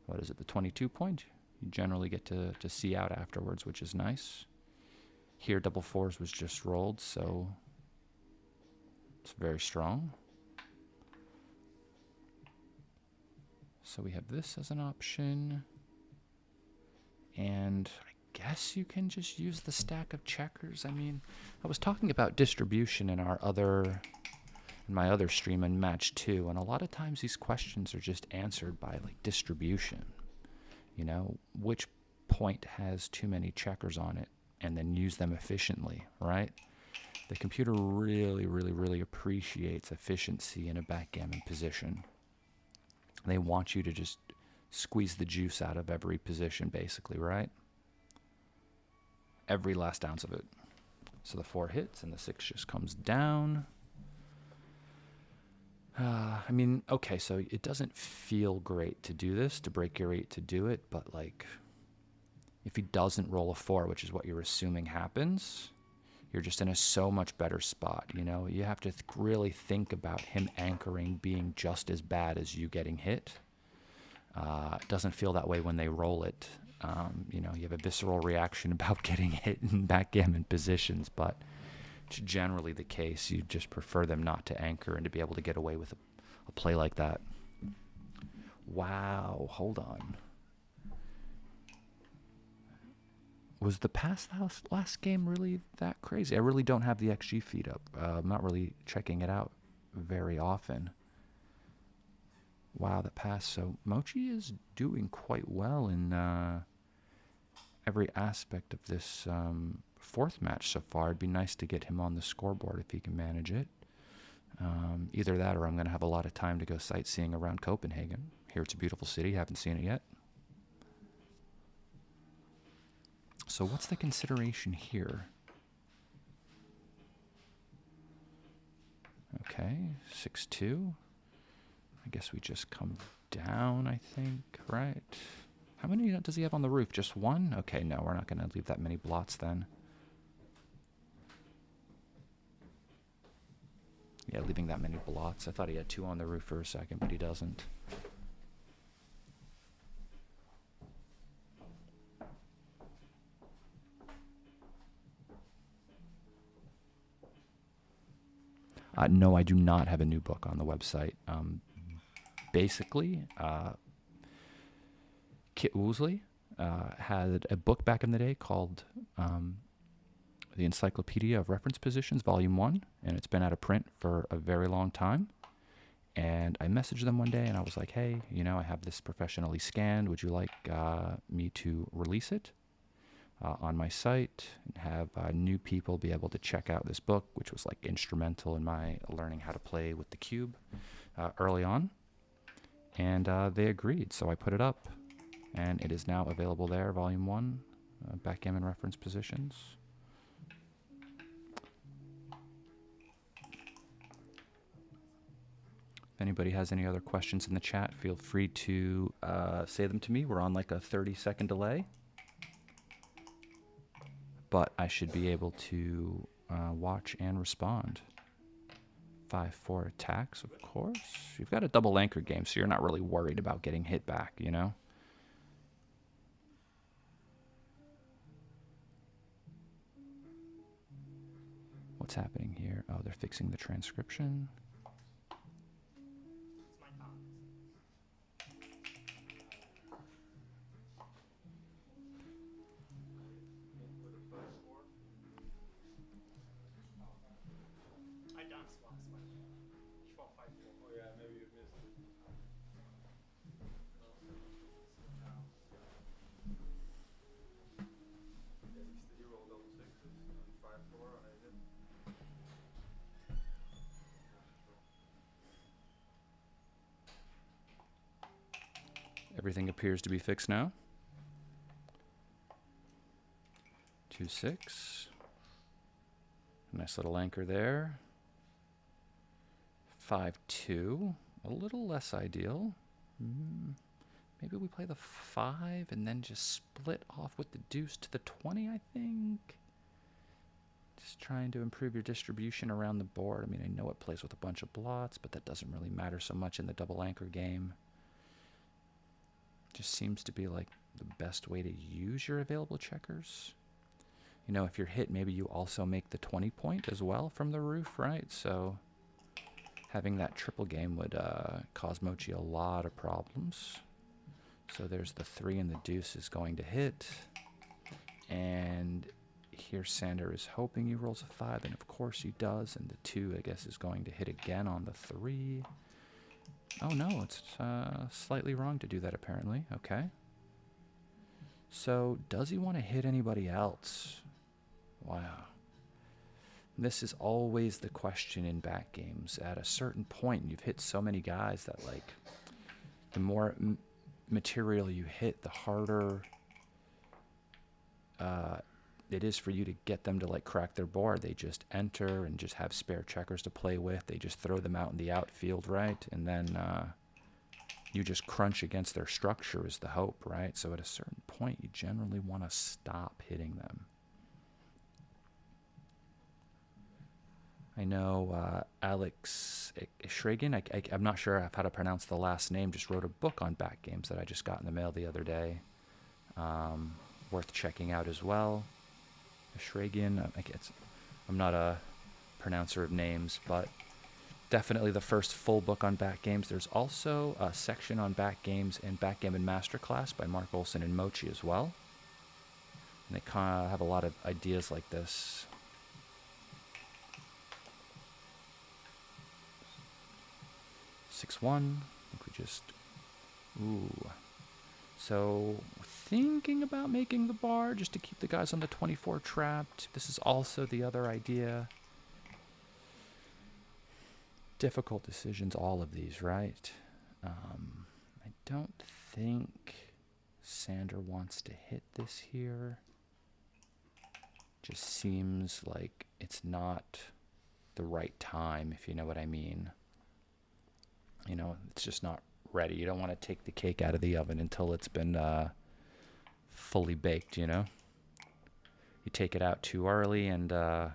what is it, the 22-point, you generally get to see out afterwards, which is nice. Here, double 4s was just rolled, so it's very strong. So we have this as an option. And I guess you can just use the stack of checkers. I mean, I was talking about distribution in my other stream in match 2, and a lot of times these questions are just answered by like distribution. You know, which point has too many checkers on it, and then use them efficiently, right? The computer really, really, really appreciates efficiency in a backgammon position. They want you to just squeeze the juice out of every position, basically, right? Every last ounce of it. So the 4 hits, and the 6 just comes down. I mean, okay, so it doesn't feel great to do this, to break your 8 to do it, but like, if he doesn't roll a 4, which is what you're assuming happens, you're just in a so much better spot, you know? You have to really think about him anchoring being just as bad as you getting hit. It doesn't feel that way when they roll it. You know, you have a visceral reaction about getting hit in backgammon positions, but it's generally the case. You just prefer them not to anchor and to be able to get away with a play like that. Wow, hold on. Was the past last game really that crazy? I really don't have the XG feed up. I'm not really checking it out very often. Wow, the pass. So Mochy is doing quite well in every aspect of this 4th match so far. It'd be nice to get him on the scoreboard if he can manage it. Either that or I'm going to have a lot of time to go sightseeing around Copenhagen. Here it's a beautiful city. Haven't seen it yet. So what's the consideration here? Okay, 6-2. I guess we just come down, I think, right? How many does he have on the roof? Just 1? Okay, no, we're not going to leave that many blots then. Yeah, leaving that many blots. I thought he had 2 on the roof for a second, but he doesn't. No, I do not have a new book on the website. Basically, Kit Woosley had a book back in the day called The Encyclopedia of Reference Positions, Volume 1, and it's been out of print for a very long time. And I messaged them one day, and I was like, hey, you know, I have this professionally scanned. Would you like me to release it on my site and have new people be able to check out this book, which was like instrumental in my learning how to play with the cube early on. And they agreed, so I put it up, and it is now available there, Volume 1, Backgammon Reference Positions. If anybody has any other questions in the chat, feel free to say them to me. We're on like a 30-second delay, but I should be able to watch and respond. 5-4 attacks, of course. You've got a double anchor game, so you're not really worried about getting hit back, you know? What's happening here? Oh, they're fixing the transcription. Everything appears to be fixed now. 2-6. Nice little anchor there. 5-2. A little less ideal. Maybe we play the 5 and then just split off with the deuce to the 20, I think. Just trying to improve your distribution around the board. I mean, I know it plays with a bunch of blots, but that doesn't really matter so much in the double anchor game. Just seems to be like the best way to use your available checkers. You know, if you're hit, maybe you also make the 20 point as well from the roof, right? So having that triple game would cause Mochy a lot of problems. So there's the 3 and the deuce is going to hit. And here Sander is hoping he rolls a 5, and of course he does. And the 2, I guess, is going to hit again on the 3. Oh no, it's slightly wrong to do that apparently. Okay. So does he want to hit anybody else? Wow. This is always the question in back games. At a certain point, you've hit so many guys that, like, the more material you hit, the harder it is for you to get them to, like, crack their board. They just enter and just have spare checkers to play with. They just throw them out in the outfield, right? And then you just crunch against their structure is the hope, right? So at a certain point, you generally want to stop hitting them. I know Alex Schragen, I'm not sure how to pronounce the last name, just wrote a book on back games that I just got in the mail the other day. Worth checking out as well. Schragen, I'm not a pronouncer of names, but definitely the first full book on back games. There's also a section on back games in Backgammon Masterclass by Mark Olson and Mochy as well. And they kind of have a lot of ideas like this. 6-1. I think we just... Ooh. So, thinking about making the bar just to keep the guys on the 24 trapped. This is also the other idea. Difficult decisions, all of these, right? I don't think Sander wants to hit this here. Just seems like it's not the right time, if you know what I mean. You know, it's just not ready. You don't want to take the cake out of the oven until it's been fully baked, you know? You take it out too early and you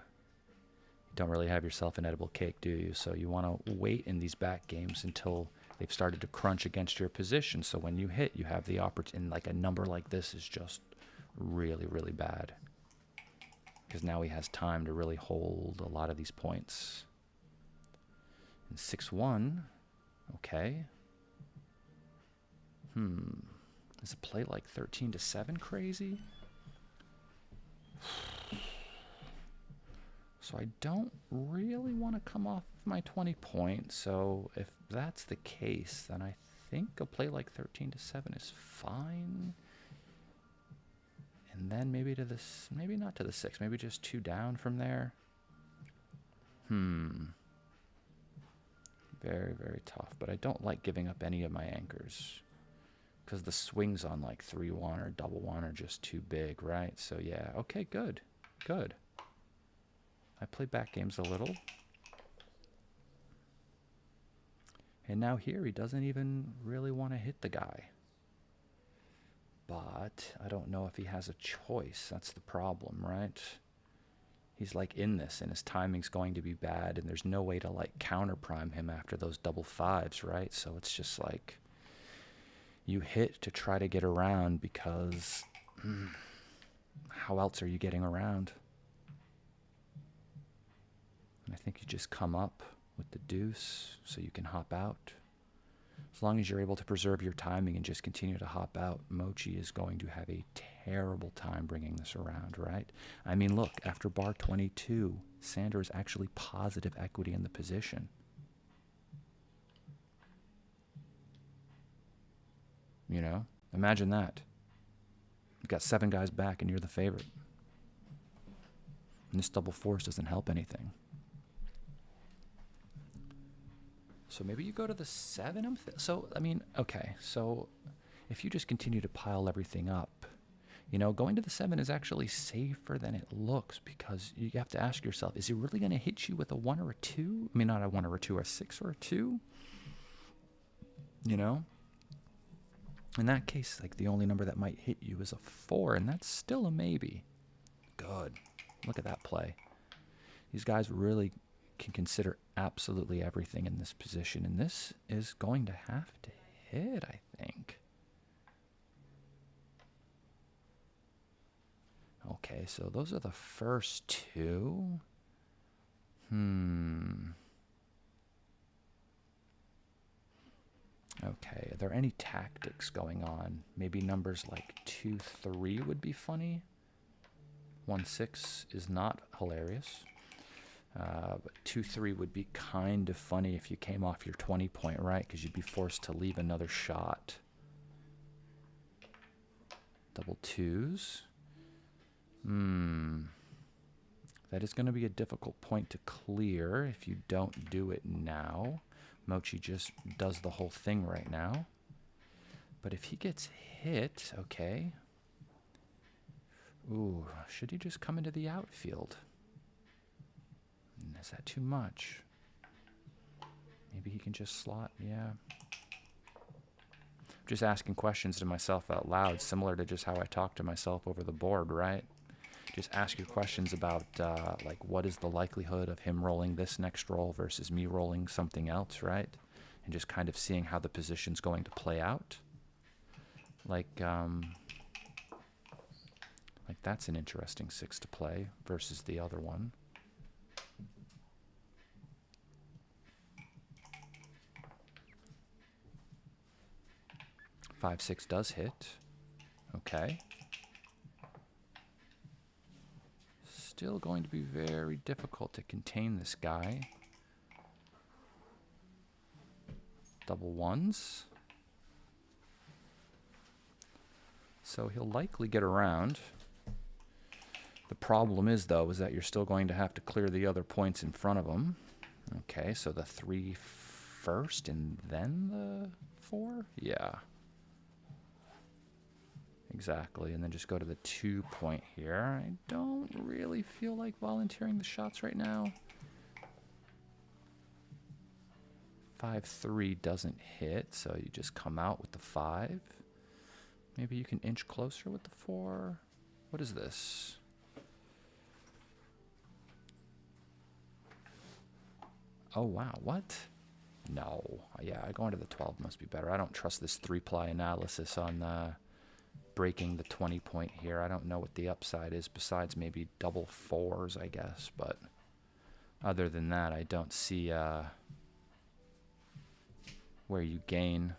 don't really have yourself an edible cake, do you? So you want to wait in these back games until they've started to crunch against your position. So when you hit, you have the opportunity. Like a number like this is just really, really bad. Because now he has time to really hold a lot of these points. And 6-1... Okay. Is a play like 13-7 crazy? So I don't really want to come off my 20 points. So if that's the case, then I think a play like 13-7 is fine. And then maybe to this, maybe not to the 6, maybe just 2 down from there. Very, very tough. But I don't like giving up any of my anchors. Because the swings on like 3-1 or double 1 are just too big, right? So yeah, okay, good. Good. I play back games a little. And now here he doesn't even really want to hit the guy. But I don't know if he has a choice. That's the problem, right? He's like in this and his timing's going to be bad and there's no way to like counter prime him after those double 5s, right? So it's just like you hit to try to get around because how else are you getting around? And I think you just come up with the deuce so you can hop out. As long as you're able to preserve your timing and just continue to hop out, Mochy is going to have a terrible time bringing this around, right? I mean, look, after bar 22, Sander is actually positive equity in the position. You know, imagine that. You've got 7 guys back and you're the favorite. And this double force doesn't help anything. So maybe you go to the 7. So, I mean, okay. So if you just continue to pile everything up, you know, going to the 7 is actually safer than it looks, because you have to ask yourself, is he really going to hit you with a 1 or a 2? I mean, not a 1 or a 2, or a 6 or a 2? You know? In that case, like, the only number that might hit you is a 4, and that's still a maybe. Good. Look at that play. These guys really can consider absolutely everything in this position, and this is going to have to hit, I think. Okay, so those are the first 2. Okay, are there any tactics going on? Maybe numbers like 2, 3 would be funny. 1, 6 is not hilarious. But 2, 3 would be kind of funny if you came off your 20-point, right? Because you'd be forced to leave another shot. Double 2s. That is going to be a difficult point to clear if you don't do it now. Mochy just does the whole thing right now. But if he gets hit, okay. Ooh, should he just come into the outfield? Is that too much? Maybe he can just slot, yeah. Just asking questions to myself out loud, similar to just how I talk to myself over the board, right? Just ask your questions about, like, what is the likelihood of him rolling this next roll versus me rolling something else, right? And just kind of seeing how the position's going to play out. Like that's an interesting 6 to play versus the other one. Five, 6 does hit. Okay. Still going to be very difficult to contain this guy. Double 1s. So he'll likely get around. The problem is, though, is that you're still going to have to clear the other points in front of him. Okay, so the 3 first and then the 4? Yeah. Exactly, and then just go to the 2 point here. I don't really feel like volunteering the shots right now. 5, 3 doesn't hit, so you just come out with the 5. Maybe you can inch closer with the 4. What is this? Oh, wow, what? No. Yeah, going to the 12 must be better. I don't trust this 3-ply analysis on breaking the 20 point here. I don't know what the upside is besides maybe double 4s, I guess, but other than that, I don't see where you gain.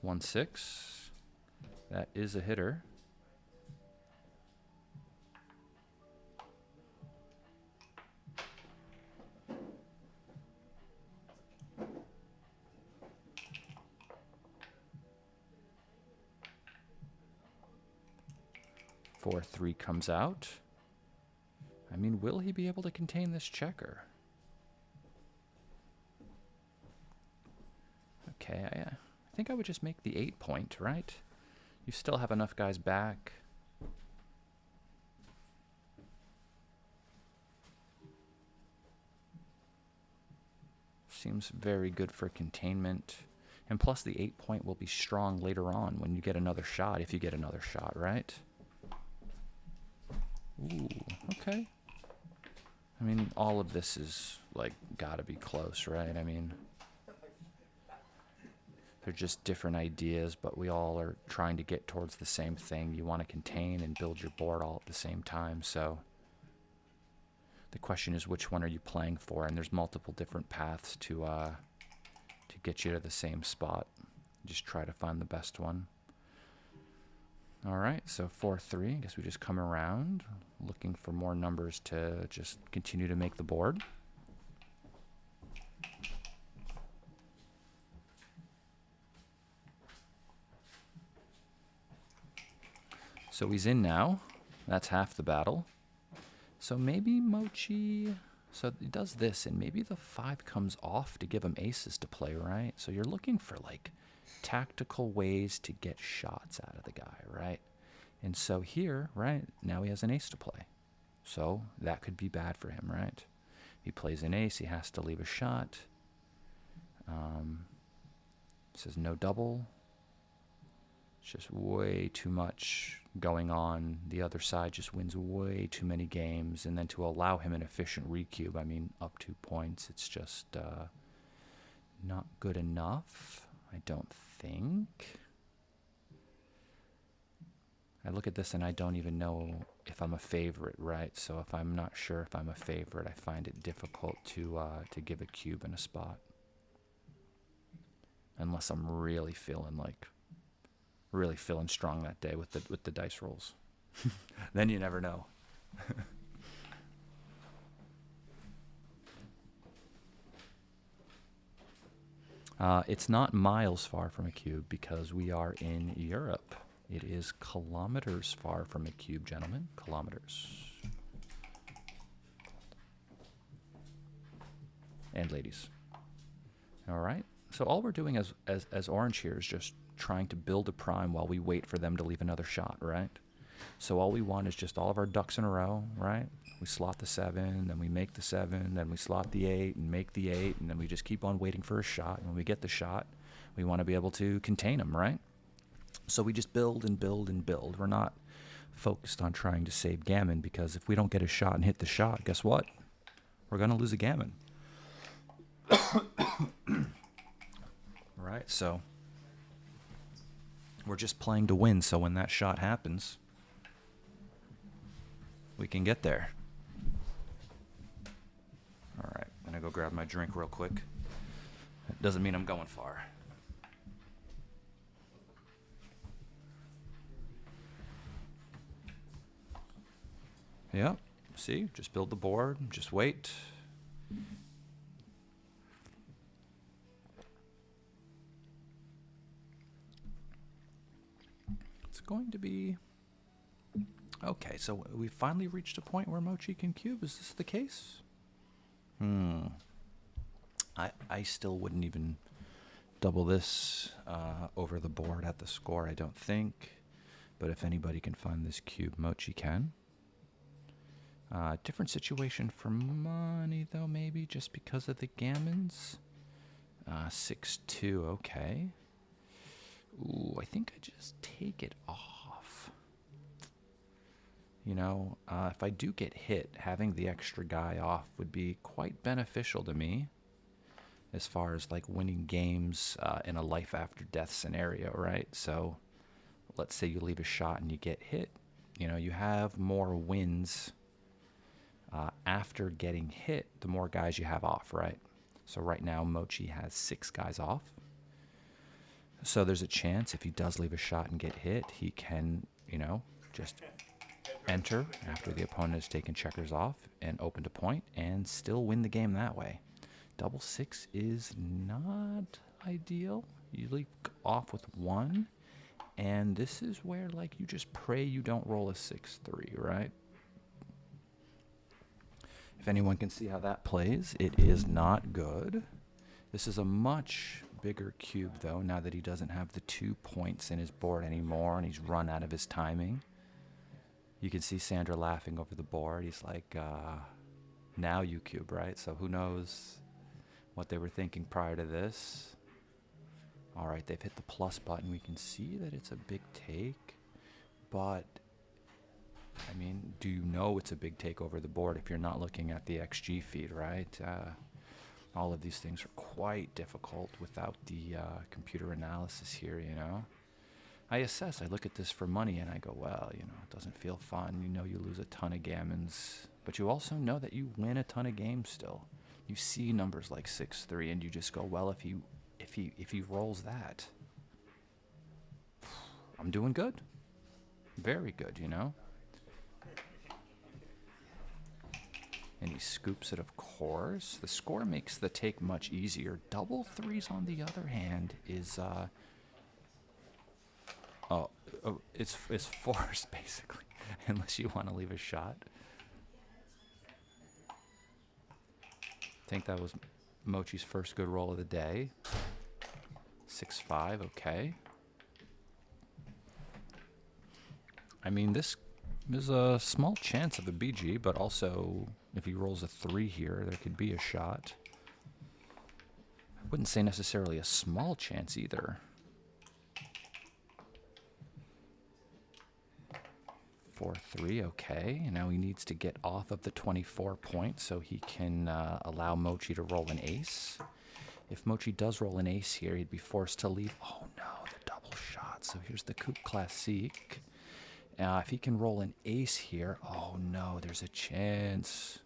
One 6. That is a hitter. Four, 3 comes out. I mean, will he be able to contain this checker? Okay, I think I would just make the 8 point, right? You still have enough guys back. Seems very good for containment. And plus the 8 point will be strong later on when you get another shot, if you get another shot, right? Ooh, okay. I mean, all of this is, like, gotta be close, right? I mean, they're just different ideas, but we all are trying to get towards the same thing. You want to contain and build your board all at the same time, so the question is, which one are you playing for? And there's multiple different paths to get you to the same spot. Just try to find the best one. All right, so 4, 3. I guess we just come around looking for more numbers to just continue to make the board. So he's in now. That's half the battle. So maybe Mochy So he does this, and maybe the 5 comes off to give him aces to play, right? So you're looking for, like, tactical ways to get shots out of the guy, right? And so here, right, now he has an ace to play. So that could be bad for him, right? He plays an ace, he has to leave a shot. Says no double. It's just way too much going on. The other side just wins way too many games. And then to allow him an efficient recube, I mean, up 2 points, it's just not good enough, I don't think. I look at this and I don't even know if I'm a favorite, right? So if I'm not sure if I'm a favorite, I find it difficult to give a cube in a spot. Unless I'm really feeling strong that day with the dice rolls. Then you never know. It's not miles far from a cube because we are in Europe. It is kilometers far from a cube, gentlemen. Kilometers. And ladies. All right. So all we're doing as orange here is just trying to build a prime while we wait for them to leave another shot, right? So all we want is just all of our ducks in a row, right? We slot the 7, then we make the 7, then we slot the 8 and make the 8, and then we just keep on waiting for a shot. And when we get the shot, we want to be able to contain them, right? So we just build and build and build. We're not focused on trying to save Gammon, because if we don't get a shot and hit the shot, guess what? We're going to lose a Gammon. Right, so we're just playing to win, so when that shot happens, we can get there. All right, I'm gonna go grab my drink real quick. That doesn't mean I'm going far. Yep, see, just build the board, just wait. Going to be okay. So we finally reached a point where Mochy can cube. Is this the case? I still wouldn't even double this over the board at the score, I don't think. But if anybody can find this cube, Mochy can. Different situation for money though, maybe just because of the gammons. 6-2, okay. Ooh, I think I just take it off. You know, if I do get hit, having the extra guy off would be quite beneficial to me as far as like winning games in a life after death scenario, right? So let's say you leave a shot and you get hit. You know, you have more wins after getting hit, the more guys you have off, right? So right now, Mochy has 6 guys off. So there's a chance if he does leave a shot and get hit, he can, you know, just enter after the opponent has taken checkers off and opened a point and still win the game that way. Double 6 is not ideal. You leave off with 1, and this is where, like, you just pray you don't roll a 6-3, right? If anyone can see how that plays, it is not good. This is a much bigger cube, though, now that he doesn't have the 2 points in his board anymore and he's run out of his timing. You can see Sandra laughing over the board. He's like, now you cube, right? So who knows what they were thinking prior to this. All right, they've hit the plus button. We can see that it's a big take, but I mean, do you know it's a big take over the board if you're not looking at the XG feed, right? All of these things are quite difficult without the computer analysis here, you know. I assess, I look at this for money and I go, well, you know, it doesn't feel fun. You know you lose a ton of gammons, but you also know that you win a ton of games still. You see numbers like 6-3 and you just go, well, if he rolls that, I'm doing good. Very good, you know. And he scoops it, of course. The score makes the take much easier. Double 3s, on the other hand, is it's forced basically, unless you want to leave a shot. think that was Mochy's first good roll of the day. 6-5, okay. I mean, this is a small chance of a BG, but also if he rolls a 3 here, there could be a shot. I wouldn't say necessarily a small chance either. 4-3, okay. Now he needs to get off of the 24 points so he can allow Mochy to roll an ace. If Mochy does roll an ace here, he'd be forced to leave. Oh no, the double shot. So here's the Coupe Classique. If he can roll an ace here, oh no, there's a chance.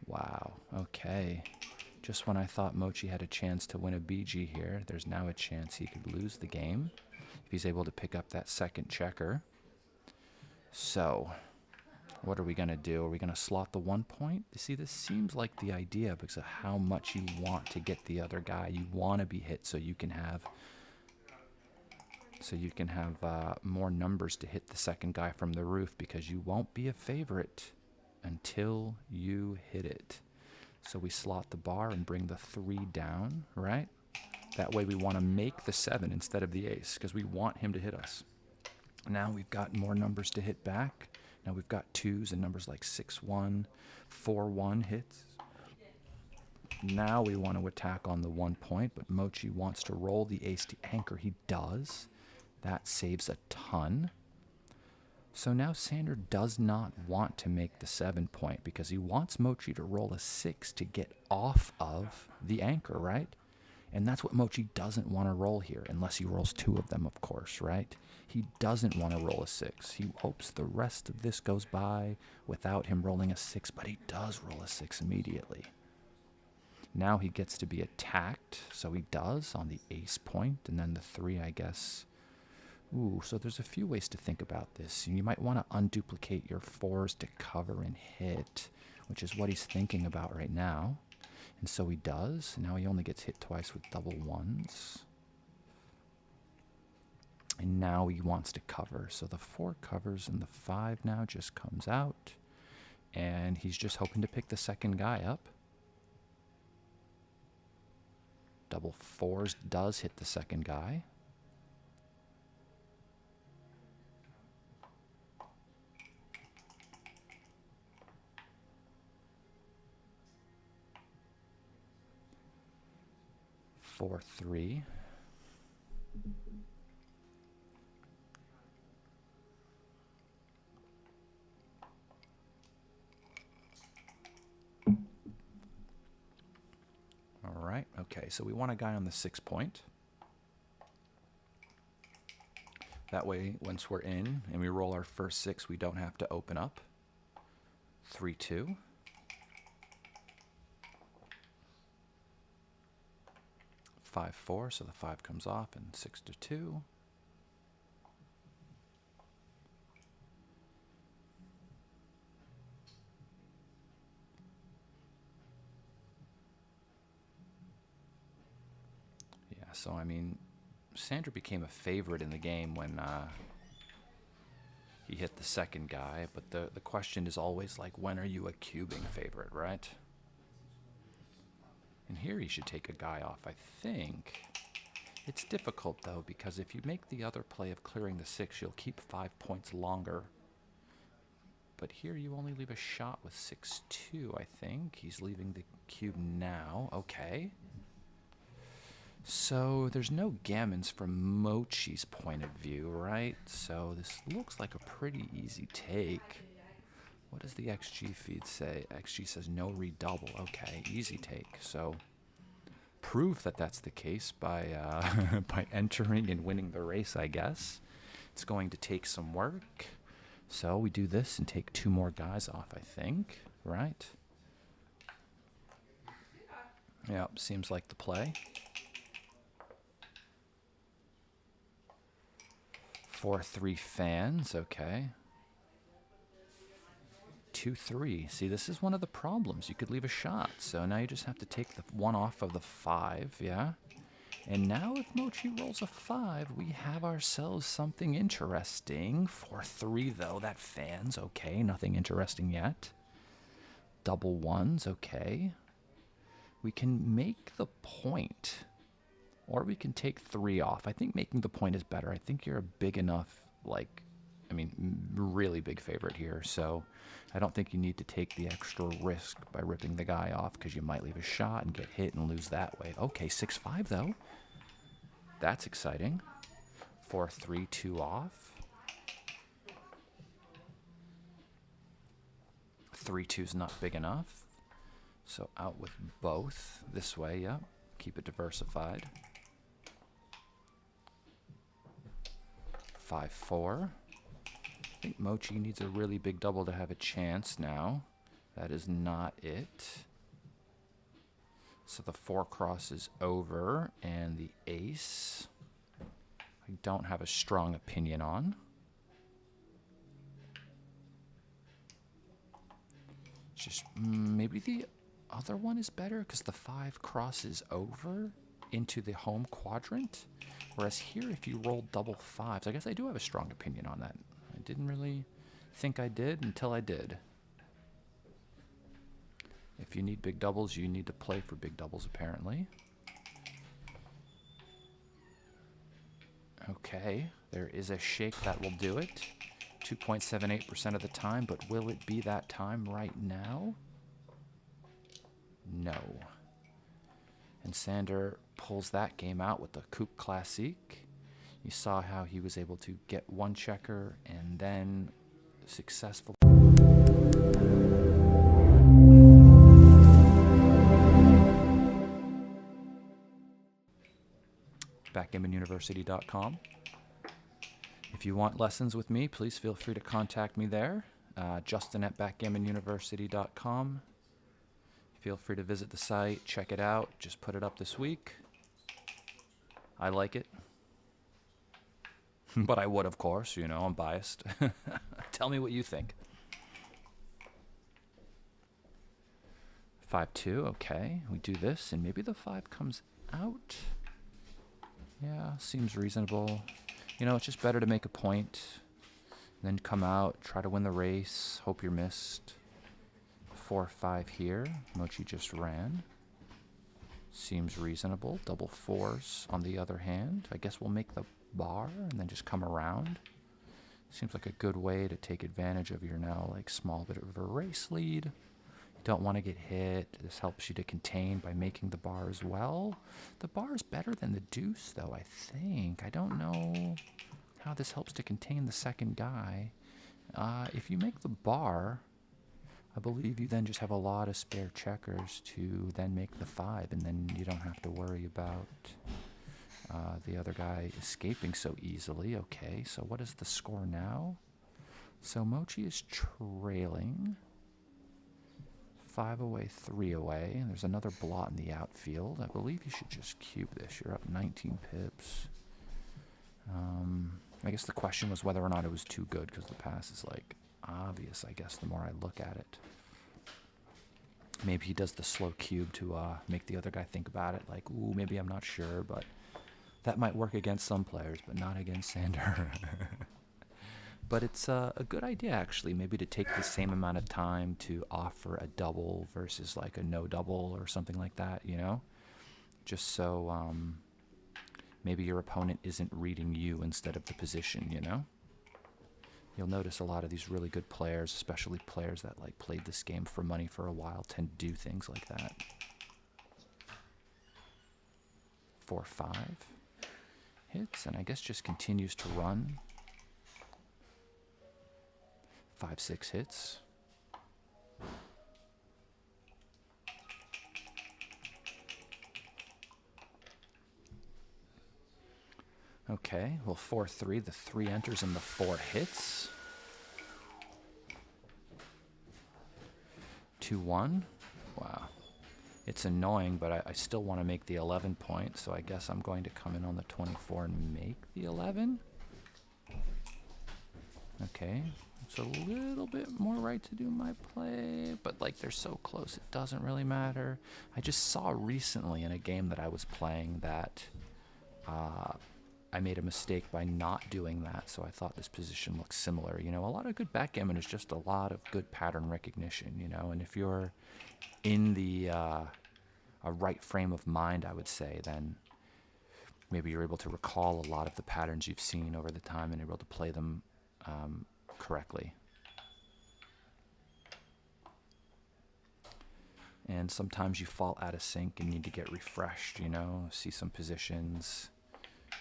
Wow, okay. Just when I thought Mochy had a chance to win a BG here, there's now a chance he could lose the game if he's able to pick up that second checker. So, what are we going to do? Are we going to slot the 1 point? You see, this seems like the idea because of how much you want to get the other guy. You want to be hit so you can have more numbers to hit the second guy from the roof, because you won't be a favorite until you hit it. So we slot the bar and bring the 3 down, right? That way we want to make the 7 instead of the ace, because we want him to hit us. Now we've got more numbers to hit back. Now we've got 2s and numbers like 6-1, 4-1 hits. Now we want to attack on the 1 point, but Mochy wants to roll the ace to anchor. He does. That saves a ton. So now Sander does not want to make the 7 point because he wants Mochy to roll a 6 to get off of the anchor, right? And that's what Mochy doesn't want to roll here, unless he rolls 2 of them, of course, right? He doesn't want to roll a 6. He hopes the rest of this goes by without him rolling a 6, but he does roll a 6 immediately. Now he gets to be attacked, so he does on the ace point, and then the 3, I guess. Ooh, so there's a few ways to think about this. You might want to unduplicate your 4s to cover and hit, which is what he's thinking about right now. And so he does. Now he only gets hit twice with double 1s. And now he wants to cover. So the 4 covers and the 5 now just comes out. And he's just hoping to pick the second guy up. Double 4s does hit the second guy. 4-3. All right, okay, so we want a guy on the 6 point. That way, once we're in and we roll our first 6, we don't have to open up. 3-2. 5-4, so the 5 comes off, and 6-2. Yeah, so I mean, Sander became a favorite in the game when he hit the second guy, but the question is always like, when are you a cubing favorite, right? And here he should take a guy off, I think. It's difficult, though, because if you make the other play of clearing the 6, you'll keep 5 points longer. But here you only leave a shot with 6-2, I think. He's leaving the cube now. Okay. So there's no gammons from Mochy's point of view, right? So this looks like a pretty easy take. What does the XG feed say? XG says no redouble. Okay, easy take. So prove that that's the case by by entering and winning the race, I guess. It's going to take some work. So we do this and take 2 more guys off, I think. Right? Yep, seems like the play. 4-3 fans, okay. 2-3. See, this is one of the problems. You could leave a shot. So now you just have to take the 1 off of the 5, yeah? And now if Mochy rolls a 5, we have ourselves something interesting. 4-3, though. That fans, okay. Nothing interesting yet. double ones, okay. We can make the point, or we can take 3 off. I think making the point is better. I think you're a big enough, like, I mean, really big favorite here, so I don't think you need to take the extra risk by ripping the guy off, because you might leave a shot and get hit and lose that way. Okay, 6-5 though. That's exciting. 4-3, 2 off. 3-2's not big enough. So out with both. This way, yep. Keep it diversified. 5-4. I think Mochy needs a really big double to have a chance now. That is not it. So the 4 crosses over, and the ace I don't have a strong opinion on. Just maybe the other one is better because the 5 crosses over into the home quadrant. Whereas here, if you roll double 5s, I guess I do have a strong opinion on that. I didn't really think I did until I did. If you need big doubles, you need to play for big doubles, apparently. Okay, there is a shake that will do it. 2.78% of the time, but will it be that time right now? No. And Sander pulls that game out with the Coupe Classique. You saw how he was able to get 1 checker and then successful. BackgammonUniversity.com. If you want lessons with me, please feel free to contact me there. Justin at BackgammonUniversity.com. Feel free to visit the site, check it out. Just put it up this week. I like it. But I would, of course. You know, I'm biased. Tell me what you think. 5-2, okay. We do this, and maybe the 5 comes out. Yeah, seems reasonable. You know, it's just better to make a point, then come out, try to win the race, hope you're missed. 4-5 here. Mochy just ran. Seems reasonable. Double 4s on the other hand. I guess we'll make the bar and then just come around. Seems like a good way to take advantage of your now like small bit of a race lead. Don't want to get hit. This helps you to contain by making the bar as well. The bar is better than the deuce, though, I think. I don't know how this helps to contain the second guy. If you make the bar, I believe you then just have a lot of spare checkers to then make the 5, and then you don't have to worry about the other guy escaping so easily. Okay, so what is the score now? So Mochy is trailing. 5 away, 3 away, and there's another blot in the outfield. I believe you should just cube this. You're up 19 pips. I guess the question was whether or not it was too good, because the pass is like obvious, I guess, the more I look at it. Maybe he does the slow cube to make the other guy think about it, like, ooh, maybe I'm not sure, but that might work against some players, but not against Sander. But it's a good idea, actually, maybe to take the same amount of time to offer a double versus like a no double or something like that, you know? Just so maybe your opponent isn't reading you instead of the position, you know? You'll notice a lot of these really good players, especially players that like played this game for money for a while, tend to do things like that. 4-5 hits, and I guess just continues to run. 5-6 hits. Okay, well, 4-3, the 3 enters and the 4 hits. 2-1. Wow. It's annoying, but I still want to make the 11 point, so I guess I'm going to come in on the 24 and make the 11. Okay. It's a little bit more right to do my play, but like they're so close, it doesn't really matter. I just saw recently in a game that I was playing that I I made a mistake by not doing that, so I thought this position looks similar. You know, a lot of good backgammon is just a lot of good pattern recognition, you know, and if you're in the a right frame of mind, I would say, then maybe you're able to recall a lot of the patterns you've seen over the time and able to play them correctly. And sometimes you fall out of sync and need to get refreshed, you know, see some positions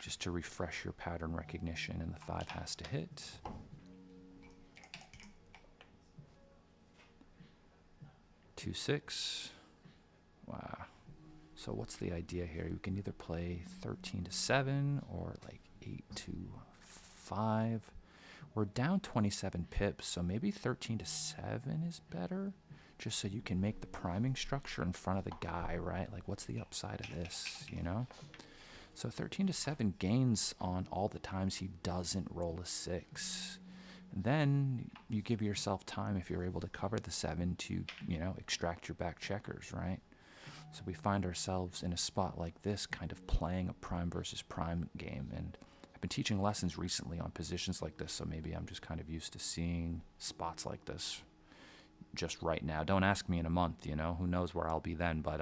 just to refresh your pattern recognition, and the 5 has to hit. Two, 6. Wow. So what's the idea here? You can either play 13 to 7 or like 8 to 5. We're down 27 pips, so maybe 13 to 7 is better, just so you can make the priming structure in front of the guy, right? Like, what's the upside of this, you know? So 13 to 7 gains on all the times he doesn't roll a 6. Then you give yourself time, if you're able to cover the 7, to, you know, extract your back checkers, right? So we find ourselves in a spot like this, kind of playing a prime versus prime game. And I've been teaching lessons recently on positions like this, so maybe I'm just kind of used to seeing spots like this just right now. Don't ask me in a month, you know, who knows where I'll be then, but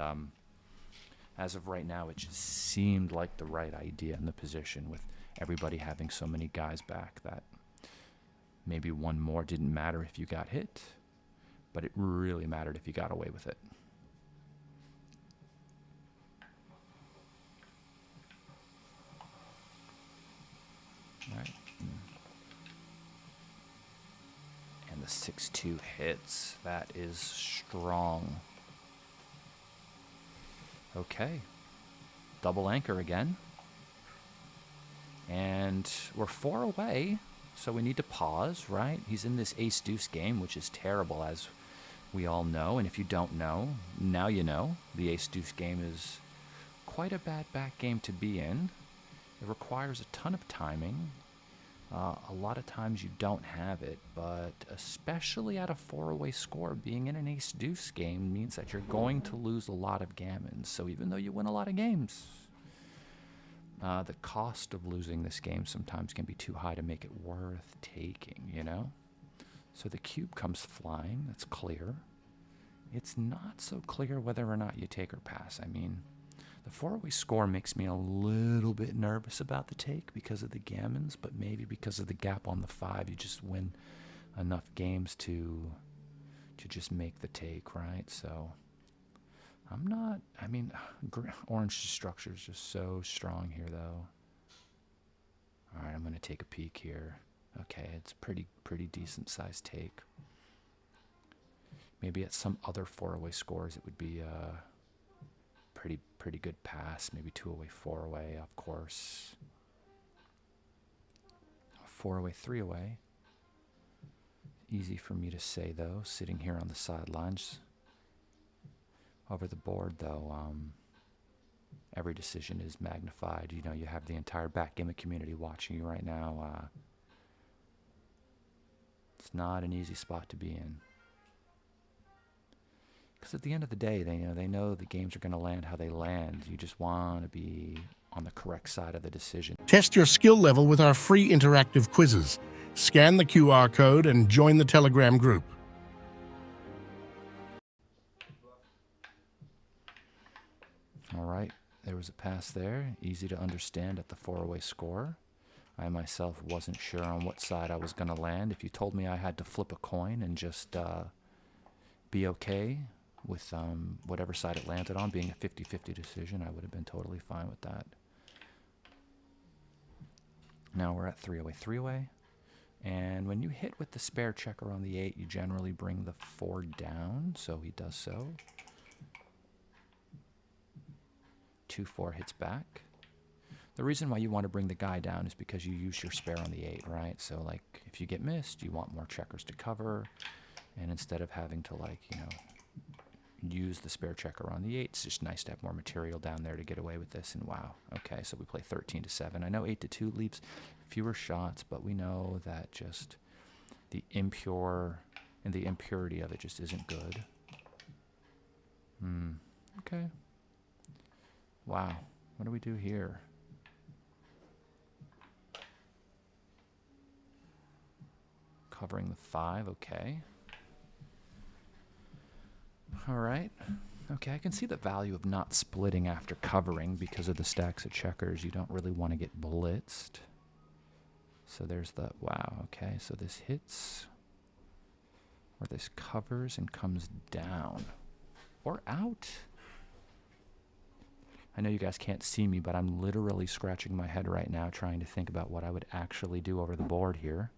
as of right now, it just seemed like the right idea in the position, with everybody having so many guys back, that maybe one more didn't matter if you got hit, but it really mattered if you got away with it. All right. And the 6-2 hits. That is strong. Okay. Double anchor again. And we're 4 away, so we need to pause, right? He's in this ace-deuce game, which is terrible, as we all know. And if you don't know, now you know. The ace-deuce game is quite a bad back game to be in. It requires a ton of timing. A lot of times you don't have it, but especially at a 4-away score, being in an ace-deuce game means that you're going to lose a lot of gammons. So even though you win a lot of games, the cost of losing this game sometimes can be too high to make it worth taking, you know? So the cube comes flying, that's clear. It's not so clear whether or not you take or pass. I mean, the 4-away score makes me a little bit nervous about the take because of the gammons, but maybe because of the gap on the 5, you just win enough games to just make the take, right? So I'm not, I mean, orange structure is just so strong here, though. All right, I'm going to take a peek here. Okay, it's pretty decent sized take. Maybe at some other 4-away scores, it would be pretty good pass. Maybe 2-away, 4-away, of course. 4-away, 3-away. Easy for me to say, though, sitting here on the sidelines. Over the board, though, every decision is magnified. You know, you have the entire backgammon community watching you right now. It's not an easy spot to be in. Because at the end of the day, they know the games are going to land how they land. You just want to be on the correct side of the decision. Test your skill level with our free interactive quizzes. Scan the QR code and join the Telegram group. All right, there was a pass there. Easy to understand at the 4-away score. I myself wasn't sure on what side I was going to land. If you told me I had to flip a coin and just be okay with whatever side it landed on, being a 50-50 decision, I would have been totally fine with that. Now we're at 3-away, 3-away. And when you hit with the spare checker on the 8, you generally bring the 4 down, so he does so. 2-4 hits back. The reason why you want to bring the guy down is because you use your spare on the 8, right? So, like, if you get missed, you want more checkers to cover. And instead of having to, like, you know, use the spare checker on the 8, it's just nice to have more material down there to get away with this. And wow, okay, so we play 13 to 7. I know 8 to 2 leaves fewer shots, but we know that just the impurity of it just isn't good. Okay. Wow, what do we do here? covering the 5, okay. Alright. Okay, I can see the value of not splitting after covering because of the stacks of checkers. You don't really want to get blitzed. So there's the, wow, okay, so this hits, or this covers and comes down, or out. I know you guys can't see me, but I'm literally scratching my head right now trying to think about what I would actually do over the board here.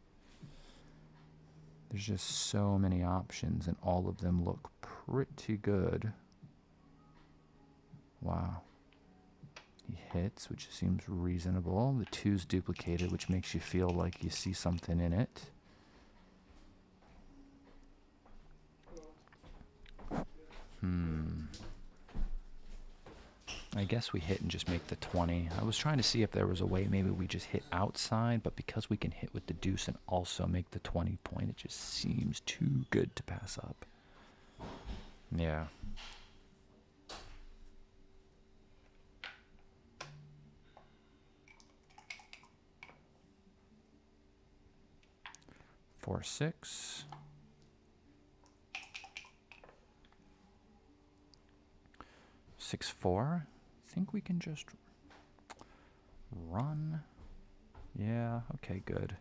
There's just so many options, and all of them look pretty good. Wow. He hits, which seems reasonable. The 2's duplicated, which makes you feel like you see something in it. I guess we hit and just make the 20. I was trying to see if there was a way maybe we just hit outside, but because we can hit with the deuce and also make the 20 point, it just seems too good to pass up. Yeah. Four, 6. 6, 4. I think we can just run. Yeah, okay, good.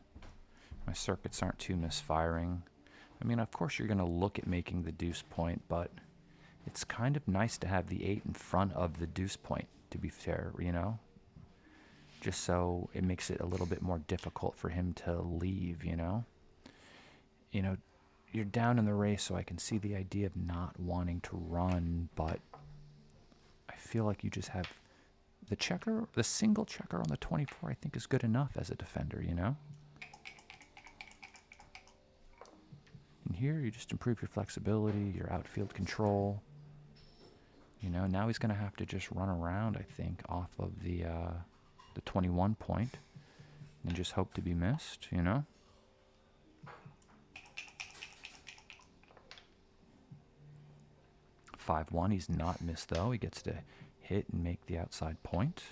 My circuits aren't too misfiring. I mean, of course you're going to look at making the deuce point, but it's kind of nice to have the 8 in front of the deuce point, to be fair, you know? Just so it makes it a little bit more difficult for him to leave, you know? You know, you're down in the race, so I can see the idea of not wanting to run, but I feel like you just have the checker, the single checker on the 24, I think is good enough as a defender, you know? And here you just improve your flexibility, your outfield control. You know, now he's going to have to just run around, I think, off of the 21 point and just hope to be missed, you know? Five, 1, he's not missed though. He gets to hit and make the outside point.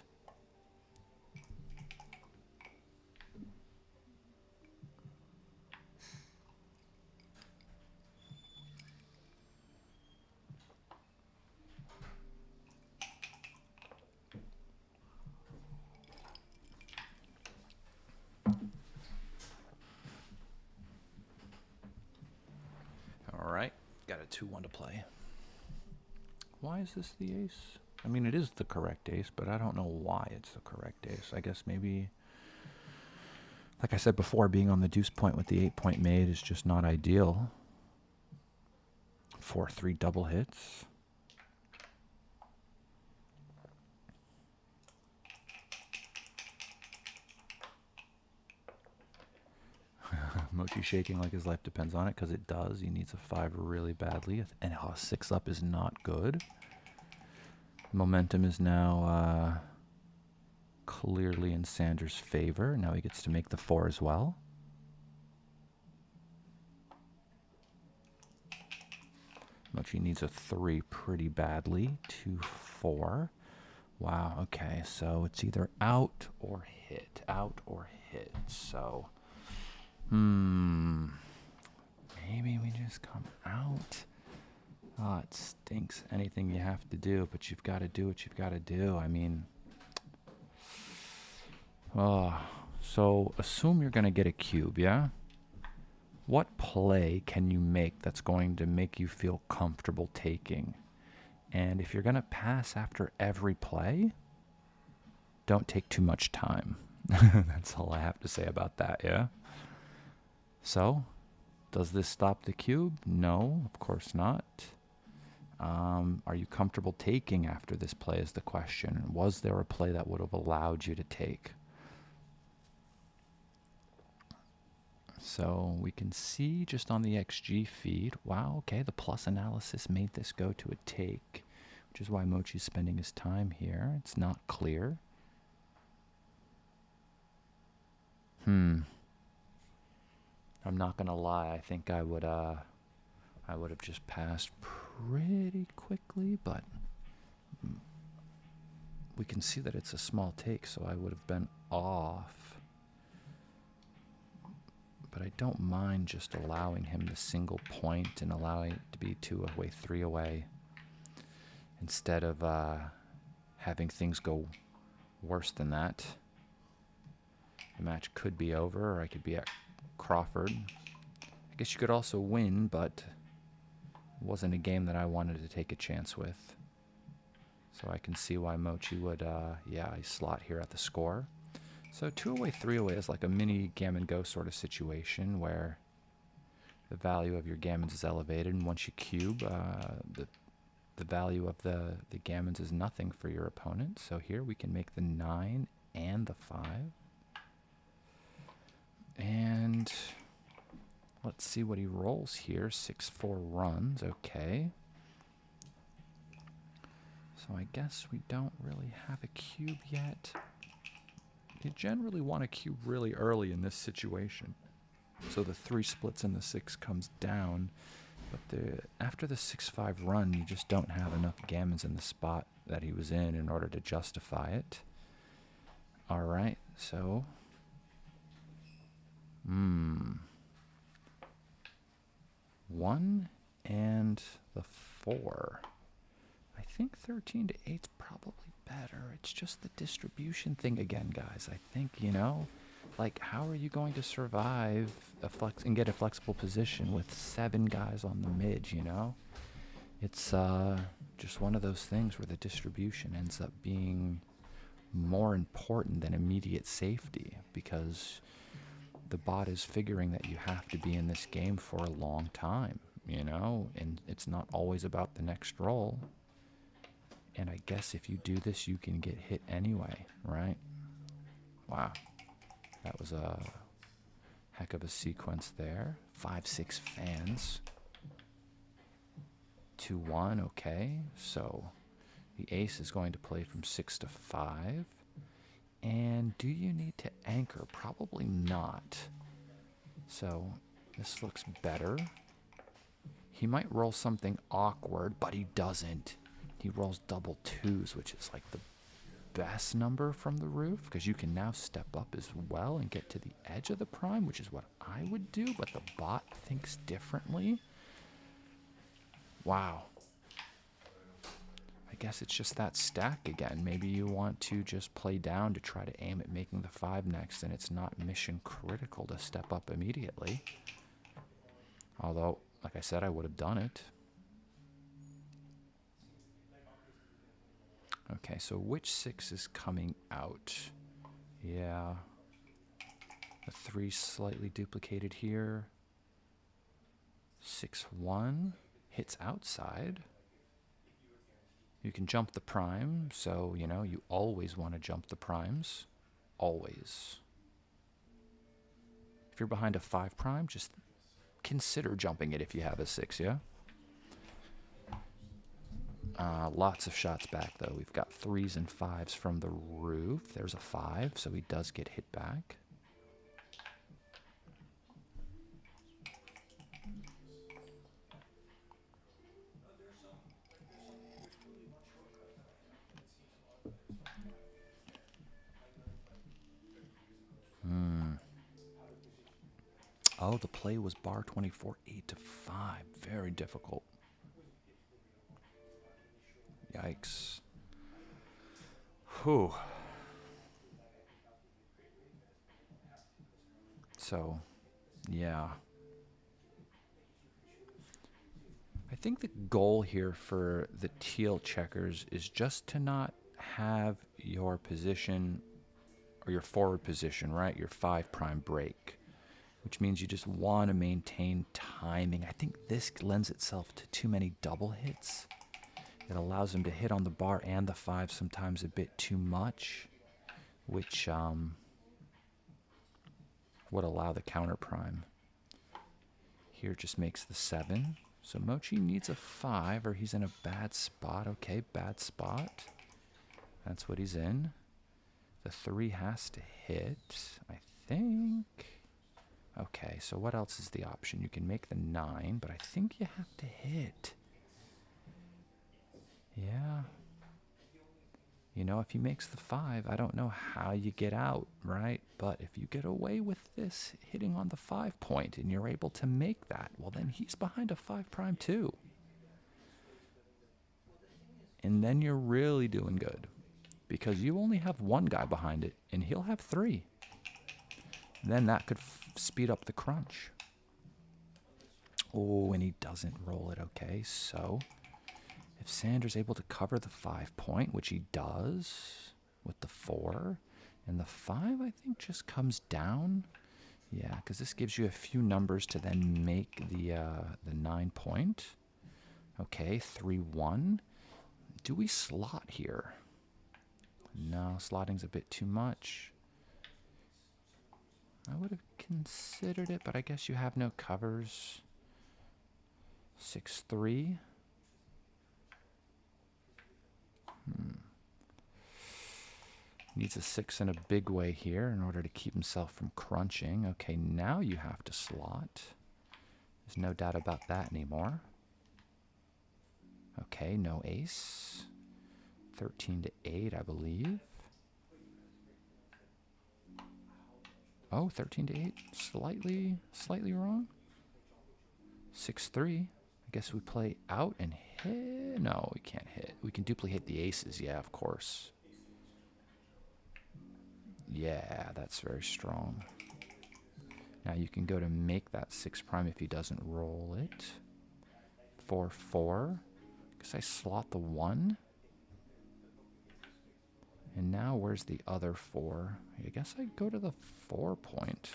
All right, got a 2-1 to play. Why is this the ace? I mean, it is the correct ace, but I don't know why it's the correct ace. I guess maybe, like I said before, being on the deuce point with the 8 point made is just not ideal. 4-3 double hits. Mochi shaking like his life depends on it, because it does. He needs a 5 really badly. And 6 up is not good. Momentum is now clearly in Sanders' favor. Now he gets to make the 4 as well. Mochi needs a 3 pretty badly. 2, 4. Wow, okay, so it's either out or hit. Out or hit. So, maybe we just come out. Oh, it stinks. Anything you have to do, but you've got to do what you've got to do. I mean, so assume you're going to get a cube, yeah? What play can you make that's going to make you feel comfortable taking? And if you're going to pass after every play, don't take too much time. That's all I have to say about that, yeah? So, does this stop the cube? No, of course not. Are you comfortable taking after this play is the question. Was there a play that would have allowed you to take? So we can see just on the XG feed, wow, okay, the plus analysis made this go to a take, which is why Mochi's spending his time here. It's not clear. I'm not gonna lie, I think I would have just passed pretty quickly, but we can see that it's a small take, so I would have been off. But I don't mind just allowing him the single point and allowing it to be 2 away, 3 away, instead of having things go worse than that. The match could be over, or I could be at Crawford. I guess you could also win, but it wasn't a game that I wanted to take a chance with. So I can see why Mochy would, yeah, he slot here at the score. So 2 away, 3 away is like a mini Gammon Go sort of situation where the value of your Gammons is elevated, and once you cube, the value of the Gammons is nothing for your opponent. So here we can make the 9 and the 5. And let's see what he rolls here. 6-4 runs, okay. So I guess we don't really have a cube yet. You generally want to cube really early in this situation, so the 3 splits and the 6 comes down. But after the 6-5 run, you just don't have enough Gammons in the spot that he was in order to justify it. All right, so 1 and the 4. I think 13 to 8's probably better. It's just the distribution thing again, guys. I think, you know, like, how are you going to survive and get a flexible position with 7 guys on the mid, you know? It's just one of those things where the distribution ends up being more important than immediate safety, because the bot is figuring that you have to be in this game for a long time, you know? And it's not always about the next roll. And I guess if you do this, you can get hit anyway, right? Wow. That was a heck of a sequence there. 5-6 fans. 2-1, okay. So the ace is going to play from 6 to 5. And do you need to anchor? Probably not. So this looks better. He might roll something awkward, but he doesn't. He rolls double 2s, which is like the best number from the roof, because you can now step up as well and get to the edge of the prime, which is what I would do, but the bot thinks differently. Wow. I guess it's just that stack again. Maybe you want to just play down to try to aim at making the 5 next, and it's not mission critical to step up immediately. Although, like I said, I would have done it. Okay, so which 6 is coming out? Yeah. The 3 slightly duplicated here. 6-1 hits outside. You can jump the prime, so, you know, you always want to jump the primes. Always. If you're behind a 5 prime, just consider jumping it if you have a 6, yeah? Lots of shots back, though. We've got 3s and 5s from the roof. There's a 5, so he does get hit back. Oh, the play was bar 24, 8 to 5. Very difficult. Yikes. Whew. So, yeah. I think the goal here for the teal checkers is just to not have your position, or your forward position, right? Your 5 prime break, which means you just want to maintain timing. I think this lends itself to too many double hits. It allows him to hit on the bar and the 5 sometimes a bit too much, which would allow the counter prime. Here just makes the 7. So Mochy needs a 5 or he's in a bad spot. Okay, bad spot. That's what he's in. The 3 has to hit, I think. Okay, so what else is the option? You can make the 9, but I think you have to hit. Yeah. You know, if he makes the 5, I don't know how you get out, right? But if you get away with this hitting on the 5 point and you're able to make that, well, then he's behind a 5 prime too. And then you're really doing good because you only have one guy behind it and he'll have 3. Then that could speed up the crunch. Oh, and he doesn't roll it. Okay, so if Sanders able to cover the 5 point, which he does with the 4, and the 5 I think just comes down. Yeah, because this gives you a few numbers to then make the 9 point. Okay, 3-1. Do we slot here? No, slotting's a bit too much. I would have considered it, but I guess you have no covers. 6-3. Needs a 6 in a big way here in order to keep himself from crunching. Okay, now you have to slot. There's no doubt about that anymore. Okay, no ace. 13-8, I believe. Oh, 13-8, slightly wrong. 6-3. I guess we play out and hit. No, we can't hit. We can duplicate the aces. Yeah, of course. Yeah, that's very strong. Now you can go to make that 6 prime if he doesn't roll it. 4-4. Guess I slot the 1. And now where's the other 4? I guess I go to the 4 point.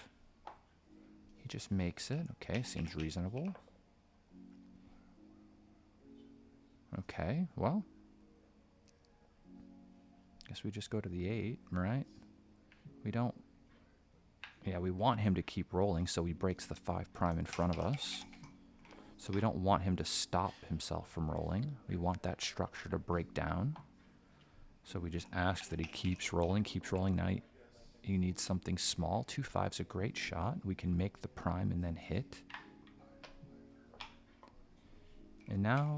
He just makes it. Okay, seems reasonable. Okay, well. Guess we just go to the 8, right? We don't... Yeah, we want him to keep rolling, so he breaks the 5 prime in front of us. So we don't want him to stop himself from rolling. We want that structure to break down. So we just ask that he keeps rolling. Now he needs something small. 2-5's a great shot. We can make the prime and then hit. And now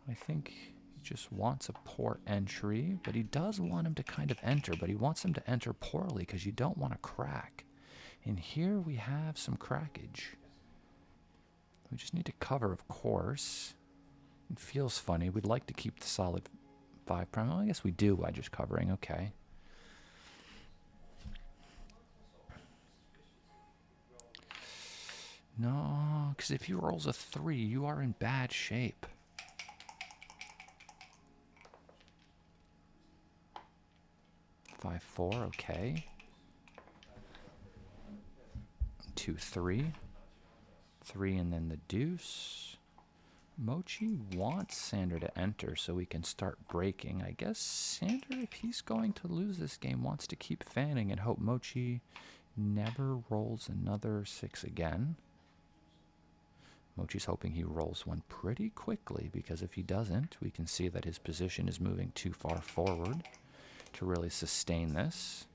I think he just wants a poor entry, but he does want him to kind of enter, but he wants him to enter poorly because you don't want to crack. And here we have some crackage. We just need to cover, of course. It feels funny. We'd like to keep the solid 5 prime. Well, I guess we do by just covering. Okay. No, because if he rolls a 3, you are in bad shape. 5-4, okay. 2-3. 3 and then the deuce. Mochy wants Sander to enter so we can start breaking. I guess Sander, if he's going to lose this game, wants to keep fanning and hope Mochy never rolls another 6 again. Mochy's hoping he rolls one pretty quickly, because if he doesn't, we can see that his position is moving too far forward to really sustain this.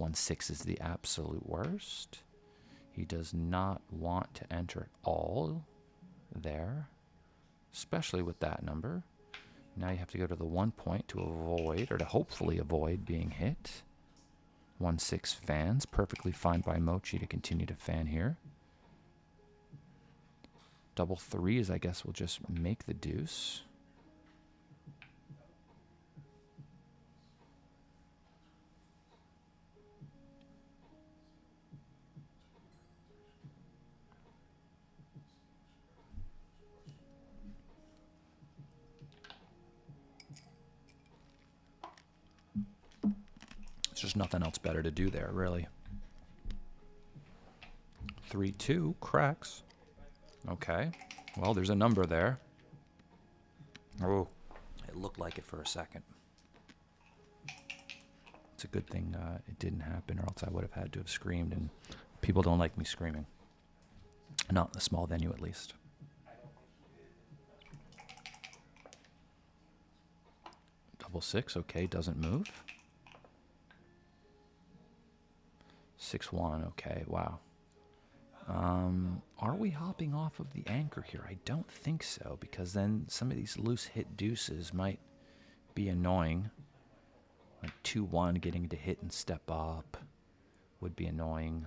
1-6 is the absolute worst. He does not want to enter at all there, especially with that number. Now you have to go to the 1 point to avoid, or to hopefully avoid being hit. 1-6 fans, perfectly fine by Mochy to continue to fan here. Double 3s, I guess, will just make the deuce. There's just nothing else better to do there, really. 3-2 cracks. Okay, well, there's a number there. Oh, it looked like it for a second. It's a good thing it didn't happen, or else I would have had to have screamed, and people don't like me screaming. Not in a small venue, at least. Double 6, okay, doesn't move. 6-1, okay, wow. Are we hopping off of the anchor here? I don't think so, because then some of these loose hit deuces might be annoying. Like 2-1, getting to hit and step up would be annoying.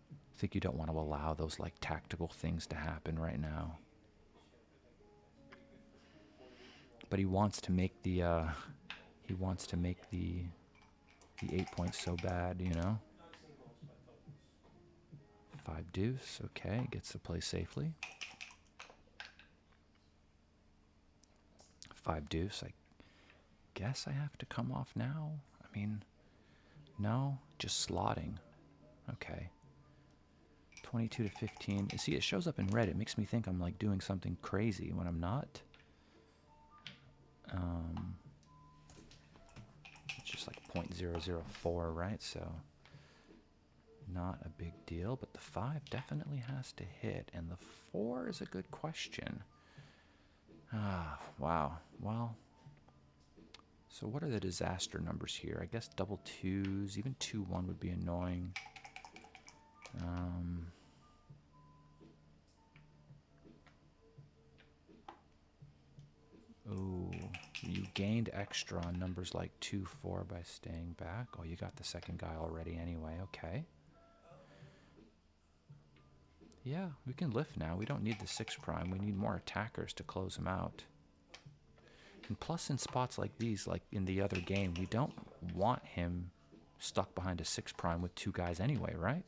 I think you don't want to allow those like tactical things to happen right now. But he wants to make the 8 points so bad, you know. 5 deuce, okay, gets to play safely. 5 deuce, I guess I have to come off now. I mean, no, just slotting. Okay. 22 to 15. See, it shows up in red. It makes me think I'm like doing something crazy when I'm not. It's just like 0.004, right? So not a big deal, but the 5 definitely has to hit, and the 4 is a good question. Ah, wow. Well, so what are the disaster numbers here? I guess double 2s, even 2-1 would be annoying. Ooh, you gained extra on numbers like 2-4 by staying back. Oh, you got the second guy already anyway, okay. Yeah, we can lift now. We don't need the 6 prime. We need more attackers to close him out. And plus in spots like these, like in the other game, we don't want him stuck behind a 6 prime with 2 guys anyway, right?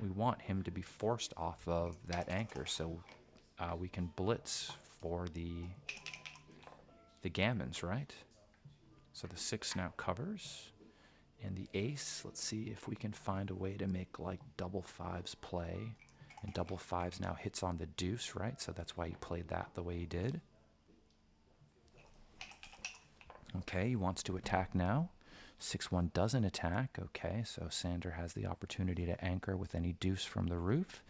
We want him to be forced off of that anchor so we can blitz for the gammons, right? So the 6 now covers. And the ace, let's see if we can find a way to make like double 5s play. And double 5s now hits on the deuce, right? So that's why he played that the way he did. Okay, he wants to attack now. 6-1 doesn't attack. Okay, so Sander has the opportunity to anchor with any deuce from the roof,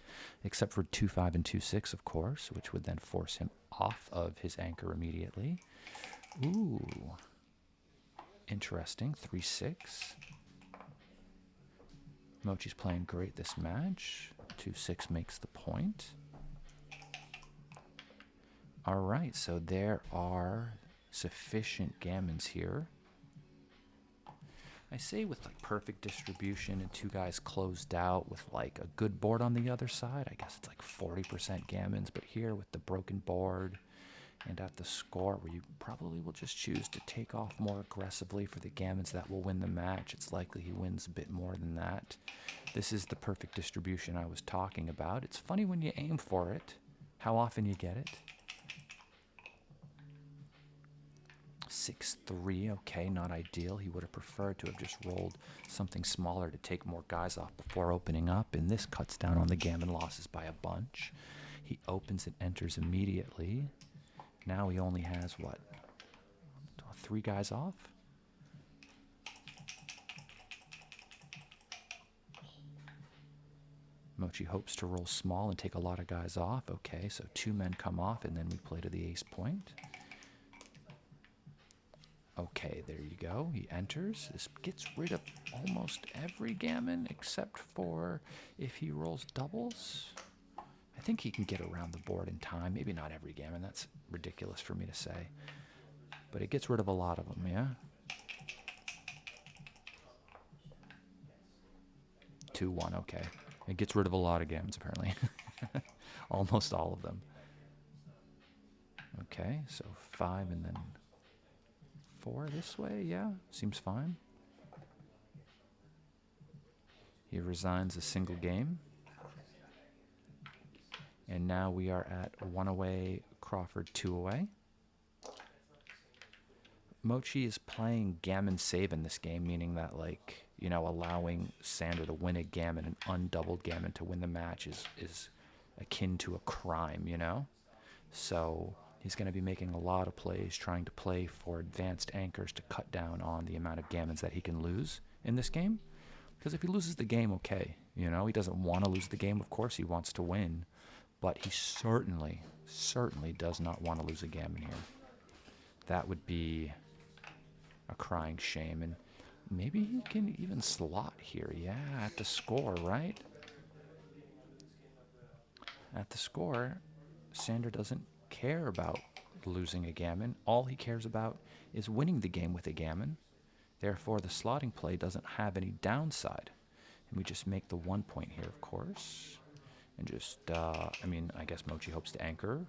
except for 2-5 and 2-6, of course, which would then force him off of his anchor immediately. Ooh, interesting. 3-6. Mochy's playing great this match. 2-6 makes the point. All right, so there are sufficient gammons here. I say with like perfect distribution and 2 guys closed out with like a good board on the other side, I guess it's like 40% gammons, but here with the broken board and at the score where you probably will just choose to take off more aggressively for the gammons that will win the match, it's likely he wins a bit more than that. This is the perfect distribution I was talking about. It's funny when you aim for it, how often you get it. 6-3, okay, not ideal. He would have preferred to have just rolled something smaller to take more guys off before opening up, and this cuts down on the gammon losses by a bunch. He opens and enters immediately. Now he only has, what, 3 guys off? Mochy hopes to roll small and take a lot of guys off. Okay, so 2 men come off, and then we play to the ace point. Okay, there you go. He enters. This gets rid of almost every gammon except for if he rolls doubles. I think he can get around the board in time. Maybe not every gammon. That's ridiculous for me to say. But it gets rid of a lot of them, yeah? 2-1, okay. It gets rid of a lot of gammons, apparently. Almost all of them. Okay, so 5 and then 4 this way, yeah, seems fine. He resigns a single game. And now we are at 1 away, Crawford 2 away. Mochy is playing gammon save in this game, meaning that, like, you know, allowing Sander to win a gammon, an undoubled gammon to win the match is akin to a crime, you know? So he's going to be making a lot of plays, trying to play for advanced anchors to cut down on the amount of gammons that he can lose in this game. Because if he loses the game, okay, you know, he doesn't want to lose the game, of course he wants to win. But he certainly does not want to lose a gammon here. That would be a crying shame. And maybe he can even slot here, yeah, at the score, right? At the score, Sander doesn't care about losing a gammon. All he cares about is winning the game with a gammon. Therefore, the slotting play doesn't have any downside. And we just make the 1 point here, of course. And just, I mean, I guess Mochy hopes to anchor.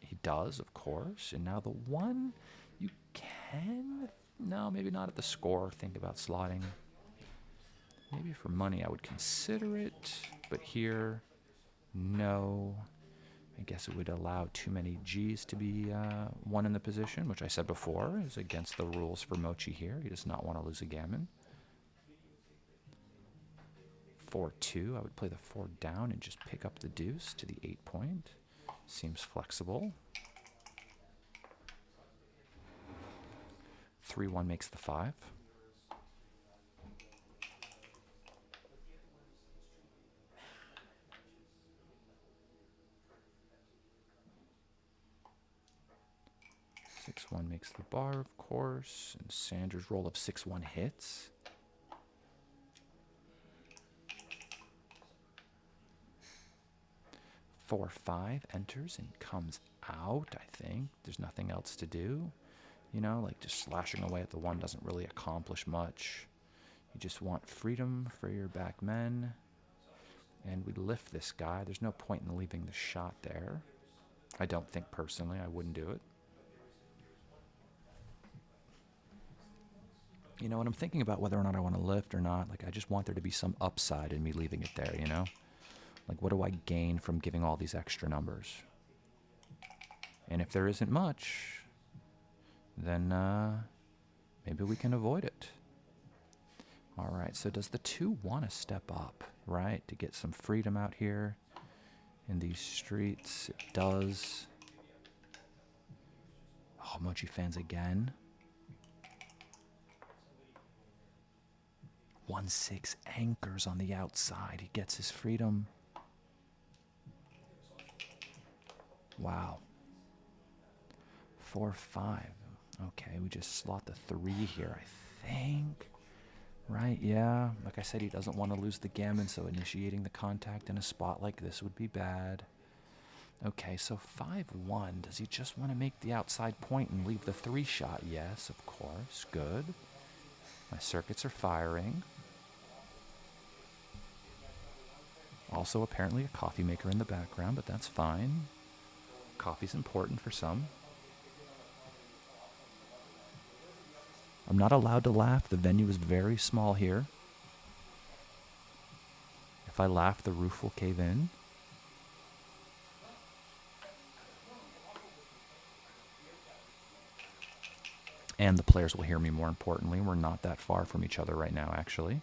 He does, of course. And now the 1, you can... No, maybe not at the score. Think about slotting. Maybe for money I would consider it. But here, no. I guess it would allow too many Gs to be one in the position, which I said before is against the rules for Mochy here. He does not want to lose a gammon. 4-2. I would play the 4 down and just pick up the deuce to the 8 point. Seems flexible. 3-1 makes the 5. Six one makes the bar, of course, and Sanders' roll of 6-1 hits. Four five enters and comes out. I think there's nothing else to do. You know, like just slashing away at the 1 doesn't really accomplish much. You just want freedom for your back men. And we lift this guy. There's no point in leaving the shot there. I don't think personally. I wouldn't do it. You know, and I'm thinking about whether or not I want to lift or not. Like, I just want there to be some upside in me leaving it there, you know? Like, what do I gain from giving all these extra numbers? And if there isn't much, then maybe we can avoid it. All right, so does the 2 want to step up, right, to get some freedom out here in these streets? It does. Oh, Mochy fans again. 1-6 anchors on the outside. He gets his freedom. Wow. 4-5. Okay, we just slot the 3 here, I think. Right, yeah. Like I said, he doesn't want to lose the gammon, so initiating the contact in a spot like this would be bad. Okay, so 5-1. Does he just want to make the outside point and leave the 3 shot? Yes, of course. Good. My circuits are firing. Also, apparently, a coffee maker in the background, but that's fine. Coffee's important for some. I'm not allowed to laugh. The venue is very small here. If I laugh, the roof will cave in. And the players will hear me, more importantly. We're not that far from each other right now, actually.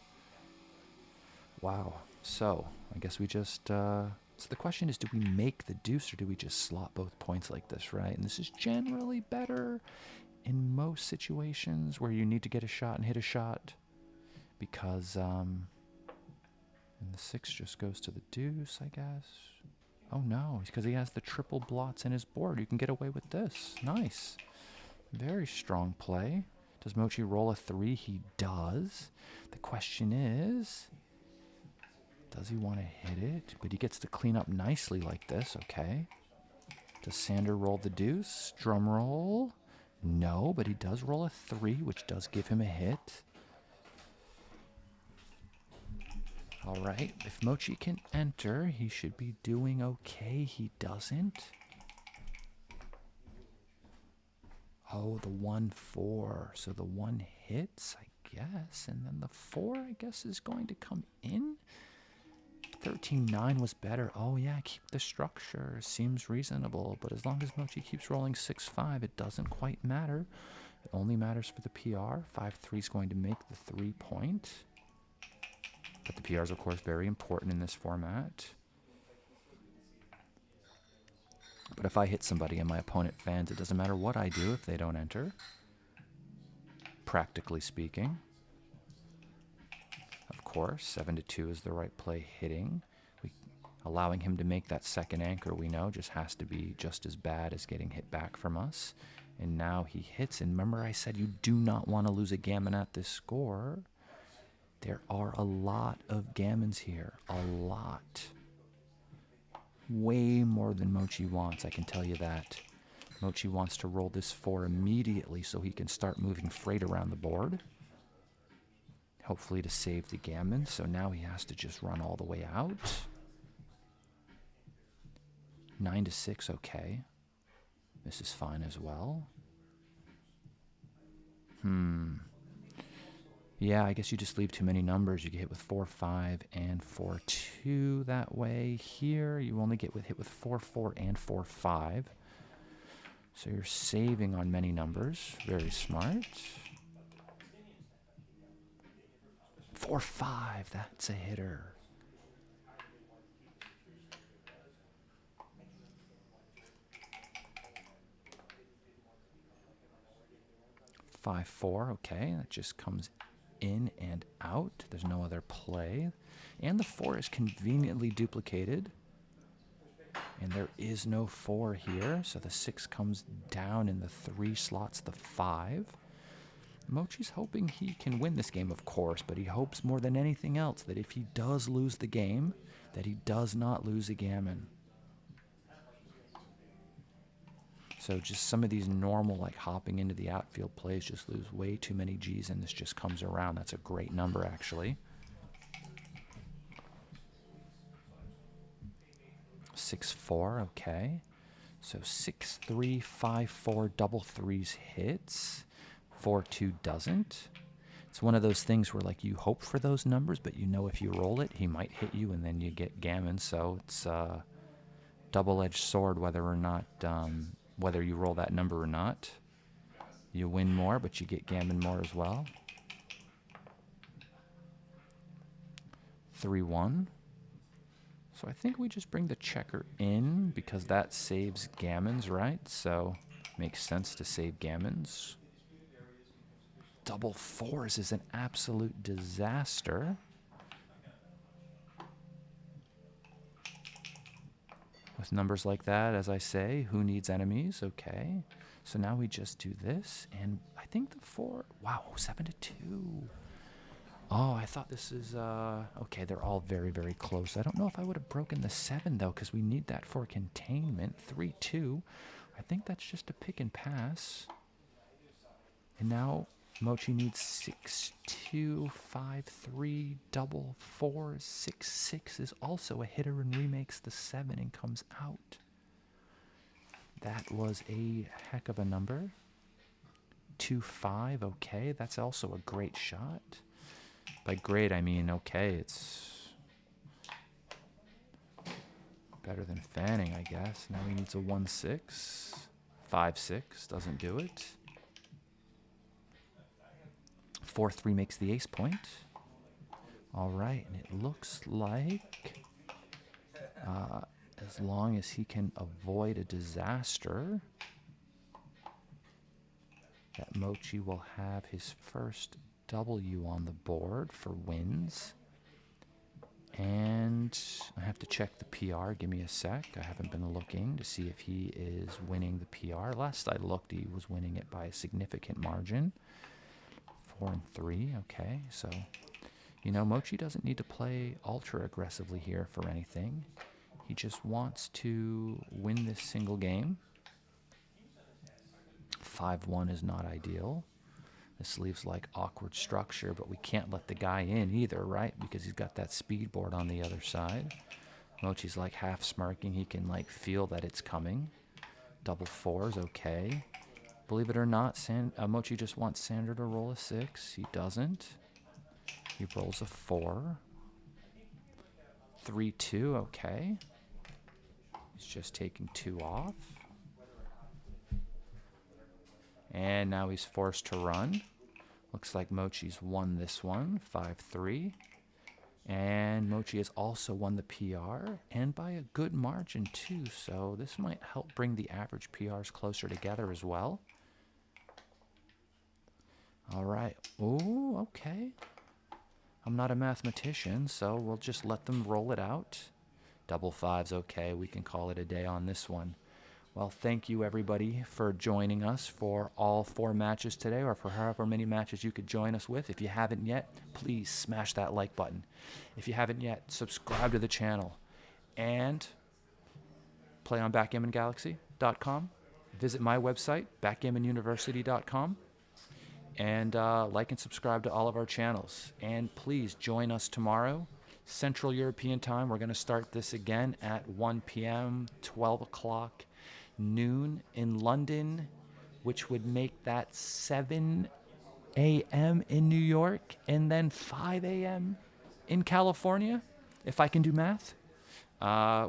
Wow. So, I guess we just... So the question is, do we make the deuce or do we just slot both points like this, right? And this is generally better in most situations where you need to get a shot and hit a shot. Because, and the 6 just goes to the deuce, I guess. Oh no, because he has the triple blots in his board. You can get away with this. Nice. Very strong play. Does Mochy roll a 3? He does. The question is, does he want to hit it? But he gets to clean up nicely like this, okay. Does Sander roll the deuce? Drum roll. No, but he does roll a 3, which does give him a hit. All right, if Mochy can enter, he should be doing okay. He doesn't. Oh, the 1-4. So the 1 hits, I guess. And then the 4, I guess, is going to come in. 13-9 was better. Oh, yeah, keep the structure. Seems reasonable. But as long as Mochy keeps rolling 6-5, it doesn't quite matter. It only matters for the PR. 5-3 is going to make the 3 point. But the PR is, of course, very important in this format. But if I hit somebody and my opponent fans, it doesn't matter what I do if they don't enter. Practically speaking. Of course, 7-2 is the right play hitting. Allowing him to make that second anchor, we know, just has to be just as bad as getting hit back from us. And now he hits. And remember I said you do not want to lose a gammon at this score. There are a lot of gammons here. A lot. Way more than Mochy wants, I can tell you that. Mochy wants to roll this 4 immediately so he can start moving freight around the board. Hopefully to save the gammon, so now he has to just run all the way out. 9 to 6, okay. This is fine as well. Yeah, I guess you just leave too many numbers. You get hit with 4, 5, and 4, 2 that way. Here, you only get hit with 4, 4, and 4, 5. So you're saving on many numbers. Very smart. 4, 5, that's a hitter. Five, 4, okay, that just comes in and out. There's no other play. And the 4 is conveniently duplicated. And there is no 4 here, so the 6 comes down in the 3 slots the 5. Mochy's hoping he can win this game, of course, but he hopes more than anything else that if he does lose the game, that he does not lose a gammon. So just some of these normal, like hopping into the outfield plays, just lose way too many G's, and this just comes around. That's a great number, actually. 6, 4, okay. So 6, 3, 5, 4, double 3s hits. 4, 2 doesn't. It's one of those things where like you hope for those numbers, but you know if you roll it, he might hit you, and then you get gammon. So it's a double-edged sword whether or not, whether you roll that number or not. You win more, but you get gammon more as well. 3, 1. So I think we just bring the checker in because that saves gammons, right? So makes sense to save gammons. Double 4s is an absolute disaster. With numbers like that, as I say, who needs enemies? Okay. So now we just do this, and I think the 4, wow, 7 to 2. Oh, I thought this is, okay, they're all very, very close. I don't know if I would have broken the 7, though, because we need that for containment. 3, 2. I think that's just a pick and pass. And now Mochy needs 6, 2, 5, 3, double 4, 6, 6 is also a hitter and remakes the 7 and comes out. That was a heck of a number. 2, 5, okay, that's also a great shot. By great, I mean, okay, it's better than fanning, I guess. Now he needs a 1, 6. 5, 6, doesn't do it. 4, 3 makes the ace point. All right, and it looks like as long as he can avoid a disaster, that Mochy will have his first W on the board for wins. And I have to check the PR. Give me a sec. I haven't been looking to see if he is winning the PR. Last I looked, he was winning it by a significant margin. 4 and 3, okay. So, you know, Mochy doesn't need to play ultra aggressively here for anything. He just wants to win this single game. 5-1 is not ideal. This leaves like awkward structure, but we can't let the guy in either, right? Because he's got that speed board on the other side. Mochy's like half smirking. He can like feel that it's coming. Double 4s, okay. Believe it or not, Mochy just wants Sandra to roll a 6. He doesn't. He rolls a 4. 3, 2, okay. He's just taking 2 off. And now he's forced to run. Looks like Mochy's won this one, 5-3. And Mochy has also won the PR, and by a good margin too, so this might help bring the average PRs closer together as well. All right. Oh, okay. I'm not a mathematician, so we'll just let them roll it out. Double 5's okay. We can call it a day on this one. Well, thank you, everybody, for joining us for all 4 matches today, or for however many matches you could join us with. If you haven't yet, please smash that like button. If you haven't yet, subscribe to the channel. And play on backgammongalaxy.com. visit my website, backgammonuniversity.com, and like and subscribe to all of our channels. And please join us tomorrow, Central European time. We're going to start this again at 1 p.m., 12 o'clock, noon in London, which would make that 7 a.m. in New York, and then 5 a.m. in California, if I can do math.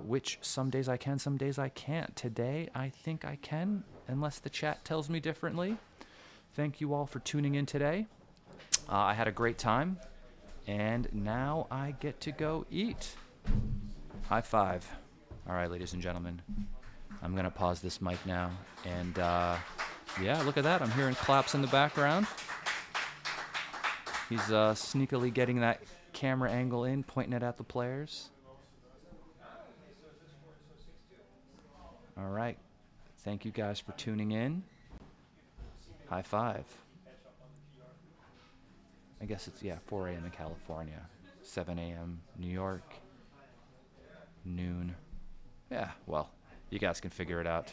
Which some days I can, some days I can't. Today, I think I can, unless the chat tells me differently. Thank you all for tuning in today. I had a great time, and now I get to go eat. High five. All right, ladies and gentlemen, I'm going to pause this mic now. And yeah, look at that. I'm hearing claps in the background. He's sneakily getting that camera angle in, pointing it at the players. All right. Thank you guys for tuning in. High five. I guess it's, 4 a.m. in California, 7 a.m. New York, noon. Yeah, well, you guys can figure it out.